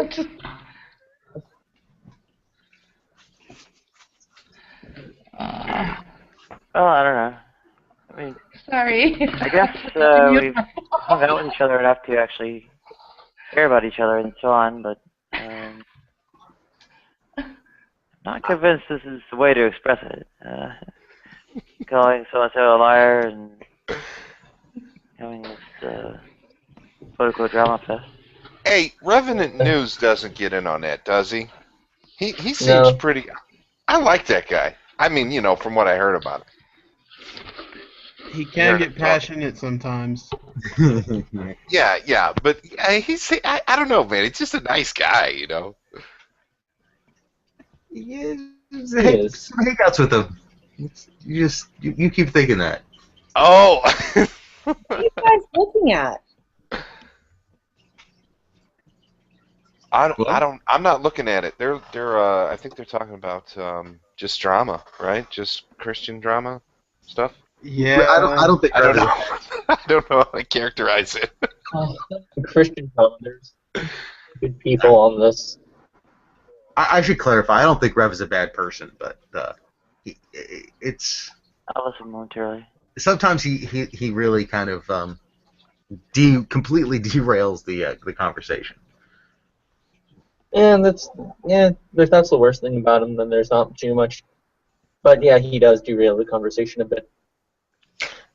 Well, I don't know. I mean, Sorry. I guess we've hung out with each other enough to actually care about each other and so on, but I'm not convinced this is the way to express it. calling so-and-so a liar and having this political drama fest. Hey, Revenant News doesn't get in on that, does he? He seems No. pretty. I like that guy. I mean, you know, from what I heard about him. He can get passionate sometimes. Yeah, but I don't know, man. It's just a nice guy, you know. Hangouts with him. You keep thinking that. Oh. What are you guys looking at? I'm not looking at it. They're I think they're talking about just drama, right? Just Christian drama stuff. Yeah. I don't think. I don't know. I don't know how to characterize it. Christian founders, good people on this. I should clarify. I don't think Rev is a bad person, but it's. I'll listen momentarily. Sometimes he really kind of completely derails the conversation. And if that's the worst thing about him, then there's not too much. But yeah, he does derail the conversation a bit.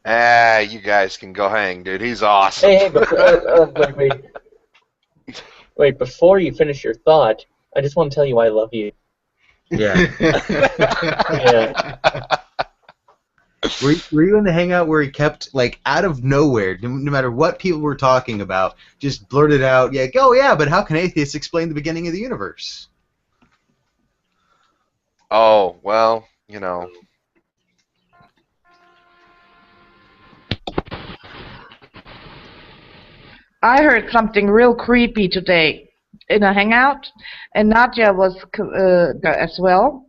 You guys can go hang, dude. He's awesome. Hey, wait, before you finish your thought, I just want to tell you I love you. Yeah. Yeah. Were you in the hangout where he kept, like, out of nowhere, no matter what people were talking about, just blurted out, but how can atheists explain the beginning of the universe? Oh, well, you know. I heard something real creepy today in a hangout, and Nadia was as well.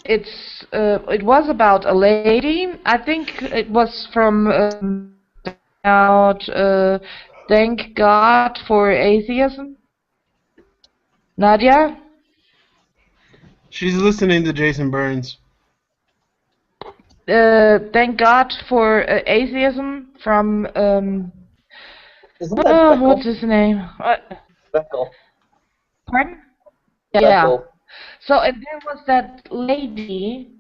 It was about a lady. I think it was from about Thank God for Atheism. Nadia? She's listening to Jason Burns. Thank God for Atheism from what's his name? Beckel. Pardon? Beckel. Yeah. So and there was that lady,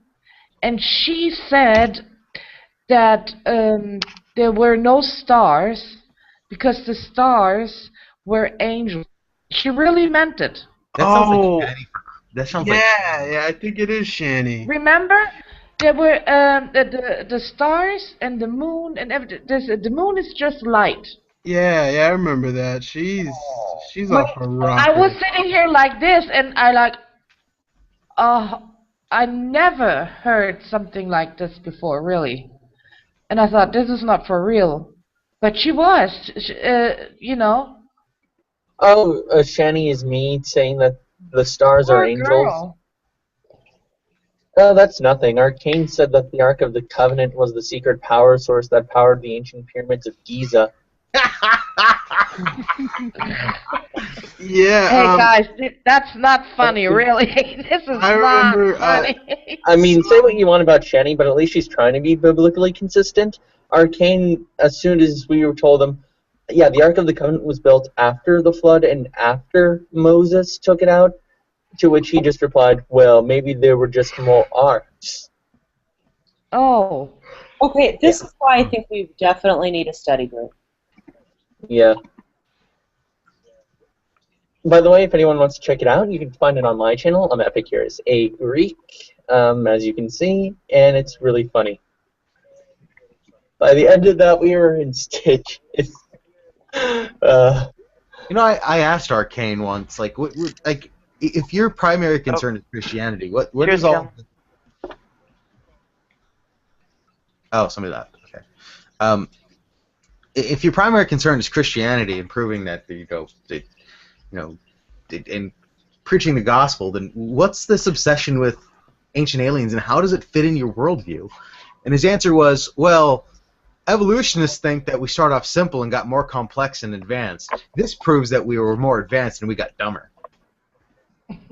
and she said that there were no stars because the stars were angels. She really meant it. That sounds like Shani. That sounds like. Yeah, I think it is Shani. Remember, there were the stars and the moon and everything. The moon is just light. Yeah, I remember that. She's off her rocker. I was sitting here like this, and I never heard something like this before, really. And I thought, this is not for real. But she was, you know. Oh, Shani is me saying that the stars are angels. Girl. Oh, that's nothing. Arcane said that the Ark of the Covenant was the secret power source that powered the ancient pyramids of Giza. Yeah. Hey guys, that's not funny, really. This is not funny. I mean, say what you want about Shani, but at least she's trying to be biblically consistent. Arcane, as soon as we were told them, yeah, the Ark of the Covenant was built after the flood and after Moses took it out, to which he just replied, well, maybe there were just more arks. Oh. Okay, this is why I think we definitely need a study group. Yeah. By the way, if anyone wants to check it out, you can find it on my channel. I'm Epicurus, a Greek, as you can see, and it's really funny. By the end of that, we were in stitches. You know, I asked Arcane once, like, if your primary concern is Christianity, what is all? Oh, somebody left. Okay. If your primary concern is Christianity and proving that and preaching the gospel, then what's this obsession with ancient aliens and how does it fit in your worldview? And his answer was, well, evolutionists think that we start off simple and got more complex and advanced. This proves that we were more advanced and we got dumber.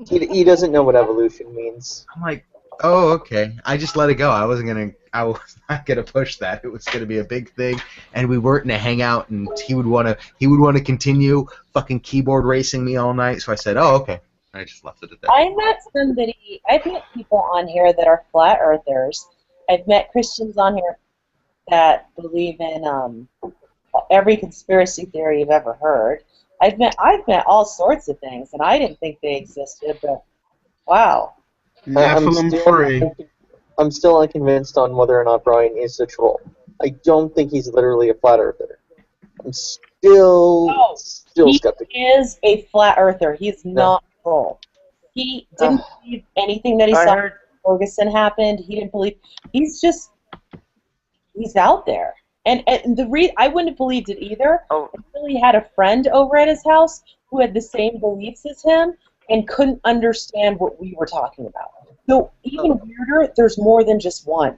He doesn't know what evolution means. I'm like, oh, okay. I just let it go. I was not gonna push that. It was gonna be a big thing, and we weren't in a hangout, and he would wanna continue fucking keyboard racing me all night. So I said, oh, okay. I just left it at that. I've met people on here that are flat earthers. I've met Christians on here that believe in every conspiracy theory you've ever heard. I've met all sorts of things, and I didn't think they existed, but wow. I'm still unconvinced on whether or not Brian is a troll. I don't think he's literally a flat earther. I'm still skeptical. He is a flat earther. He's not a troll. He didn't believe anything that he saw when Ferguson happened. He didn't believe. He's out there. And I wouldn't have believed it either. I really had a friend over at his house who had the same beliefs as him and couldn't understand what we were talking about. So even weirder, there's more than just one.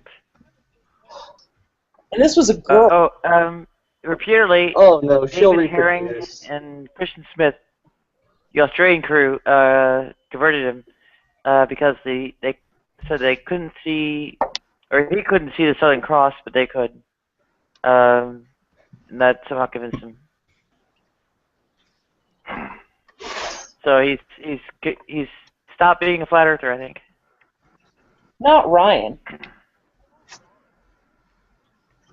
And this was a girl. Repeatedly, David Herring and Christian Smith, the Australian crew, converted him because they said they couldn't see, or he couldn't see the Southern Cross, but they could. And that somehow convinced him. So he's stopped being a flat earther, I think. Not Ryan.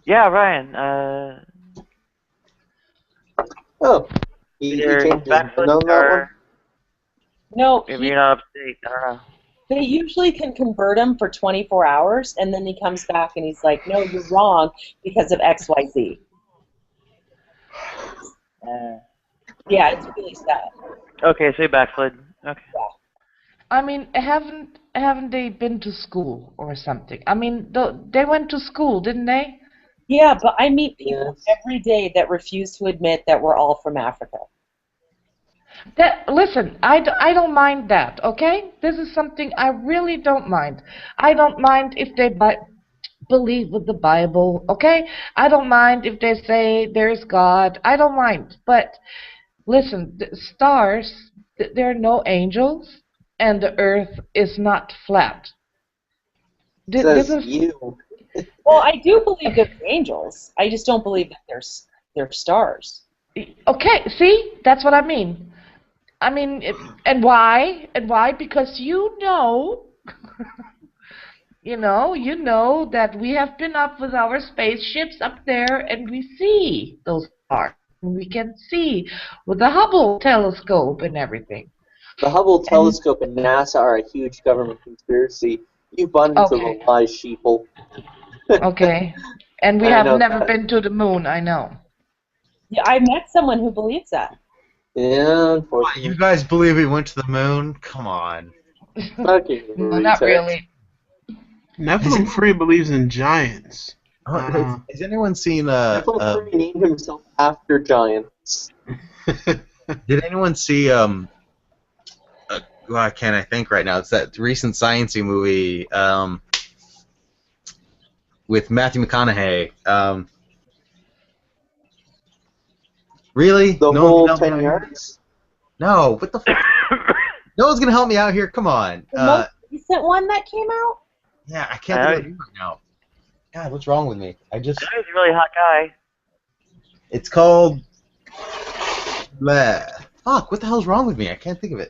Yeah, Ryan. He either changed his backflip mind on that one? No, maybe you're not up to date. I don't know. they usually can convert him for 24 hours, and then he comes back and he's like, no, you're wrong because of X, Y, Z. Yeah, it's really sad. Okay, so you backslid. Okay. I mean, haven't they been to school or something? I mean, they went to school, didn't they? Yeah, but I meet people every day that refuse to admit that we're all from Africa. Listen, I don't mind that, okay? This is something I really don't mind. I don't mind if they believe with the Bible, okay? I don't mind if they say there's God. I don't mind. But listen, the stars, there are no angels, and the earth is not flat. This is you. Well, I do believe there's angels. I just don't believe that they're stars. Okay, see? That's what I mean. I mean, and why? And why? Because you know that we have been up with our spaceships up there, and we see those stars. And we can see with the Hubble telescope and everything. The Hubble telescope and NASA are a huge government conspiracy. You bought into the lies, sheeple. Okay. And we have never been to the moon, I know. Yeah, I met someone who believes that. Yeah, unfortunately. You guys believe we went to the moon? Come on. No, not really. Nephilim Free believes in giants. Has anyone seen Nephilim Free named himself after giants. Did anyone see I can't think right now. It's that recent sciencey movie with Matthew McConaughey. Really? The whole 10 yards? No, what the fuck? No one's gonna help me out here. Come on. The most recent one that came out? Yeah, I can't think of it right now. God, what's wrong with me? He's a really hot guy. It's called. Bleh. Fuck! What the hell's wrong with me? I can't think of it.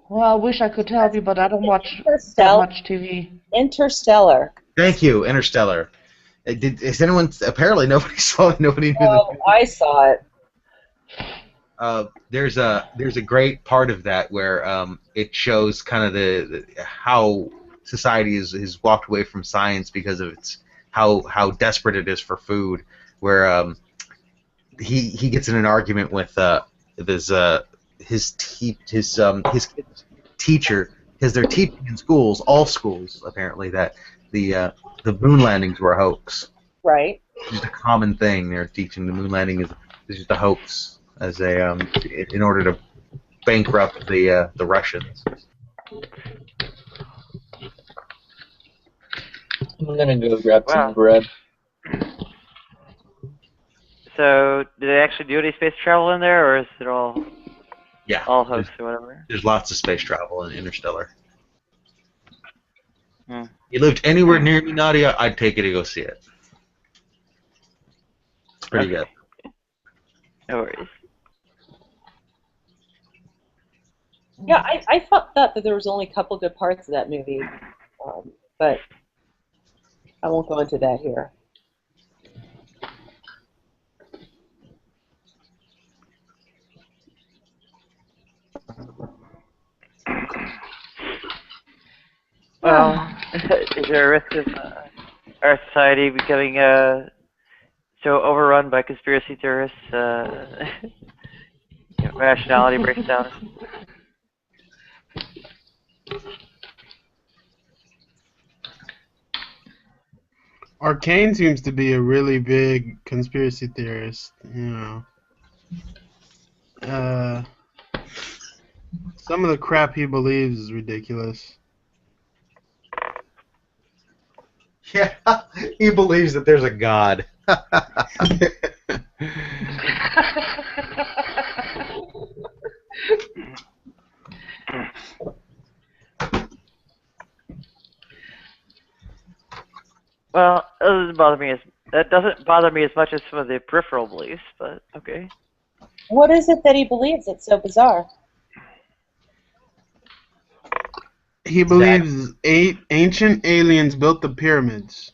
Well, I wish I could help you, but I don't watch that much TV. Interstellar. Thank you, Interstellar. Is anyone? Apparently, nobody saw it. Nobody knew. Oh, I saw it. There's a great part of that where it shows kind of the how society has walked away from science because of how desperate it is for food. Where he gets in an argument with his kid's teacher, because they're teaching in schools, all schools apparently, that the moon landings were a hoax. Right. It's just a common thing. They're teaching the moon landing is just a hoax as a in order to bankrupt the Russians. I'm gonna go grab some bread. So, did they actually do any space travel in there, or is it all Yeah, all hoax or whatever? There's lots of space travel in Interstellar. You lived anywhere near me, Nadia, I'd take you to go see it. It's pretty good. No worries. Yeah, I thought that there was only a couple good parts of that movie, but I won't go into that here. Well, is there a risk of our society becoming so overrun by conspiracy theorists? Rationality breaks down. Arcane seems to be a really big conspiracy theorist, you know. Some of the crap he believes is ridiculous. Yeah, he believes that there's a God. Well, that doesn't bother me as much as some of the peripheral beliefs, but okay. What is it that he believes that's so bizarre? He believes ancient aliens built the pyramids.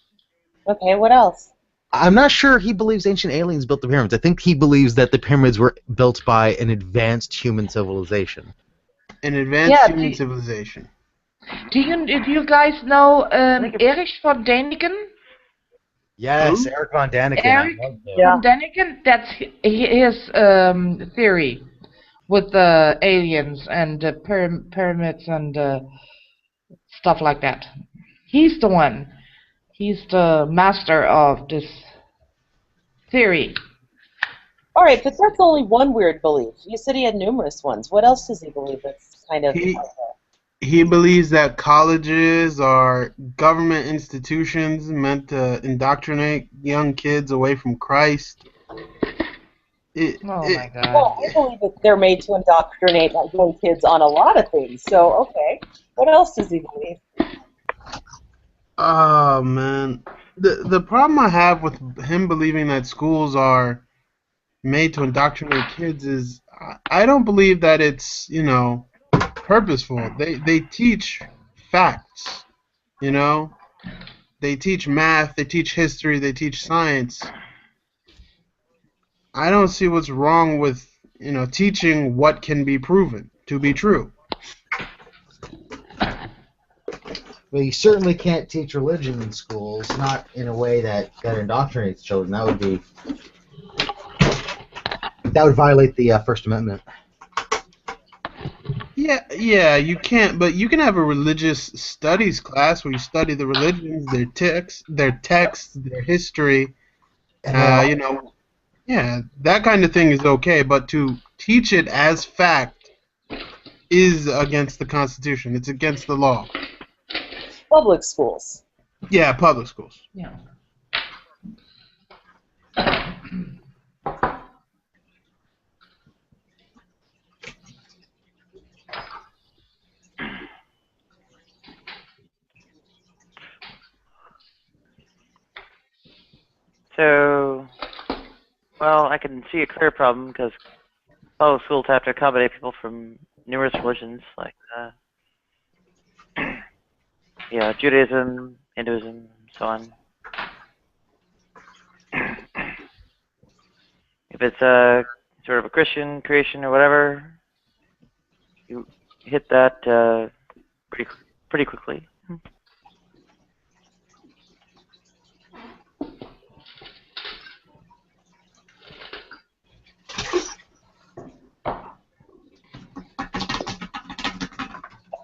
Okay, what else? I'm not sure he believes ancient aliens built the pyramids. I think he believes that the pyramids were built by an advanced human civilization. An advanced human civilization. Do you guys know Erich von Däniken? Yes, Eric von Däniken. Erich von Däniken, that's his theory with the aliens and pyramids and stuff like that. He's the one. He's the master of this theory. All right, but that's only one weird belief. You said he had numerous ones. What else does he believe that's kind of... He believes that colleges are government institutions meant to indoctrinate young kids away from Christ. My God. Well, I believe that they're made to indoctrinate young kids on a lot of things. So, okay. What else does he believe? Oh, man. The problem I have with him believing that schools are made to indoctrinate kids is I don't believe that it's, purposeful. They teach facts, They teach math, they teach history, they teach science. I don't see what's wrong with, teaching what can be proven to be true. Well, you certainly can't teach religion in schools, not in a way that indoctrinates children. That would violate the First Amendment. Yeah, you can't, but you can have a religious studies class where you study the religions, their texts, their history, yeah, that kind of thing is okay, but to teach it as fact is against the Constitution. It's against the law. Public schools. Yeah, public schools. Yeah. So, well, I can see a clear problem because public schools have to accommodate people from numerous religions, like Judaism, Hinduism, so on. If it's a sort of a Christian creation or whatever, you hit that pretty quickly.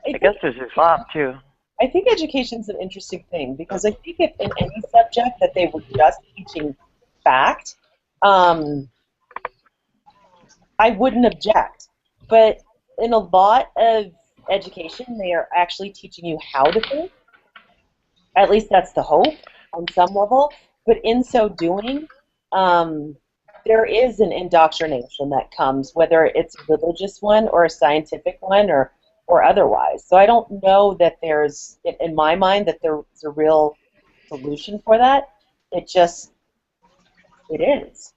I guess there's Islam too. I think education's an interesting thing because I think if in any subject that they were just teaching fact, I wouldn't object. But in a lot of education, they are actually teaching you how to think. At least that's the hope on some level. But in so doing, there is an indoctrination that comes, whether it's a religious one or a scientific one or or otherwise. So I don't know that there's, in my mind, that there's a real solution for that. It is.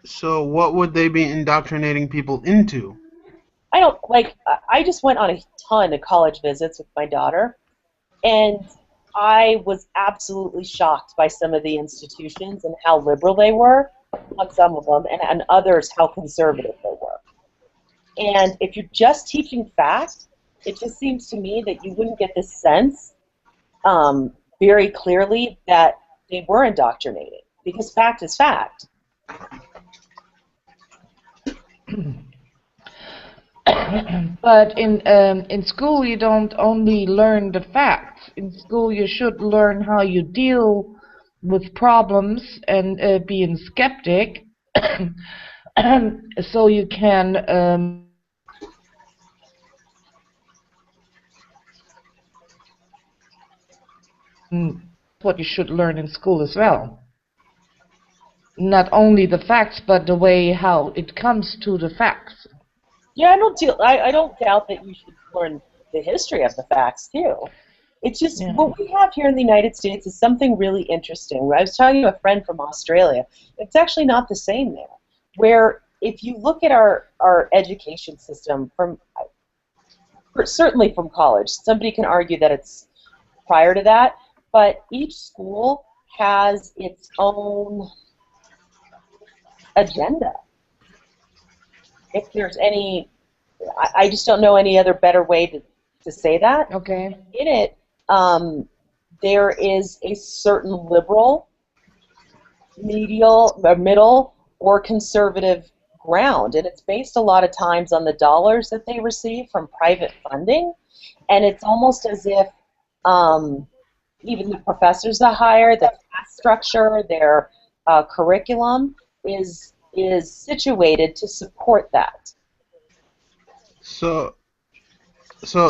So what would they be indoctrinating people into? I just went on a ton of college visits with my daughter, and I was absolutely shocked by some of the institutions and how liberal they were on some of them, and others how conservative they were. And if you're just teaching fact, it just seems to me that you wouldn't get this sense very clearly that they were indoctrinated, because fact is fact. But in school you don't only learn the facts. In school you should learn how you deal with problems and being skeptic, so you can what you should learn in school as well. Not only the facts, but the way how it comes to the facts. Yeah, I don't doubt that you should learn the history of the facts too. It's just what we have here in the United States is something really interesting. I was talking to a friend from Australia. It's actually not the same there. Where if you look at our education system certainly from college, somebody can argue that it's prior to that, but each school has its own agenda. If there's any, I just don't know any other better way to say that. Okay. In it, there is a certain liberal, middle, or conservative ground, and it's based a lot of times on the dollars that they receive from private funding, and it's almost as if even the professors that hire, the class structure, their curriculum is situated to support that. So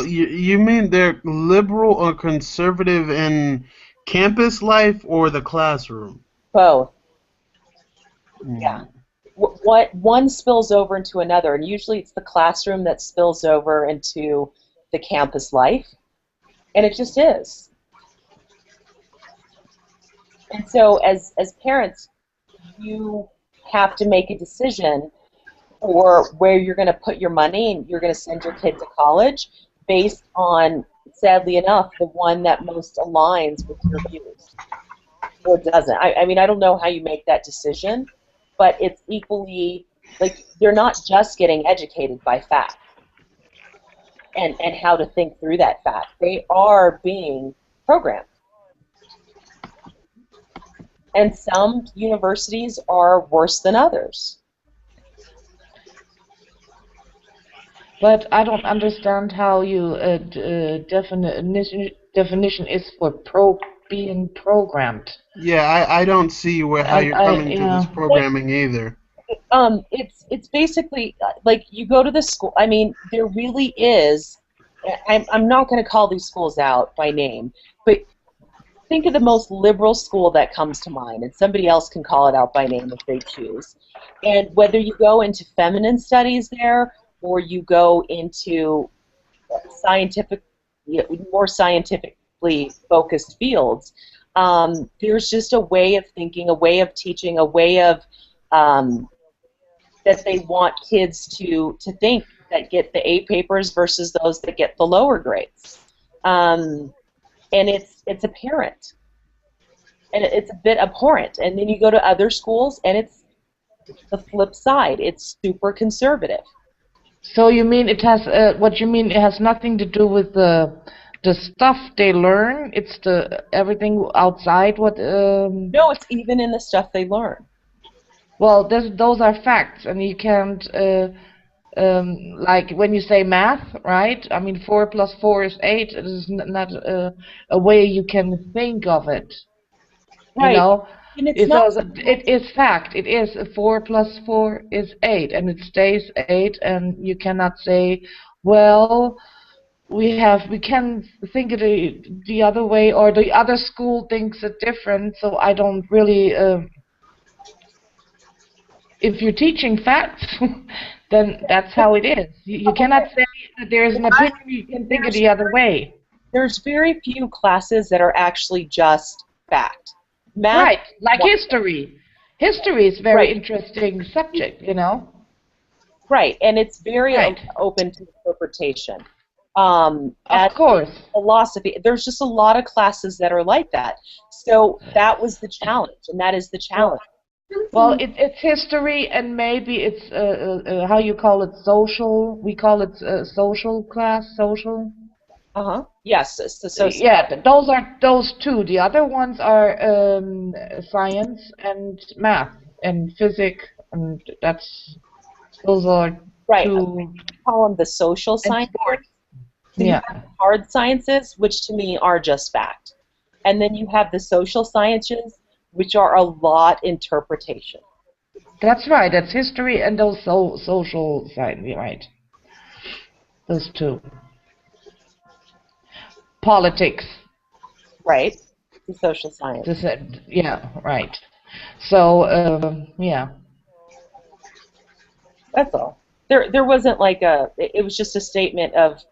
you mean they're liberal or conservative in campus life or the classroom? Both. Yeah. What one spills over into another, and usually it's the classroom that spills over into the campus life, and it just is. And so as parents, you have to make a decision for where you're going to put your money and you're going to send your kid to college based on, sadly enough, the one that most aligns with your views or doesn't. I mean, I don't know how you make that decision, but it's equally, like, they're not just getting educated by fact and how to think through that fact. They are being programmed. And some universities are worse than others. But I don't understand how you definition is for being programmed. Yeah, I don't see how you're coming to this programming either. It's basically like you go to the school. I mean, there really is. I'm not going to call these schools out by name, but think of the most liberal school that comes to mind, and somebody else can call it out by name if they choose. And whether you go into feminine studies there, or you go into more scientifically focused fields, there's just a way of thinking, a way of teaching, a way of that they want kids to think that get the A papers versus those that get the lower grades. And it's apparent, and it's a bit abhorrent. And then you go to other schools, and it's the flip side. It's super conservative. So you mean it has what you mean? It has nothing to do with the stuff they learn. It's everything outside what. No, it's even in the stuff they learn. Well, those are facts, and you can't. Like when you say math, right? I mean, 4 plus 4 is 8. It is not a way you can think of it. Right. You know, and it is fact. It is 4 plus 4 is 8, and it stays 8. And you cannot say, well, we can think it the other way, or the other school thinks it different. So I don't really. If you're teaching facts, then that's how it is. You cannot say that there's an opinion you can think it the other way. There's very few classes that are actually just fact. Math, Right, like history. History is very interesting subject, you know. Right, and it's very Right. open to interpretation. Of course. Philosophy, there's just a lot of classes that are like that. So that was the challenge, and that is the challenge. Well, it's history, and maybe it's how you call it, social. We call it social class, social. Yes. So yeah, those are those two. The other ones are science and math and physics, and those are two. Call them the social sciences. So you have hard sciences, which to me are just fact, and then you have the social sciences, which are a lot interpretation. That's right. That's history and those social science. Right. Those two. Politics. Right. The social science. Yeah. Right. So yeah. That's all. There wasn't like it was just a statement of.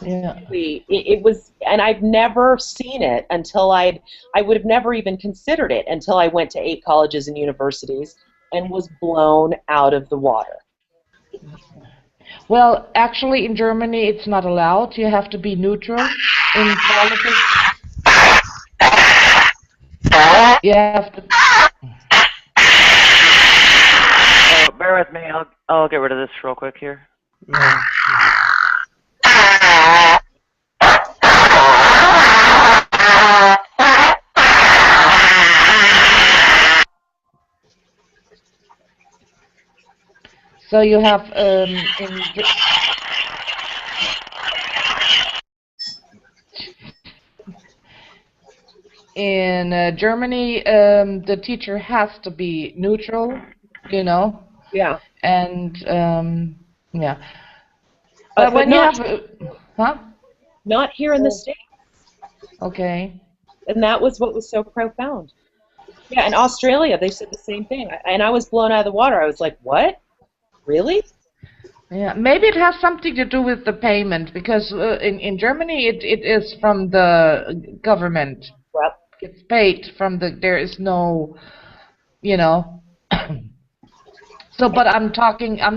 Yeah. It was, and I've never seen it until I would have never even considered it until I went to 8 colleges and universities and was blown out of the water. Well, actually, in Germany, it's not allowed. You have to be neutral in politics. You have to. Oh, bear with me. I'll get rid of this real quick here. So you have in Germany, the teacher has to be neutral, you know. Yeah. And yeah. But when not, you have, not here in the States. Okay. And that was what was so profound. Yeah, in Australia, they said the same thing. And I was blown out of the water. I was like, what? Really? Yeah, maybe it has something to do with the payment, because in Germany it is from the government. Well, it's paid from the. There is no, you know. So, but I'm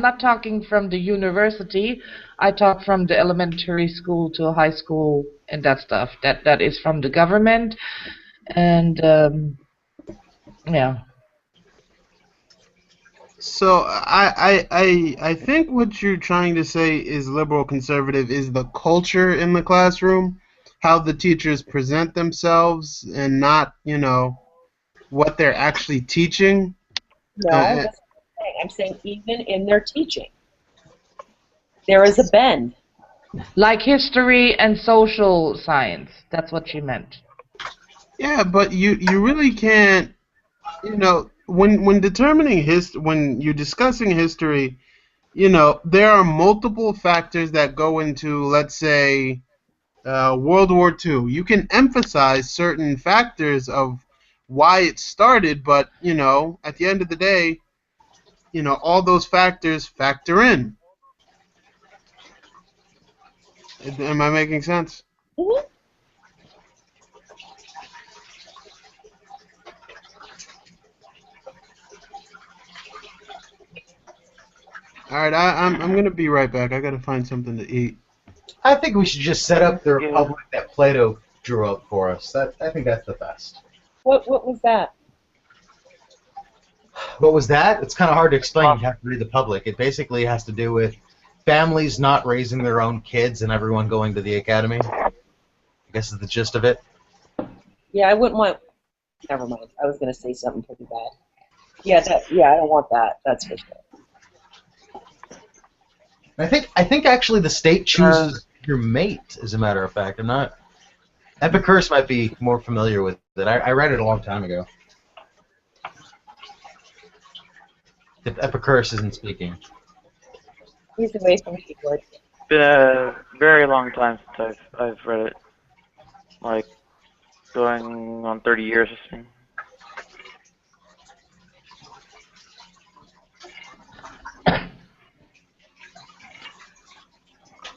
not talking from the university. I talk from the elementary school to high school and that stuff. That is from the government, and yeah. So I think what you're trying to say is liberal conservative is the culture in the classroom, how the teachers present themselves, and not, you know, what they're actually teaching. No, that's what I'm saying. I'm saying even in their teaching, there is a bend. Like history and social science. That's what she meant. Yeah, but you really can't, you know, when determining when you're discussing history, you know, there are multiple factors that go into, let's say, World War II. You can emphasize certain factors of why it started, but, you know, at the end of the day, you know, all those factors factor in. Am I making sense? Mm-hmm. All right, I'm gonna be right back. I gotta find something to eat. I think we should just set up the republic that Plato drew up for us. I think that's the best. What was that? What was that? It's kind of hard to explain. You have to read the public. It basically has to do with families not raising their own kids and everyone going to the academy. I guess is the gist of it. Yeah, I wouldn't want. Never mind. I was going to say something pretty bad. Yeah, I don't want that. That's for sure. I think actually the state chooses your mate. As a matter of fact, I'm not. Epicurus might be more familiar with it. I read it a long time ago. If Epicurus isn't speaking. He's away from keyboard. It's been a very long time since I've read it. Like, going on 30 years or something.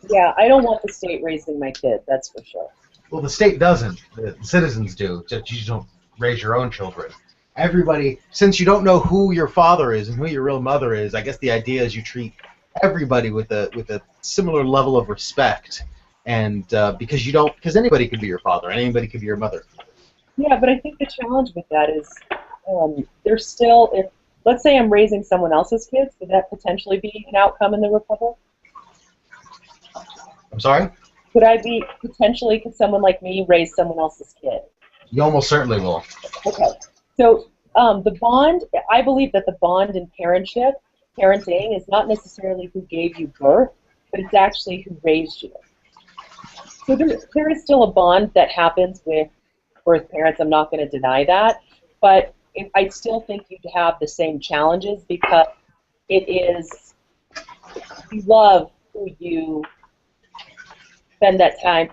Yeah, I don't want the state raising my kid, that's for sure. Well, the state doesn't. The citizens do. Just you don't raise your own children. Everybody, since you don't know who your father is and who your real mother is, I guess the idea is you treat everybody with a similar level of respect, and because anybody could be your father and anybody could be your mother. Yeah, but I think the challenge with that is there's still, if let's say I'm raising someone else's kids, could that potentially be an outcome in the republic? I'm sorry? Could someone like me raise someone else's kid? You almost certainly will. Okay. So the bond, I believe that the bond in parenting is not necessarily who gave you birth, but it's actually who raised you. So there is still a bond that happens with birth parents. I'm not going to deny that. But I still think you'd have the same challenges because it is, you love who you spend that time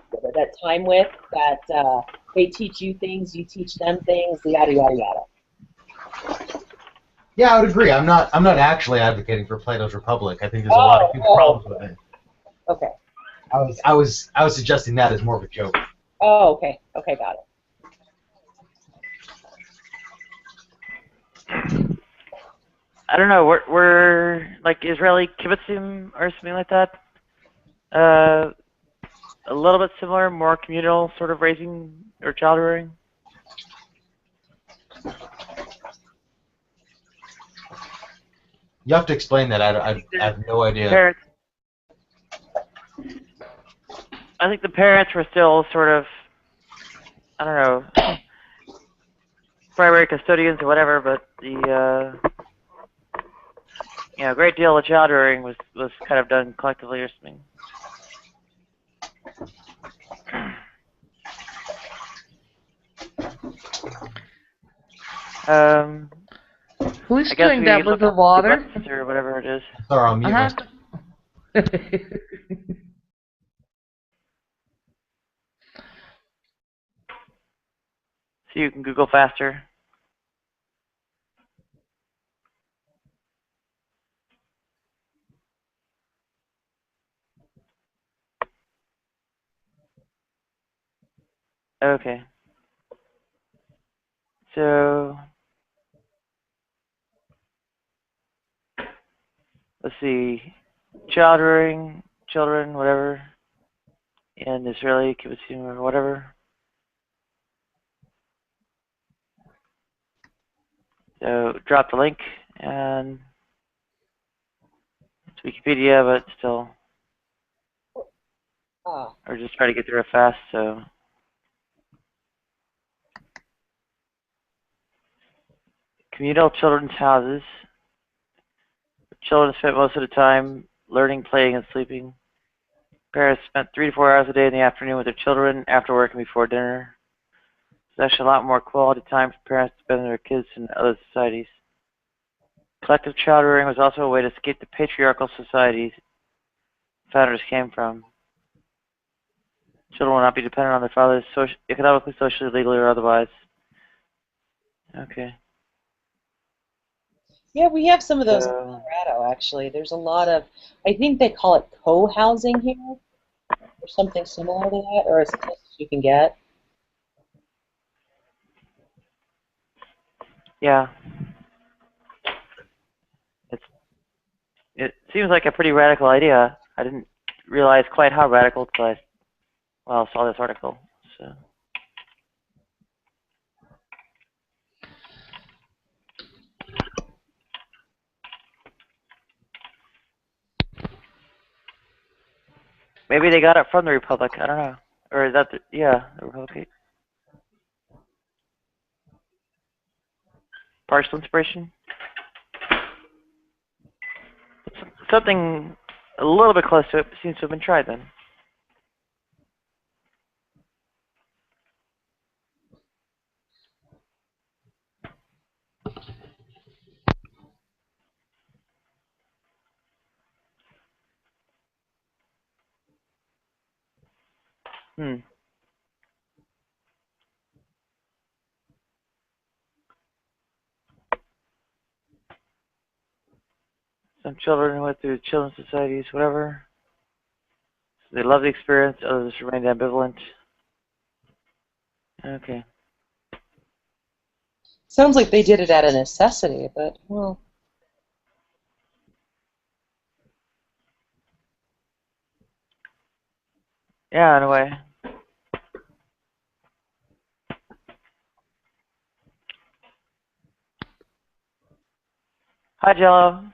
with, that they teach you things, you teach them things, yada, yada, yada. Yeah, I would agree. I'm not actually advocating for Plato's Republic. I think there's a lot of huge problems with it. Okay. I was suggesting that as more of a joke. Oh, okay. Okay, got it. I don't know. We're like Israeli kibbutzim or something like that. A little bit similar, more communal sort of raising or child rearing. You have to explain that. I have no idea. Parents. I think the parents were still sort of, I don't know, primary custodians or whatever, but the a great deal of child rearing was kind of done collectively or something. Who's doing that with the water? Or whatever it is. Sorry, I'll mute myself. So you can Google faster. Okay. So let's see. Child rearing, children, whatever, in Israeli kibbutzim or whatever. So drop the link, and it's Wikipedia, but still, or just try to get through it fast. So communal children's houses. Children spent most of the time learning, playing, and sleeping. Parents spent 3 to 4 hours a day in the afternoon with their children, after work and before dinner. There's actually a lot more quality time for parents to spend with their kids in other societies. Collective child rearing was also a way to escape the patriarchal societies founders came from. Children will not be dependent on their fathers economically, socially, legally, or otherwise. Okay. Yeah, we have some of those in Colorado, actually. There's a lot of, I think they call it co-housing here, or something similar to that, or as close as you can get. Yeah. It seems like a pretty radical idea. I didn't realize quite how radical until I saw this article. So. Maybe they got it from the Republic. I don't know. Or is that the Republic? Partial inspiration? Something a little bit close to it seems to have been tried then. Some children went through children's societies, whatever. They love the experience, others remain ambivalent. Okay. Sounds like they did it out of necessity, but, well. Yeah, in a way. Hi, Jello.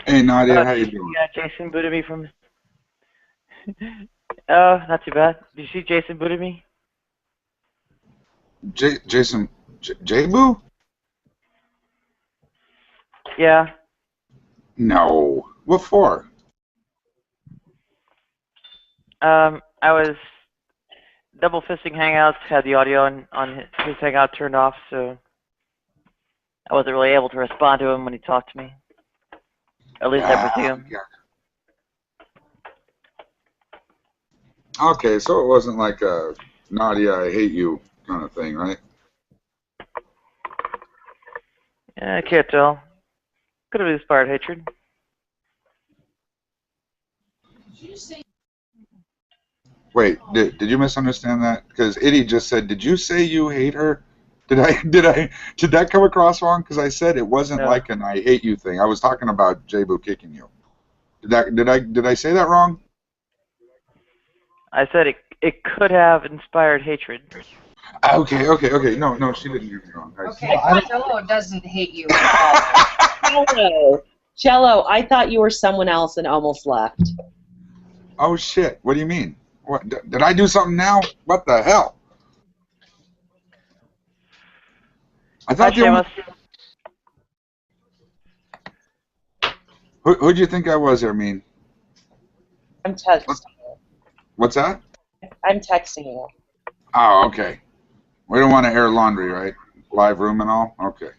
Hey Nadia, Oh, how you doing? yeah, Jason booted me from. Oh, not too bad. Did you see Jason booted me? Jason, J-Boo? Yeah. No. What for? I was double fisting Hangouts, had the audio on his Hangout turned off, so I wasn't really able to respond to him when he talked to me. At least I presume. Yeah. Okay, so it wasn't like a Nadia, I hate you kind of thing, right? Yeah, I can't tell. Could have inspired hatred. Wait, did you misunderstand that? Because Itty just said, "Did you say you hate her?" Did that come across wrong? Because I said it wasn't like an "I hate you" thing. I was talking about J-Boo kicking you. Did I say that wrong? I said it could have inspired hatred. Okay. No, she didn't get me wrong. Okay, Jello doesn't hate you at all. Jello, I thought you were someone else and almost left. Oh shit! What do you mean? What did I do something now? What the hell? I thought you were. Who'd you think I was, Ermine? I'm texting you. What's that? I'm texting you. Oh, okay. We don't want to air laundry, right? Live room and all? Okay.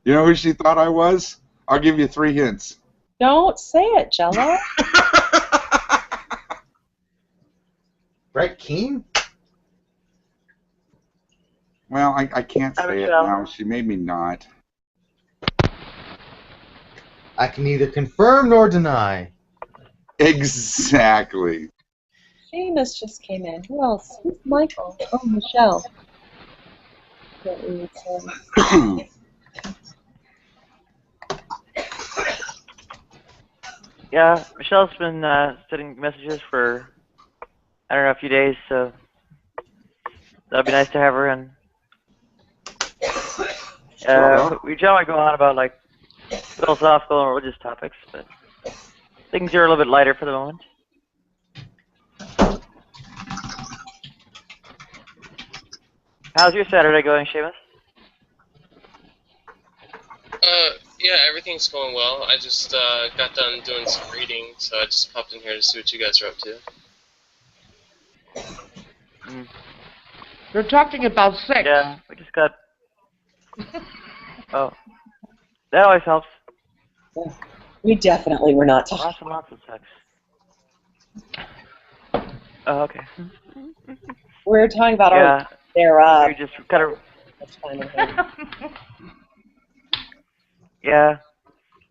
You know who she thought I was? I'll give you 3 hints. Don't say it, Jello. Brett Keane? Well, I can't say it now. She made me not. I can neither confirm nor deny. Exactly. Seamus just came in. Who else? Who's Michael? Oh, Michelle. Yeah, Michelle's been sending messages for, I don't know, a few days, so that'd be nice to have her in. We generally go on about, like, philosophical and religious topics, but things are a little bit lighter for the moment. How's your Saturday going, Seamus? Yeah, everything's going well. I just got done doing some reading, so I just popped in here to see what you guys are up to. You're talking about sex. Yeah, we just got... Oh. That always helps. We definitely were not talking. Lots and lots of sex. Oh, okay. We're talking about their we just kind of... Yeah.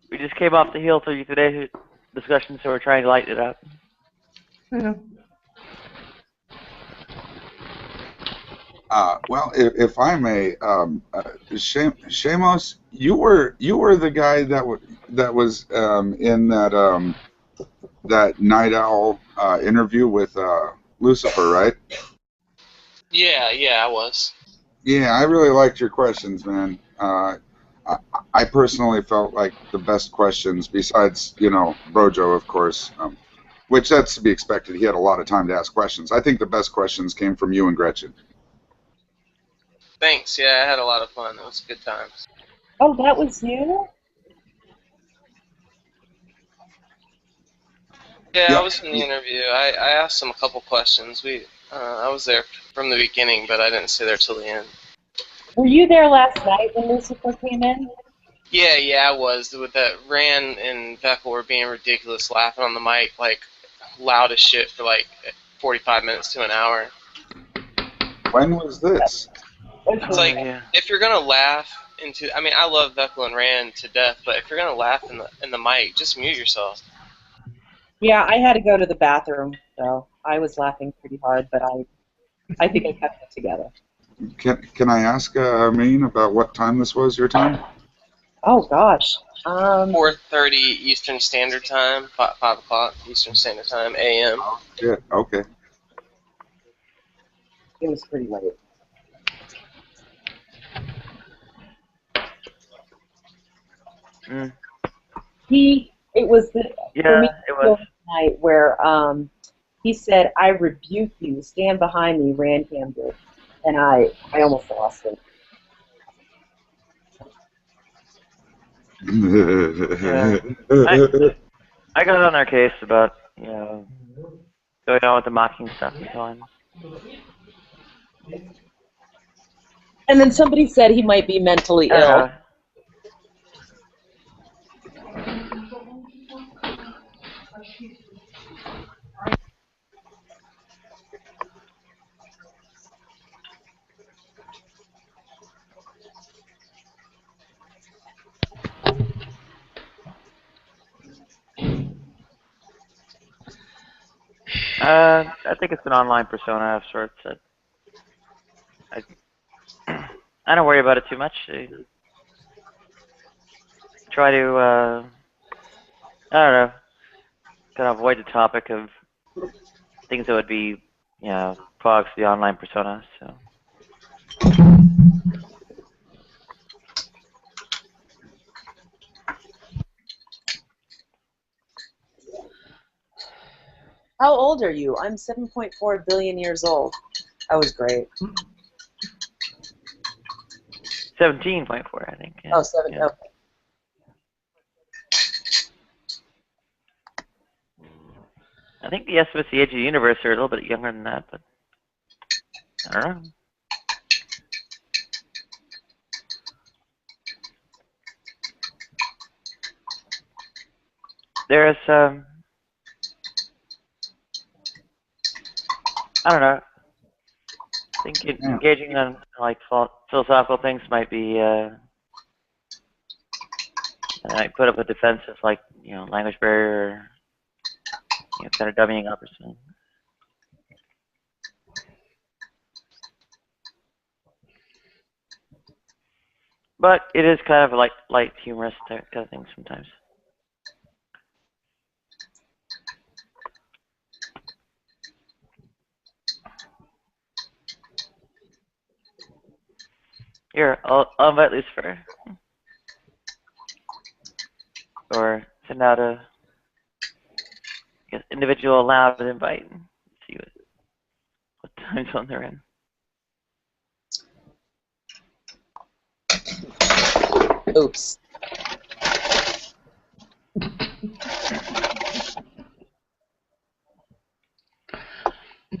We just came off the heel through today's discussion, so we're trying to lighten it up. Yeah. Well, if I may, Shamos, you were the guy that was in that Night Owl interview with Lucifer, right? Yeah, I was. Yeah, I really liked your questions, man. I personally felt like the best questions, besides Brojo, of course, which that's to be expected. He had a lot of time to ask questions. I think the best questions came from you and Gretchen. Thanks, yeah, I had a lot of fun. It was good times. Oh, that was you? Yeah, I was in the interview. I asked him a couple questions. I was there from the beginning, but I didn't stay there till the end. Were you there last night when Lucifer came in? Yeah, I was. With that, Rand and Vekel were being ridiculous, laughing on the mic, like, loud as shit for, like, 45 minutes to an hour. When was this? It's like, if you're gonna laugh into. I mean, I love Veckel and Rand to death, but if you're gonna laugh in the mic, just mute yourself. Yeah, I had to go to the bathroom, so I was laughing pretty hard, but I think I kept it together. Can I ask Armin about what time this was? Your time? Oh gosh. 4:30 Eastern Standard Time, 5 o'clock Eastern Standard Time, a.m. Yeah. Okay. It was pretty late. Mm. It was the for Yeah, me it was. night where he said, "I rebuke you, stand behind me," Randham did, and I almost lost it. Yeah. I got on their case about, going on with the mocking stuff and so on. And then somebody said he might be mentally ill. I think it's an online persona of sorts. I don't worry about it too much. I try to, I don't know, kind of avoid the topic of things that would be, products of the online persona. So. How old are you? I'm 7.4 billion years old. That was great. 17.4, I think. Yeah. Oh, 7. Yeah. Okay. I think the estimates of the age of the universe are a little bit younger than that, but I don't know. There's I don't know. I think engaging on like philosophical things might be I put up a defense of like language barrier, or, kind of dummying up or something. But it is kind of like light humorous kind of thing sometimes. Here, I'll invite Lucifer. Or send out a individual allowed invite and see what time zone they're in. Oops.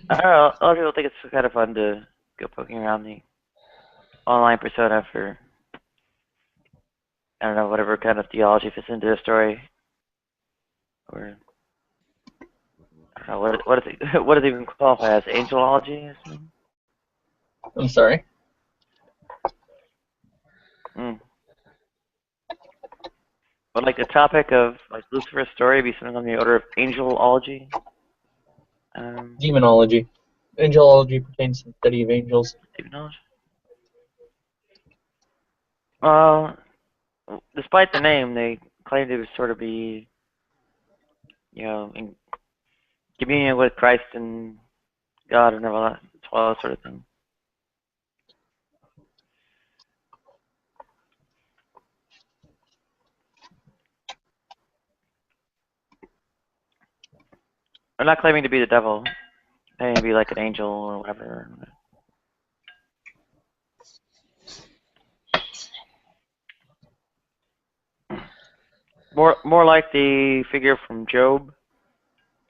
I don't know. A lot of people think it's kind of fun to go poking around the online persona for, I don't know, whatever kind of theology fits into the story. Or, I don't know, what does it even qualify as? Angelology or something? I'm sorry? Would like the topic of like Lucifer's story be something on the order of angelology? Demonology. Angelology pertains to the study of angels. Demonology? Well, despite the name, they claim to sort of be, in communion with Christ and God and all that sort of thing. I'm not claiming to be the devil. Claiming to be like an angel or whatever. More like the figure from Job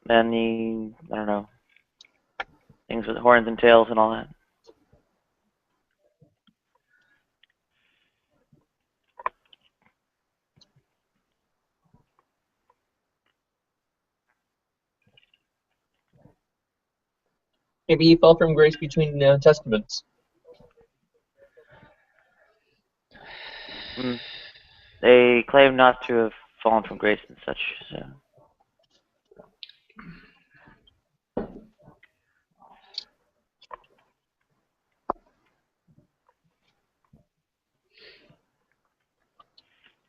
than the, I don't know, things with horns and tails and all that. Maybe he fell from grace between testaments. They claim not to have fallen from grace and such. So.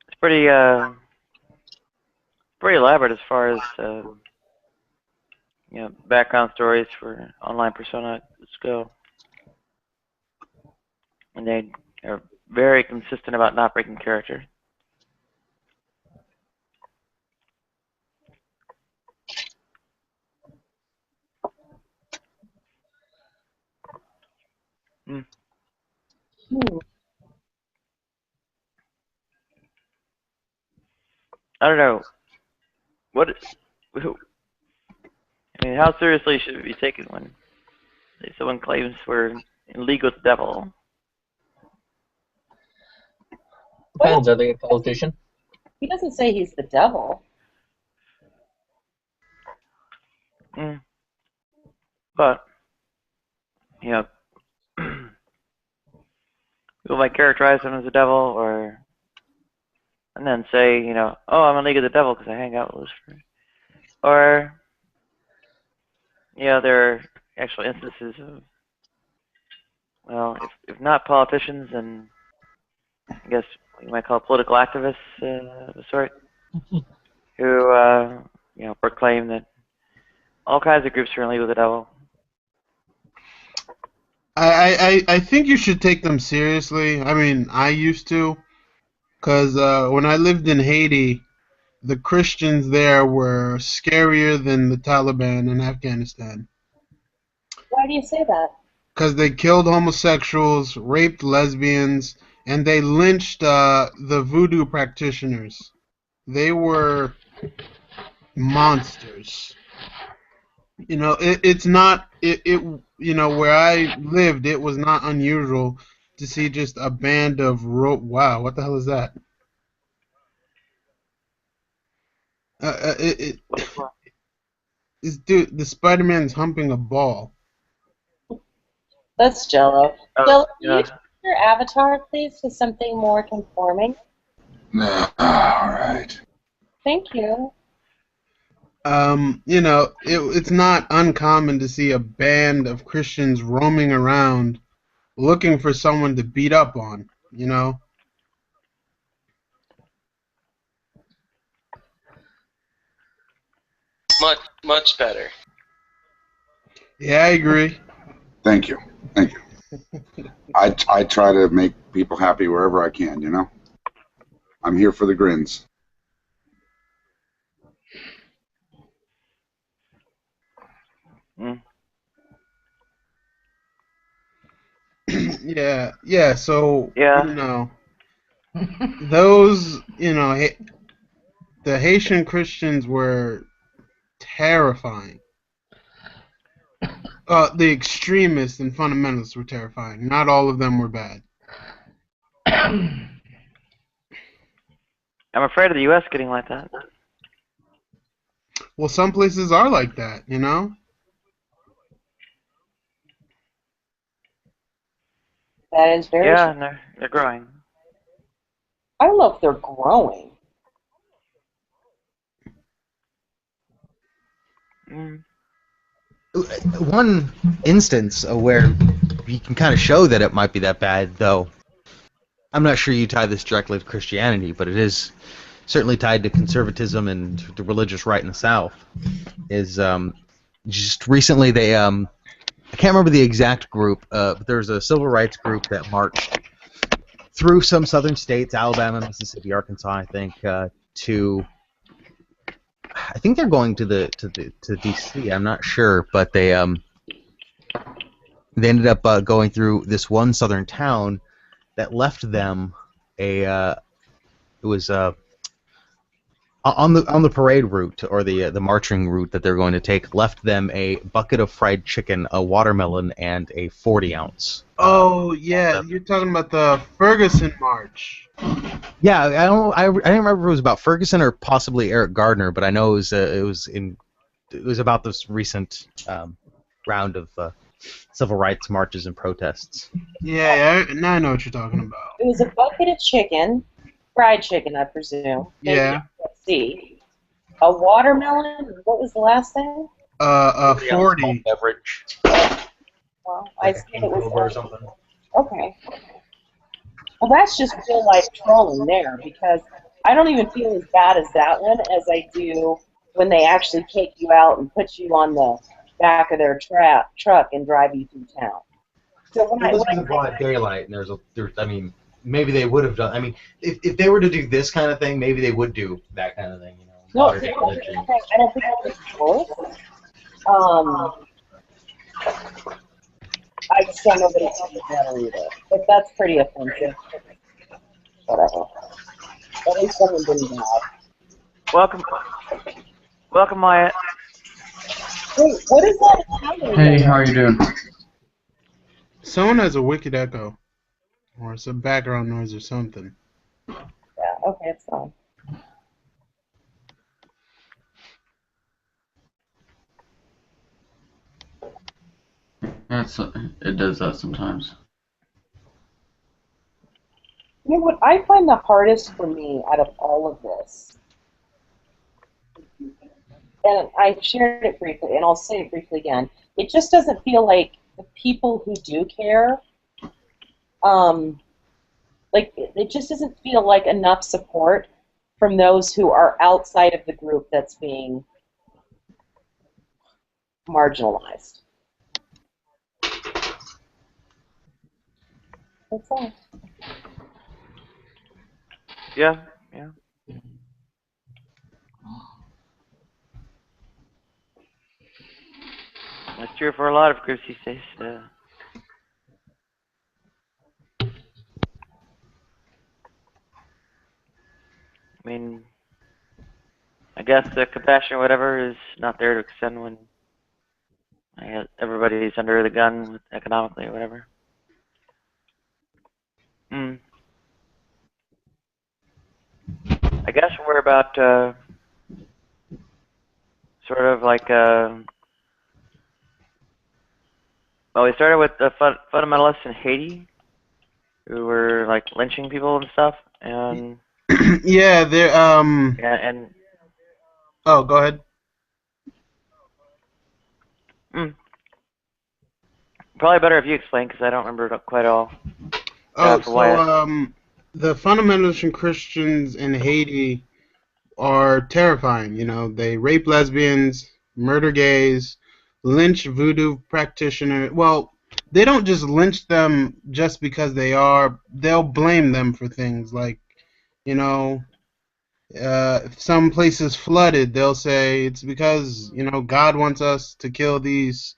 It's pretty elaborate as far as background stories for online personas go, and they are very consistent about not breaking character. I don't know. How seriously should it be taken when someone claims we're in league with the devil? Depends. Are they a politician? He doesn't say he's the devil. But, people might characterize him as the devil, and then say, oh, I'm in league with the devil because I hang out with Lucifer. Or, there are actual instances of, if not politicians, then I guess you might call political activists of a sort, who, proclaim that all kinds of groups are in league with the devil. I think you should take them seriously. I mean, I used to, because when I lived in Haiti, the Christians there were scarier than the Taliban in Afghanistan. Why do you say that? Because they killed homosexuals, raped lesbians, and they lynched the voodoo practitioners. They were monsters. It's not where I lived, it was not unusual to see just a band of wow, what the hell is that? Dude, the Spider-Man's humping a ball. That's Jello. Jello, can you change your avatar, please, to something more conforming? All right. Thank you. It's not uncommon to see a band of Christians roaming around looking for someone to beat up on, Much better. Yeah, I agree. Thank you. I try to make people happy wherever I can, I'm here for the grins. Yeah, so, those, the Haitian Christians were terrifying. The extremists and fundamentalists were terrifying. Not all of them were bad. I'm afraid of the U.S. getting like that. Well, some places are like that, That is very true. and they're growing. I don't know if they're growing. One instance where you can kind of show that it might be that bad, though, I'm not sure you tie this directly to Christianity, but it is certainly tied to conservatism and the religious right in the South, is just recently they, I can't remember the exact group, but there's a civil rights group that marched through some southern states, Alabama, Mississippi, Arkansas, I think, I think they're going to D.C. I'm not sure, but they ended up going through this one southern town that left them it was on the parade route, or the marching route that they're going to take, left them a bucket of fried chicken, a watermelon, and a 40-ounce. Oh yeah, you're talking about the Ferguson March. Yeah, I don't remember if it was about Ferguson or possibly Eric Gardner, but I know it was about this recent round of civil rights marches and protests. Yeah, now I know what you're talking about. It was a bucket of chicken, Fried chicken, I presume. Yeah. See. A watermelon. What was the last thing? 40. Beverage. Well, Like I a said King it was. Cobra or something. Okay. Well, that's just real life trolling there, because I don't even feel as bad as that one as I do when they actually take you out and put you on the back of their truck and drive you through town. So Well, this was in broad daylight, and I mean, maybe they would have done. I mean, if they were to do this kind of thing, maybe they would do that kind of thing. You know, no, modern day lynching. I don't think it was worse. I just don't know that it's better either. But that's pretty offensive. Whatever. At least someone didn't die. Welcome, Wyatt. Wait, what is that? Hey, how are you doing? Someone has a wicked echo, or some background noise or something. Yeah. Okay, it's fine. It does that sometimes. You know what I find the hardest for me out of all of this, and I shared it briefly, and I'll say it briefly again, it just doesn't feel like the people who do care, like it just doesn't feel like enough support from those who are outside of the group that's being marginalized. That's all. Yeah. That's true for a lot of groups these days. I mean, I guess the compassion or whatever is not there to extend when everybody's under the gun economically or whatever. I guess we're about sort of like well, we started with the fundamentalists in Haiti who were like lynching people and stuff, and yeah, they're yeah, and oh, go ahead. Probably better if you explain, because I don't remember it quite all. Oh, so the fundamentalist Christians in Haiti are terrifying. You know, they rape lesbians, murder gays, lynch voodoo practitioners. Well, they don't just lynch them just because they are. They'll blame them for things like, you know, if some place is flooded, they'll say it's because, you know, God wants us to kill these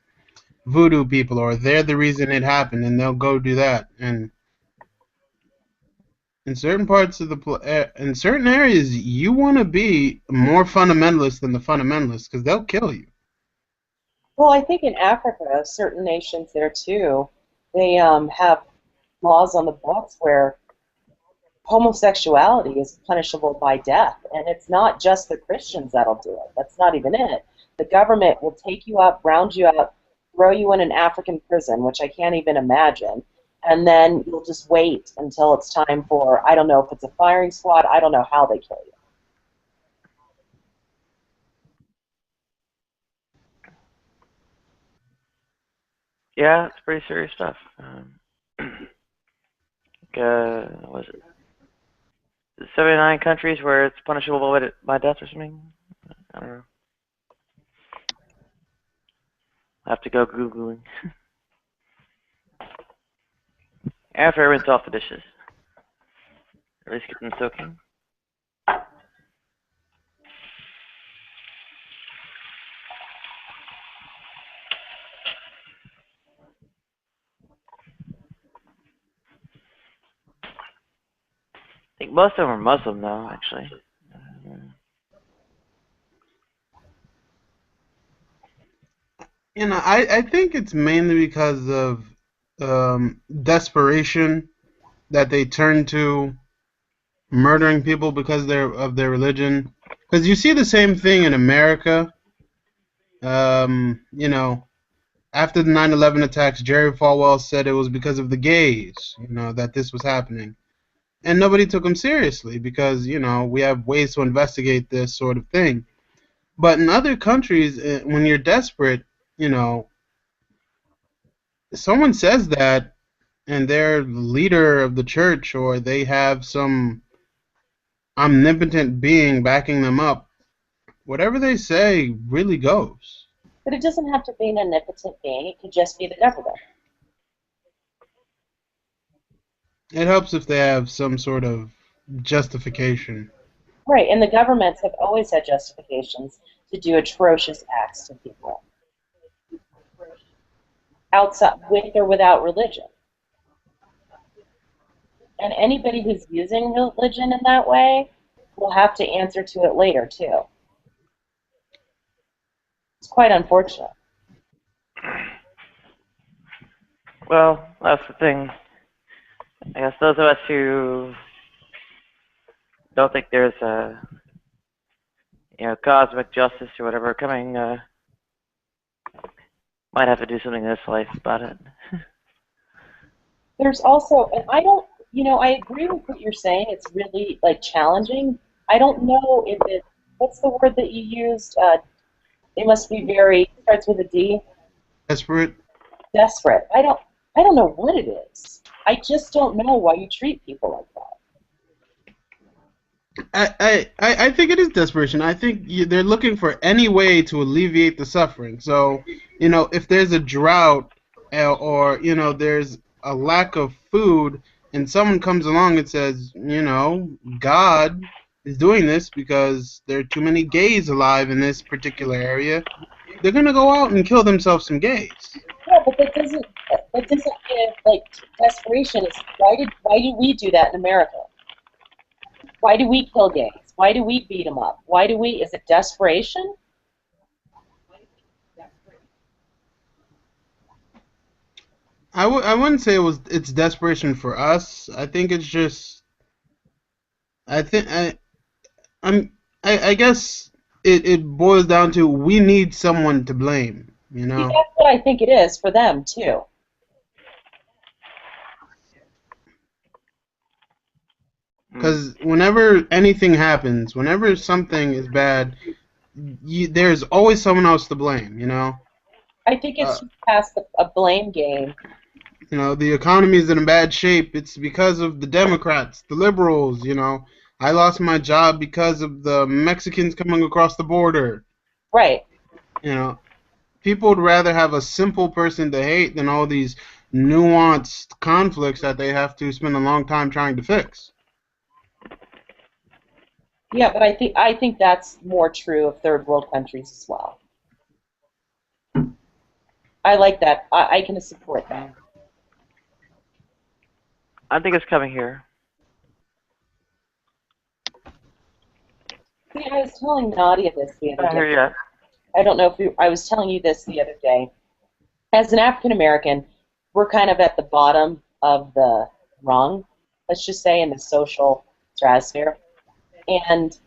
voodoo people, or they're the reason it happened, and they'll go do that. And in certain parts of in certain areas, you want to be more fundamentalist than the fundamentalists, because they'll kill you. Well, I think in Africa, certain nations there too, they have laws on the books where homosexuality is punishable by death, and it's not just the Christians that'll do it. That's not even it. The government will take you up, round you up, throw you in an African prison, which I can't even imagine, and then you'll just wait until it's time for, I don't know if it's a firing squad, I don't know how they kill you. Yeah, it's pretty serious stuff. What was it? 79 countries where it's punishable by death or something? I don't know. I have to go Googling. After I rinse off the dishes. At least get them soaking. I think most of them are Muslim, though, actually. You know, I think it's mainly because of desperation that they turn to murdering people because of their religion. Because you see the same thing in America. You know, after the 9/11 attacks, Jerry Falwell said it was because of the gays, you know, that this was happening. and nobody took them seriously because, you know, we have ways to investigate this sort of thing. But in other countries, when you're desperate, you know, someone says that and they're the leader of the church or they have some omnipotent being backing them up, whatever they say really goes. But it doesn't have to be an omnipotent being. It could just be the government. It helps if they have some sort of justification. Right, and the governments have always had justifications to do atrocious acts to people, outside, with or without religion. And anybody who's using religion in that way will have to answer to it later, too. It's quite unfortunate. Well, that's the thing. I guess those of us who don't think there's a, you know, cosmic justice or whatever coming, might have to do something in this life about it. There's also, and I don't, you know, I agree with what you're saying. It's really, like, challenging. I don't know if it, what's the word that you used? It must be very, starts with a D. Desperate? Desperate. I don't know what it is. I just don't know why you treat people like that. I think it is desperation. I think they're looking for any way to alleviate the suffering. So, you know, if there's a drought or, you know, there's a lack of food and someone comes along and says, you know, God is doing this because there are too many gays alive in this particular area, they're going to go out and kill themselves some gays. Yeah, but that doesn't give, like, desperation. Is why do we do that in America? Why do we kill gays? Why do we beat them up? Why do we? Is it desperation? I wouldn't say it's desperation for us. I think it's just I guess it boils down to we need someone to blame, you know. See, that's what I think it is for them too. Because whenever anything happens, whenever something is bad, there's always someone else to blame, you know. I think it's just past a blame game. You know, the economy is in bad shape. It's because of the Democrats, the liberals, you know. I lost my job because of the Mexicans coming across the border. Right. You know, people would rather have a simple person to hate than all these nuanced conflicts that they have to spend a long time trying to fix. Yeah, but I think that's more true of third world countries as well. I like that. I can support that. I think it's coming here. See, I was telling Nadia this the other day. I hear ya. I don't know if I was telling you this the other day. As an African American, we're kind of at the bottom of the rung, let's just say, in the social stratosphere. And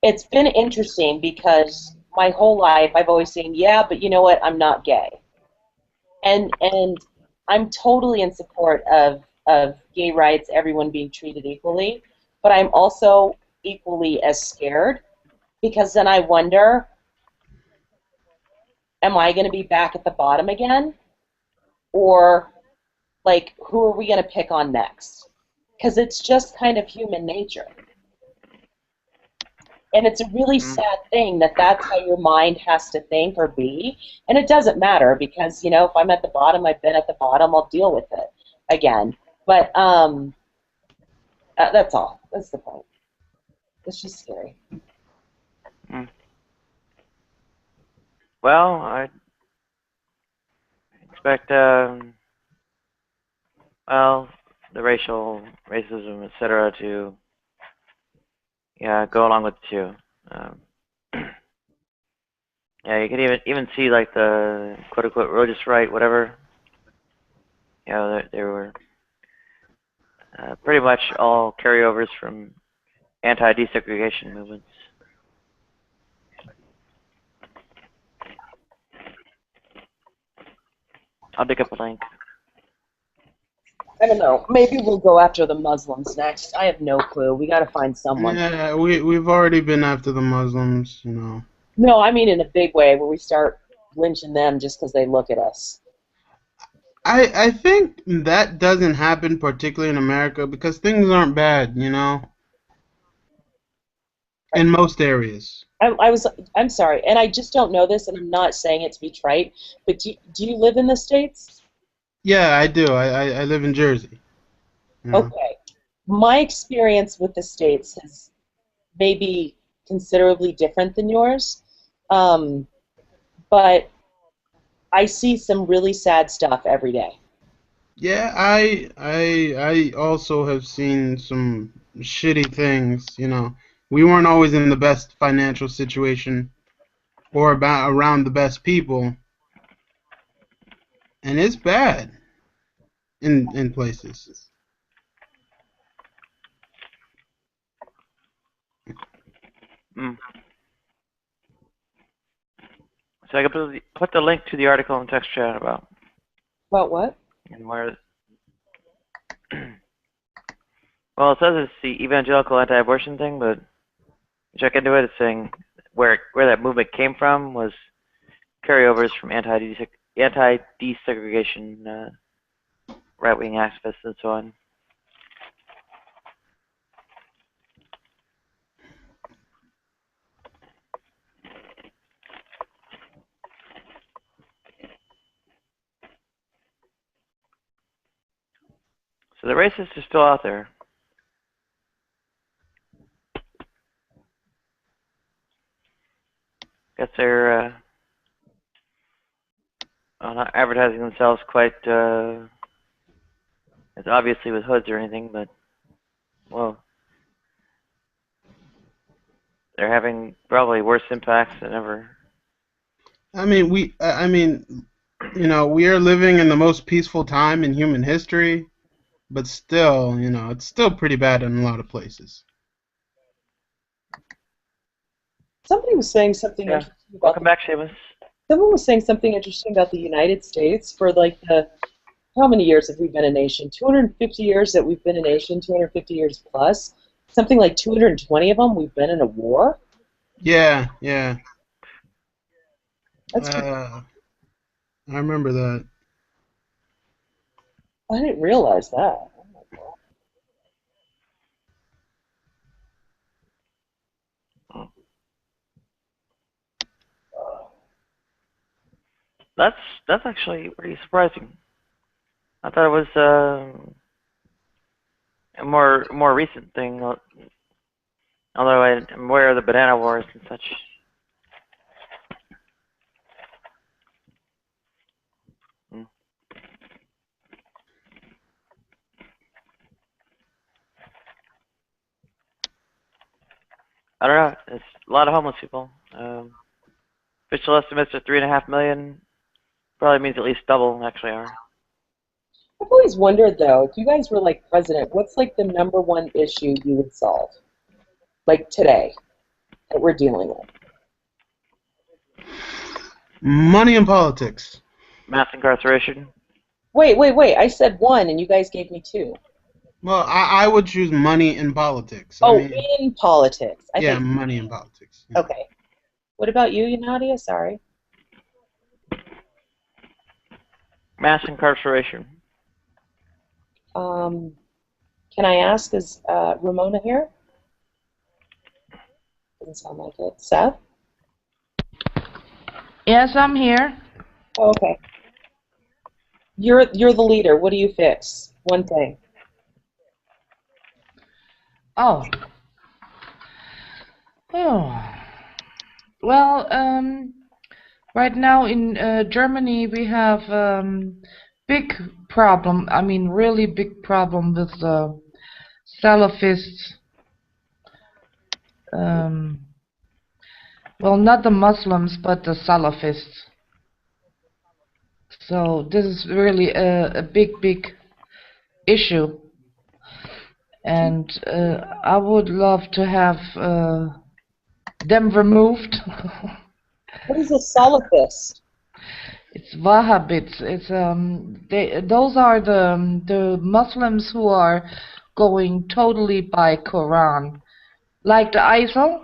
it's been interesting because my whole life I've always seen, yeah, but you know what, I'm not gay. And I'm totally in support of gay rights, everyone being treated equally, but I'm also equally as scared because then I wonder, am I going to be back at the bottom again? Or, like, who are we going to pick on next? Because it's just kind of human nature. And it's a really sad thing that that's how your mind has to think or be. And it doesn't matter because, you know, if I'm at the bottom, I've been at the bottom, I'll deal with it again. But that's all. That's the point. It's just scary. Well, I expect, well, the racism, etc., to, yeah, go along with it too. Yeah, you can even see like the quote unquote religious right, whatever. You know, they were pretty much all carryovers from anti-desegregation movements. I'll dig up a link. I don't know. Maybe we'll go after the Muslims next. I have no clue. We got to find someone. Yeah, we've already been after the Muslims, you know. No, I mean in a big way, where we start lynching them just because they look at us. I think that doesn't happen particularly in America because things aren't bad, you know, in most areas. I'm sorry, and I just don't know this, and I'm not saying it to be trite, but do you live in the States? Yeah, I do. I live in Jersey. You know. Okay. My experience with the States is maybe considerably different than yours, but I see some really sad stuff every day. Yeah, I also have seen some shitty things, you know. We weren't always in the best financial situation or around the best people, and it's bad in places. Mm. So I can put the link to the article in text chat about what? And where. Well, it says it's the evangelical anti-abortion thing, but check into it. It's saying where that movement came from was carryovers from anti-desegregation right-wing activists and so on. So the racists are still out there. Guess they're not advertising themselves quite as obviously with hoods or anything, but well, they're having probably worse impacts than ever. I mean, you know, we are living in the most peaceful time in human history, but still, you know, it's still pretty bad in a lot of places. Somebody was saying something interesting about Welcome back, Seamus. Someone was saying something interesting about the United States for like how many years have we been a nation? 250 years that we've been a nation, 250 years plus. Something like 220 of them we've been in a war. Yeah, yeah. That's I remember that. I didn't realize that. Oh my God. That's actually pretty surprising. I thought it was a more recent thing. Although I'm aware of the banana wars and such. I don't know. It's a lot of homeless people. Official estimates are 3.5 million. Probably means at least double actually are. I've always wondered though, if you guys were like president, what's like the #1 issue you would solve, like today, that we're dealing with? Money in politics. Mass incarceration. Wait. I said one, and you guys gave me two. Well, I would choose money in politics. Oh, in politics. I yeah, think. money in politics. Yeah. Okay. What about you, Nadia? Sorry. Mass incarceration. Can I ask, is Ramona here? Doesn't sound like it. Seth? Yes, I'm here. Oh, okay. You're the leader. What do you fix? One thing. Oh. Well, right now in Germany we have big problem. I mean, really big problem with Salafists. Well, not the Muslims, but the Salafists. So this is really a big issue, and I would love to have them removed. What is a Salafist? It's Wahhabites. Those are the Muslims who are going totally by Quran, like the ISIL,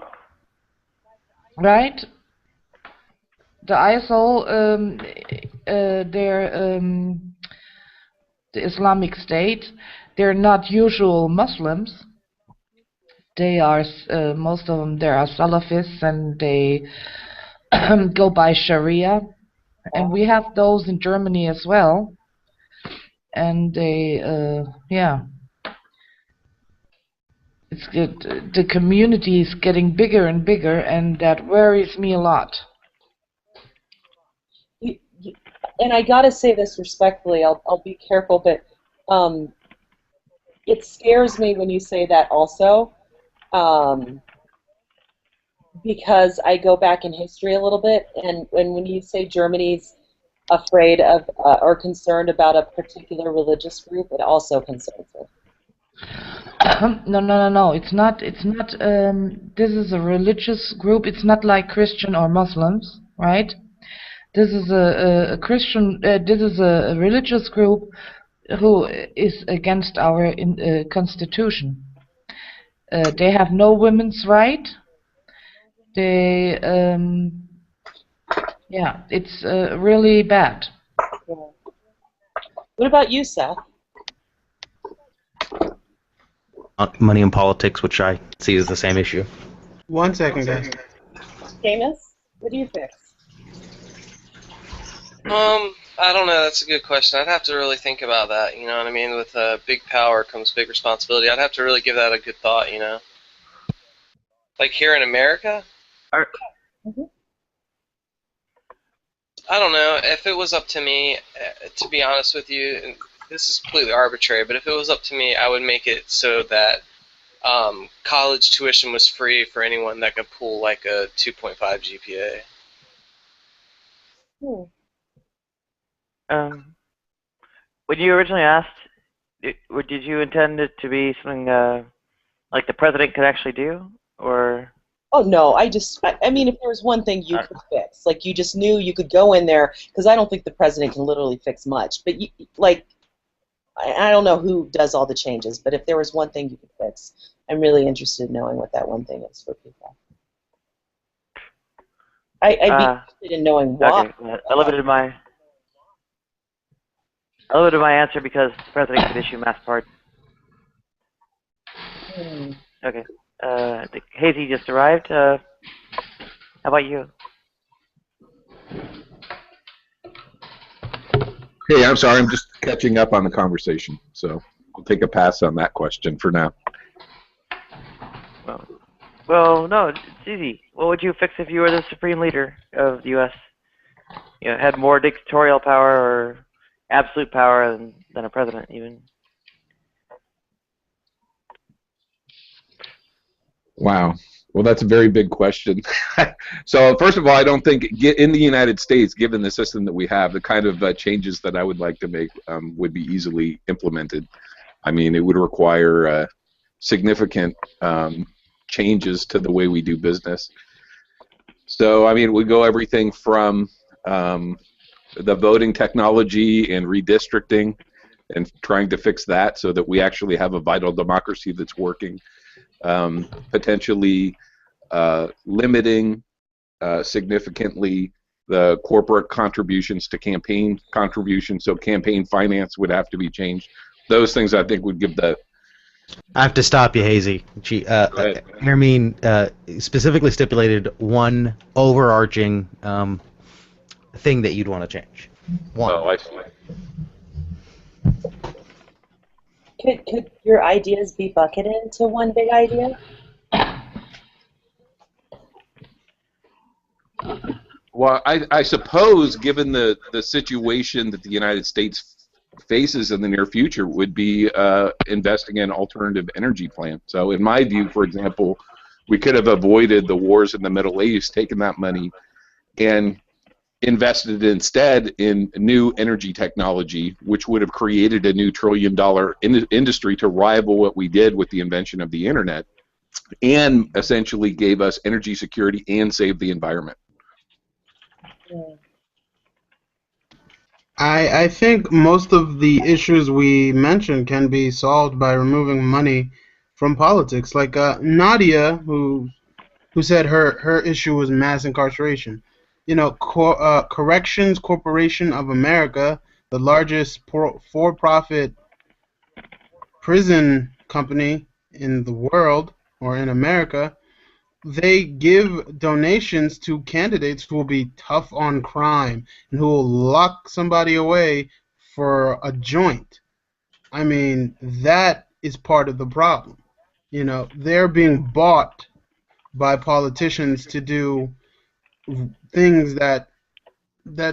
right? The ISIL, the Islamic State. They're not usual Muslims. They are most of them. They are Salafists, and they go by Sharia. And we have those in Germany as well. And they, yeah, it's good. The community is getting bigger and bigger, and that worries me a lot. And I gotta say this respectfully. I'll be careful, but it scares me when you say that also, because I go back in history a little bit, and when you say Germany's afraid of or concerned about a particular religious group, it also concerns me. No. It's not. This is a religious group. It's not like Christian or Muslims, right? This is a Christian. This is a religious group who is against our constitution. They have no women's right. They, yeah, it's really bad. What about you, Seth? Money and politics, which I see as the same issue. 1 second, guys. Seamus, what do you fix? I don't know. That's a good question. I'd have to really think about that. You know what I mean? With big power comes big responsibility. I'd have to really give that a good thought. You know, like here in America. I don't know. If it was up to me, to be honest with you, and this is completely arbitrary, but if it was up to me, I would make it so that college tuition was free for anyone that could pull like a 2.5 GPA. When you originally asked, did you intend it to be something like the president could actually do, or? Oh no, I mean, if there was one thing you could fix, like you just knew you could go in there, because I don't think the president can literally fix much, but I don't know who does all the changes, but if there was one thing you could fix, I'm really interested in knowing what that one thing is for people. I'd be interested in knowing why. Okay, I limited my answer because the president could issue mass pardons. Okay. I think Hazy just arrived. How about you? Hey, I'm sorry. I'm just catching up on the conversation, so I'll take a pass on that question for now. Well, no, it's easy. What would you fix if you were the supreme leader of the U.S.? You know, had more dictatorial power or absolute power than a president, even. Wow. Well, that's a very big question. So, first of all, I don't think in the United States, given the system that we have, the kind of changes that I would like to make would be easily implemented. I mean, it would require significant changes to the way we do business. So, I mean, we go everything from the voting technology and redistricting and trying to fix that so that we actually have a vital democracy that's working. Potentially limiting significantly the corporate contributions to campaign contributions, so campaign finance would have to be changed. Those things I think would give the... I have to stop you, Hazy. Hermine specifically stipulated one overarching thing that you'd want to change. One. Oh, I see. Could your ideas be bucketed into one big idea? Well, I suppose, given the situation that the United States faces in the near future, would be investing in alternative energy plants. So, in my view, for example, we could have avoided the wars in the Middle East, taken that money, and invested instead in new energy technology, which would have created a new trillion-dollar industry to rival what we did with the invention of the internet, and essentially gave us energy security and saved the environment. I think most of the issues we mentioned can be solved by removing money from politics. Like Nadia, who said her issue was mass incarceration. You know, Corrections Corporation of America, the largest for-profit prison company in the world or in America, they give donations to candidates who will be tough on crime and who will lock somebody away for a joint. I mean, that is part of the problem. You know, they're being bought by politicians to do things that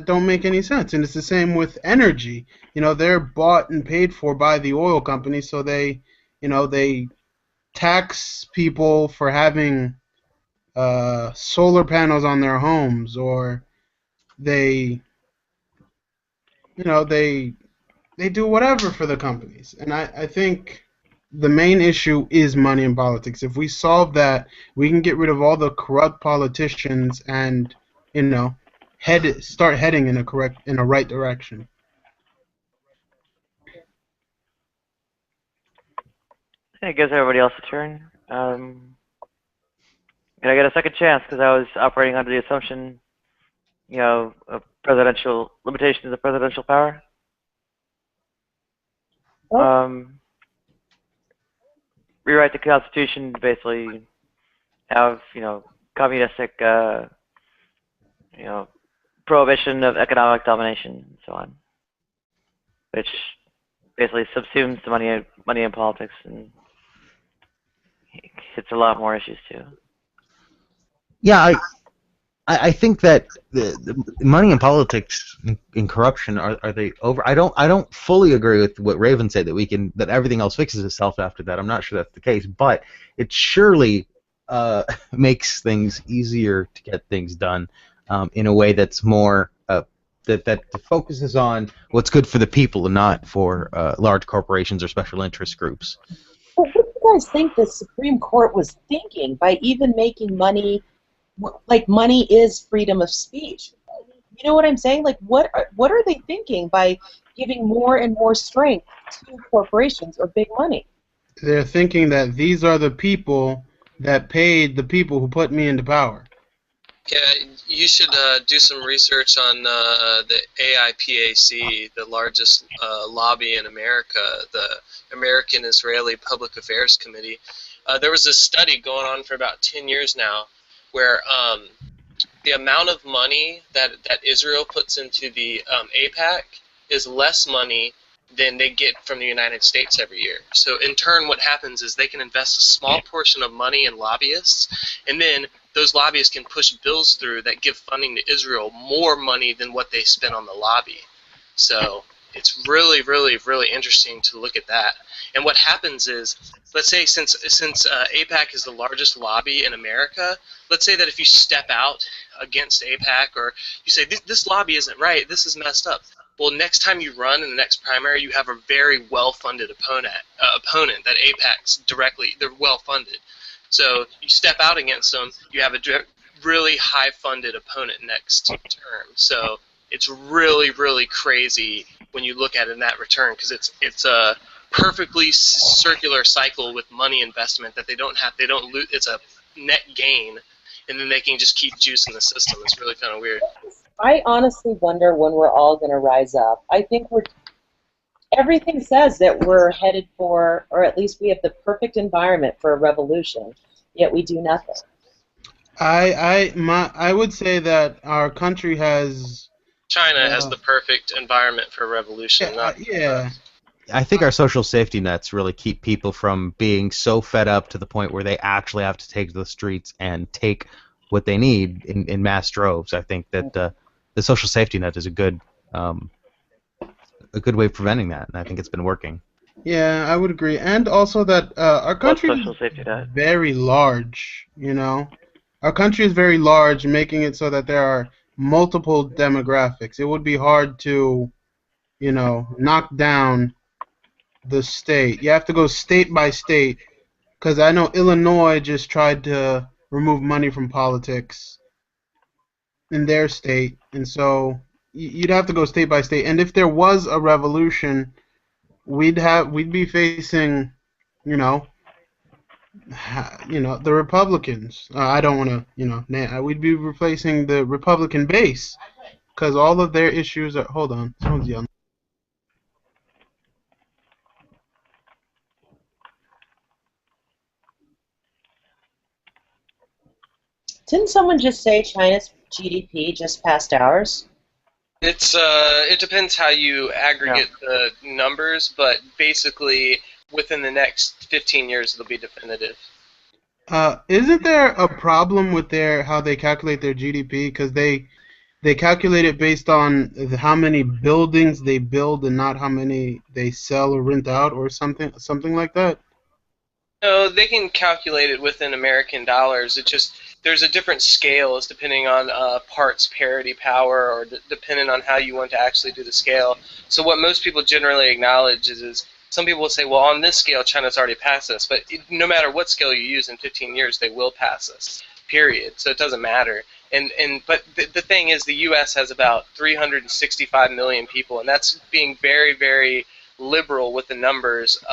don't make any sense. And it's the same with energy. You know, they're bought and paid for by the oil companies, so they tax people for having solar panels on their homes, or they they do whatever for the companies. And I think the main issue is money in politics. If we solve that, we can get rid of all the corrupt politicians and start heading in a right direction. It gives everybody else a turn. Can I get a second chance? Because I was operating under the assumption, of presidential limitations of presidential power. Rewrite the Constitution to basically have, communistic, prohibition of economic domination and so on, which basically subsumes the money in politics and hits a lot more issues too. Yeah, I think that the money in politics and corruption are they over? I don't fully agree with what Raven said that everything else fixes itself after that. I'm not sure that's the case, but it surely makes things easier to get things done in a way that's more that focuses on what's good for the people and not for large corporations or special interest groups. Well, what do you guys think the Supreme Court was thinking by even making money? Like, money is freedom of speech. You know what I'm saying? Like, what are they thinking by giving more and more strength to corporations or big money? They're thinking that these are the people that paid the people who put me into power. Yeah, you should do some research on the AIPAC, the largest lobby in America, the American Israeli Public Affairs Committee. There was a study going on for about 10 years now, where the amount of money that Israel puts into the AIPAC is less money than they get from the United States every year. So in turn, what happens is they can invest a small portion of money in lobbyists, and then those lobbyists can push bills through that give funding to Israel more money than what they spend on the lobby. So it's really, really, really interesting to look at that. And what happens is, let's say since AIPAC is the largest lobby in America, let's say that if you step out against AIPAC, or you say, this lobby isn't right, this is messed up. Well, next time you run in the next primary, you have a very well-funded opponent that AIPAC's directly, they're well-funded. So you step out against them, you have a really high-funded opponent next term. So it's really, really crazy when you look at it in that return, because it's a perfectly circular cycle with money investment that they don't lose. It's a net gain, and then they can just keep juicing the system. It's really kind of weird. I honestly wonder when we're all going to rise up. I think everything says that we're headed for, or at least we have the perfect environment for a revolution, yet we do nothing. I would say that our country has... China has the perfect environment for a revolution. Yeah. I think our social safety nets really keep people from being so fed up to the point where they actually have to take to the streets and take what they need in mass droves. I think that the social safety net is a good way of preventing that, and I think it's been working. Yeah, I would agree, and also that our country is very large. Our country is very large, making it so that there are multiple demographics. It would be hard to, knock down the state. You have to go state by state, because I know Illinois just tried to remove money from politics in their state, and so you'd have to go state by state. And if there was a revolution, we'd be facing, the Republicans. I don't want to, we'd be replacing the Republican base because all of their issues are. Hold on, someone's yelling. Didn't someone just say China's GDP just passed ours? It depends how you aggregate the numbers, but basically within the next 15 years it'll be definitive. Isn't there a problem with how they calculate their GDP? Because they calculate it based on how many buildings they build and not how many they sell or rent out or something like that? No, they can calculate it within American dollars. It just there's a different scales depending on parts parity power or depending on how you want to actually do the scale. So what most people generally acknowledge is some people will say, well, on this scale, China's already passed us. But no matter what scale you use in 15 years, they will pass us, period. So it doesn't matter. But the thing is the U.S. has about 365 million people, and that's being very, very liberal with the numbers,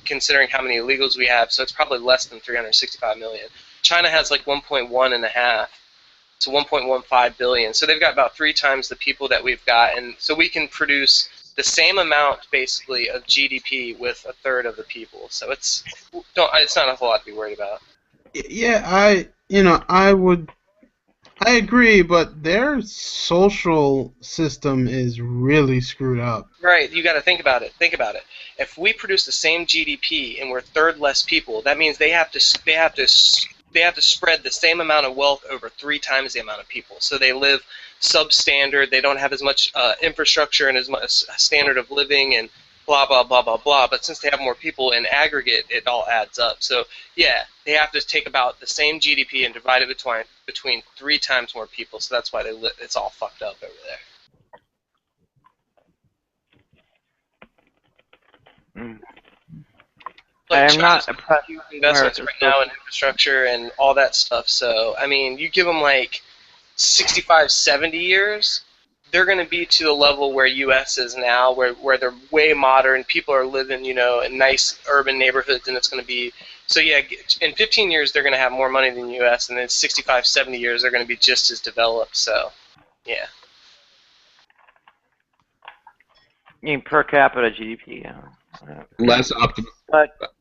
considering how many illegals we have, so it's probably less than 365 million. China has like 1.1 and a half to 1.15 billion, so they've got about 3 times the people that we've got, and so we can produce the same amount basically of GDP with a third of the people. So it's not a whole lot to be worried about. Yeah, I agree, but their social system is really screwed up. Right, you got to think about it. Think about it. If we produce the same GDP and we're third less people, that means they have to spread the same amount of wealth over 3 times the amount of people. So they live substandard. They don't have as much infrastructure and as much standard of living and blah blah blah blah blah. But since they have more people in aggregate, it all adds up. So yeah, they have to take about the same GDP and divide it between 3 times more people. So that's why it's all fucked up over there. Like I'm not impressed. Investments right now in infrastructure and all that stuff. So I mean, you give them like 65, 70 years, they're going to be to the level where U.S. is now, where they're way modern. People are living, in nice urban neighborhoods, and it's going to be so. Yeah, in 15 years, they're going to have more money than U.S., and in 65, 70 years, they're going to be just as developed. So, yeah. You mean per capita GDP? Less optimal.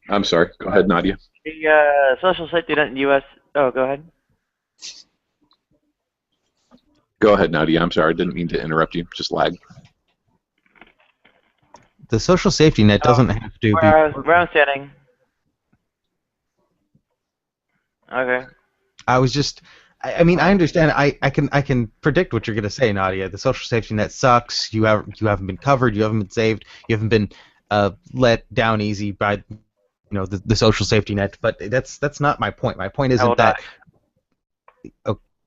I'm sorry. Go ahead, Nadia. The social safety net in the U.S. Oh, go ahead. Go ahead, Nadia. I'm sorry. I didn't mean to interrupt you. Just lag. The social safety net doesn't have to be. Where I'm standing. Okay. I was just. I mean, I understand. I can predict what you're going to say, Nadia. The social safety net sucks. You haven't been covered. You haven't been saved. You haven't been let down easy by the social safety net. But that's not my point. My point isn't that.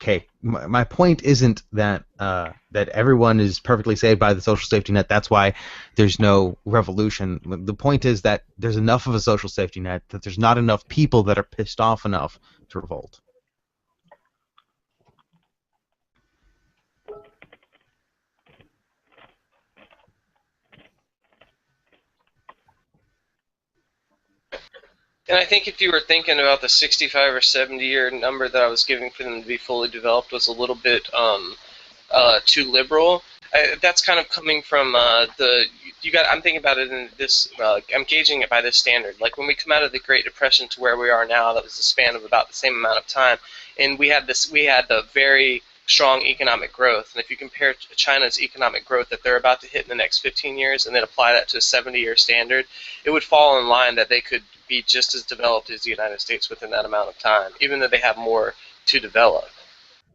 Okay, my point isn't that that everyone is perfectly saved by the social safety net. That's why there's no revolution. The point is that there's enough of a social safety net that there's not enough people that are pissed off enough to revolt. And I think if you were thinking about the 65 or 70 year number that I was giving for them to be fully developed was a little bit too liberal. That's kind of coming from I'm thinking about it in this. I'm gauging it by this standard. Like when we come out of the Great Depression to where we are now, that was a span of about the same amount of time, and we had the very strong economic growth. And if you compare China's economic growth that they're about to hit in the next 15 years, and then apply that to a 70-year standard, it would fall in line that they could be just as developed as the United States within that amount of time, even though they have more to develop.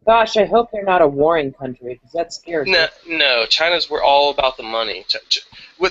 Gosh, I hope they're not a warring country, because that scares me. No, we're all about the money.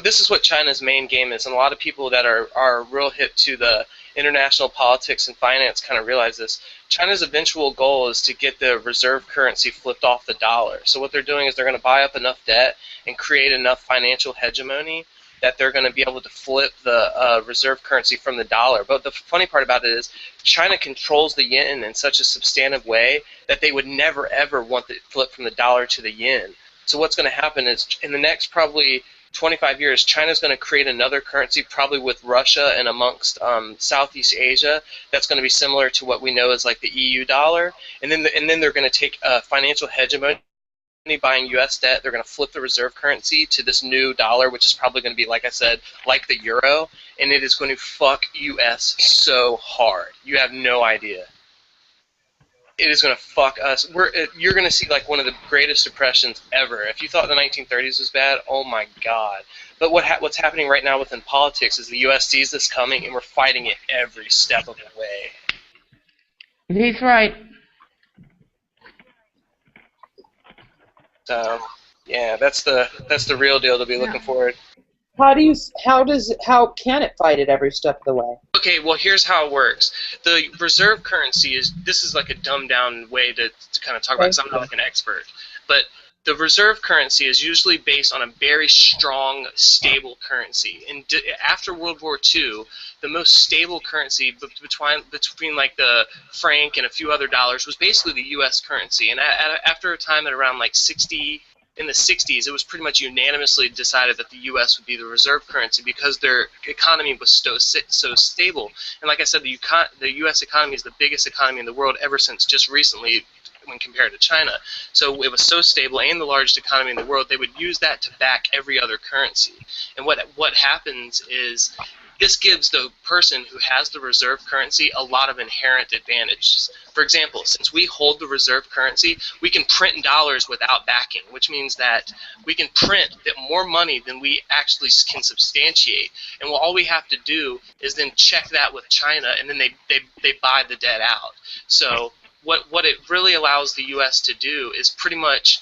This is what China's main game is, and a lot of people that are real hip to the international politics and finance kind of realize this. China's eventual goal is to get the reserve currency flipped off the dollar. So what they're doing is they're going to buy up enough debt and create enough financial hegemony that they're going to be able to flip the reserve currency from the dollar. But the funny part about it is China controls the yen in such a substantive way that they would never, ever want to flip from the dollar to the yen. So what's going to happen is in the next probably 25 years, China's going to create another currency, probably with Russia and amongst Southeast Asia, that's going to be similar to what we know as like the EU dollar. And then they're going to take a financial hegemony, buying U.S. debt. They're going to flip the reserve currency to this new dollar, which is probably going to be, like I said, like the euro, and it is going to fuck U.S. so hard. You have no idea. It is going to fuck us. You're going to see like one of the greatest depressions ever. If you thought the 1930s was bad, oh my God. But what's happening right now within politics is the U.S. sees this coming, and we're fighting it every step of the way. He's right. So, yeah, that's the real deal to be looking forward. How can it fight it every step of the way? Okay, well, here's how it works. The reserve currency this is like a dumbed down way to kind of talk about it, because I'm not like an expert. But the reserve currency is usually based on a very strong, stable currency. And after World War II, the most stable currency between like the franc and a few other dollars was basically the U.S. currency. And after a time at around like in the 60s, it was pretty much unanimously decided that the U.S. would be the reserve currency because their economy was so stable. And like I said, the U.S. economy is the biggest economy in the world ever since just recently when compared to China. So it was so stable and the largest economy in the world, they would use that to back every other currency. And what happens is this gives the person who has the reserve currency a lot of inherent advantages. For example, since we hold the reserve currency, we can print dollars without backing, which means that we can print more money than we actually can substantiate. And all we have to do is then check that with China, and then they buy the debt out. So what it really allows the U.S. to do is pretty much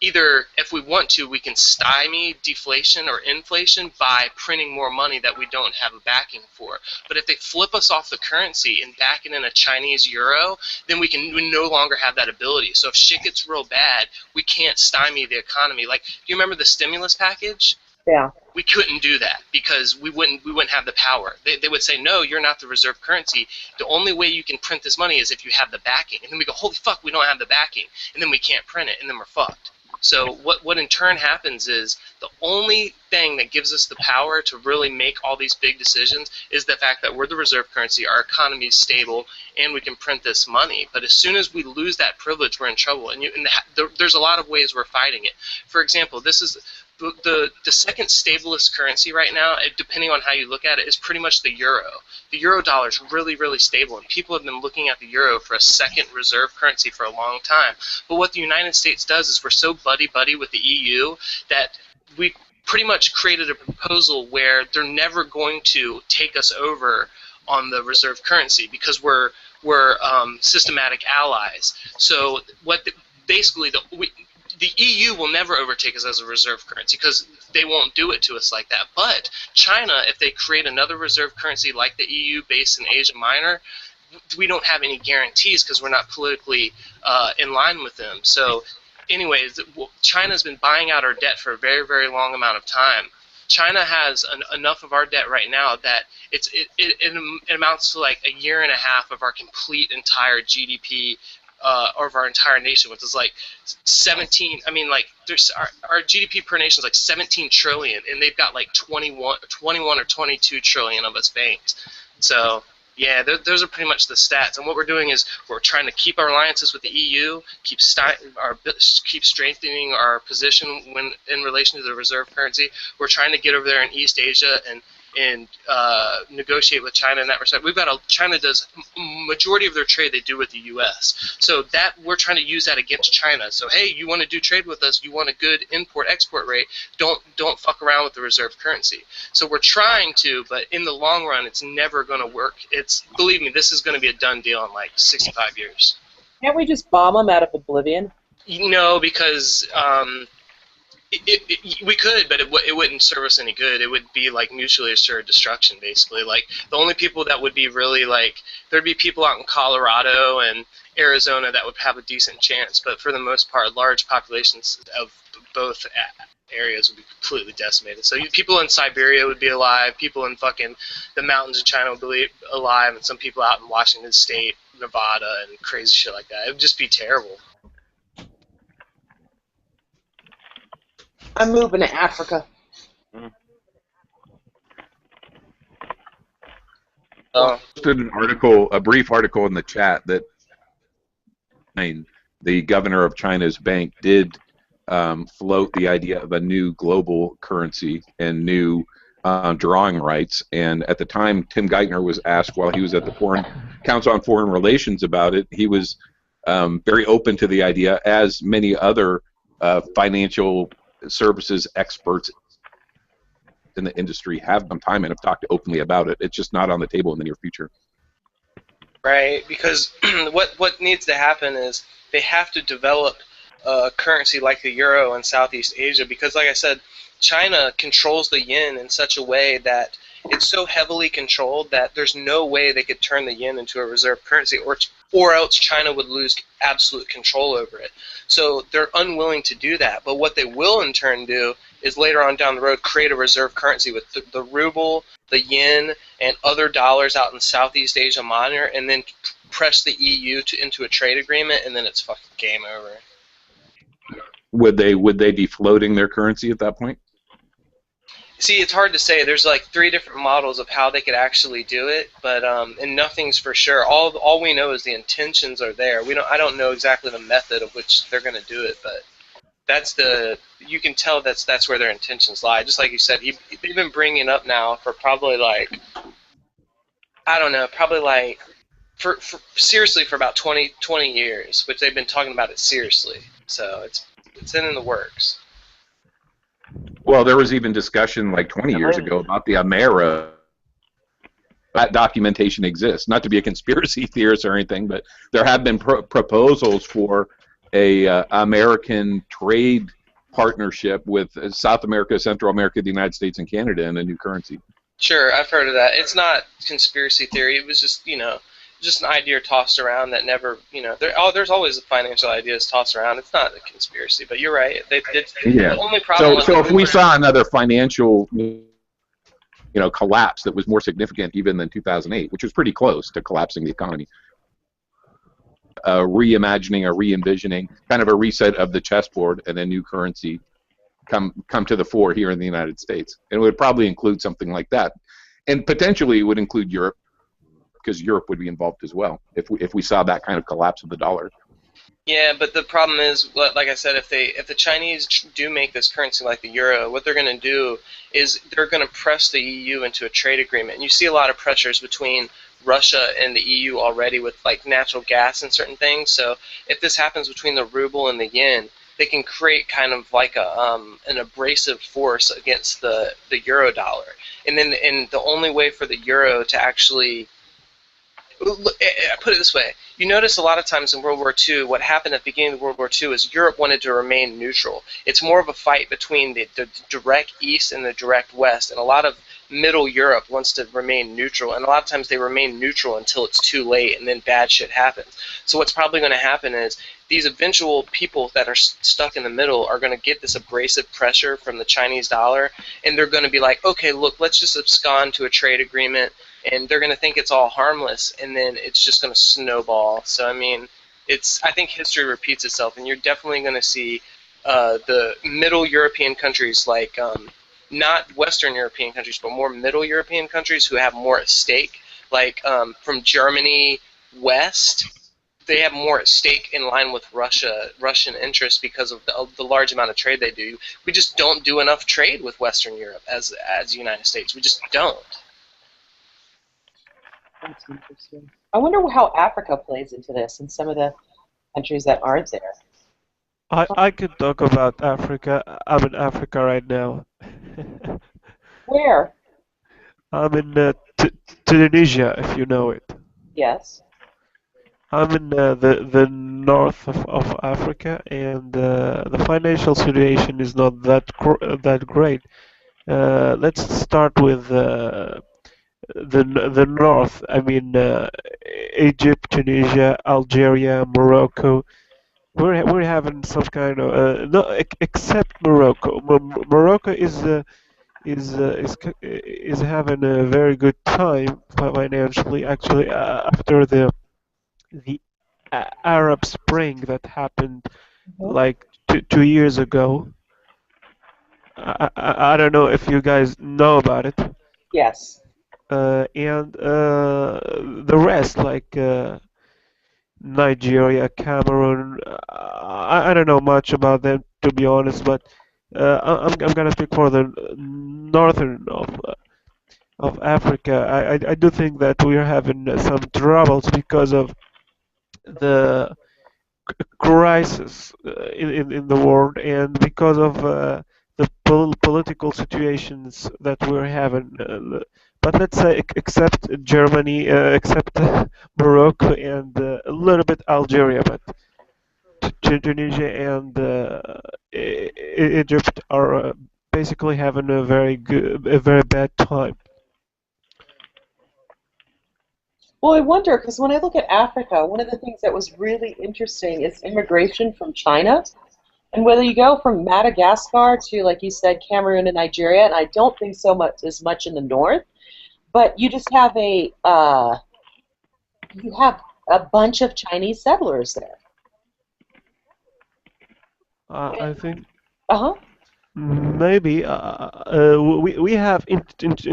either, if we want to, we can stymie deflation or inflation by printing more money that we don't have a backing for. But if they flip us off the currency and back it in a Chinese euro, then we no longer have that ability. So if shit gets real bad, we can't stymie the economy. Like, do you remember the stimulus package? Yeah. We couldn't do that because we wouldn't have the power. They would say, no, you're not the reserve currency. The only way you can print this money is if you have the backing. And then we go, holy fuck, we don't have the backing. And then we can't print it, and then we're fucked. So what in turn happens is the only thing that gives us the power to really make all these big decisions is the fact that we're the reserve currency, our economy is stable, and we can print this money. But as soon as we lose that privilege, we're in trouble. And there's a lot of ways we're fighting it. For example, this is the second stablest currency right now, depending on how you look at it, is pretty much the euro. The euro dollar is really, really stable, and people have been looking at the euro for a second reserve currency for a long time. But what the United States does is we're so buddy-buddy with the EU that we pretty much created a proposal where they're never going to take us over on the reserve currency because we're systematic allies. So basically the EU will never overtake us as a reserve currency because they won't do it to us like that. But China, if they create another reserve currency like the EU based in Asia Minor, we don't have any guarantees because we're not politically in line with them. So anyways, China's been buying out our debt for a very, very long amount of time. China has enough of our debt right now that it amounts to like a year and a half of our complete entire GDP of our entire nation, which is like 17. I mean, like there's our GDP per nation is like 17 trillion, and they've got like 21 or 22 trillion of us banked. So yeah, those are pretty much the stats. And what we're doing is we're trying to keep our alliances with the EU, keep strengthening our position when in relation to the reserve currency. We're trying to get over there in East Asia and negotiate with China in that respect. China does majority of their trade they do with the U.S. So that we're trying to use that against China. So hey, you want to do trade with us? You want a good import-export rate? Don't fuck around with the reserve currency. So we're trying to, but in the long run, it's never going to work. Believe me, this is going to be a done deal in like 65 years. Can't we just bomb them out of oblivion? No, because we could, but it wouldn't serve us any good. It would be like mutually assured destruction, basically. Like the only people that would be really like, there'd be people out in Colorado and Arizona that would have a decent chance, but for the most part, large populations of both areas would be completely decimated. So people in Siberia would be alive, people in fucking the mountains of China would be alive, and some people out in Washington State, Nevada, and crazy shit like that. It would just be terrible. I'm moving to Africa. Posted an article, a brief article in the chat that the governor of China's bank did float the idea of a new global currency and new drawing rights. And at the time, Tim Geithner was asked while he was at the Foreign Council on Foreign Relations about it. He was very open to the idea, as many other financial services experts in the industry have some time and have talked openly about it. It's just not on the table in the near future. Right, because what needs to happen is they have to develop a currency like the euro in Southeast Asia, because like I said, China controls the yen in such a way that it's so heavily controlled that there's no way they could turn the yen into a reserve currency, or else China would lose absolute control over it. So they're unwilling to do that. But what they will in turn do is later on down the road create a reserve currency with the ruble, the yen, and other dollars out in Southeast Asia minor, and then press the EU into a trade agreement, and then it's fucking game over. Would they be floating their currency at that point? See, it's hard to say. There's like 3 different models of how they could actually do it, but and nothing's for sure. All we know is the intentions are there. I don't know exactly the method of which they're going to do it, but you can tell that's where their intentions lie. Just like you said, they've been bringing it up now for probably like, I don't know, probably like for seriously for about 20 years, which they've been talking about it seriously. So it's in the works. Well, there was even discussion like 20 years ago about the Amera. That documentation exists. Not to be a conspiracy theorist or anything, but there have been proposals for a American trade partnership with South America, Central America, the United States, and Canada in a new currency. Sure, I've heard of that. It's not conspiracy theory. It was just, just an idea tossed around that never, there's always financial ideas tossed around. It's not a conspiracy, but you're right. Yeah. The only problem So if we saw another financial, collapse that was more significant even than 2008, which was pretty close to collapsing the economy, reimagining or re-envisioning, kind of a reset of the chessboard, and a new currency come to the fore here in the United States. And it would probably include something like that. And potentially it would include Europe, because Europe would be involved as well if we saw that kind of collapse of the dollar. Yeah, but the problem is, like I said, if the Chinese do make this currency like the euro, what they're going to do is they're going to press the EU into a trade agreement. And you see a lot of pressures between Russia and the EU already with like natural gas and certain things. So if this happens between the ruble and the yen, they can create kind of like an abrasive force against the euro dollar. And the only way for the euro to actually, I put it this way, you notice a lot of times in World War II, what happened at the beginning of World War II is Europe wanted to remain neutral. It's more of a fight between the direct East and the direct West, and a lot of Middle Europe wants to remain neutral, and a lot of times they remain neutral until it's too late, and then bad shit happens. So what's probably going to happen is these eventual people that are stuck in the middle are going to get this abrasive pressure from the Chinese dollar, and they're going to be like, okay, look, let's just abscond to a trade agreement, and they're going to think it's all harmless, and then it's just going to snowball. So, I mean, I think history repeats itself, and you're definitely going to see the Middle European countries, like not Western European countries, but more Middle European countries who have more at stake, like from Germany west, they have more at stake in line with Russian interests because of the large amount of trade they do. We just don't do enough trade with Western Europe as the United States. We just don't. That's interesting. I wonder how Africa plays into this and some of the countries that aren't there. I could talk about Africa. I'm in Africa right now. Where? I'm in Tunisia, if you know it. Yes. I'm in the north of Africa, and the financial situation is not that great. Let's start with the north. I mean, Egypt, Tunisia, Algeria, Morocco. We're having some kind of no, except Morocco. Morocco is having a very good time financially. Actually, after the Arab Spring that happened like 2 years ago. I don't know if you guys know about it. Yes. And the rest, like Nigeria, Cameroon. I don't know much about them, to be honest, but I'm gonna speak for the northern of Africa. I do think that we are having some troubles because of the crisis in the world, and because of the political situations that we're having. But let's say, except Germany, except Morocco, and a little bit Algeria, but Tunisia and Egypt are basically having a very bad time. Well, I wonder, because when I look at Africa, one of the things that was really interesting is immigration from China. And whether you go from Madagascar to, like you said, Cameroon and Nigeria, and I don't think so much as much in the north, but you just have you have a bunch of Chinese settlers there. I think Uh-huh. maybe we have in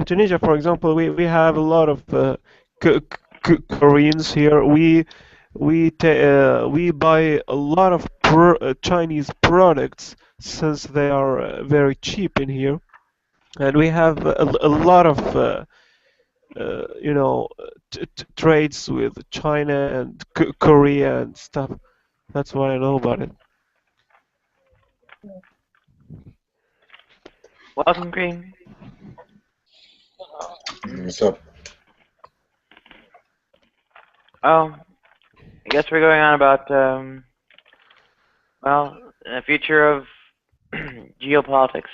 Tunisia, for example, we have a lot of Koreans here. We buy a lot of Chinese products since they are very cheap in here, and we have a lot of you know trades with China and Korea and stuff. That's what I know about it. Welcome, Green. What's up? Oh, I guess we're going on about well, the future of geopolitics.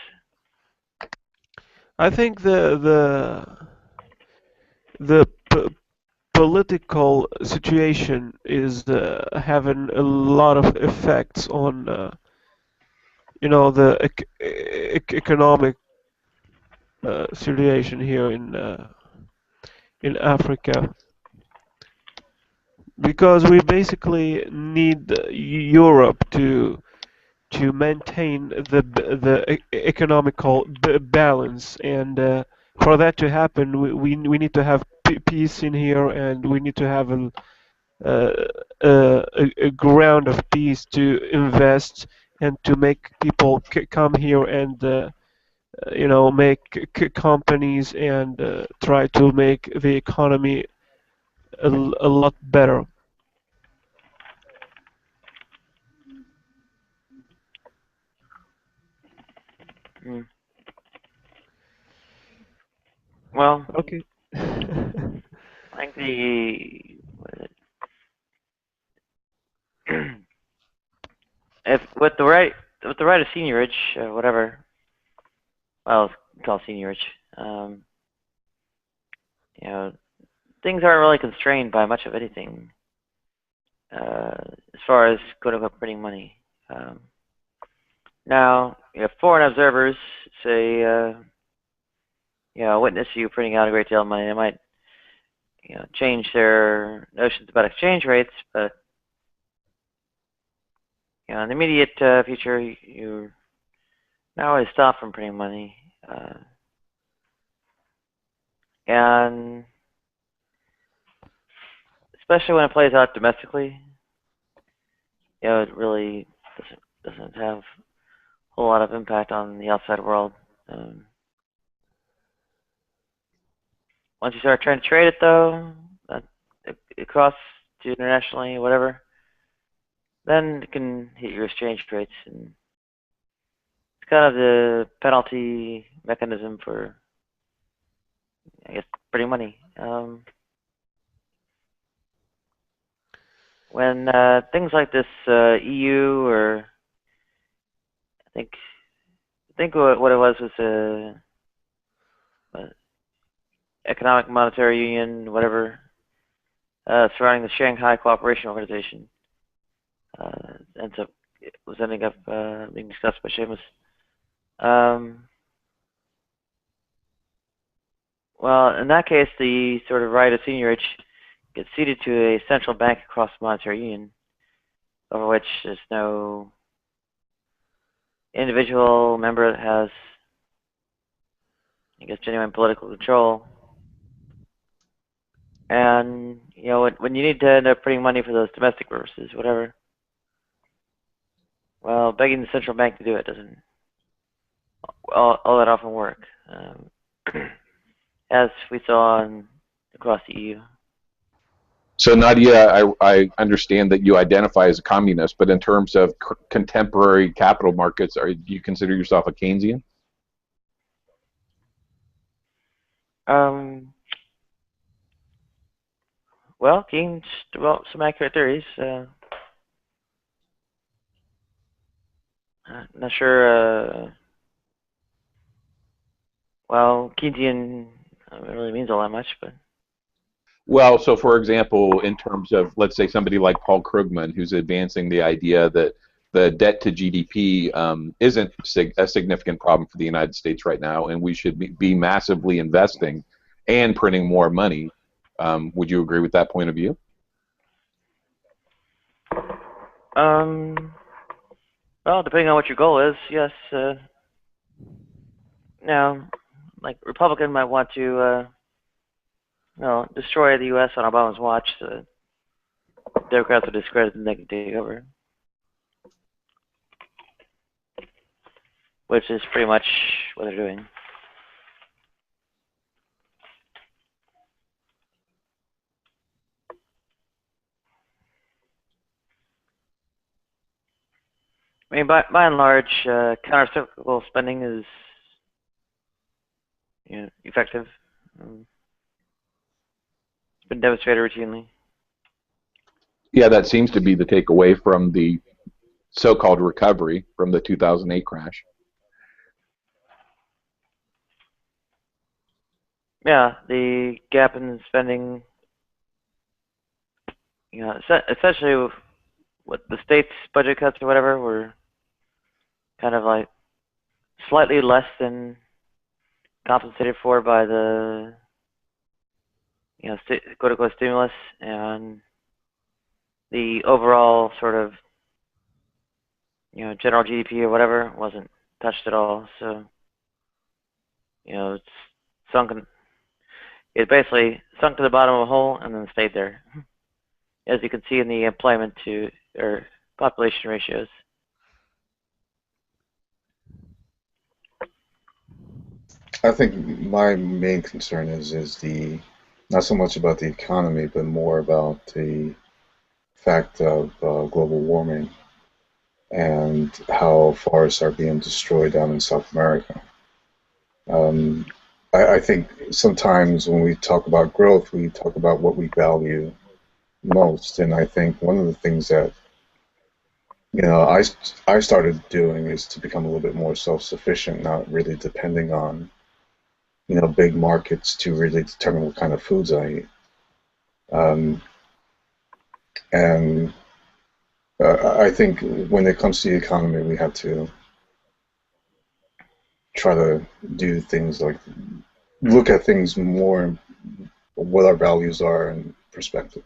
I think the political situation is having a lot of effects on the economic situation here in Africa, because we basically need Europe to maintain the economical balance, and for that to happen, we need to have peace in here, and we need to have a ground of peace to invest and to make people come here and make companies and try to make the economy a lot better. Mm. Well, okay. I think what is it? If with the right of seniorage, whatever. Well, it's called seniorage. You know, things aren't really constrained by much of anything as far as quote unquote printing money. Now, foreign observers say, witness you printing out a great deal of money. They might, change their notions about exchange rates, but in the immediate future, you're not always stopped from printing money, and especially when it plays out domestically, it really doesn't have a whole lot of impact on the outside world. Once you start trying to trade it, though, across to internationally, whatever, then it can hit your exchange rates, and it's kind of the penalty mechanism for, I guess, printing money. When things like this EU, or I think what it was economic monetary union, whatever, surrounding the Shanghai Cooperation Organization, was ending up being discussed by Seamus. Well, in that case, the sort of right of seniorage gets ceded to a central bank across the monetary union, over which there's no individual member that has I guess, genuine political control. And, you know, when you need to end up printing money for those domestic purposes, whatever, well, begging the central bank to do it doesn't all that often work, as we saw across the EU. So Nadia, I understand that you identify as a communist, but in terms of contemporary capital markets, do you consider yourself a Keynesian? Well, Keynes developed some accurate theories. Not sure. Well, Keynesian really means all that much, but. Well, so for example, in terms of, let's say, somebody like Paul Krugman, who's advancing the idea that the debt to GDP isn't a significant problem for the United States right now, and we should be massively investing and printing more money. Would you agree with that point of view? Well, depending on what your goal is, yes. Now, like Republican might want to, destroy the U.S. on Obama's watch. So Democrats will discredit and they can take over, which is pretty much what they're doing. I mean, by and large, countercyclical spending is, effective. It's been demonstrated routinely. Yeah, that seems to be the takeaway from the so-called recovery from the 2008 crash. Yeah, the gap in spending, essentially what the state's budget cuts or whatever were kind of like slightly less than compensated for by the, quote-unquote stimulus, and the overall sort of, general GDP or whatever wasn't touched at all. So, it's sunken. It basically sunk to the bottom of a hole and then stayed there, as you can see in the employment or population ratios. I think my main concern is not so much about the economy, but more about the fact of global warming and how forests are being destroyed down in South America. I think sometimes when we talk about growth, we talk about what we value most, and I think one of the things that I started doing is to become a little bit more self-sufficient, not really depending on big markets to really determine what kind of foods I eat. And I think when it comes to the economy, we have to try to do things like look at things more, what our values are in perspective.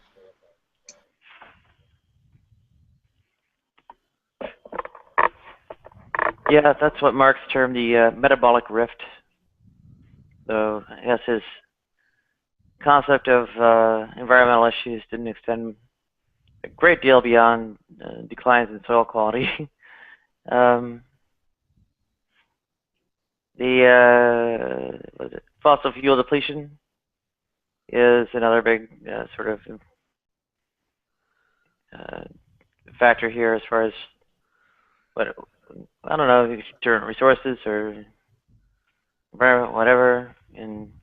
Yeah, that's what Marx termed the metabolic rift. So I guess his concept of environmental issues didn't extend a great deal beyond declines in soil quality. Fossil fuel depletion is another big sort of factor here as far as what, I don't know, different resources or environment, whatever, and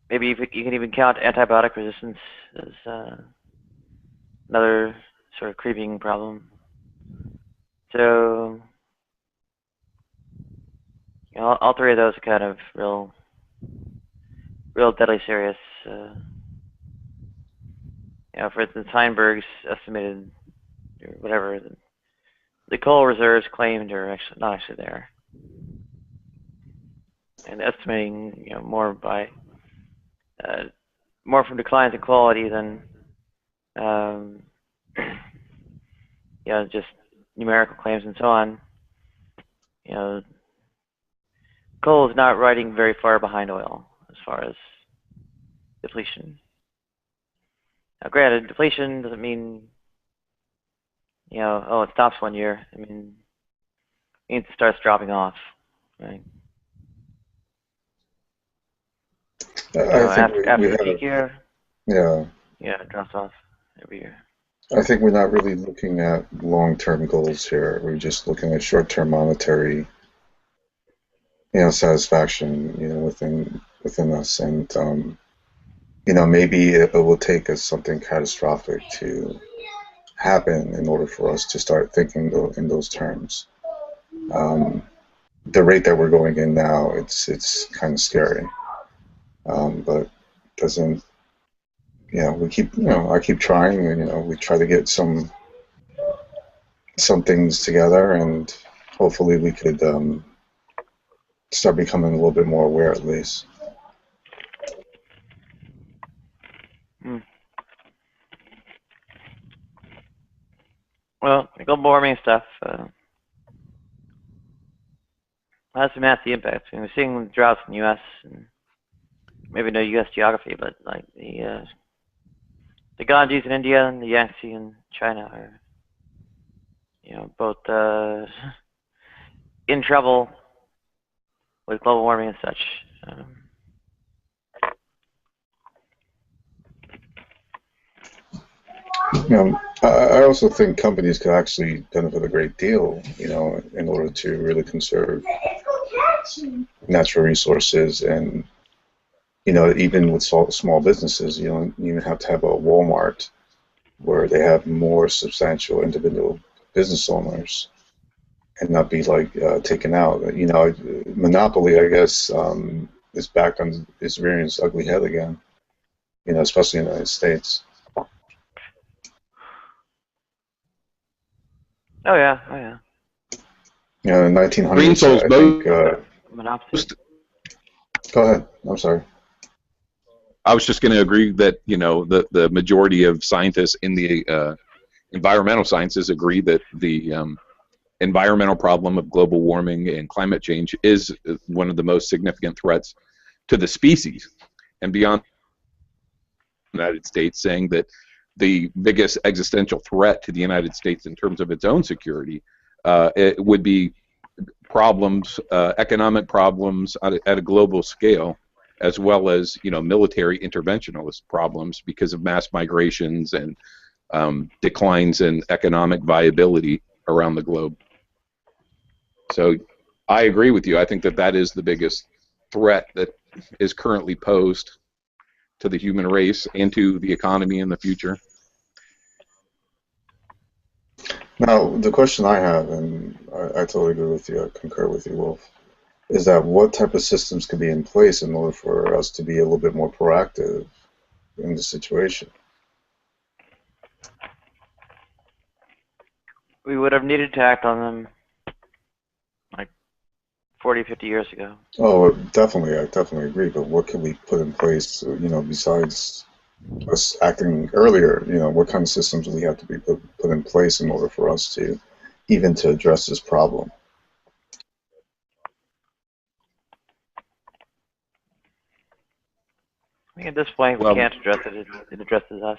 maybe you can even count antibiotic resistance as another sort of creeping problem. So, all three of those are kind of real deadly serious. For instance, Heinberg's estimated, or whatever, the coal reserves claimed are actually not actually there, and estimating more by more from declines in quality than just numerical claims and so on. coal is not riding very far behind oil as far as depletion. Now, granted, depletion doesn't mean, oh, it stops 1 year. I mean, it means it starts dropping off, right? I think we After the have, peak year, yeah. it drops off every year. I think we're not really looking at long-term goals here. We're just looking at short-term monetary, satisfaction, within us, and maybe it will take us something catastrophic to happen in order for us to start thinking in those terms. The rate that we're going in now, it's kind of scary, but doesn't. We keep, I keep trying, and we try to get some things together, and hopefully we could start becoming a little bit more aware, at least. Well, the global warming stuff has some nasty impacts. I mean, we're seeing droughts in the U.S. and maybe no U.S. geography, but like the Ganges in India and the Yangtze in China are, both in trouble with global warming and such. I also think companies could actually benefit a great deal, in order to really conserve natural resources, and even with small businesses, you don't even have to have a Walmart where they have more substantial individual business owners and not be taken out. Monopoly, I guess, is back on its rearing its ugly head again. Especially in the United States. Oh yeah. In the 1900s, I think. Monopoly. Go ahead. I'm sorry. I was just going to agree that the majority of scientists in the environmental sciences agree that the environmental problem of global warming and climate change is one of the most significant threats to the species, and beyond the United States, saying that the biggest existential threat to the United States in terms of its own security it would be problems, economic problems at a global scale, as well as military interventionist problems because of mass migrations and declines in economic viability around the globe. So I agree with you. I think that is the biggest threat that is currently posed to the human race and to the economy in the future. Now, the question I have, and I totally agree with you, I concur with you, Wolf, is that what type of systems could be in place in order for us to be a little bit more proactive in the situation? We would have needed to act on them like 40, 50 years ago. Oh, definitely, I definitely agree. But what can we put in place, besides us acting earlier? What kind of systems do we have to be put in place in order for us to address this problem? I think at this point we can't address it. It addresses us.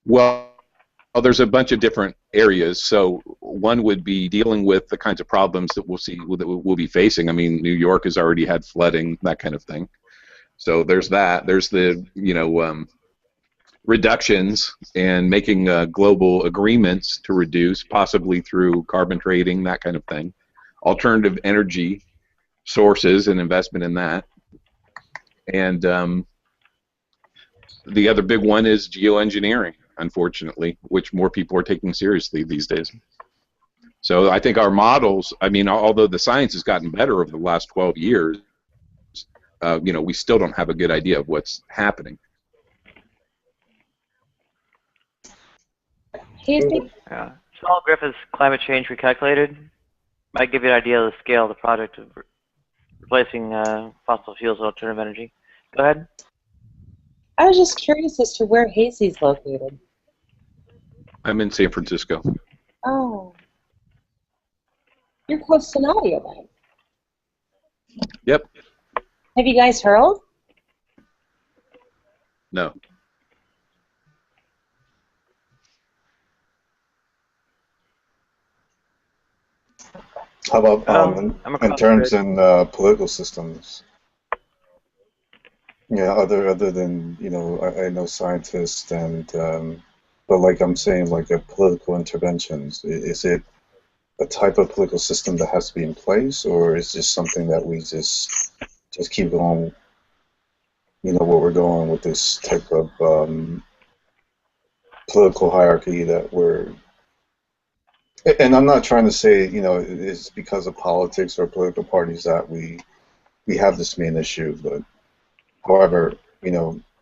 Well, there's a bunch of different areas. So one would be dealing with the kinds of problems that we'll be facing. I mean, New York has already had flooding, that kind of thing. So there's that. There's the reductions and making global agreements to reduce, possibly through carbon trading, that kind of thing. Alternative energy sources and investment in that. And the other big one is geoengineering, unfortunately, which more people are taking seriously these days. So I think our models, I mean, although the science has gotten better over the last 12 years, we still don't have a good idea of what's happening. Yeah. Small Griffith's climate change recalculated might give you an idea of the scale of the project of replacing fossil fuels with alternative energy. Go ahead. I was just curious as to where Hazy's located. I'm in San Francisco. Oh. You're close to Nadia then. Yep. Have you guys hurled? No. How about in terms in political systems? Yeah, other than I know scientists and but like I'm saying, like political interventions. Is it a type of political system that has to be in place, or is this something that we just keep going? Where we're going with this type of political hierarchy that we're. And I'm not trying to say it's because of politics or political parties that we have this main issue, but however,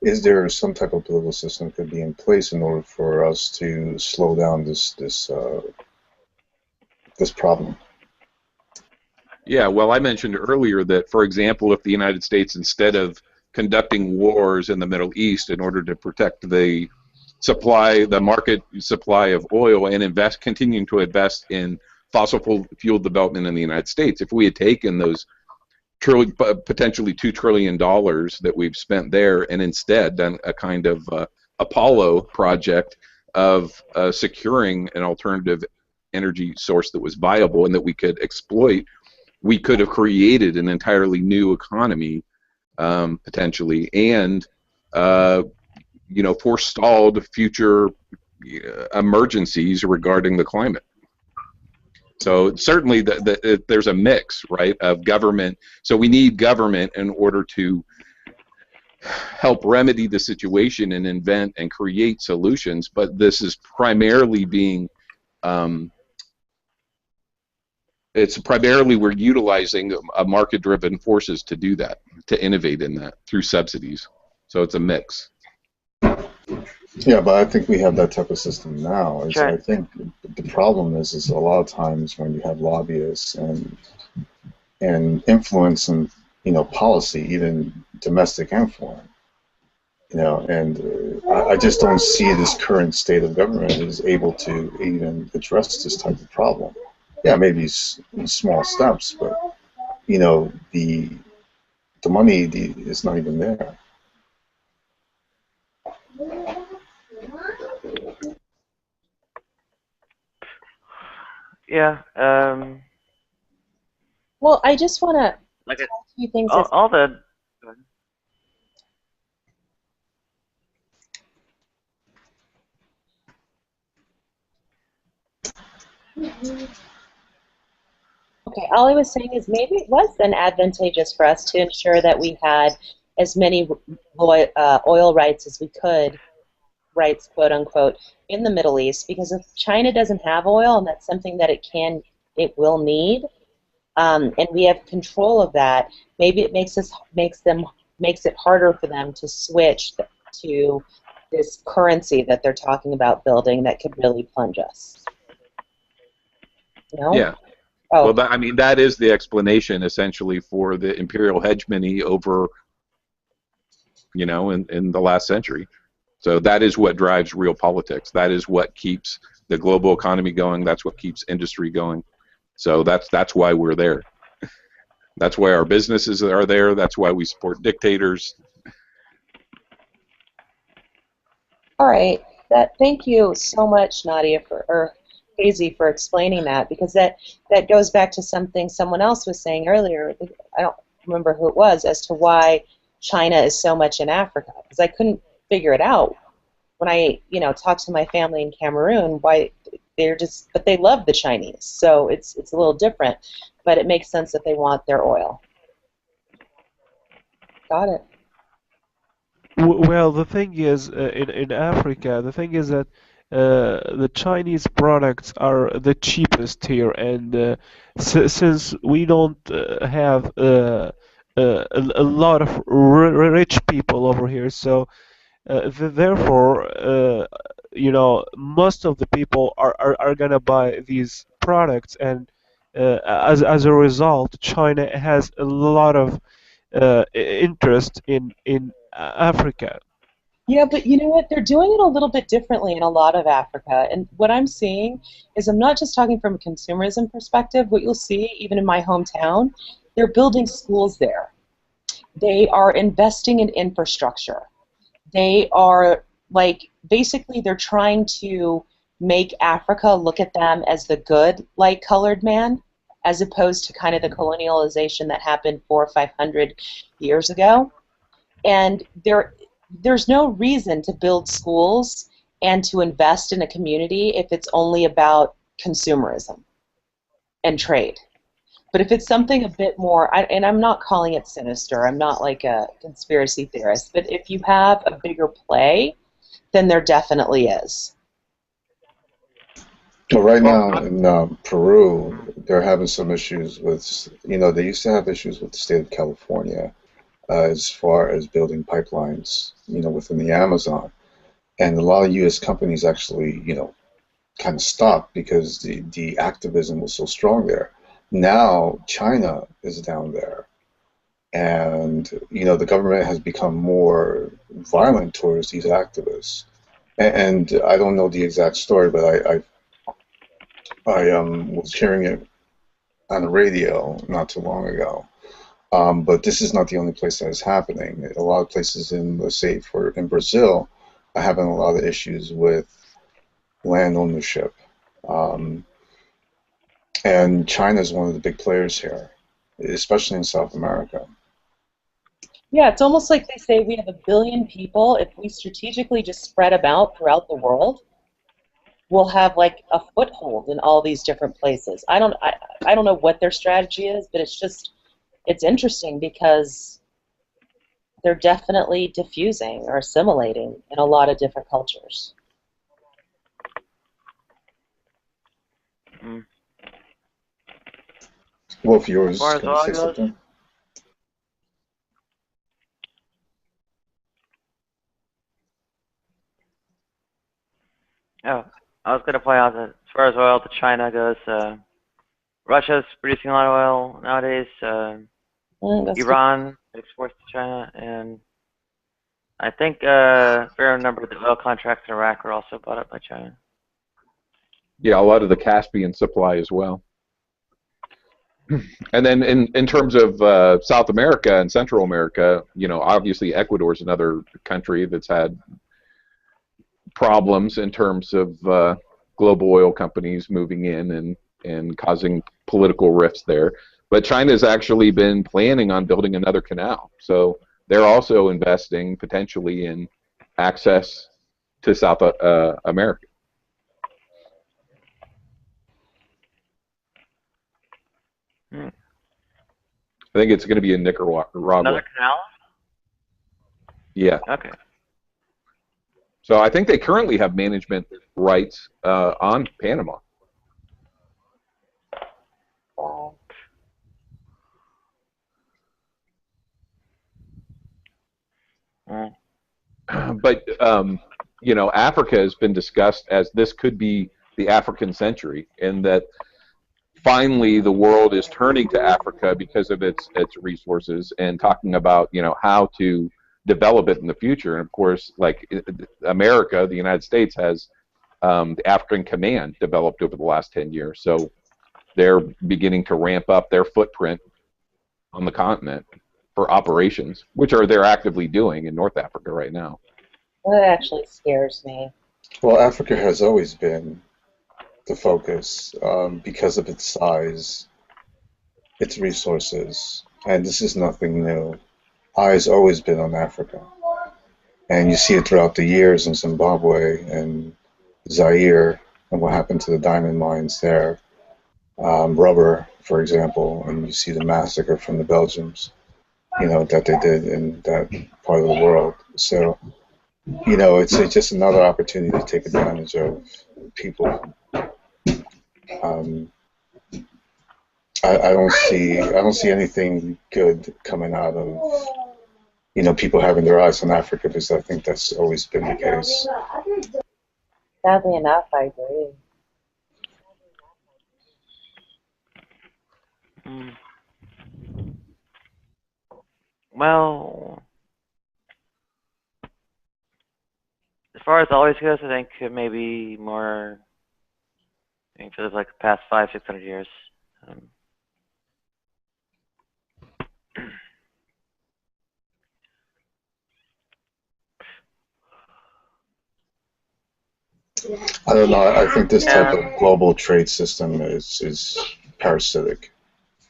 is there some type of political system that could be in place in order for us to slow down this problem? Yeah, well, I mentioned earlier that, for example, if the United States, instead of conducting wars in the Middle East in order to protect the market supply of oil and continuing to invest in fossil fuel development in the United States, if we had taken those potentially $2 trillion that we've spent there and instead done a kind of Apollo project of securing an alternative energy source that was viable and that we could exploit, we could have created an entirely new economy potentially and forestalled future emergencies regarding the climate. So certainly there's a mix, right, of government. So we need government in order to help remedy the situation and invent and create solutions, but this is primarily being we're utilizing market-driven forces to do that, to innovate in that through subsidies. So it's a mix. Yeah, but I think we have that type of system now. Sure. I think the problem is a lot of times when you have lobbyists and influence in policy, even domestic and foreign. And I just don't see this current state of government is able to even address this type of problem. Yeah, maybe in small steps, but the money is not even there. Yeah. Well, I just want to Like a few things. all the. Okay, all I was saying is maybe it was then advantageous for us to ensure that we had as many oil rights as we could, rights, quote unquote, in the Middle East, because if China doesn't have oil, and that's something that it will need, and we have control of that, maybe it makes it harder for them to switch to this currency that they're talking about building that could really plunge us. Yeah. Oh. Well, that is the explanation essentially for the imperial hegemony over, in the last century. So that is what drives real politics. That is what keeps the global economy going. That's what keeps industry going. So that's why we're there. That's why our businesses are there. That's why we support dictators. All right. Thank you so much, Nadia, or Hazy, for explaining that, because that goes back to something someone else was saying earlier. I don't remember who it was, as to why China is so much in Africa, because I couldn't figure it out when I talked to my family in Cameroon. Why but they love the Chinese, so it's a little different, but it makes sense that they want their oil. Got it. Well, the thing is, in Africa, the thing is that the Chinese products are the cheapest here, and since we don't have a lot of rich people over here, so therefore, most of the people are gonna buy these products, and as a result, China has a lot of interest in Africa. Yeah, but you know what? They're doing it a little bit differently in a lot of Africa. And what I'm seeing is I'm not just talking from a consumerism perspective. What you'll see, even in my hometown, they're building schools there. They are investing in infrastructure. They are, like, basically they're trying to make Africa look at them as the good light-colored man, as opposed to kind of the colonialization that happened 400 or 500 years ago. And there's no reason to build schools and to invest in a community if it's only about consumerism and trade. But if it's something a bit more, and I'm not calling it sinister, I'm not like a conspiracy theorist, but if you have a bigger play, then there definitely is. Well, right now in Peru, they're having some issues with, they used to have issues with the state of California as far as building pipelines, within the Amazon. And a lot of U.S. companies actually, kind of stopped because the activism was so strong there. Now China is down there, and the government has become more violent towards these activists. And I don't know the exact story, but I was hearing it on the radio not too long ago. But this is not the only place that is happening. A lot of places in, let's say, in Brazil, are having a lot of issues with land ownership. And China is one of the big players here, especially in South America. Yeah, it's almost like they say we have 1 billion people. If we strategically just spread them out throughout the world, we'll have like a foothold in all these different places. I don't know what their strategy is, but it's interesting because they're definitely diffusing or assimilating in a lot of different cultures. Wolf, yours As far as going to say oil goes, something? oh, I was going to point out that as far as oil to China goes, Russia's producing a lot of oil nowadays. Iran exports to China, and I think a fair number of the oil contracts in Iraq are also bought up by China. Yeah, a lot of the Caspian supply as well. And then in terms of South America and Central America, obviously Ecuador is another country that's had problems in terms of global oil companies moving in and causing political rifts there. But China's actually been planning on building another canal. So they're also investing potentially in access to South America. I think it's going to be in Nicaragua. Another canal? Yeah. Okay. So I think they currently have management rights on Panama. But Africa has been discussed as this could be the African century, and that finally the world is turning to Africa because of its resources and talking about how to develop it in the future. And of course, like America, the United States has the African Command developed over the last 10 years. So they're beginning to ramp up their footprint on the continent for operations, which they're actively doing in North Africa right now. That actually scares me. Well, Africa has always been the focus because of its size, its resources, and this is nothing new. Eyes always been on Africa, and you see it throughout the years in Zimbabwe and Zaire, and what happened to the diamond mines there. Rubber, for example, and you see the massacre from the Belgians, that they did in that part of the world. So, it's just another opportunity to take advantage of people. I don't see anything good coming out of people having their eyes on Africa, because I think that's always been the case. Sadly enough, I agree. Well, far as always goes, I think maybe more. I think for the like past 500-600 years. I don't know. I think this type of global trade system is parasitic,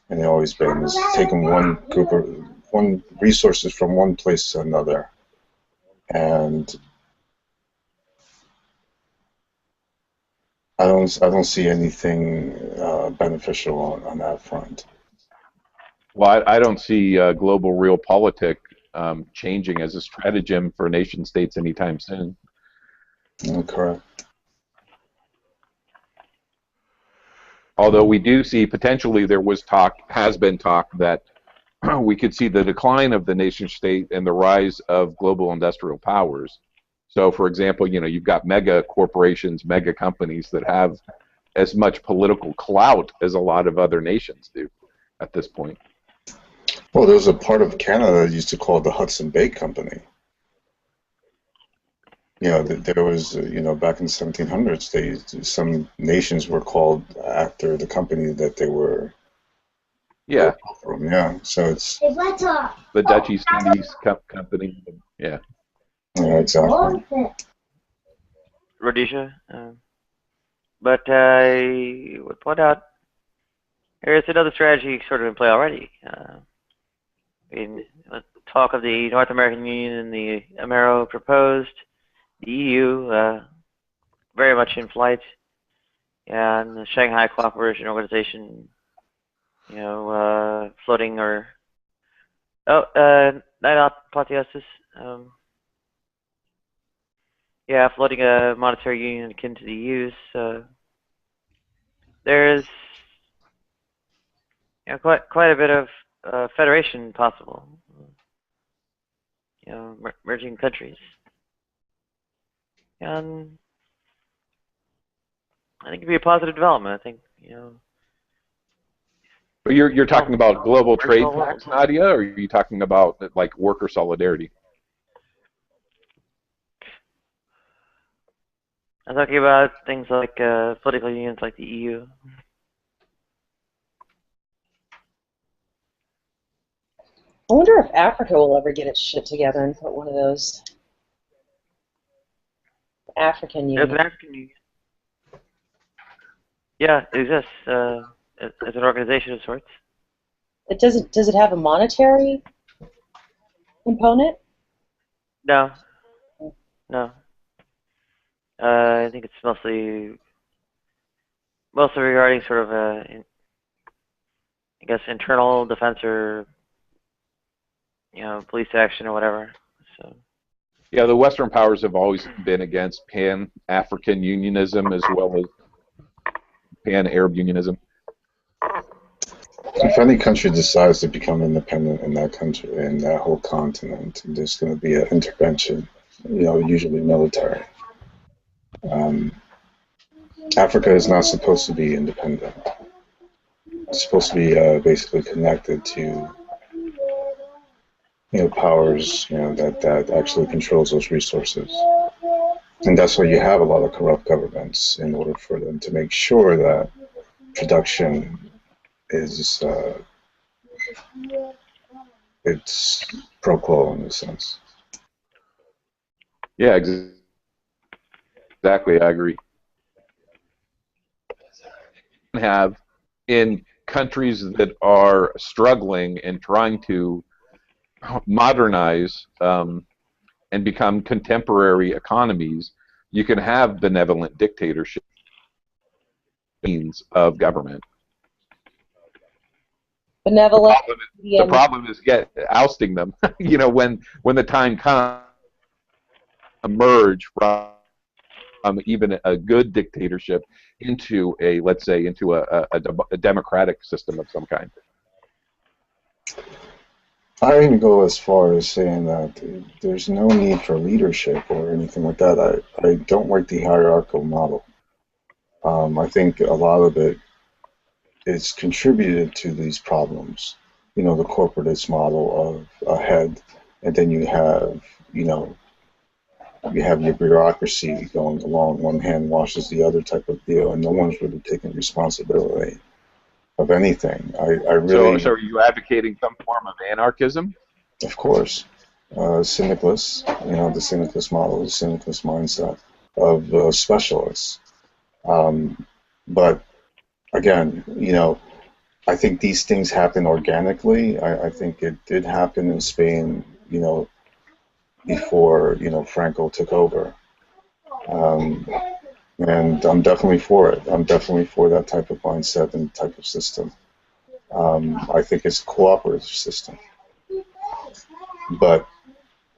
and it's always been. It's taking one resources from one place to another, and I don't see anything beneficial on that front. Well, I don't see global realpolitik changing as a stratagem for nation states anytime soon. Correct. Although we do see potentially has been talk that we could see the decline of the nation state and the rise of global industrial powers. So, for example, you've got mega corporations, mega companies that have as much political clout as a lot of other nations do at this point. Well, there was a part of Canada that used to call it the Hudson Bay Company. There was, back in the 1700s, some nations were called after the company that they were. Yeah. From. Yeah. So it's the Dutch East Indies Company. Yeah. Yeah, exactly. Rhodesia. But I would point out there's another strategy sort of in play already. Talk of the North American Union and the Amero proposed. The EU, very much in flight, and the Shanghai Cooperation Organization, floating or not apotheosis. Floating a monetary union akin to the EU's. There's quite a bit of federation possible. Merging countries. And I think it'd be a positive development. I think, But you're talking about global trade pacts, Nadia, or are you talking about like worker solidarity? I'm talking about things like political unions like the EU. I wonder if Africa will ever get its shit together and put one of those. African Union. There's an African Union. Yeah, it exists as an organization of sorts. It doesn't. Does it have a monetary component? No. No. I think it's mostly regarding sort of internal defense or police action or whatever. So. Yeah, the Western powers have always been against Pan-African unionism as well as Pan-Arab unionism. If any country decides to become independent in that country, in that whole continent, there's going to be an intervention, usually military. Africa is not supposed to be independent. It's supposed to be basically connected to powers, that actually controls those resources. And that's why you have a lot of corrupt governments in order for them to make sure that production is it's pro quo in a sense. Yeah, exactly. I agree. Have in countries that are struggling and trying to modernize and become contemporary economies, you can have benevolent dictatorship means of government. Benevolent. The problem is ousting them. When the time comes, emerge from even a good dictatorship into a, let's say, into a democratic system of some kind. I don't even go as far as saying that there's no need for leadership or anything like that. I don't like the hierarchical model. I think a lot of it is contributed to these problems. The corporatist model of a head, and then you have, you have your bureaucracy going along, one hand washes the other type of deal, and no one's really taking responsibility of anything. I really, So are you advocating some form of anarchism? of course, cynicless, the cynicless model, the cynicless mindset of specialists. But again, I think these things happen organically. I think it did happen in Spain, before, Franco took over. And I'm definitely for it. I'm definitely for that type of mindset and type of system. I think it's a cooperative system.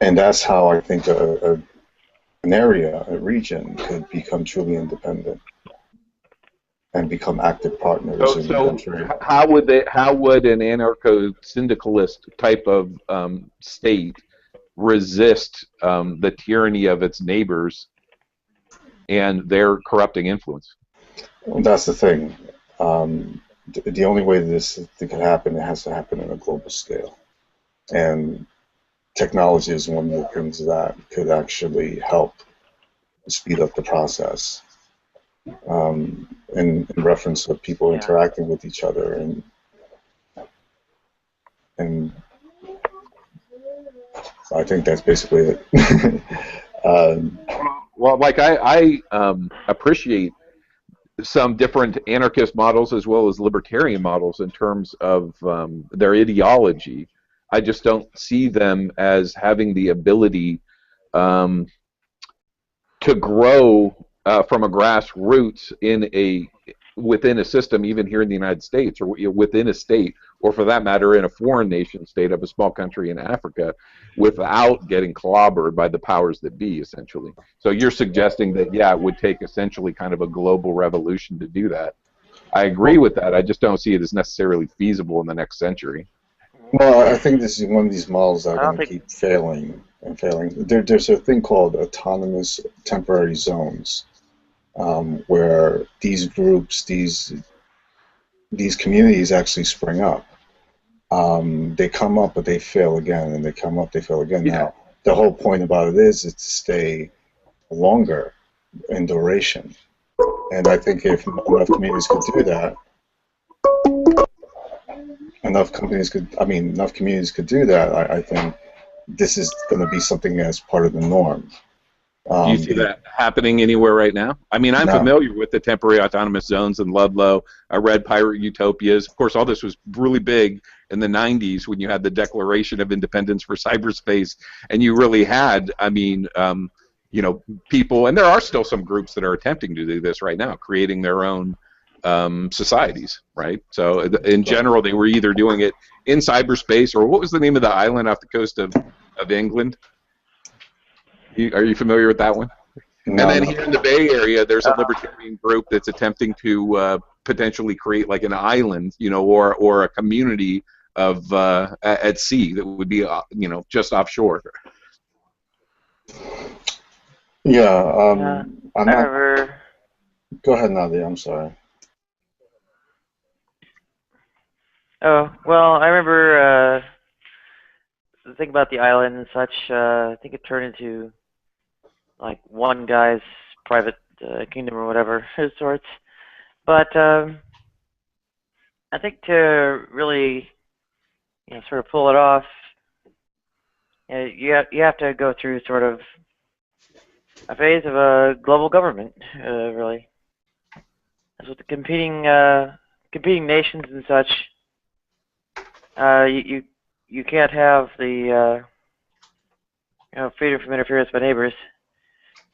And that's how I think an area, a region, could become truly independent and become active partners in the country. How would an anarcho-syndicalist type of state resist the tyranny of its neighbors and their corrupting influence? Well, that's the thing. The only way this could happen, it has to happen on a global scale. And technology is one of the things that could actually help speed up the process. In reference to people interacting with each other, and I think that's basically it. Well, like I appreciate some different anarchist models as well as libertarian models in terms of their ideology. I just don't see them as having the ability to grow from a grassroots within a system, even here in the United States, or within a state, or for that matter, in a foreign nation state of a small country in Africa, without getting clobbered by the powers that be, essentially. So you're suggesting that, yeah, it would take essentially kind of a global revolution to do that. I agree with that. I just don't see it as necessarily feasible in the next century. Well, I think this is one of these models that are going to keep failing and failing. There's a thing called autonomous temporary zones, where these groups, these communities actually spring up. They come up, but they fail again, and they come up, they fail again. Yeah. Now, the whole point about it is to stay longer in duration. And I think if enough communities could do that, enough communities could do that, I think this is going to be something that's part of the norm. Do you see that happening anywhere right now? I mean, I'm familiar with the temporary autonomous zones in Ludlow. I read Pirate Utopias. Of course, all this was really big in the 90s when you had the Declaration of Independence for cyberspace, and you really had, people, and there are still some groups that are attempting to do this right now, creating their own societies, right? So in general, they were either doing it in cyberspace, or what was the name of the island off the coast of England? Are you familiar with that one? No. And then here in the Bay Area, there's a libertarian group that's attempting to potentially create like an island, or a community of at sea that would be, just offshore. Yeah, I'm not. Go ahead, Nadia. I'm sorry. Oh, well, I remember the thing about the island and such. I think it turned into like one guy's private kingdom or whatever, his sorts. But I think to really, sort of pull it off, you have to go through sort of a phase of a global government, really. As with the competing nations and such, you can't have the freedom from interference by neighbors.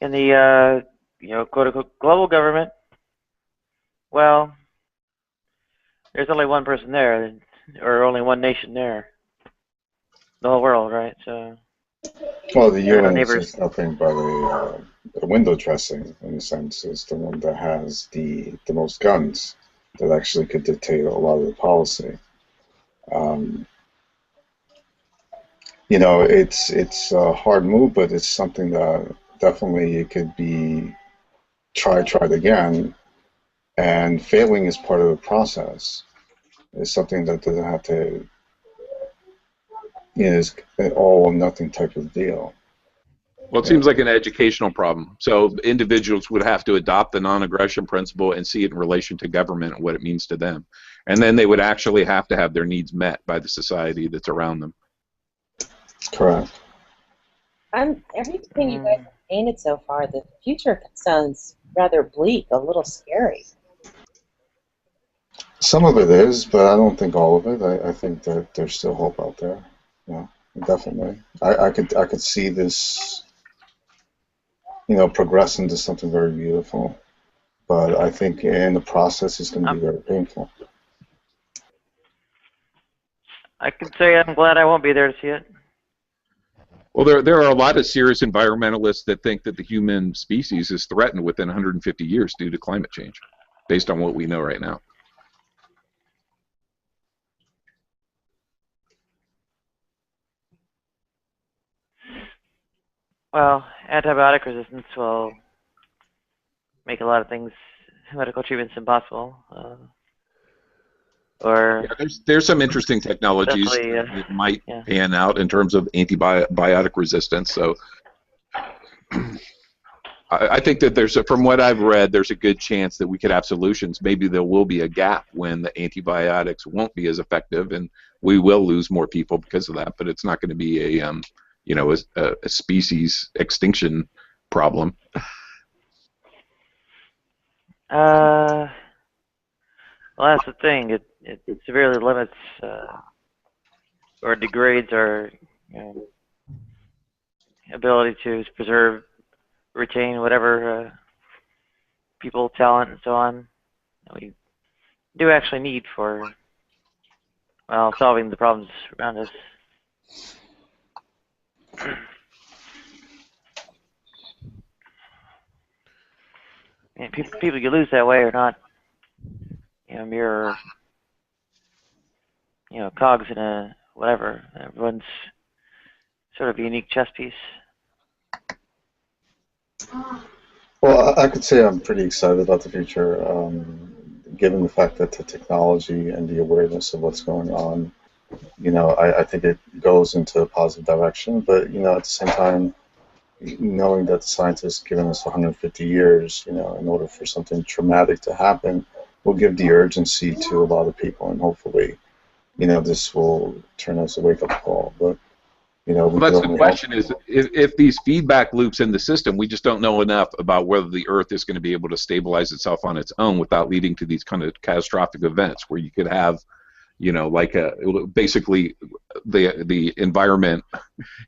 In the quote unquote global government, well, there's only one person there, or only one nation there. The whole world, right? So. Well, the UN is nothing but a window dressing, in a sense. It's the one that has the most guns that actually could dictate a lot of the policy. It's a hard move, but it's something that definitely it could be tried again, and failing is part of the process. It's something that doesn't have to, it's an all or nothing type of deal. Well, it seems like an educational problem. So individuals would have to adopt the non-aggression principle and see it in relation to government and what it means to them. And then they would actually have to have their needs met by the society that's around them. Correct. Everything you guys have painted so far, the future sounds rather bleak, a little scary. Some of it is, but I don't think all of it. I think that there's still hope out there. Yeah, definitely. I could see this, progress into something very beautiful. But I think in the process, it's going to be very painful. I can say I'm glad I won't be there to see it. Well, there are a lot of serious environmentalists that think that the human species is threatened within 150 years due to climate change, based on what we know right now. Well, antibiotic resistance will make a lot of things, medical treatments, impossible. Yeah, there's some interesting technologies that might pan out in terms of antibiotic resistance. So I think that from what I've read, there's a good chance that we could have solutions. Maybe there will be a gap when the antibiotics won't be as effective, and we will lose more people because of that. But it's not going to be a species extinction problem. Well, that's the thing. It severely limits or degrades our ability to preserve, retain whatever people, talent, and so on we do actually need for solving the problems around us. And people you lose that way are not mere cogs in a whatever. Everyone's sort of a unique chess piece. Well, I could say I'm pretty excited about the future, given the fact that the technology and the awareness of what's going on, I think it goes into a positive direction. But, at the same time, knowing that the scientists given us 150 years, in order for something traumatic to happen, will give the urgency to a lot of people, and hopefully, this will turn us a wake-up call. But, well, that's the question: is if these feedback loops in the system, we just don't know enough about whether the Earth is going to be able to stabilize itself on its own without leading to these kind of catastrophic events, where you could have, basically the environment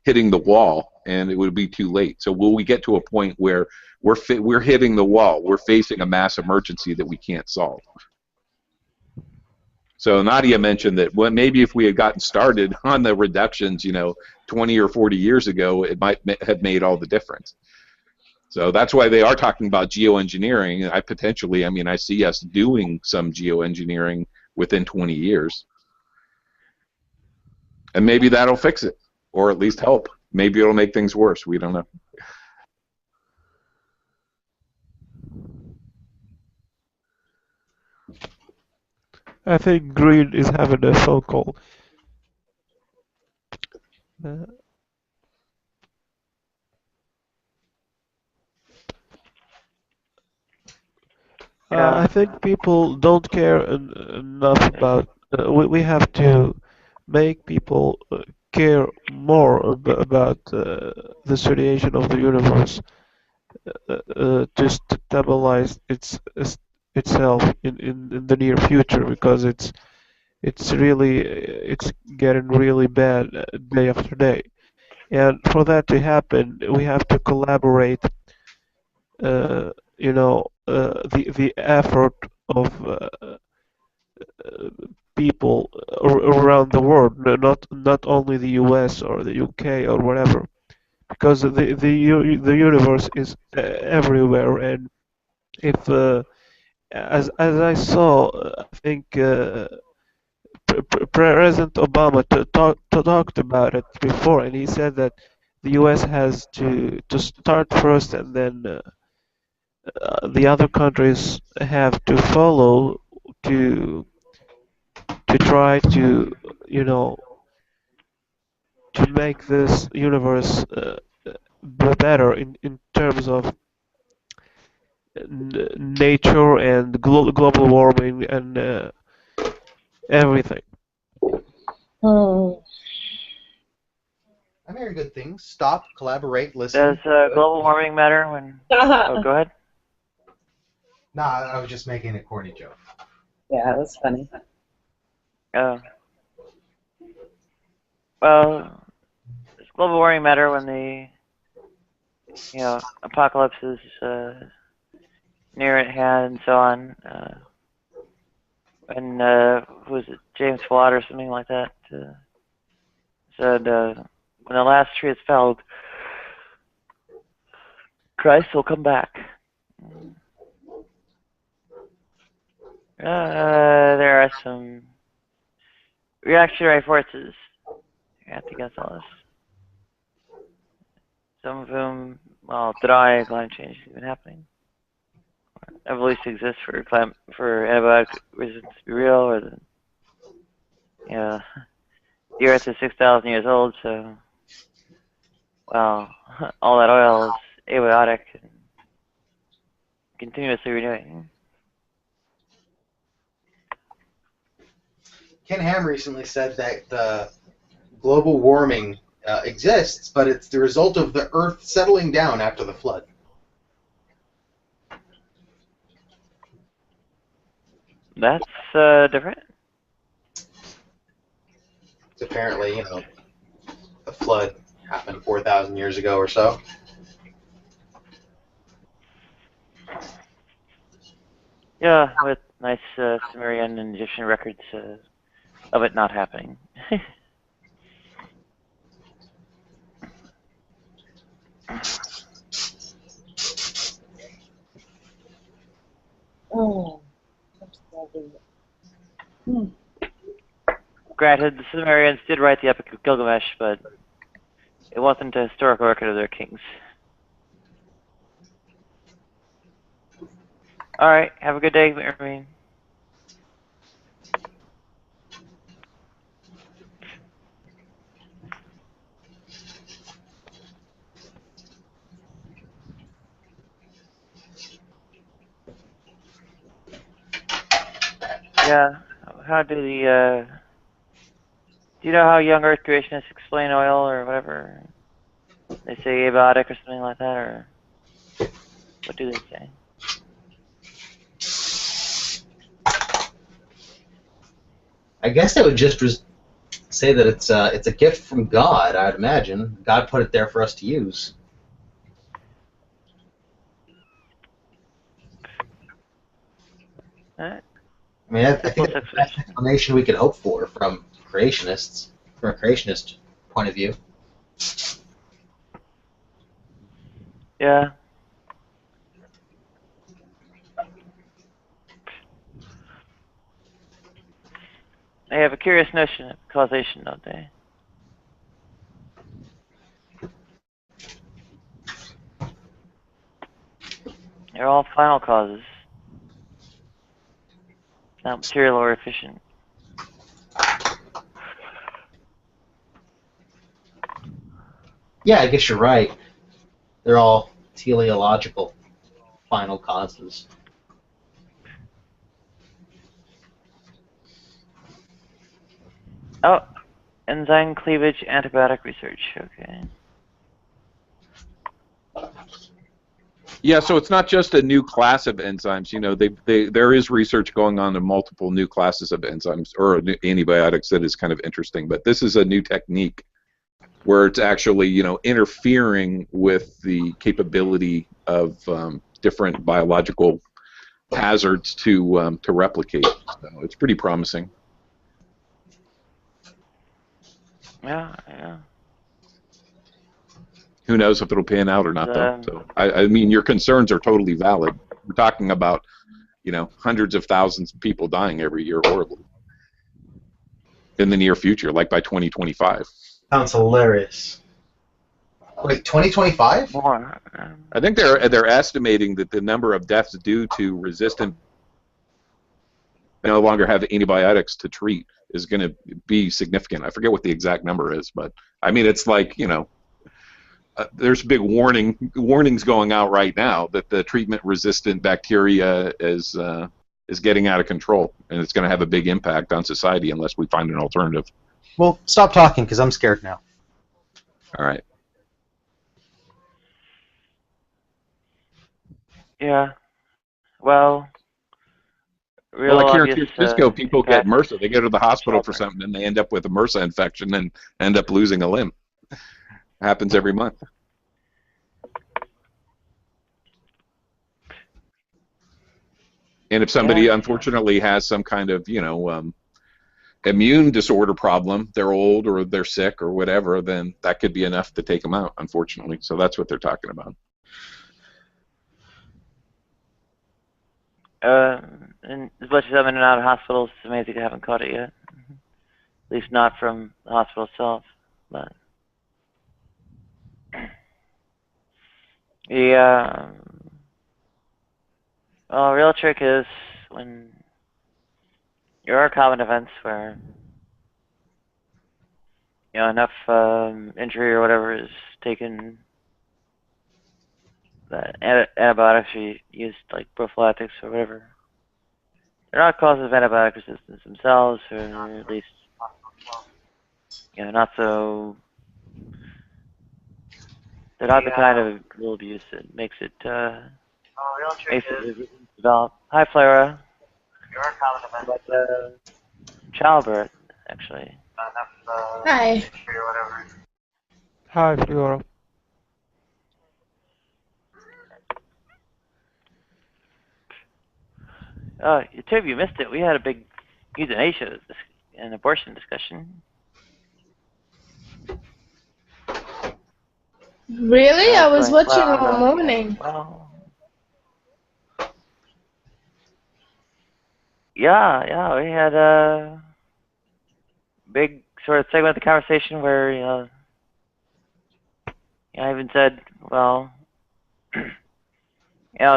hitting the wall, and it would be too late. So will we get to a point where we're hitting the wall, we're facing a mass emergency that we can't solve? So Nadia mentioned that maybe if we had gotten started on the reductions, 20 or 40 years ago, it might have made all the difference. So that's why they are talking about geoengineering. I see us doing some geoengineering within 20 years. And maybe that'll fix it, or at least help. Maybe it'll make things worse. We don't know. I think Green is having a phone call. I think people don't care enough about. We have to make people care more about the situation of the universe to stabilize itself in the near future, because it's getting really bad day after day, and for that to happen, we have to collaborate. The effort of people around the world, not only the U.S. or the U.K. or whatever, because the universe is everywhere, and if as I saw, I think President Obama talked about it before, and he said that the U.S. has to start first, and then the other countries have to follow to try to to make this universe better in terms of nature and global warming and everything. I'm hearing good things. Stop, collaborate, listen. Does global warming matter when? Oh, go ahead. Nah, I was just making a corny joke. Yeah, it was funny. Oh. Well, does global warming matter when the apocalypse is near at hand and so on? And who was it, James Watt or something like that, said when the last tree is felled, Christ will come back. There are some reactionary forces against all this. Some of whom, well, deny climate change is even happening. Evolution exists for antibiotic resistance to be real, or the Earth is 6,000 years old, so well, all that oil is abiotic and continuously renewing. Ken Ham recently said that global warming exists, but it's the result of the Earth settling down after the flood. That's different. Apparently, the flood happened 4,000 years ago or so. Yeah, with nice Sumerian and Egyptian records of it not happening. Oh, Granted, the Sumerians did write the Epic of Gilgamesh, but it wasn't a historical record of their kings. Alright, have a good day, Irving. Yeah, how do do you know how young Earth creationists explain oil or whatever? They say abiotic or something like that, or what do they say? I guess they would just say that it's a gift from God. I'd imagine God put it there for us to use. Alright. I mean, I think that's the best explanation we could hope for from creationists, from a creationist point of view. Yeah. They have a curious notion of causation, don't they? They're all final causes. Not material or efficient. Yeah, I guess you're right. They're all teleological final causes. Oh, enzyme cleavage antibiotic research. Okay. Yeah, so it's not just a new class of enzymes. There is research going on in multiple new classes of enzymes or antibiotics that is kind of interesting. But this is a new technique where it's actually, interfering with the capability of different biological hazards to replicate. So it's pretty promising. Yeah. Who knows if it'll pan out or not, though. So I mean, your concerns are totally valid. We're talking about, hundreds of thousands of people dying every year horribly in the near future, like by 2025. Sounds hilarious. Wait, 2025? More. I think they're estimating that the number of deaths due to resistant no longer have antibiotics to treat is going to be significant. I forget what the exact number is, but I mean it's like there's big warnings going out right now that the treatment-resistant bacteria is getting out of control, and it's going to have a big impact on society unless we find an alternative. Well, stop talking, because I'm scared now. All right. Yeah. Well, real Well, like here in obvious. San Francisco, people get impact. MRSA. They go to the hospital for something, and they end up with a MRSA infection and end up losing a limb. Happens every month. And if somebody unfortunately has some kind of, immune disorder problem, they're old or they're sick or whatever, then that could be enough to take them out, unfortunately. So that's what they're talking about. And as much as I'm in and out of hospitals, it's amazing I haven't caught it yet. At least not from the hospital itself. But the real trick is when there are common events where enough injury or whatever is taken that antibiotics are used, like prophylactics or whatever. They're not causes of antibiotic resistance themselves, or at least not so. They're not the kind of real abuse that makes it develop. Hi, Flora. Childbirth, actually. Hi. Hi, Flora. Two of you missed it. We had a big euthanasia and abortion discussion. Really? I was Going watching loud, all morning. Well, yeah, we had a big sort of segment of the conversation where I even said, well,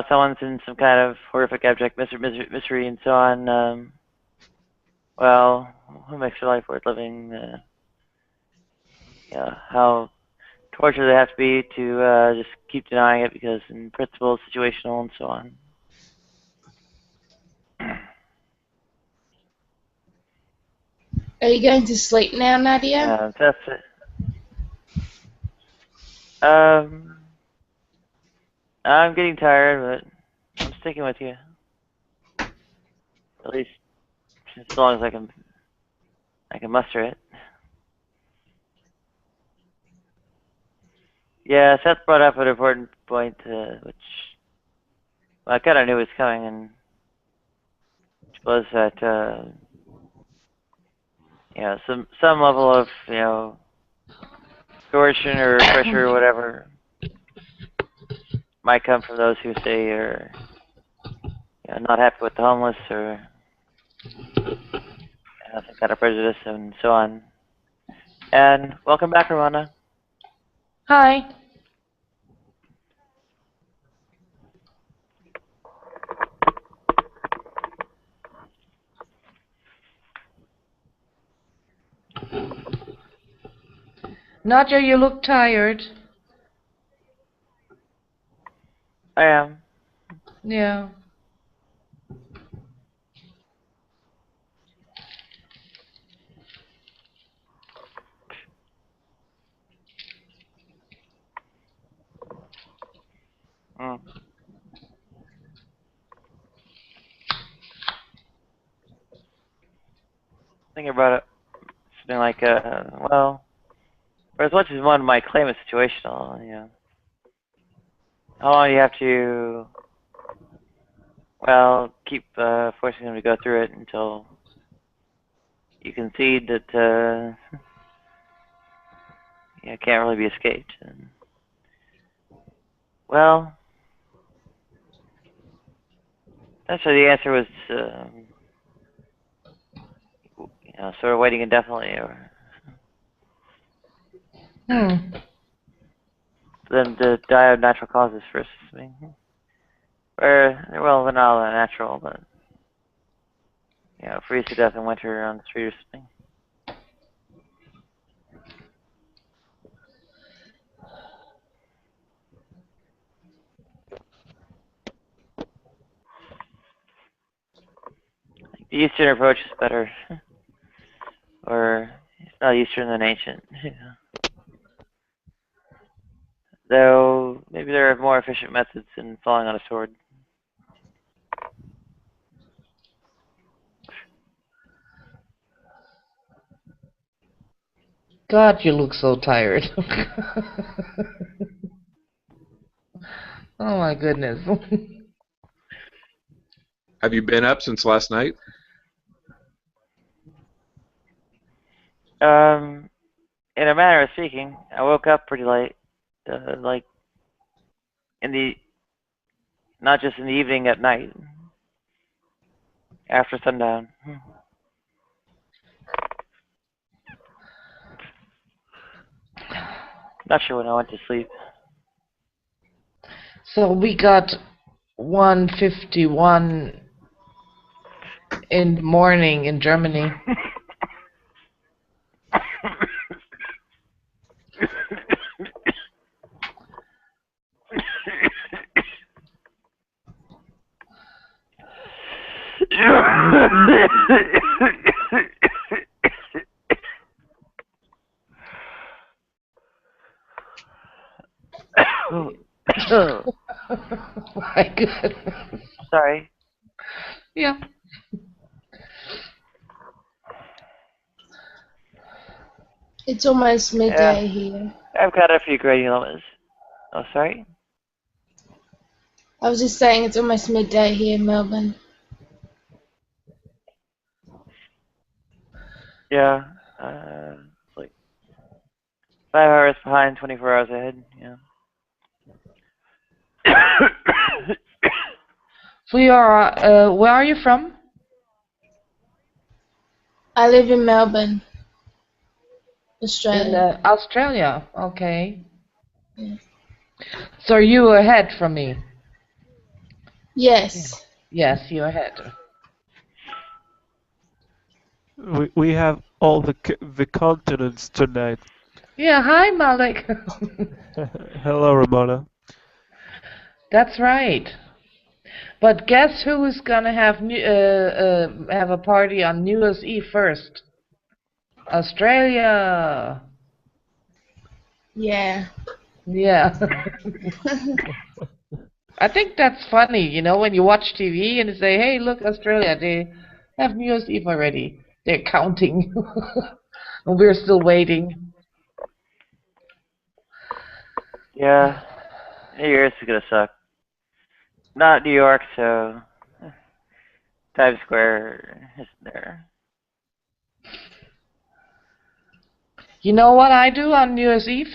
someone's in some kind of horrific abject misery and so on. Well, who makes your life worth living? How tortured they have to be to just keep denying it because in principle it's situational and so on. Are you going to sleep now, Nadia? That's it. I'm getting tired, but I'm sticking with you. At least as long as I can muster it. Yeah, Seth brought up an important point, which I kind of knew was coming, and which was that some level of coercion or pressure or whatever might come from those who say are not happy with the homeless or some kind of prejudice and so on. And welcome back, Ramona. Hi. Nadia, you look tired. I am. Yeah. Thinking about it, something like, well, for as much as one might claim it's situational, how long do you have to, well, keep forcing them to go through it until you concede that it can't really be escaped? And, well, actually the answer was, sort of waiting indefinitely, or then to die of natural causes first. I mean, or well, they're not all that natural, but freeze to death in winter on the street or something. The Eastern approach is better. Or, it's not Eastern than ancient. Though, maybe there are more efficient methods in falling on a sword. God, you look so tired. Oh my goodness. Have you been up since last night? In a manner of speaking, I woke up pretty late. Like, not just in the evening, at night. After sundown. Not sure when I went to sleep. So we got 1:51 in the morning in Germany. Oh my goodness. Sorry. Yeah. It's almost midday here. I've got a few grading limits. Oh, sorry? I was just saying it's almost midday here in Melbourne. Yeah. It's like 5 hours behind, 24 hours ahead. Yeah. Where are you from? I live in Melbourne, Australia. In Australia, okay. Yeah. So are you ahead from me? Yes. Yes, you're ahead. We have all the continents tonight. Yeah, hi Malik. Hello, Ramona. That's right. But guess who is gonna have a party on New Year's Eve first? Australia. Yeah. Yeah. I think that's funny, you know, when you watch TV and they say, hey, look, Australia, they have New Year's Eve already. They're counting. And we're still waiting. Yeah. New Year's is gonna suck. Not New York, so Times Square isn't there. You know what I do on New Year's Eve?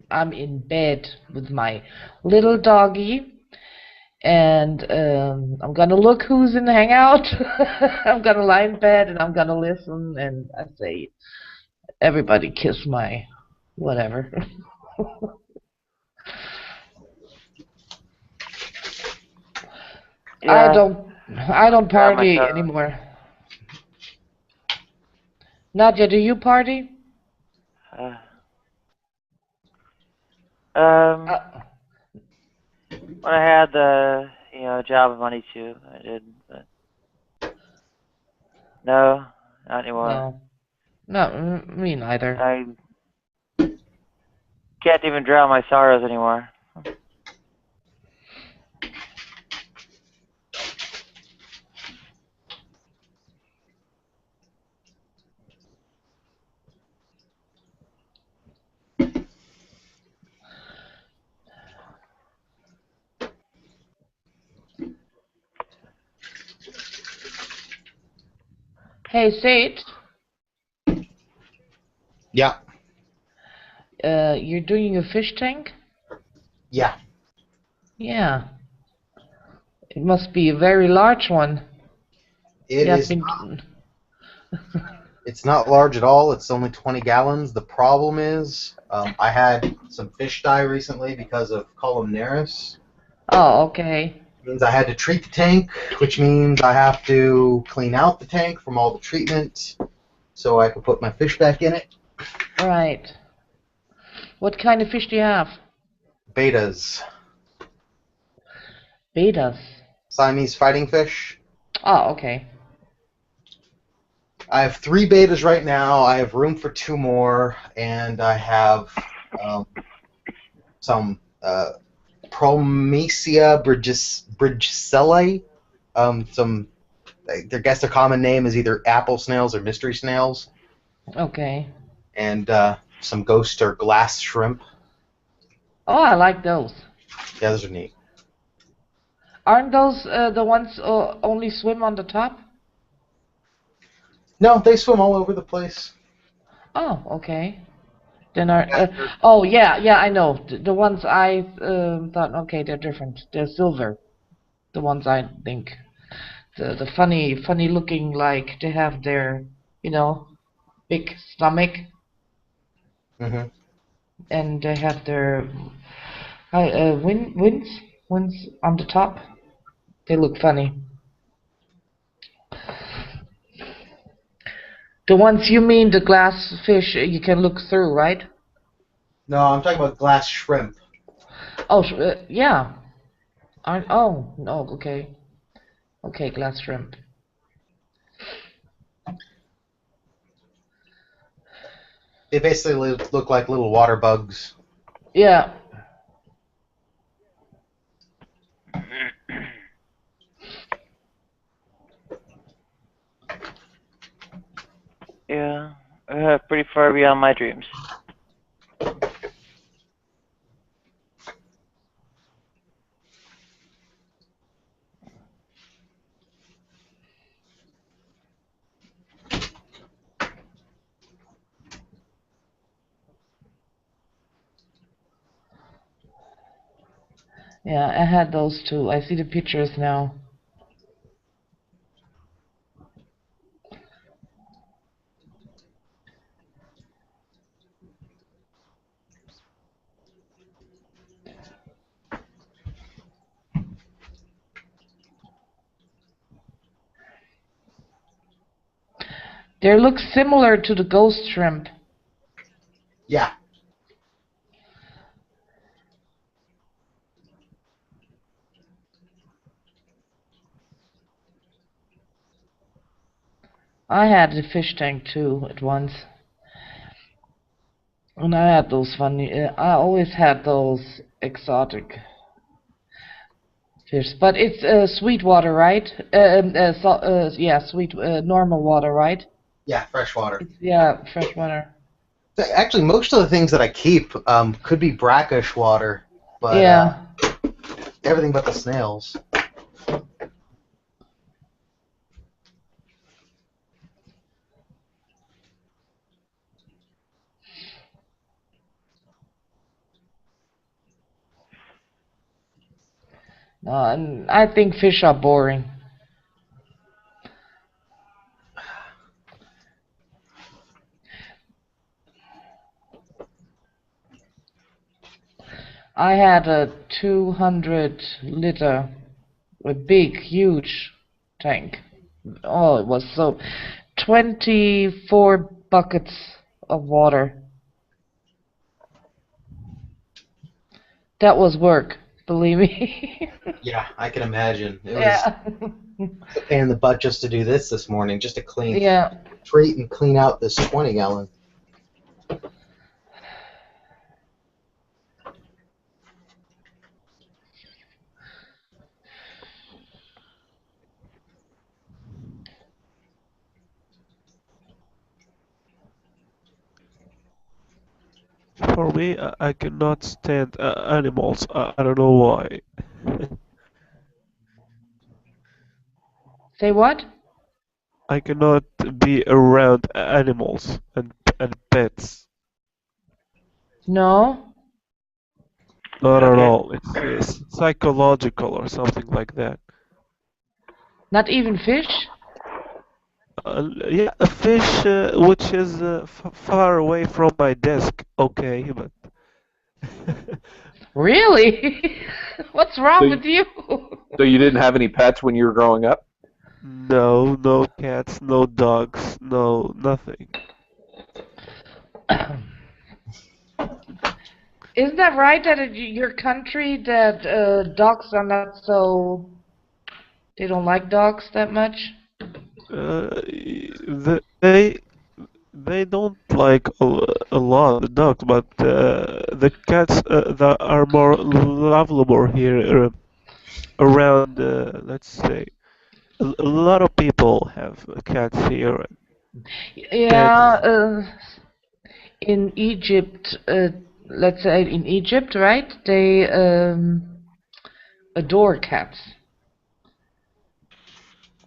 I'm in bed with my little doggy, and I'm gonna look who's in the hangout. I'm gonna lie in bed and I'm gonna listen, and I say, everybody kiss my whatever. Yeah. I don't party anymore. Nadia, do you party? When I had the job and money too, I did, but no, not anymore. No, me neither. I can't even drown my sorrows anymore. Hey, Sate. Yeah. You're doing a fish tank? Yeah. Yeah. It must be a very large one. It is It's not large at all. It's only 20 gallons. The problem is I had some fish die recently because of columnaris. Oh, okay. It means I had to treat the tank, which means I have to clean out the tank from all the treatment so I can put my fish back in it. Right. What kind of fish do you have? Betas. Betas? Siamese fighting fish. Oh, okay. I have 3 betas right now. I have room for 2 more, and I have some Promisia bridgesellii. Some, I guess their common name is either apple snails or mystery snails. Okay. And some ghost or glass shrimp. Oh, I like those. Yeah, those are neat. Aren't those the ones only swim on the top? No, they swim all over the place. Oh, okay. Then oh yeah, I know. The ones I thought, okay, they're different. They're silver. The ones I think. The funny looking, like they have their, big stomach. Mm-hmm. And they have their wings on the top. They look funny. The ones you mean, the glass fish you can look through, right? No, I'm talking about glass shrimp. Oh, yeah. Oh, no, okay. Okay, glass shrimp. They basically look like little water bugs. Yeah. Yeah, pretty far beyond my dreams. Yeah, I had those too. I see the pictures now. They look similar to the ghost shrimp. Yeah. I had the fish tank too at once. And I had those funny, I always had those exotic fish. But it's sweet water, right? Yeah, normal water, right? Yeah, fresh water. Yeah, fresh water. Actually, most of the things that I keep could be brackish water, but yeah. Everything but the snails. And I think fish are boring. I had a 200-liter, a big, huge tank. Oh, it was so 24 buckets of water. That was work, believe me. Yeah, I can imagine. It Yeah. was a pain in the butt just to do this morning, just to clean, Yeah. treat and clean out this 20-gallon. For me, I cannot stand animals. I don't know why. Say what? I cannot be around animals and pets. No. Not at all. It's psychological or something like that. Not even fish? Yeah, a fish which is far away from my desk. Okay, but Really? What's wrong with you? So you didn't have any pets when you were growing up? no, no cats, no dogs, no nothing. Isn't that right that in your country that dogs are not so... They don't like dogs that much? They don't like a lot the dogs, but the cats that are more lovable here around. Let's say a lot of people have cats here. Yeah, Pets. in Egypt, let's say in Egypt, right? They adore cats.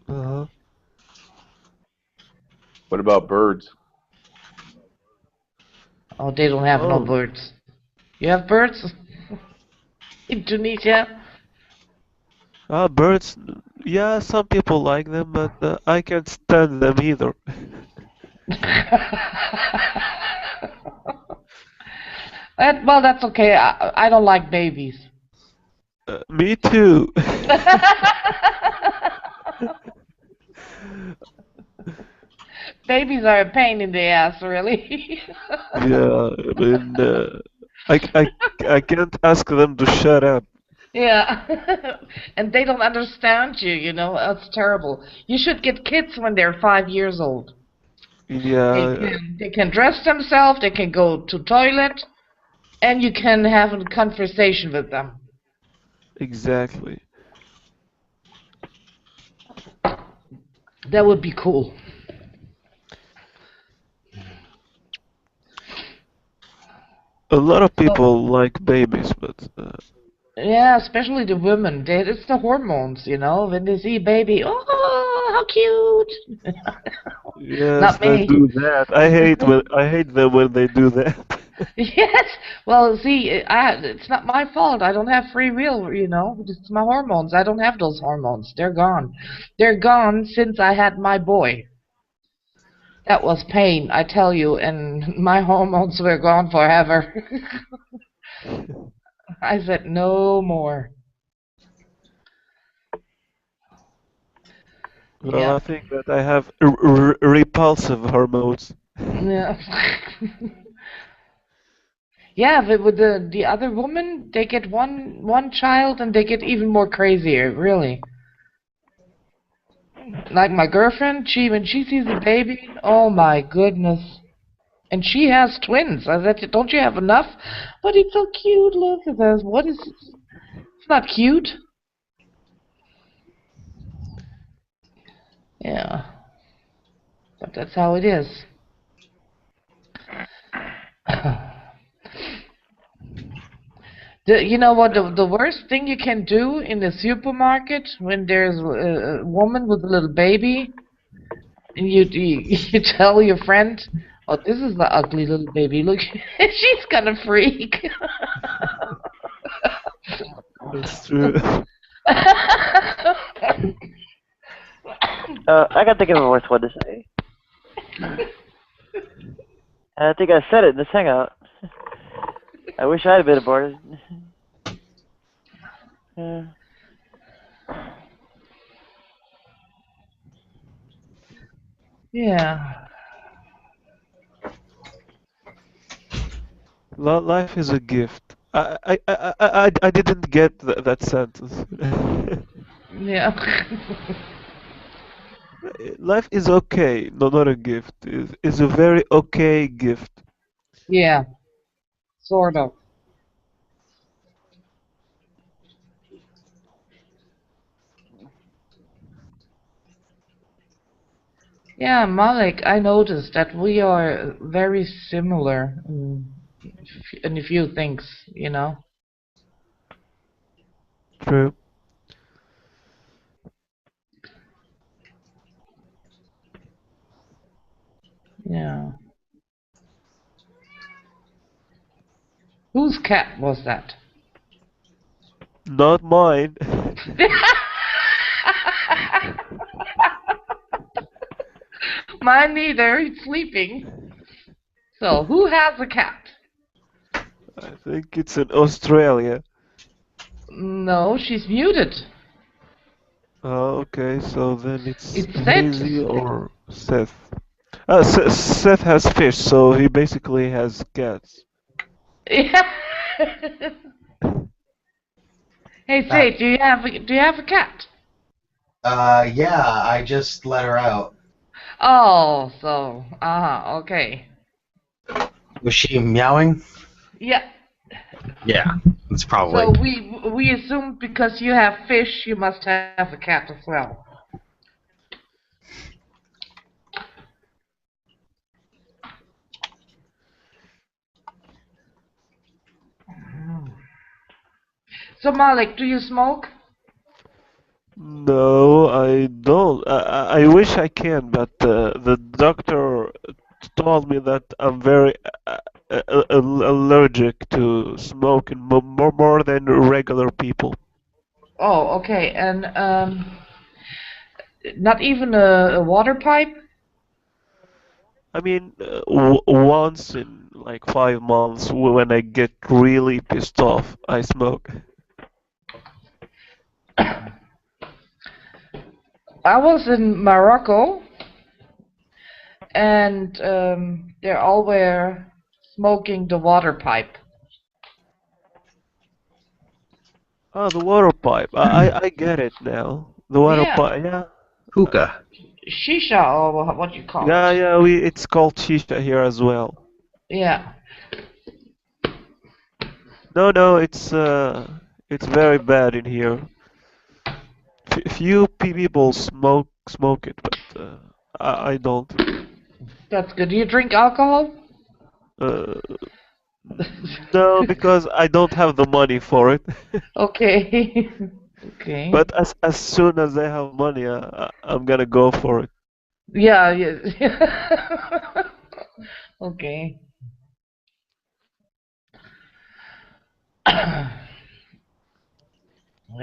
Uh-huh. What about birds? Oh, they don't have no Oh, birds. You have birds? In Tunisia? birds. Yeah, some people like them, but I can't stand them either. Well, that's okay. I don't like babies. Me too. Babies are a pain in the ass, really. Yeah, I mean, I can't ask them to shut up. Yeah. And they don't understand you, you know. That's terrible. You should get kids when they're 5 years old. Yeah, They can dress themselves, they can go to toilet, and you can have a conversation with them. exactly. That would be cool. A lot of people like babies, but Yeah, especially the women. It's the hormones, you know. When they see a baby, oh, how cute. yes, Not they me. do that. I hate them when they do that. Yes. Well, see, it's not my fault. I don't have free will, you know. It's my hormones. I don't have those hormones. They're gone. They're gone since I had my boy. That was pain, I tell you, and my hormones were gone forever. I said no more. Well, Yeah. I think that I have repulsive hormones. Yeah. Yeah, but with the other woman, they get one child and they get even more crazier, really. Like my girlfriend, when she sees a baby, oh my goodness. And she has twins. I said, don't you have enough? But it's so cute. Look at this. What is it? It's not cute. Yeah. But that's how it is. You know what? The worst thing you can do in the supermarket when there's a woman with a little baby, and you tell your friend, "Oh, this is the ugly little baby. Look, she's gonna freak." That's true. I got to think of a worse one to say. I think I said it in this hangout. I wish I had been aborted. Yeah. Life is a gift. I didn't get that sentence. Yeah. Life is okay. No, not a gift. It's a very okay gift. Yeah. Sort of. Yeah, Malik, I noticed that we are very similar in a few things, you know? True. Yeah. Whose cat was that? Not mine. Mine neither. He's sleeping. So, who has a cat? I think it's in Australia. No, she's muted. Oh, okay. So then it's It's Hazy Seth. or Seth. Seth has fish, so he basically has cats. Yeah. Hey, Seth, do you have a cat? Yeah, I just let her out. Oh, so, okay. Was she meowing? Yeah. Yeah, that's probably. So we assume because you have fish, you must have a cat as well. So Malik, do you smoke? No, I don't. I wish I can, but the doctor told me that I'm very allergic to smoking more than regular people. Oh, okay. And not even a water pipe? I mean, once in like 5 months, when I get really pissed off, I smoke. I was in Morocco, and they all were smoking the water pipe. Oh, the water pipe. I get it now. The water Yeah. pipe. Yeah. Hookah. Shisha, or what you call Yeah, it. yeah. It's called shisha here as well. Yeah. No, it's very bad in here. Few people smoke it, but I don't. That's good. Do you drink alcohol? Uh, no, because I don't have the money for it. Okay. Okay. But as soon as I have money, I'm gonna go for it. Yeah, yeah. Okay.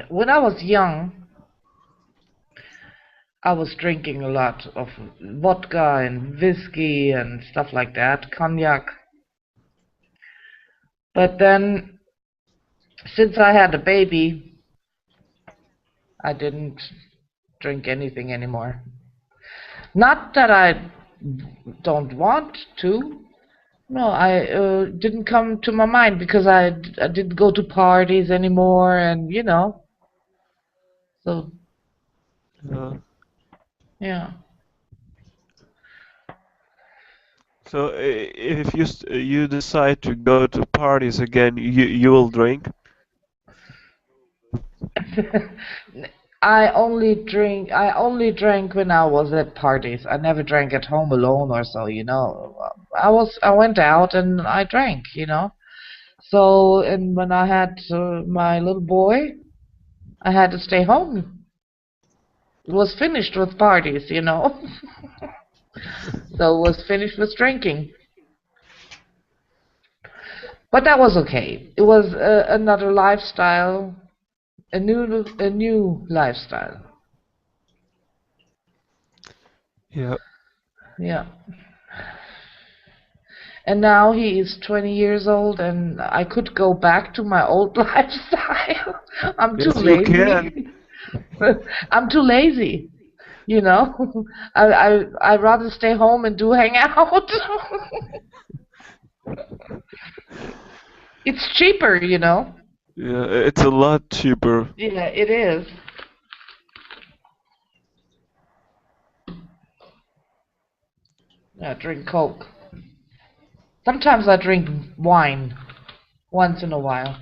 When I was young, I was drinking a lot of vodka and whiskey and stuff like that, cognac. But then, since I had a baby, I didn't drink anything anymore. Not that I don't want to. No, I didn't come to my mind because I didn't go to parties anymore, and so yeah. So if you decide to go to parties again, you will drink. I only drank when I was at parties. I never drank at home alone or so, I went out and I drank. So, and when I had my little boy, I had to stay home. It was finished with parties. So it was finished with drinking. But that was okay. It was another lifestyle, a new lifestyle. Yeah. Yeah. And now he is 20 years old, and I could go back to my old lifestyle. I'm too Yes, you can. lazy. I'm too lazy. I'd rather stay home and do hang out. It's cheaper. Yeah, it's a lot cheaper. Yeah, it is. Yeah, drink Coke. Sometimes I drink wine once in a while.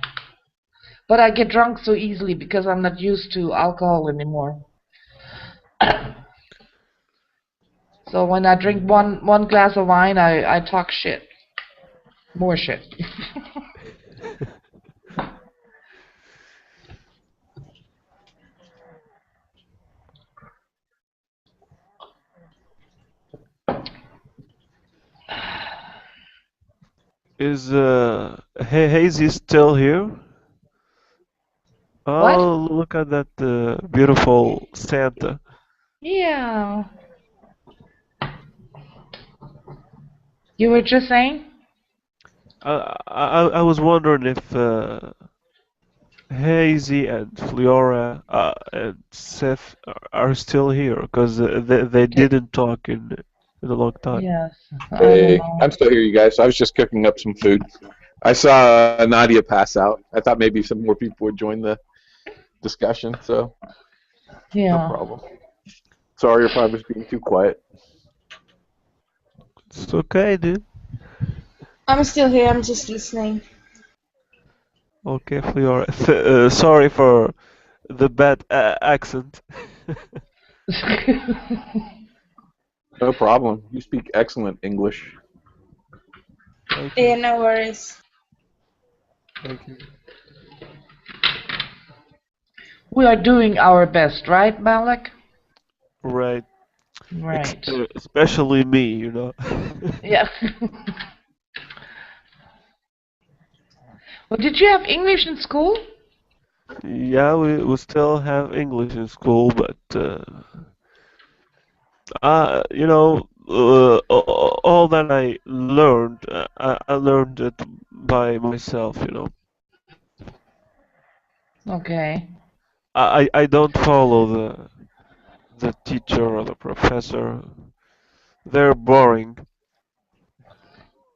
But I get drunk so easily because I'm not used to alcohol anymore. So when I drink one glass of wine, I talk shit. More shit. Is Hazy still here? Oh, look at that beautiful Santa. Yeah. You were just saying? I was wondering if Hazy and Fleora and Seth are still here because they didn't talk in a long time. Yes. Hey, I'm still here, you guys. I was just cooking up some food. I saw Nadia pass out. I thought maybe some more people would join the discussion. So Yeah. No problem. Sorry if I was being too quiet. It's okay, dude. I'm still here. I'm just listening. Okay, for your sorry for the bad accent. No problem. You speak excellent English. Thank you. Yeah, no worries. Thank you. We are doing our best, right, Malik? Right. Right. Especially me, you know. Yeah. Well, did you have English in school? Yeah, we still have English in school, but you know, all that I learned, I learned it by myself, you know. Okay. I don't follow the teacher or the professor. They're boring.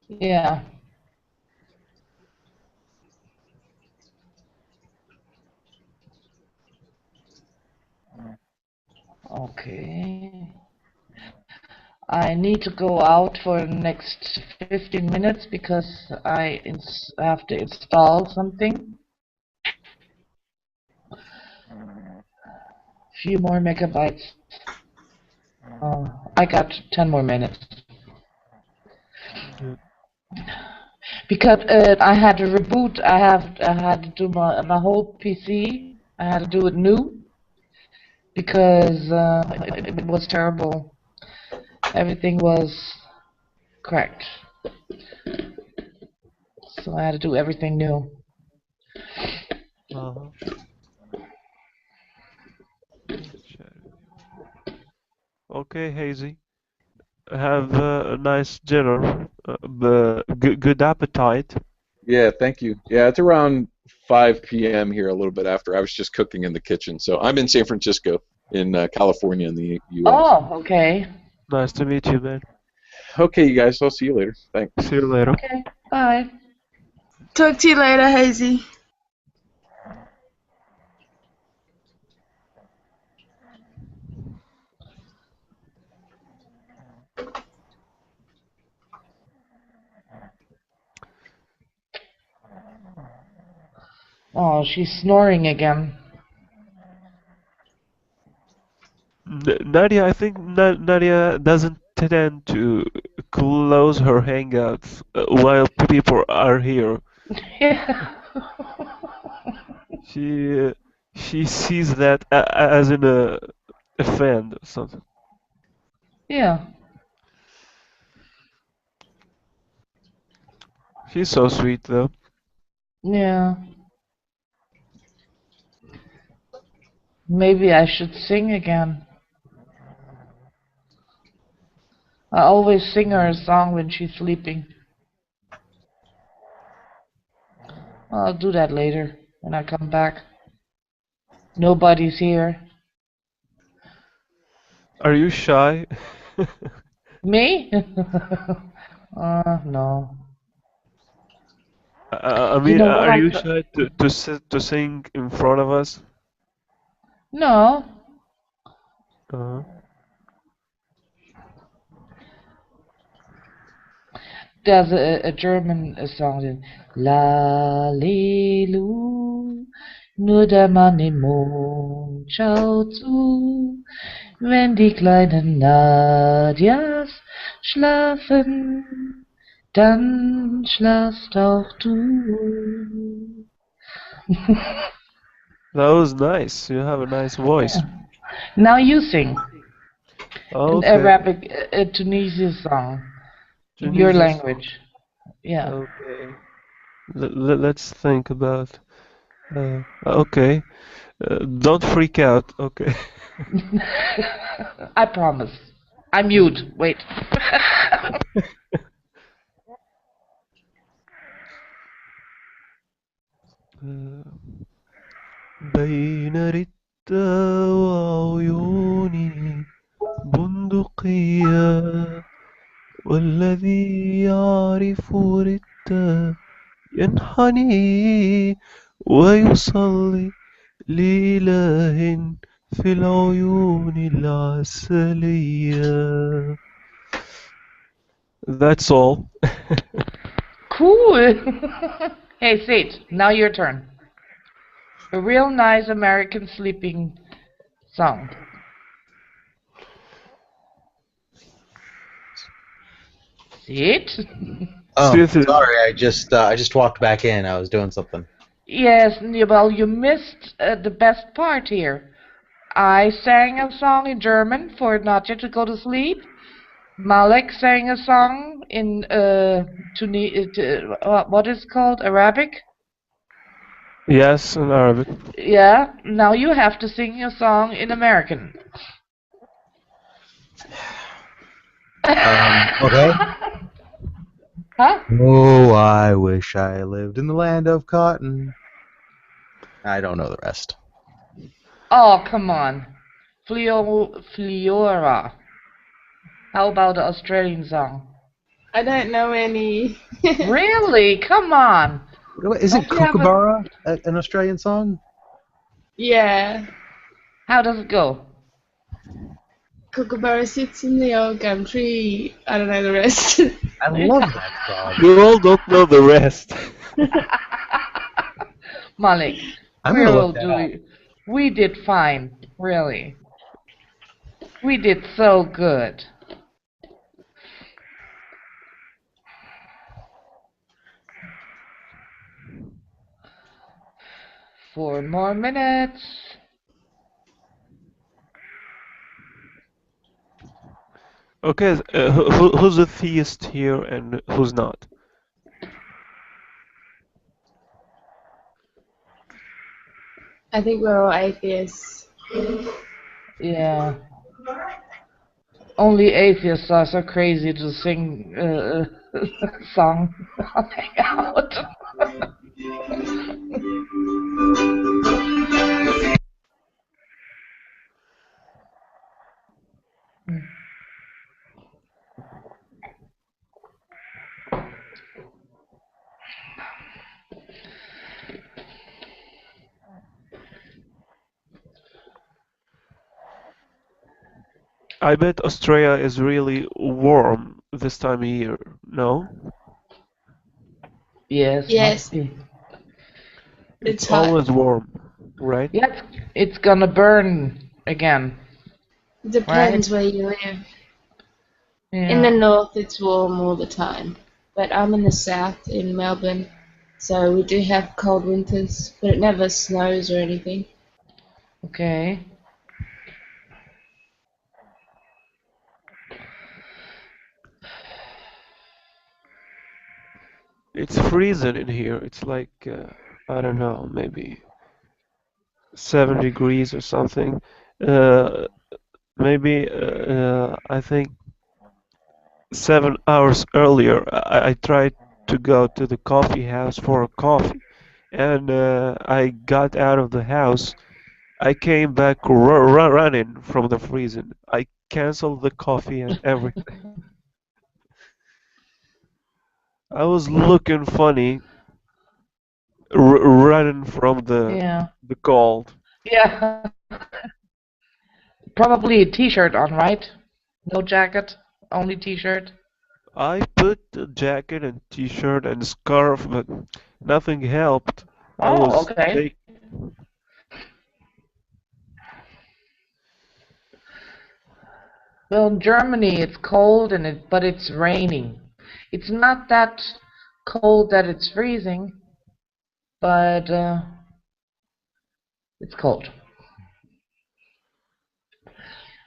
Yeah. Okay. I need to go out for the next 15 minutes because I have to install something. Few more megabytes. I got 10 more minutes. Because I had to reboot. I had to do my whole PC. I had to do it new because it was terrible. Everything was cracked. So I had to do everything new. Uh-huh. Okay, Hazy. Have a nice dinner. Good appetite. Yeah, thank you. Yeah, it's around 5 p.m. here, a little bit after. I was just cooking in the kitchen. So I'm in San Francisco, in California, in the U.S. Oh, okay. Nice to meet you, man. Okay, you guys. I'll see you later. Thanks. See you later. Okay, bye. Talk to you later, Hazy. Oh, she's snoring again. Nadia, I think Nadia doesn't tend to close her hangouts while people are here. Yeah. She sees that as in a fan or something. Yeah. She's so sweet though. Yeah. Maybe I should sing again. I always sing her a song when she's sleeping. I'll do that later when I come back. Nobody's here. Are you shy? Me? No. I mean, You know what are I you th shy to sing in front of us? No. Uh-huh. There's a German song in Lalelu, nur der Mann im Mond schaut zu, wenn die kleinen Nadias schlafen, dann schlafst auch du. That was nice. You have a nice voice. Now you sing. An Okay. Arabic, a Tunisian song. In your Tunisian language. Yeah. Okay. Let's think about. Okay. Don't freak out. Okay. I promise. I'm mute. Wait. بين رتا وعيوني بندقية والذي يعرف رتا ينحني ويصلي لإله في العيون العسلية. That's all. Cool. Hey, Sage, now your turn. A real nice American sleeping song. Sage? Oh, sorry. I just walked back in. I was doing something. Yes, well, you missed the best part here. I sang a song in German for Nadja to go to sleep. Malek sang a song in what is it called? Arabic? Yes, in Arabic. Yeah, now you have to sing a song in American. Okay. Huh? Oh, I wish I lived in the land of cotton. I don't know the rest. Oh, come on. Fliora. How about the Australian song? I don't know any. Really? Come on. Isn't Kookaburra an Australian song? Yeah. How does it go? Kookaburra sits in the old gum tree. I don't know the rest. I love that song. You all don't know the rest. Malik, I'm gonna look that up. we did fine, really. We did so good. Four more minutes. Okay, who's a theist here and who's not? I think we're all atheists. Yeah. Only atheists are so crazy to sing a song on Hangout. I bet Australia is really warm this time of year, no? Yes. Yes. It's hot. always warm, right? Yeah, it's gonna burn again. Depends where you live. Yeah. In the north, it's warm all the time. But I'm in the south, in Melbourne, so we do have cold winters, but it never snows or anything. Okay. It's freezing in here. It's like, I don't know, maybe 7 degrees or something. Maybe, I think 7 hours earlier, I tried to go to the coffee house for a coffee. And I got out of the house. I came back running from the freezing. I canceled the coffee and everything. I was looking funny, running from Yeah. the cold. Yeah. Probably a t-shirt on, right? No jacket, only t-shirt. I put a jacket and t-shirt and scarf, but nothing helped. I Oh, was okay. Well, in Germany it's cold but it's raining. It's not that cold that it's freezing, but it's cold.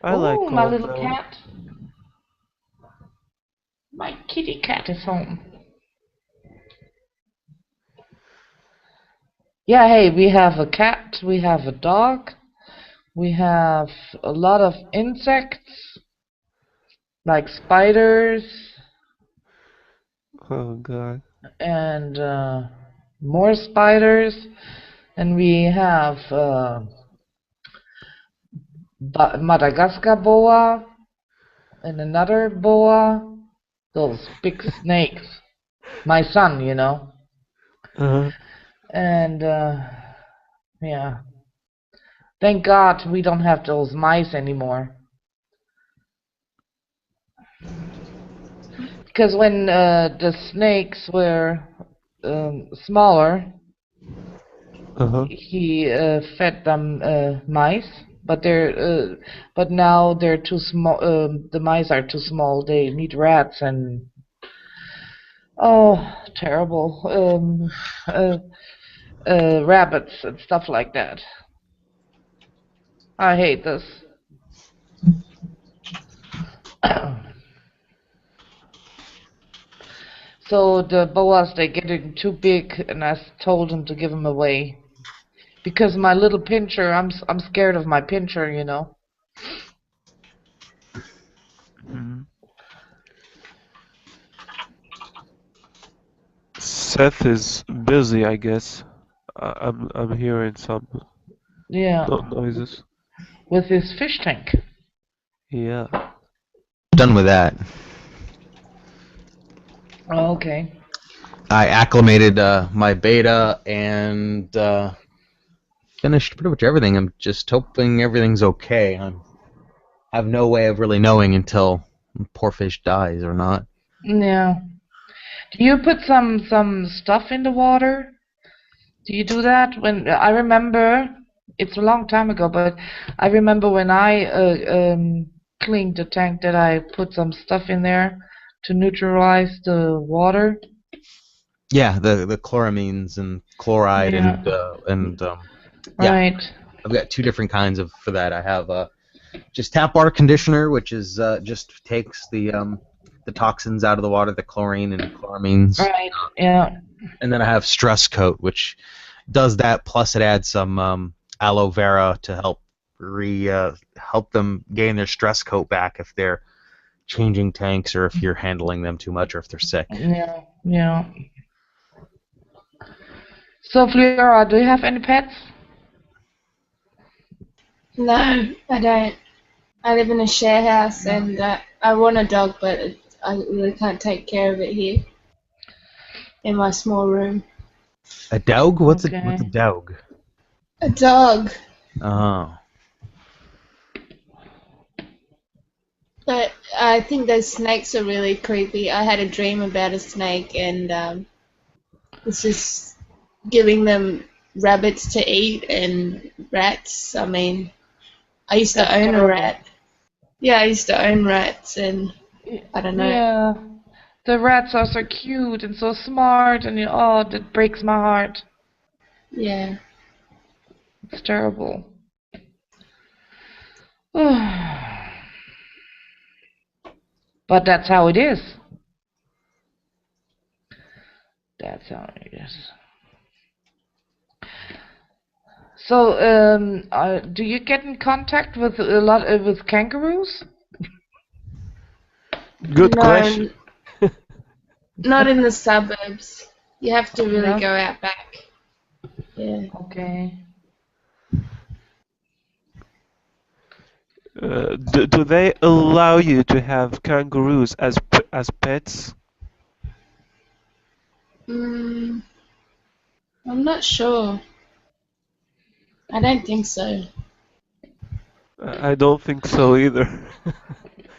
I like Oh, my cold little though. cat. My kitty cat is home. Yeah, hey, we have a cat, we have a dog, we have a lot of insects, like spiders, Oh god. and more spiders, and we have Madagascar boa, and another boa, those big snakes. My son, you know. Uh-huh. And yeah, Thank God we don't have those mice anymore. Because when the snakes were smaller, he fed them mice, but now they're too small. The mice are too small. They need rats and terrible rabbits and stuff like that. I hate this. So the boas, they're getting too big, and I told him to give them away. Because my little pincher, I'm scared of my pincher, you know. Seth is busy, I guess. I'm hearing some noises. With his fish tank. Yeah. Done with that. Oh, okay. I acclimated my beta and finished pretty much everything. I'm just hoping everything's okay. I have no way of really knowing until poor fish dies or not. Yeah. Do you put some stuff in the water? Do you do that? When I remember, it's a long time ago, but I remember when I cleaned the tank that I put some stuff in there to neutralize the water. Yeah, the chloramines and chloride and Right. I've got two different kinds for that. I have just tap water conditioner, which is just takes the toxins out of the water, the chlorine and chloramines. Right. Yeah. And then I have stress coat, which does that. Plus, it adds some aloe vera to help help them gain their stress coat back if they're changing tanks or if you're handling them too much or if they're sick. Yeah. Yeah. So, Flora, do you have any pets? No, I don't. I live in a share house and I want a dog, but I really can't take care of it here in my small room. A dog? What's a dog? A dog. Oh. But I think those snakes are really creepy. I had a dream about a snake and it's just giving them rabbits to eat and rats. I mean, I used to own a rat. Yeah, I used to own rats and I don't know. Yeah. The rats are so cute and so smart and that breaks my heart. Yeah. It's terrible. But that's how it is. That's how it is. So, do you get in contact with with kangaroos? Good question. Not in the suburbs. You have to really go out back. Yeah. Okay. Do they allow you to have kangaroos as pets? I'm not sure. I don't think so. I don't think so either.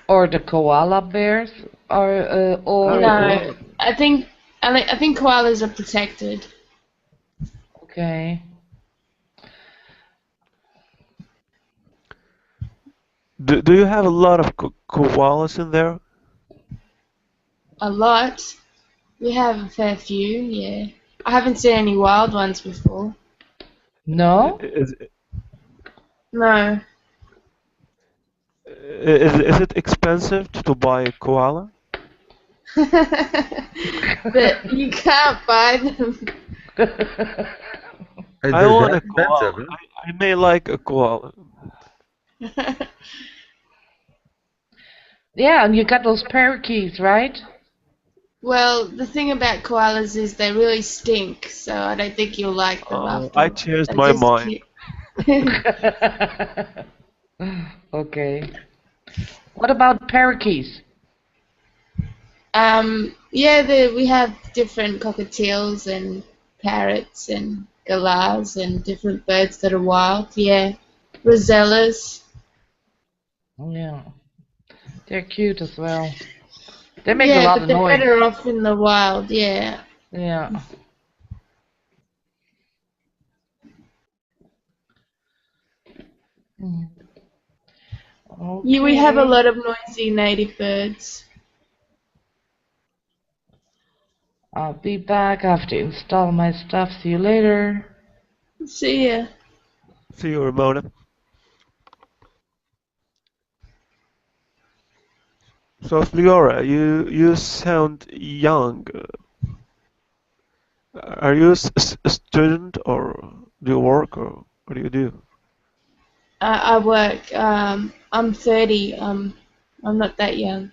Or the koala bears, or no. I think koalas are protected. Okay. Do you have a lot of koalas in there? A lot. We have a fair few, yeah. I haven't seen any wild ones before. No? No. Is it expensive to buy a koala? But you can't buy them. I want a koala. I may like a koala. Yeah, and you got those parakeets, right? Well, the thing about koalas is they really stink, so I don't think you'll like them after. I changed my mind. Okay. What about parakeets? Yeah, we have different cockatiels and parrots and galahs and different birds that are wild, yeah. Rosellas. Yeah. They're cute as well. They make a Yeah, lot but of they're noise. better off in the wild, yeah. Yeah. Mm. Yeah, we have a Okay. lot of noisy native birds. I'll be back. I have to install my stuff. See you later. See ya. See you, Ramona. So, Fliora, you sound young. Are you a student, or do you work, or what do you do? I work. I'm 30. I'm not that young.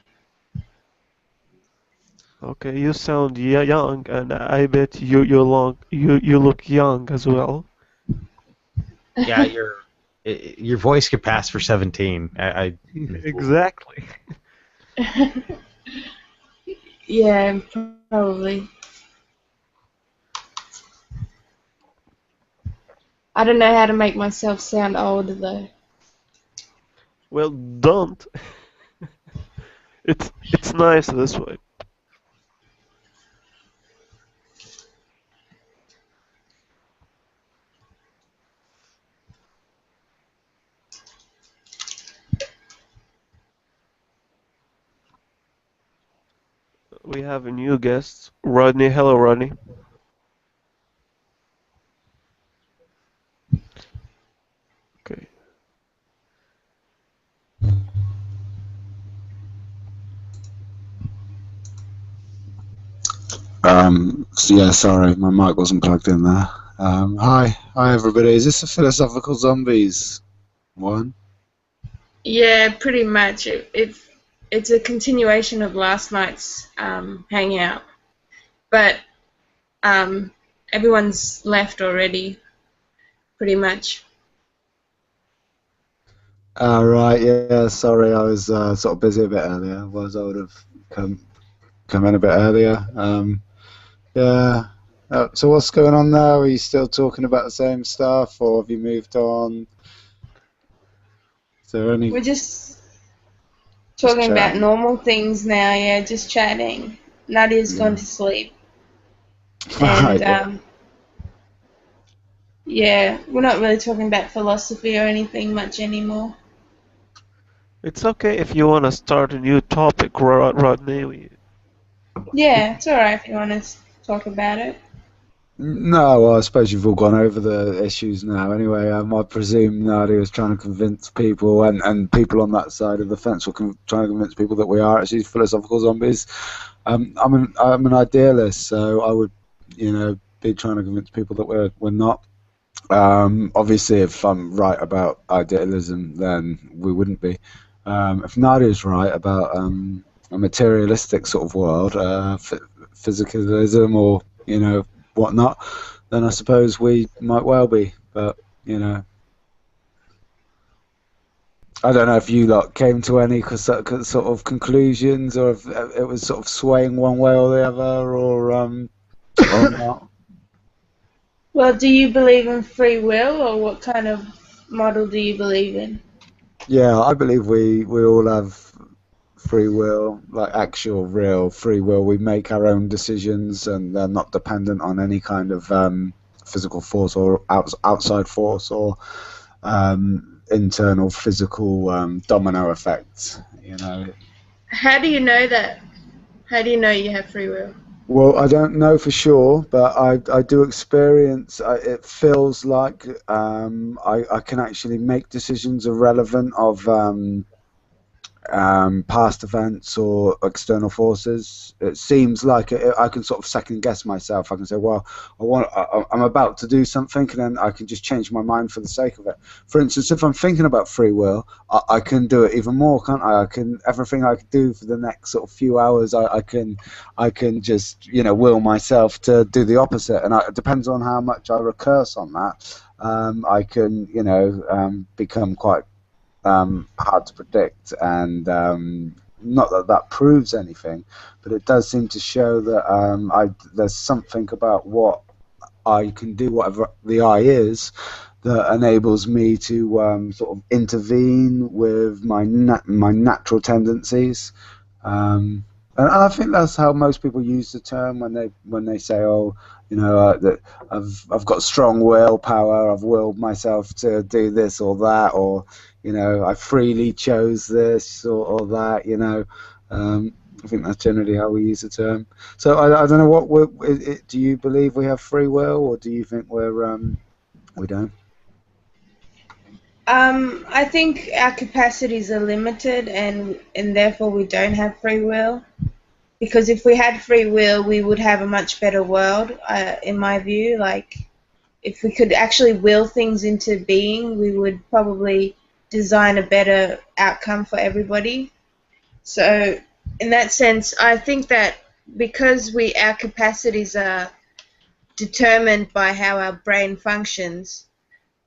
Okay, you sound young, and I bet you look young as well. Yeah, your voice could pass for 17. Exactly. Yeah, probably. I don't know how to make myself sound older though. Well, don't. It's nice this way. We have a new guest, Rodney. Hello, Rodney. Okay. Yeah, sorry, my mic wasn't plugged in there. Hi everybody. Is this a philosophical zombies one? Yeah, pretty much. It's a continuation of last night's hangout, but everyone's left already, pretty much. Right, yeah, sorry, I was sort of busy a bit earlier. Otherwise, I would have come in a bit earlier. Yeah. So what's going on there? Are you still talking about the same stuff, or have you moved on? Is there any? We're just talking about chatting. normal things now. Yeah, just chatting. Nadia's gone to sleep, and Right. yeah, we're not really talking about philosophy or anything much anymore. It's okay if you want to start a new topic, Rodney. Yeah, it's alright if you want to talk about it. No, well, I suppose you've all gone over the issues now. Anyway, I presume Nadia was trying to convince people, and people on that side of the fence were trying to convince people that we are actually philosophical zombies. I'm an idealist, so I would, be trying to convince people that we're not. Obviously, if I'm right about idealism, then we wouldn't be. If Nadia's right about a materialistic sort of world, physicalism, or whatnot, then I suppose we might well be. But I don't know if you lot came to any sort of conclusions, or if it was sort of swaying one way or the other, or not. Well, do you believe in free will, or what kind of model do you believe in? Yeah, I believe we all have free will, like actual real free will. We make our own decisions, and they're not dependent on any kind of physical force or outside force or internal physical domino effects. How do you know that? How do you know you have free will? Well, I don't know for sure, but I do experience. It feels like I can actually make decisions irrelevant of past events or external forces. It seems like I can sort of second guess myself. I can say, well, I'm about to do something, and then I can just change my mind for the sake of it. For instance, if I'm thinking about free will, I can do it even more, can't I? Everything I can do for the next sort of few hours, I can just will myself to do the opposite, and it depends on how much I recurse on that. I can become quite hard to predict, and not that proves anything, but it does seem to show that there's something about what I can do, whatever the I is, that enables me to sort of intervene with my natural tendencies. And I think that's how most people use the term when they say, "Oh, that I've got strong willpower. I've willed myself to do this or that, or I freely chose this or that." I think that's generally how we use the term. So I don't know do you believe we have free will, or do you think we don't? I think our capacities are limited, and therefore we don't have free will. Because if we had free will, we would have a much better world, in my view. Like, if we could actually will things into being, we would probably design a better outcome for everybody. So, in that sense, I think that because our capacities are determined by how our brain functions,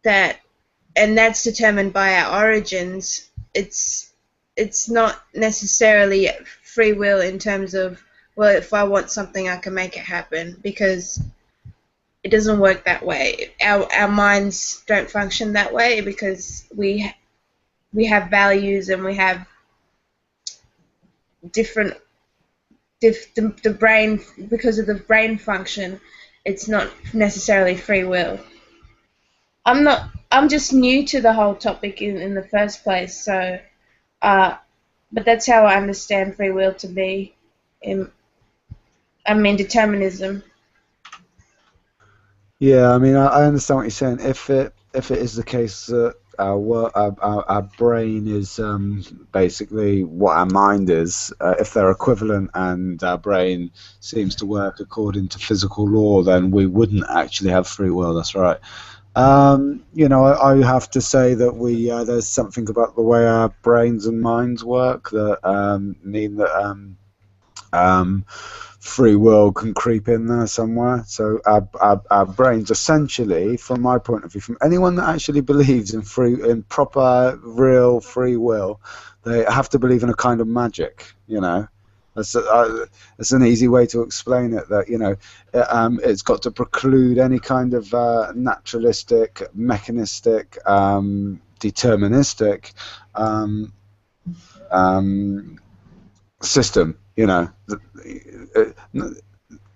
and that's determined by our origins, it's not necessarily free will in terms of, well, if I want something, I can make it happen, because it doesn't work that way. Our minds don't function that way because we have values, and we have different the brain, because of the brain function. It's not necessarily free will. I'm just new to the whole topic in the first place, so but that's how I understand free will to be. Determinism. Yeah, I mean, I understand what you're saying. If it is the case that our brain is basically what our mind is, if they're equivalent and our brain seems to work according to physical law, then we wouldn't actually have free will. That's right. I have to say that there's something about the way our brains and minds work that mean that free will can creep in there somewhere. So our brains, essentially, from my point of view, from anyone that actually believes in proper, real free will, they have to believe in a kind of magic. That's an easy way to explain it. That it's got to preclude any kind of naturalistic, mechanistic, deterministic system.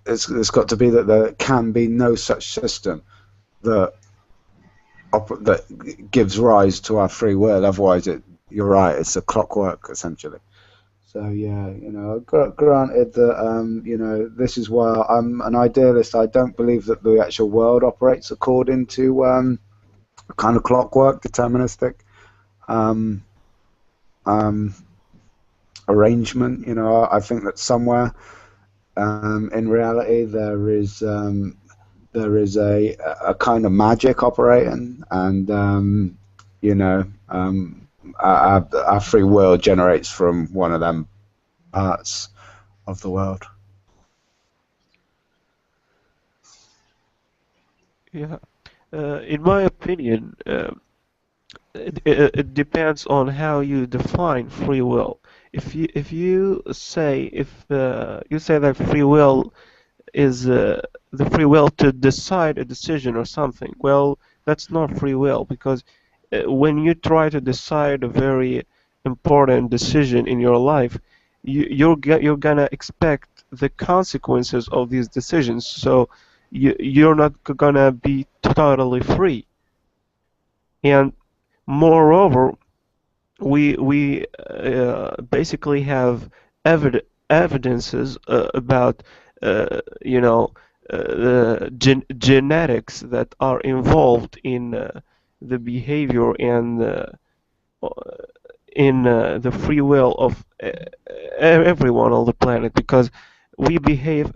It's got to be that there can be no such system that gives rise to our free will. Otherwise, you're right. It's a clockwork, essentially. So yeah, granted that this is why I'm an idealist. I don't believe that the actual world operates according to a kind of clockwork, deterministic arrangement. I think that somewhere in reality there is a kind of magic operating, and our free will generates from one of them parts of the world. Yeah, in my opinion, it depends on how you define free will. If you say that free will is the free will to decide a decision or something, well, that's not free will, because when you try to decide a very important decision in your life, you're gonna expect the consequences of these decisions. So you're not gonna be totally free. And moreover, we basically have evidences about the genetics that are involved in the behavior and in the free will of everyone on the planet, because we behave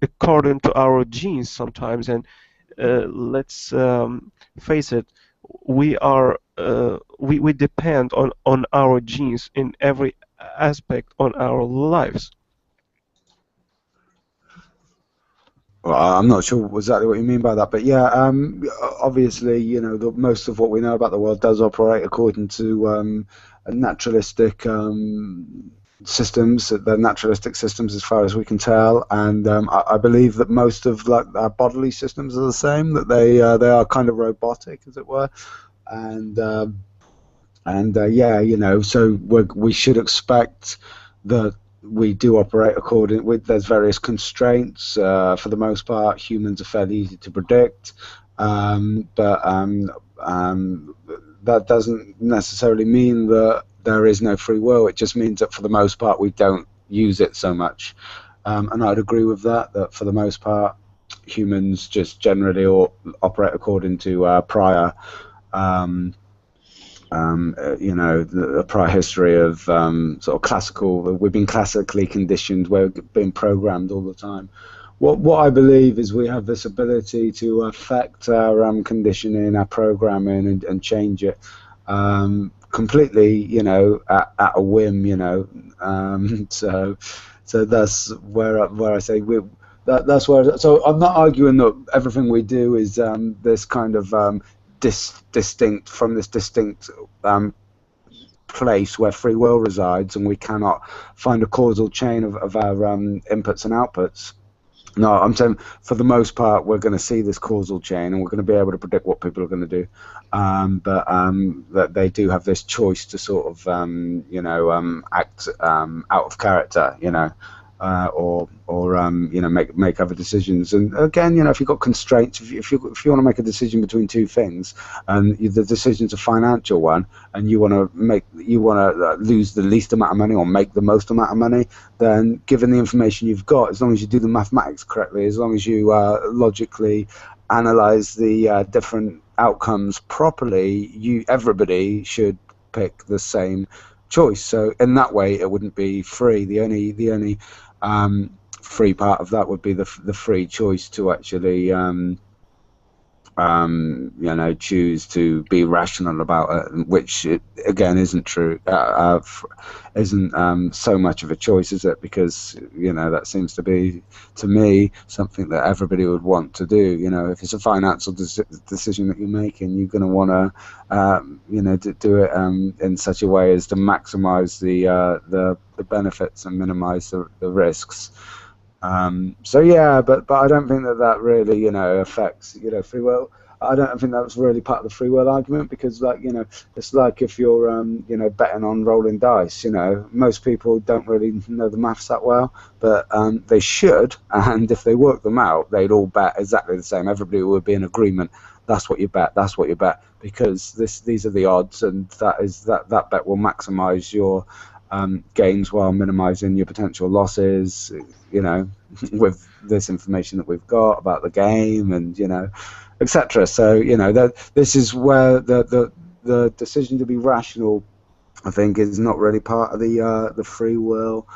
according to our genes sometimes, and let's face it, we depend on our genes in every aspect on our lives. Well, I'm not sure exactly what you mean by that, but yeah, obviously, most of what we know about the world does operate according to a naturalistic systems, they're naturalistic systems as far as we can tell, and I believe that most of like our bodily systems are the same, that they are kind of robotic, as it were, and yeah, you know, so we should expect that we do operate according with there's various constraints. For the most part, humans are fairly easy to predict, but that doesn't necessarily mean that there is no free will. It just means that for the most part we don't use it so much, and I'd agree with that. That for the most part, humans just generally operate according to prior. You know, the prior history of sort of classical. We've been classically conditioned. We're being programmed all the time. What I believe is we have this ability to affect our conditioning, our programming, and change it completely. You know, at a whim. You know, so that's where I say that's where. So I'm not arguing that everything we do is this kind of distinct from this distinct place where free will resides, and we cannot find a causal chain of our inputs and outputs. No, I'm saying for the most part we're going to see this causal chain, and we're going to be able to predict what people are going to do, but that they do have this choice to sort of you know, act out of character, you know, or you know, make other decisions. And again, you know, if you've got constraints, if you want to make a decision between two things, and the decision's a financial one, and you want to lose the least amount of money or make the most amount of money, then given the information you've got, as long as you do the mathematics correctly, as long as you logically analyze the different outcomes properly, everybody should pick the same choice. So in that way, it wouldn't be free. The only free part of that would be the free choice to actually you know, choose to be rational about it, which again isn't true. Isn't so much of a choice, is it? Because, you know, that seems to be, to me, something that everybody would want to do. You know, if it's a financial decision that you're making, you're going to want to you know, do it in such a way as to maximize the benefits and minimize the risks. So yeah, but I don't think that really, you know, affects, you know, free will. I don't think that's really part of the free will argument, because, like, you know, it's like if you're you know, betting on rolling dice. You know, most people don't really know the maths that well, but they should, and if they work them out, they'd all bet exactly the same. Everybody would be in agreement. That's what you bet. That's what you bet, because these are the odds, and that bet will maximize your gains while minimizing your potential losses, you know, with this information that we've got about the game, and, you know, etc. So, you know, this is where the decision to be rational, I think, is not really part of the free will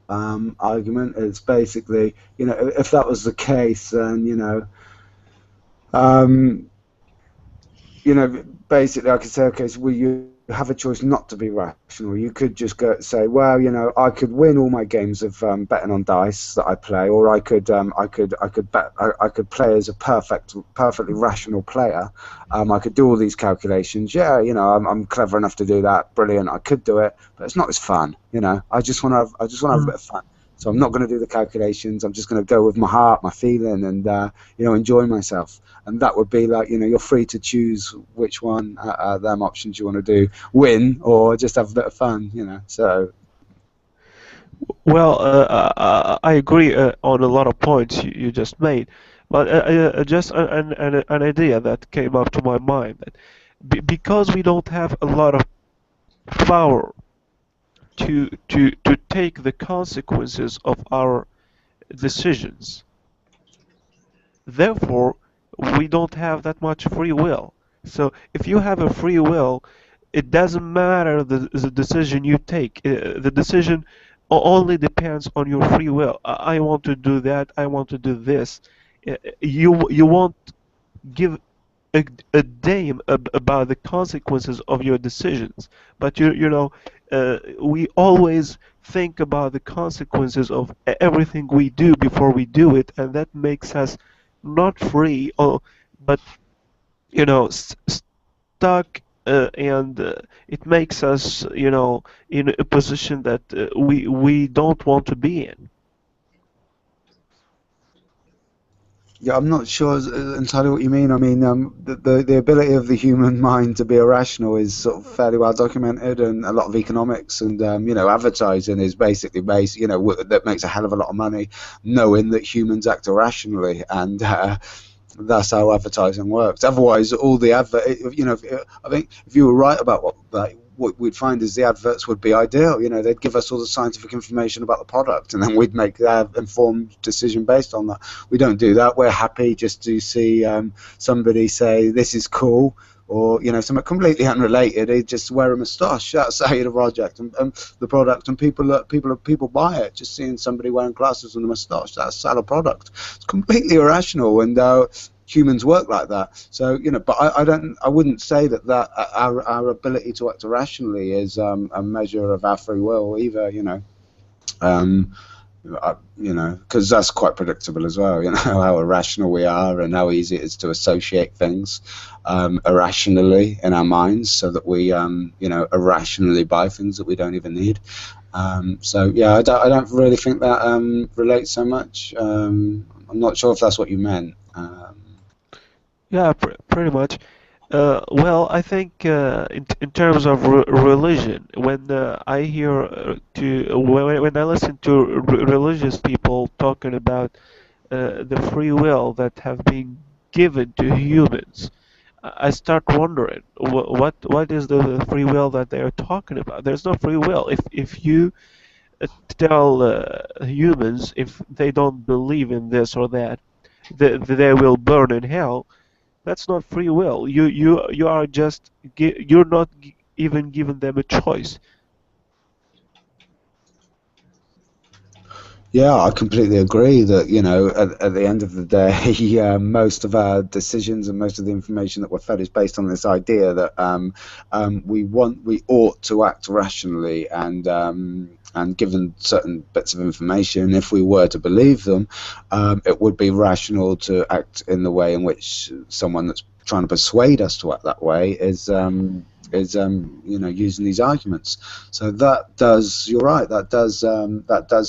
argument. It's basically, you know, if that was the case, then, you know, basically I could say, okay, so you have a choice not to be rational. You could just say, well, you know, I could win all my games of betting on dice that I play, or I could play as a perfectly rational player. I could do all these calculations. Yeah, you know, I'm clever enough to do that. Brilliant. I could do it, but it's not as fun. You know, I just want to have a bit of fun. So I'm not going to do the calculations. I'm just going to go with my heart, my feeling, and you know, enjoy myself. And that would be like, you know, you're free to choose which one them options you want to do, win or just have a bit of fun. You know, so. Well, I agree on a lot of points you just made, but just an idea that came up to my mind, that because we don't have a lot of power to take the consequences of our decisions, therefore we don't have that much free will. So if you have a free will, it doesn't matter the decision you take. The decision only depends on your free will. I want to do that. I want to do this. You won't give a damn about the consequences of your decisions. But you know, we always think about the consequences of everything we do before we do it, and that makes us not free, but, you know, stuck and it makes us, you know, in a position that we don't want to be in. Yeah, I'm not sure entirely what you mean. I mean, the ability of the human mind to be irrational is sort of fairly well documented, and a lot of economics and you know, advertising is basically based, you know, that makes a hell of a lot of money knowing that humans act irrationally, and that's how advertising works. Otherwise, all the you know, I think if you were right about what we'd find is the adverts would be ideal. You know, they'd give us all the scientific information about the product, and then we'd make that informed decision based on that. We don't do that. We're happy just to see somebody say this is cool, or you know, something completely unrelated. They just wear a moustache outside the project and the product, and people buy it. Just seeing somebody wearing glasses and a moustache, that's a sell a product. It's completely irrational, and humans work like that. So you know, but I wouldn't say that our ability to act irrationally is a measure of our free will either. You know, because that's quite predictable as well. You know, how irrational we are and how easy it is to associate things irrationally in our minds, so that we you know, irrationally buy things that we don't even need. So yeah, I don't really think that relates so much. I'm not sure if that's what you meant. Yeah, pretty much. Well, I think in terms of religion, when I hear when I listen to religious people talking about the free will that have been given to humans, I start wondering what is the free will that they are talking about? There's no free will. If you tell humans if they don't believe in this or that, they will burn in hell. That's not free will. You are just you're not even giving them a choice. Yeah, I completely agree that, you know, at the end of the day, most of our decisions and most of the information that we're fed is based on this idea that we ought to act rationally, and given certain bits of information, if we were to believe them, it would be rational to act in the way in which someone that's trying to persuade us to act that way is you know, using these arguments. So that does, you're right, that does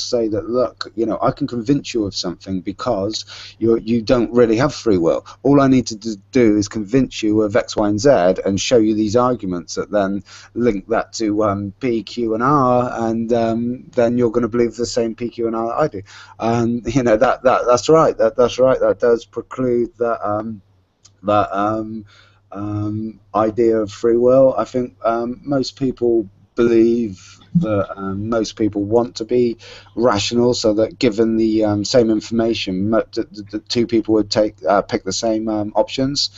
say that, look, you know, I can convince you of something because you don't really have free will. All I need to do is convince you of X, Y, and Z, and show you these arguments that then link that to P, Q, and R, and then you're going to believe the same P, Q, and R that I do. And you know, that's right. That's right. That does preclude that idea of free will. I think most people believe that most people want to be rational, so that given the same information, the two people would pick the same options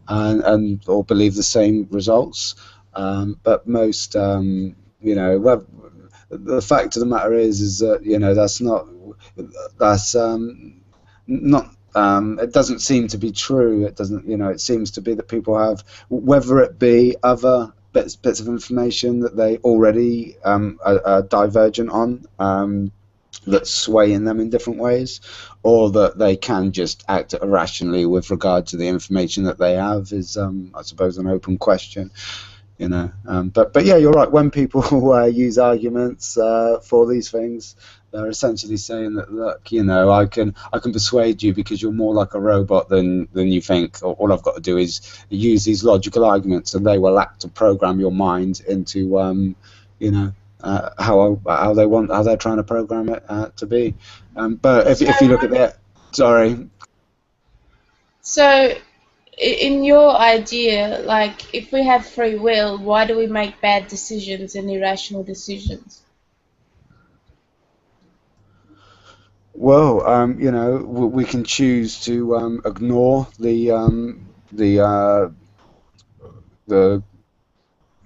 and or believe the same results. But most, you know, well, the fact of the matter is that, you know, that's not it doesn't seem to be true. It doesn't, you know, it seems to be that people have, whether it be other bits of information that they already are divergent on, that's swaying them in different ways, or that they can just act irrationally with regard to the information that they have, is, I suppose, an open question. You know, but yeah, you're right. When people use arguments for these things, they're essentially saying that, look, you know, I can persuade you because you're more like a robot than you think. All I've got to do is use these logical arguments, and they will act to program your mind into, you know, how they're trying to program it to be. But if you look at that, sorry. So, in your idea, like, if we have free will, why do we make bad decisions and irrational decisions? Well, you know, we can choose to ignore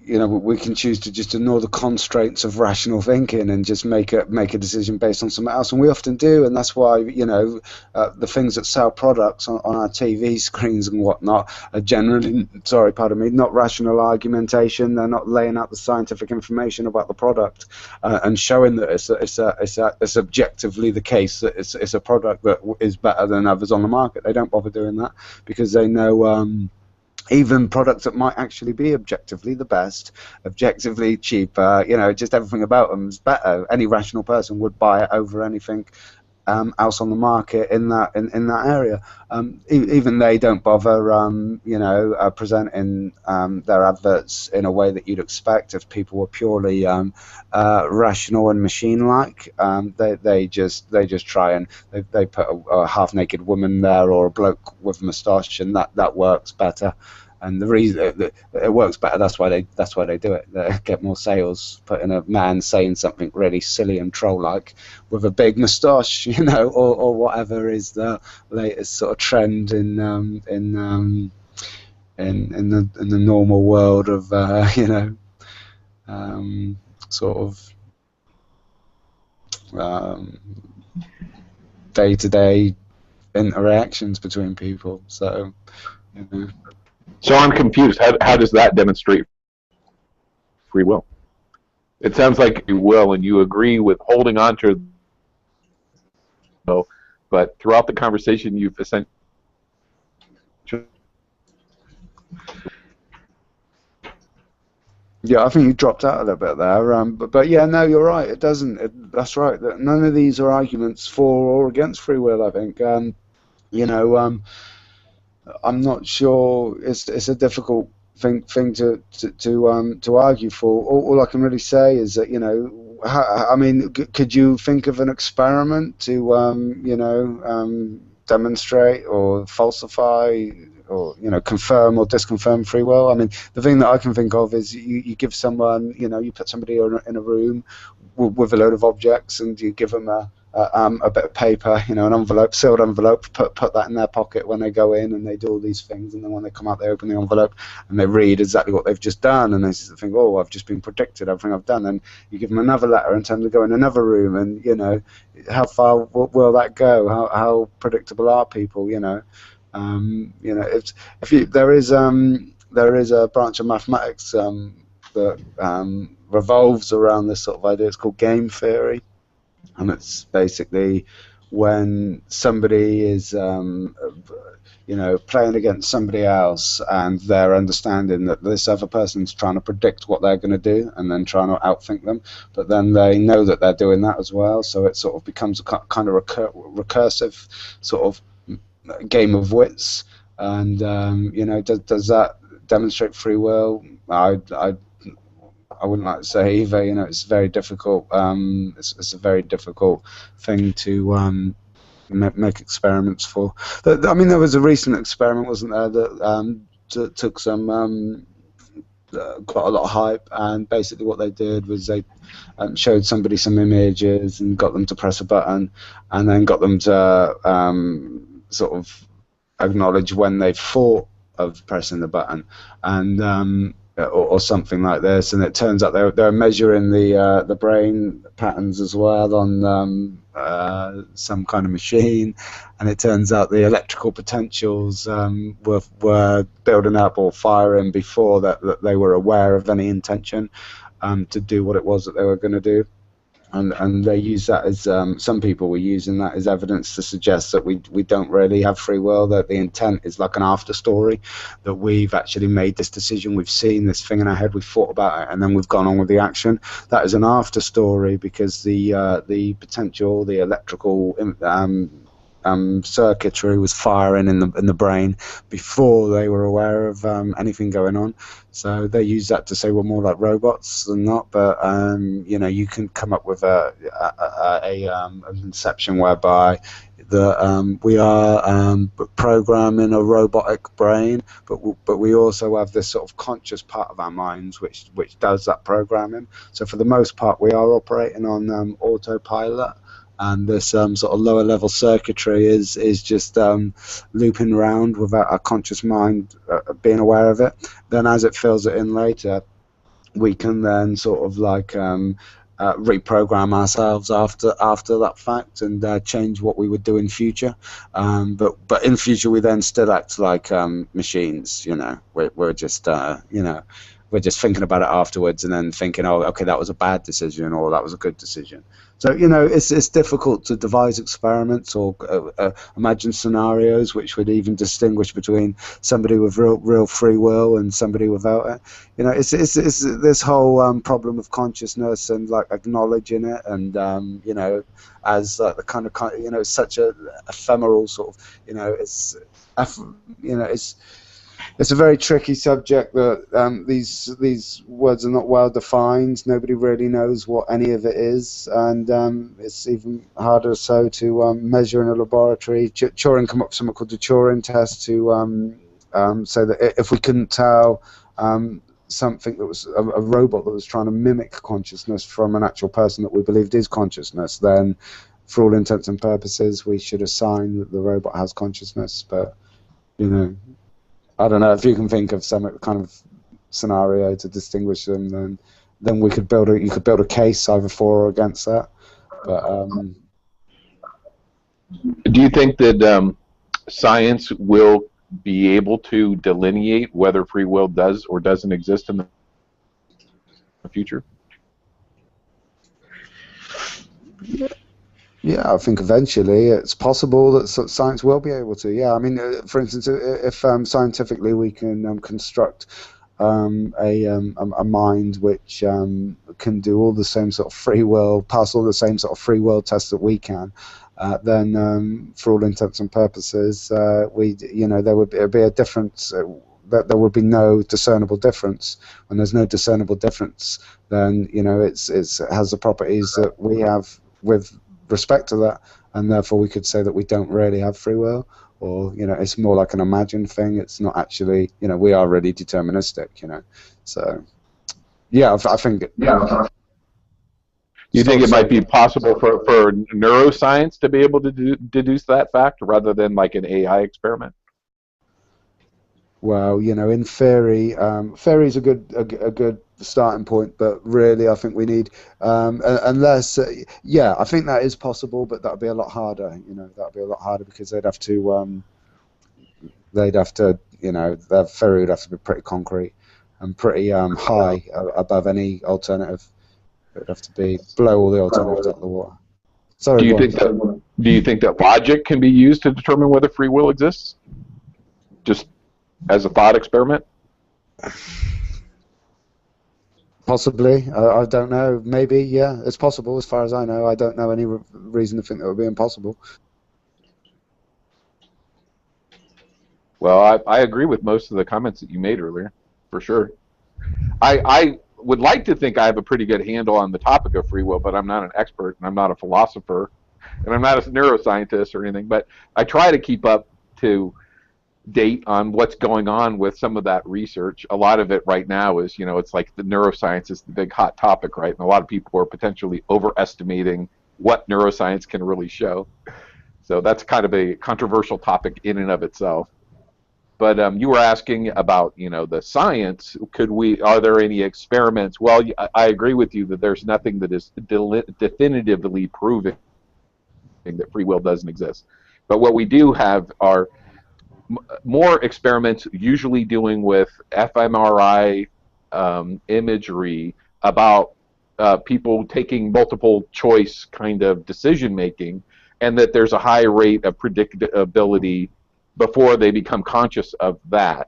you know, we can choose to just ignore the constraints of rational thinking and just make a decision based on something else, and we often do, and that's why, you know, the things that sell products on our TV screens and whatnot are generally, sorry, pardon me, not rational argumentation. They're not laying out the scientific information about the product and showing that it's objectively the case that it's a product that is better than others on the market. They don't bother doing that because they know. even products that might actually be objectively the best, objectively cheaper, just everything about them is better. Any rational person would buy it over anything else on the market in that area. Even they don't bother, presenting their adverts in a way that you'd expect if people were purely rational and machine-like. They just try and they put a half-naked woman there or a bloke with a moustache, and that works better. And the reason it works better, that's why they do it. They get more sales putting a man saying something really silly and troll-like with a big moustache, or whatever is the latest sort of trend in the normal world of sort of day-to-day interactions between people. So. So I'm confused. How does that demonstrate free will? It sounds like you will, and you agree with holding on to, but throughout the conversation, you've essentially. Yeah, I think you dropped out a little bit there, but yeah, no, you're right. It doesn't. That's right. None of these are arguments for or against free will. I think. I'm not sure. It's a difficult thing to argue for. All I can really say is that could you think of an experiment to demonstrate or falsify or confirm or disconfirm free will? I mean, the thing that I can think of is you give someone, you put somebody in a room with a load of objects, and you give them a bit of paper, an envelope, sealed envelope, put that in their pocket when they go in, and they do all these things, and then when they come out they open the envelope and they read exactly what they've just done, and they think, oh, I've just been predicted, everything I've done. And you give them another letter and tell them to go in another room, and how far will that go? How predictable are people? There is a branch of mathematics that revolves around this sort of idea. It's called game theory. And it's basically when somebody is, playing against somebody else, and they're understanding that this other person's trying to predict what they're going to do, and then trying to outthink them. But then they know that they're doing that as well, so it sort of becomes a kind of recursive sort of game of wits. And does that demonstrate free will? I wouldn't like to say either. It's very difficult. It's a very difficult thing to make experiments for. I mean, there was a recent experiment, wasn't there, that took some quite a lot of hype, and basically what they did was they showed somebody some images and got them to press a button, and then got them to sort of acknowledge when they thought of pressing the button, and or something like this. And it turns out they're measuring the brain patterns as well on some kind of machine, and it turns out the electrical potentials were building up or firing before that they were aware of any intention to do what it was that they were going to do. And they use that as some people were using that as evidence to suggest that we don't really have free will, that the intent is like an after story, that we've actually made this decision, we've seen this thing in our head, we've thought about it, and then we've gone on with the action. That is an after story because the potential, the electrical circuitry was firing in the brain before they were aware of anything going on. So they use that to say we're more like robots than not. But you can come up with a conception whereby we are programming a robotic brain, but we also have this sort of conscious part of our minds which does that programming. So for the most part, we are operating on autopilot. And this sort of lower level circuitry is just looping around without our conscious mind being aware of it. Then as it fills it in later, we can then sort of like reprogram ourselves after that fact and change what we would do in future. But in future we then still act like machines. We're just we're just thinking about it afterwards and then thinking, oh, okay, that was a bad decision or that was a good decision. So it's difficult to devise experiments or imagine scenarios which would even distinguish between somebody with real free will and somebody without it. It's this whole problem of consciousness and like acknowledging it, and as like the kind of such a ephemeral sort of it's a very tricky subject that these words are not well defined. Nobody really knows what any of it is, and it's even harder so to measure in a laboratory. Turing came up with something called the Turing test to say that if we couldn't tell something that was a robot that was trying to mimic consciousness from an actual person that we believed is consciousness, then for all intents and purposes we should assign that the robot has consciousness. But I don't know if you can think of some kind of scenario to distinguish them. Then you could build a case either for or against that. But do you think that science will be able to delineate whether free will does or doesn't exist in the future? Yeah, I think eventually it's possible that science will be able to. Yeah, I mean, for instance, if scientifically we can construct a mind which can do all the same sort of free will, pass all the same sort of free will tests that we can, then for all intents and purposes, there would be a difference. That there would be no discernible difference. When there's no discernible difference, then it has the properties that we have with respect to that, and therefore we could say that we don't really have free will, or it's more like an imagined thing. It's not actually, we are really deterministic. So yeah, I think. Yeah. You think it might be possible for neuroscience to be able to deduce that fact rather than like an AI experiment? Well, in theory, theory is a good starting point, but really, I think we need, unless, I think that is possible, but that would be a lot harder. That would be a lot harder because they'd have to, their theory would have to be pretty concrete and pretty high above any alternative. It would have to be below all the alternatives out of the water. Sorry. Do you think that logic can be used to determine whether free will exists? Just as a thought experiment? Possibly. I don't know. Maybe, yeah. It's possible as far as I know. I don't know any reason to think that would be impossible. Well, I agree with most of the comments that you made earlier, for sure. I would like to think I have a pretty good handle on the topic of free will, but I'm not an expert, and I'm not a philosopher, and I'm not a neuroscientist or anything, but I try to keep up to date on what's going on with some of that research. A lot of it right now is, it's like the neuroscience is the big hot topic, right? And a lot of people are potentially overestimating what neuroscience can really show. So that's kind of a controversial topic in and of itself. But you were asking about, the science. Are there any experiments? Well, I agree with you that there's nothing that is definitively proving that free will doesn't exist. But what we do have are more experiments, usually doing with fMRI imagery about people taking multiple choice kind of decision making, and that there's a high rate of predictability before they become conscious of that.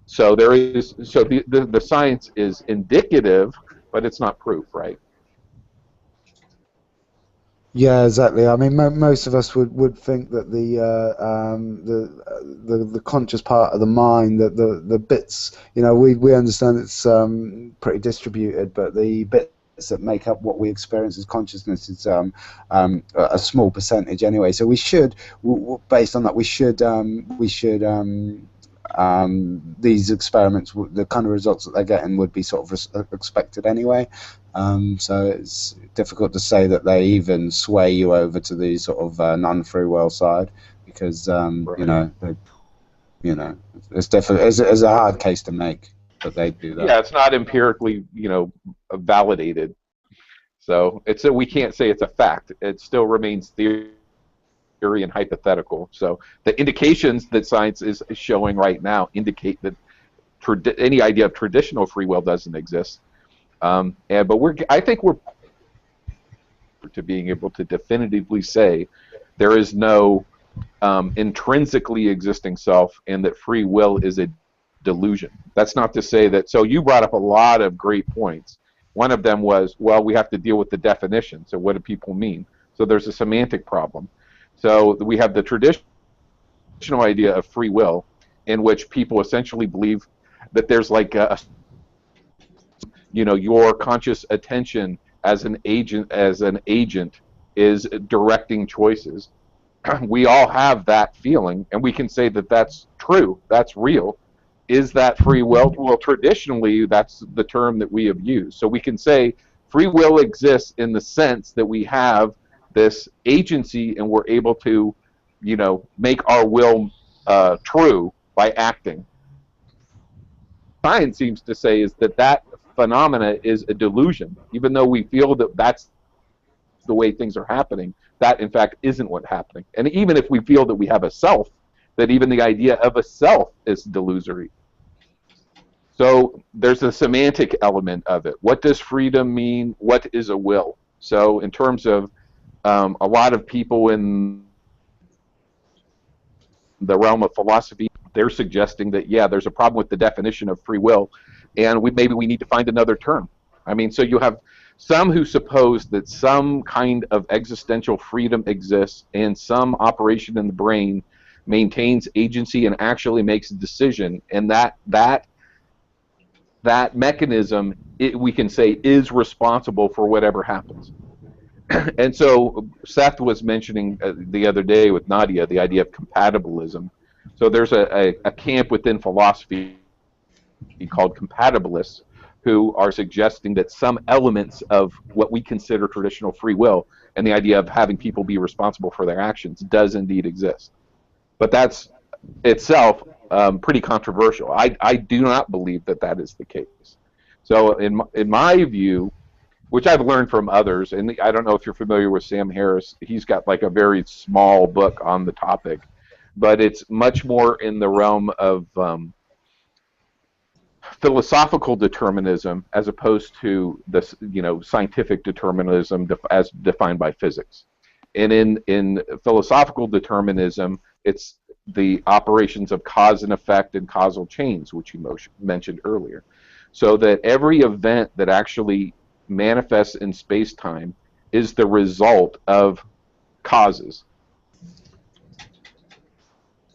So the science is indicative, but it's not proof, right? Yeah, exactly. I mean, most of us would think that the conscious part of the mind, that the bits, we understand it's pretty distributed, but the bits that make up what we experience as consciousness is a small percentage anyway. So we should, based on that, these experiments, the kind of results that they're getting would be sort of expected anyway. So it's difficult to say that they even sway you over to the sort of non-free will side, because it's definitely it's a hard case to make that they do that. Yeah, it's not empirically validated, so we can't say it's a fact. It still remains theory and hypothetical. So the indications that science is showing right now indicate that any idea of traditional free will doesn't exist. But I think we're to being able to definitively say there is no intrinsically existing self and that free will is a delusion. That's not to say that. So you brought up a lot of great points. One of them was, well, we have to deal with the definition. So what do people mean? So there's a semantic problem. So we have the traditional idea of free will, in which people essentially believe that there's like your conscious attention as an agent is directing choices. We all have that feeling, and we can say that that's true, that's real. Is that free will? Well, traditionally, that's the term that we have used. So we can say free will exists in the sense that we have this agency and we're able to, make our will true by acting. Science seems to say is that phenomena is a delusion. Even though we feel that that's the way things are happening, that in fact isn't what's happening. And even if we feel that we have a self, that even the idea of a self is delusory. So there's a semantic element of it. What does freedom mean? What is a will? So in terms of a lot of people in the realm of philosophy, they're suggesting that, yeah, there's a problem with the definition of free will, and maybe we need to find another term. I mean, so you have some who suppose that some kind of existential freedom exists and some operation in the brain maintains agency and actually makes a decision, and that mechanism, we can say, is responsible for whatever happens. And so Seth was mentioning the other day with Nadia the idea of compatibilism. So there's a camp within philosophy called compatibilists who are suggesting that some elements of what we consider traditional free will and the idea of having people be responsible for their actions does indeed exist. But that's itself pretty controversial. I do not believe that that is the case. So in my view, which I've learned from others, and I don't know if you're familiar with Sam Harris, he's got like a very small book on the topic, but it's much more in the realm of philosophical determinism as opposed to the scientific determinism as defined by physics. And in philosophical determinism, it's the operations of cause and effect and causal chains, which you mentioned earlier. So that every event that actually manifests in space-time is the result of causes.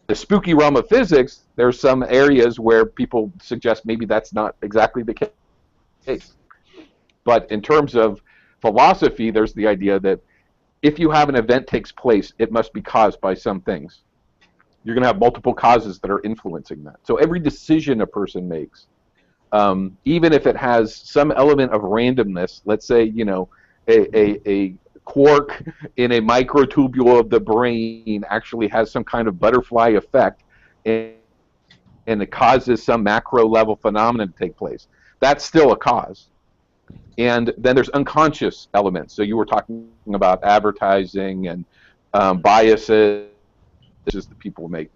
The spooky realm of physics, there's some areas where people suggest maybe that's not exactly the case. But in terms of philosophy, there's the idea that if you have an event takes place, it must be caused by some things. You're going to have multiple causes that are influencing that. So every decision a person makes, even if it has some element of randomness, let's say, a quark in a microtubule of the brain actually has some kind of butterfly effect, and it causes some macro level phenomenon to take place. That's still a cause. And then there's unconscious elements. So you were talking about advertising and biases that people make.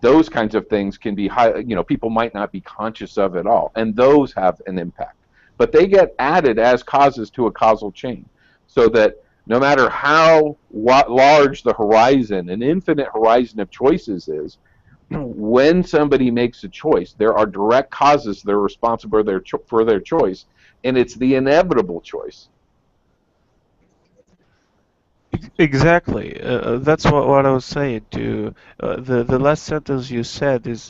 Those kinds of things can be high, people might not be conscious of at all, and those have an impact. But they get added as causes to a causal chain, so that no matter how large the horizon, an infinite horizon of choices is, when somebody makes a choice, there are direct causes that are responsible for their choice, and it's the inevitable choice. Exactly. That's what I was saying. The last sentence you said is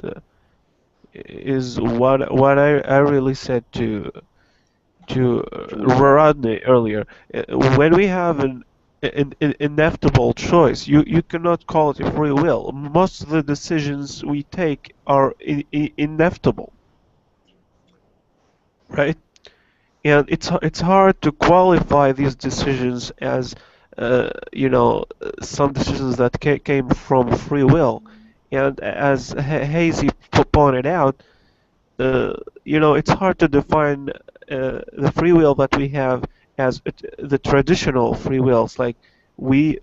what I really said to Rodney earlier. When we have an inevitable choice, you cannot call it a free will. Most of the decisions we take are inevitable, right? And it's hard to qualify these decisions as some decisions that came from free will. And as Hazy pointed out, it's hard to define the free will that we have as the traditional free wills. Like we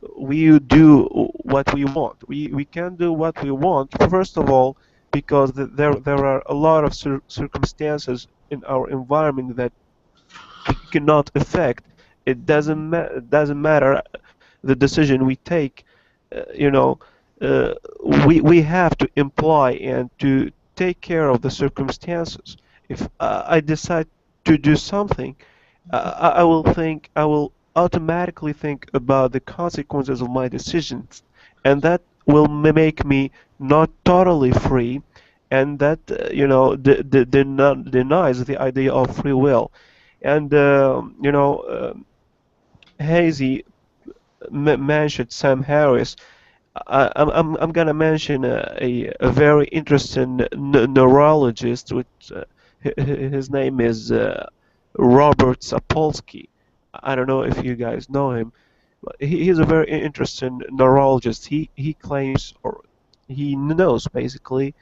do what we want. We can do what we want. First of all, because there are a lot of circumstances in our environment that we cannot affect It doesn't matter the decision we take. You know, uh, we have to imply and to take care of the circumstances. If I decide to do something, I will automatically think about the consequences of my decisions, and that will make me not totally free, and that denies the idea of free will. And Hazy mentioned Sam Harris. I'm gonna mention a very interesting neurologist. Which his name is Robert Sapolsky. I don't know if you guys know him, but he's a very interesting neurologist. He claims, or he knows basically,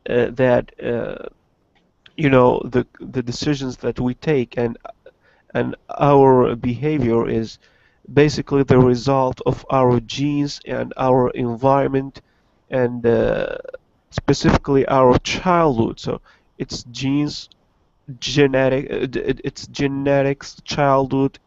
that the decisions that we take and our behavior is basically the result of our genes and our environment, and specifically our childhood. So it's genes, it's genetics, childhood,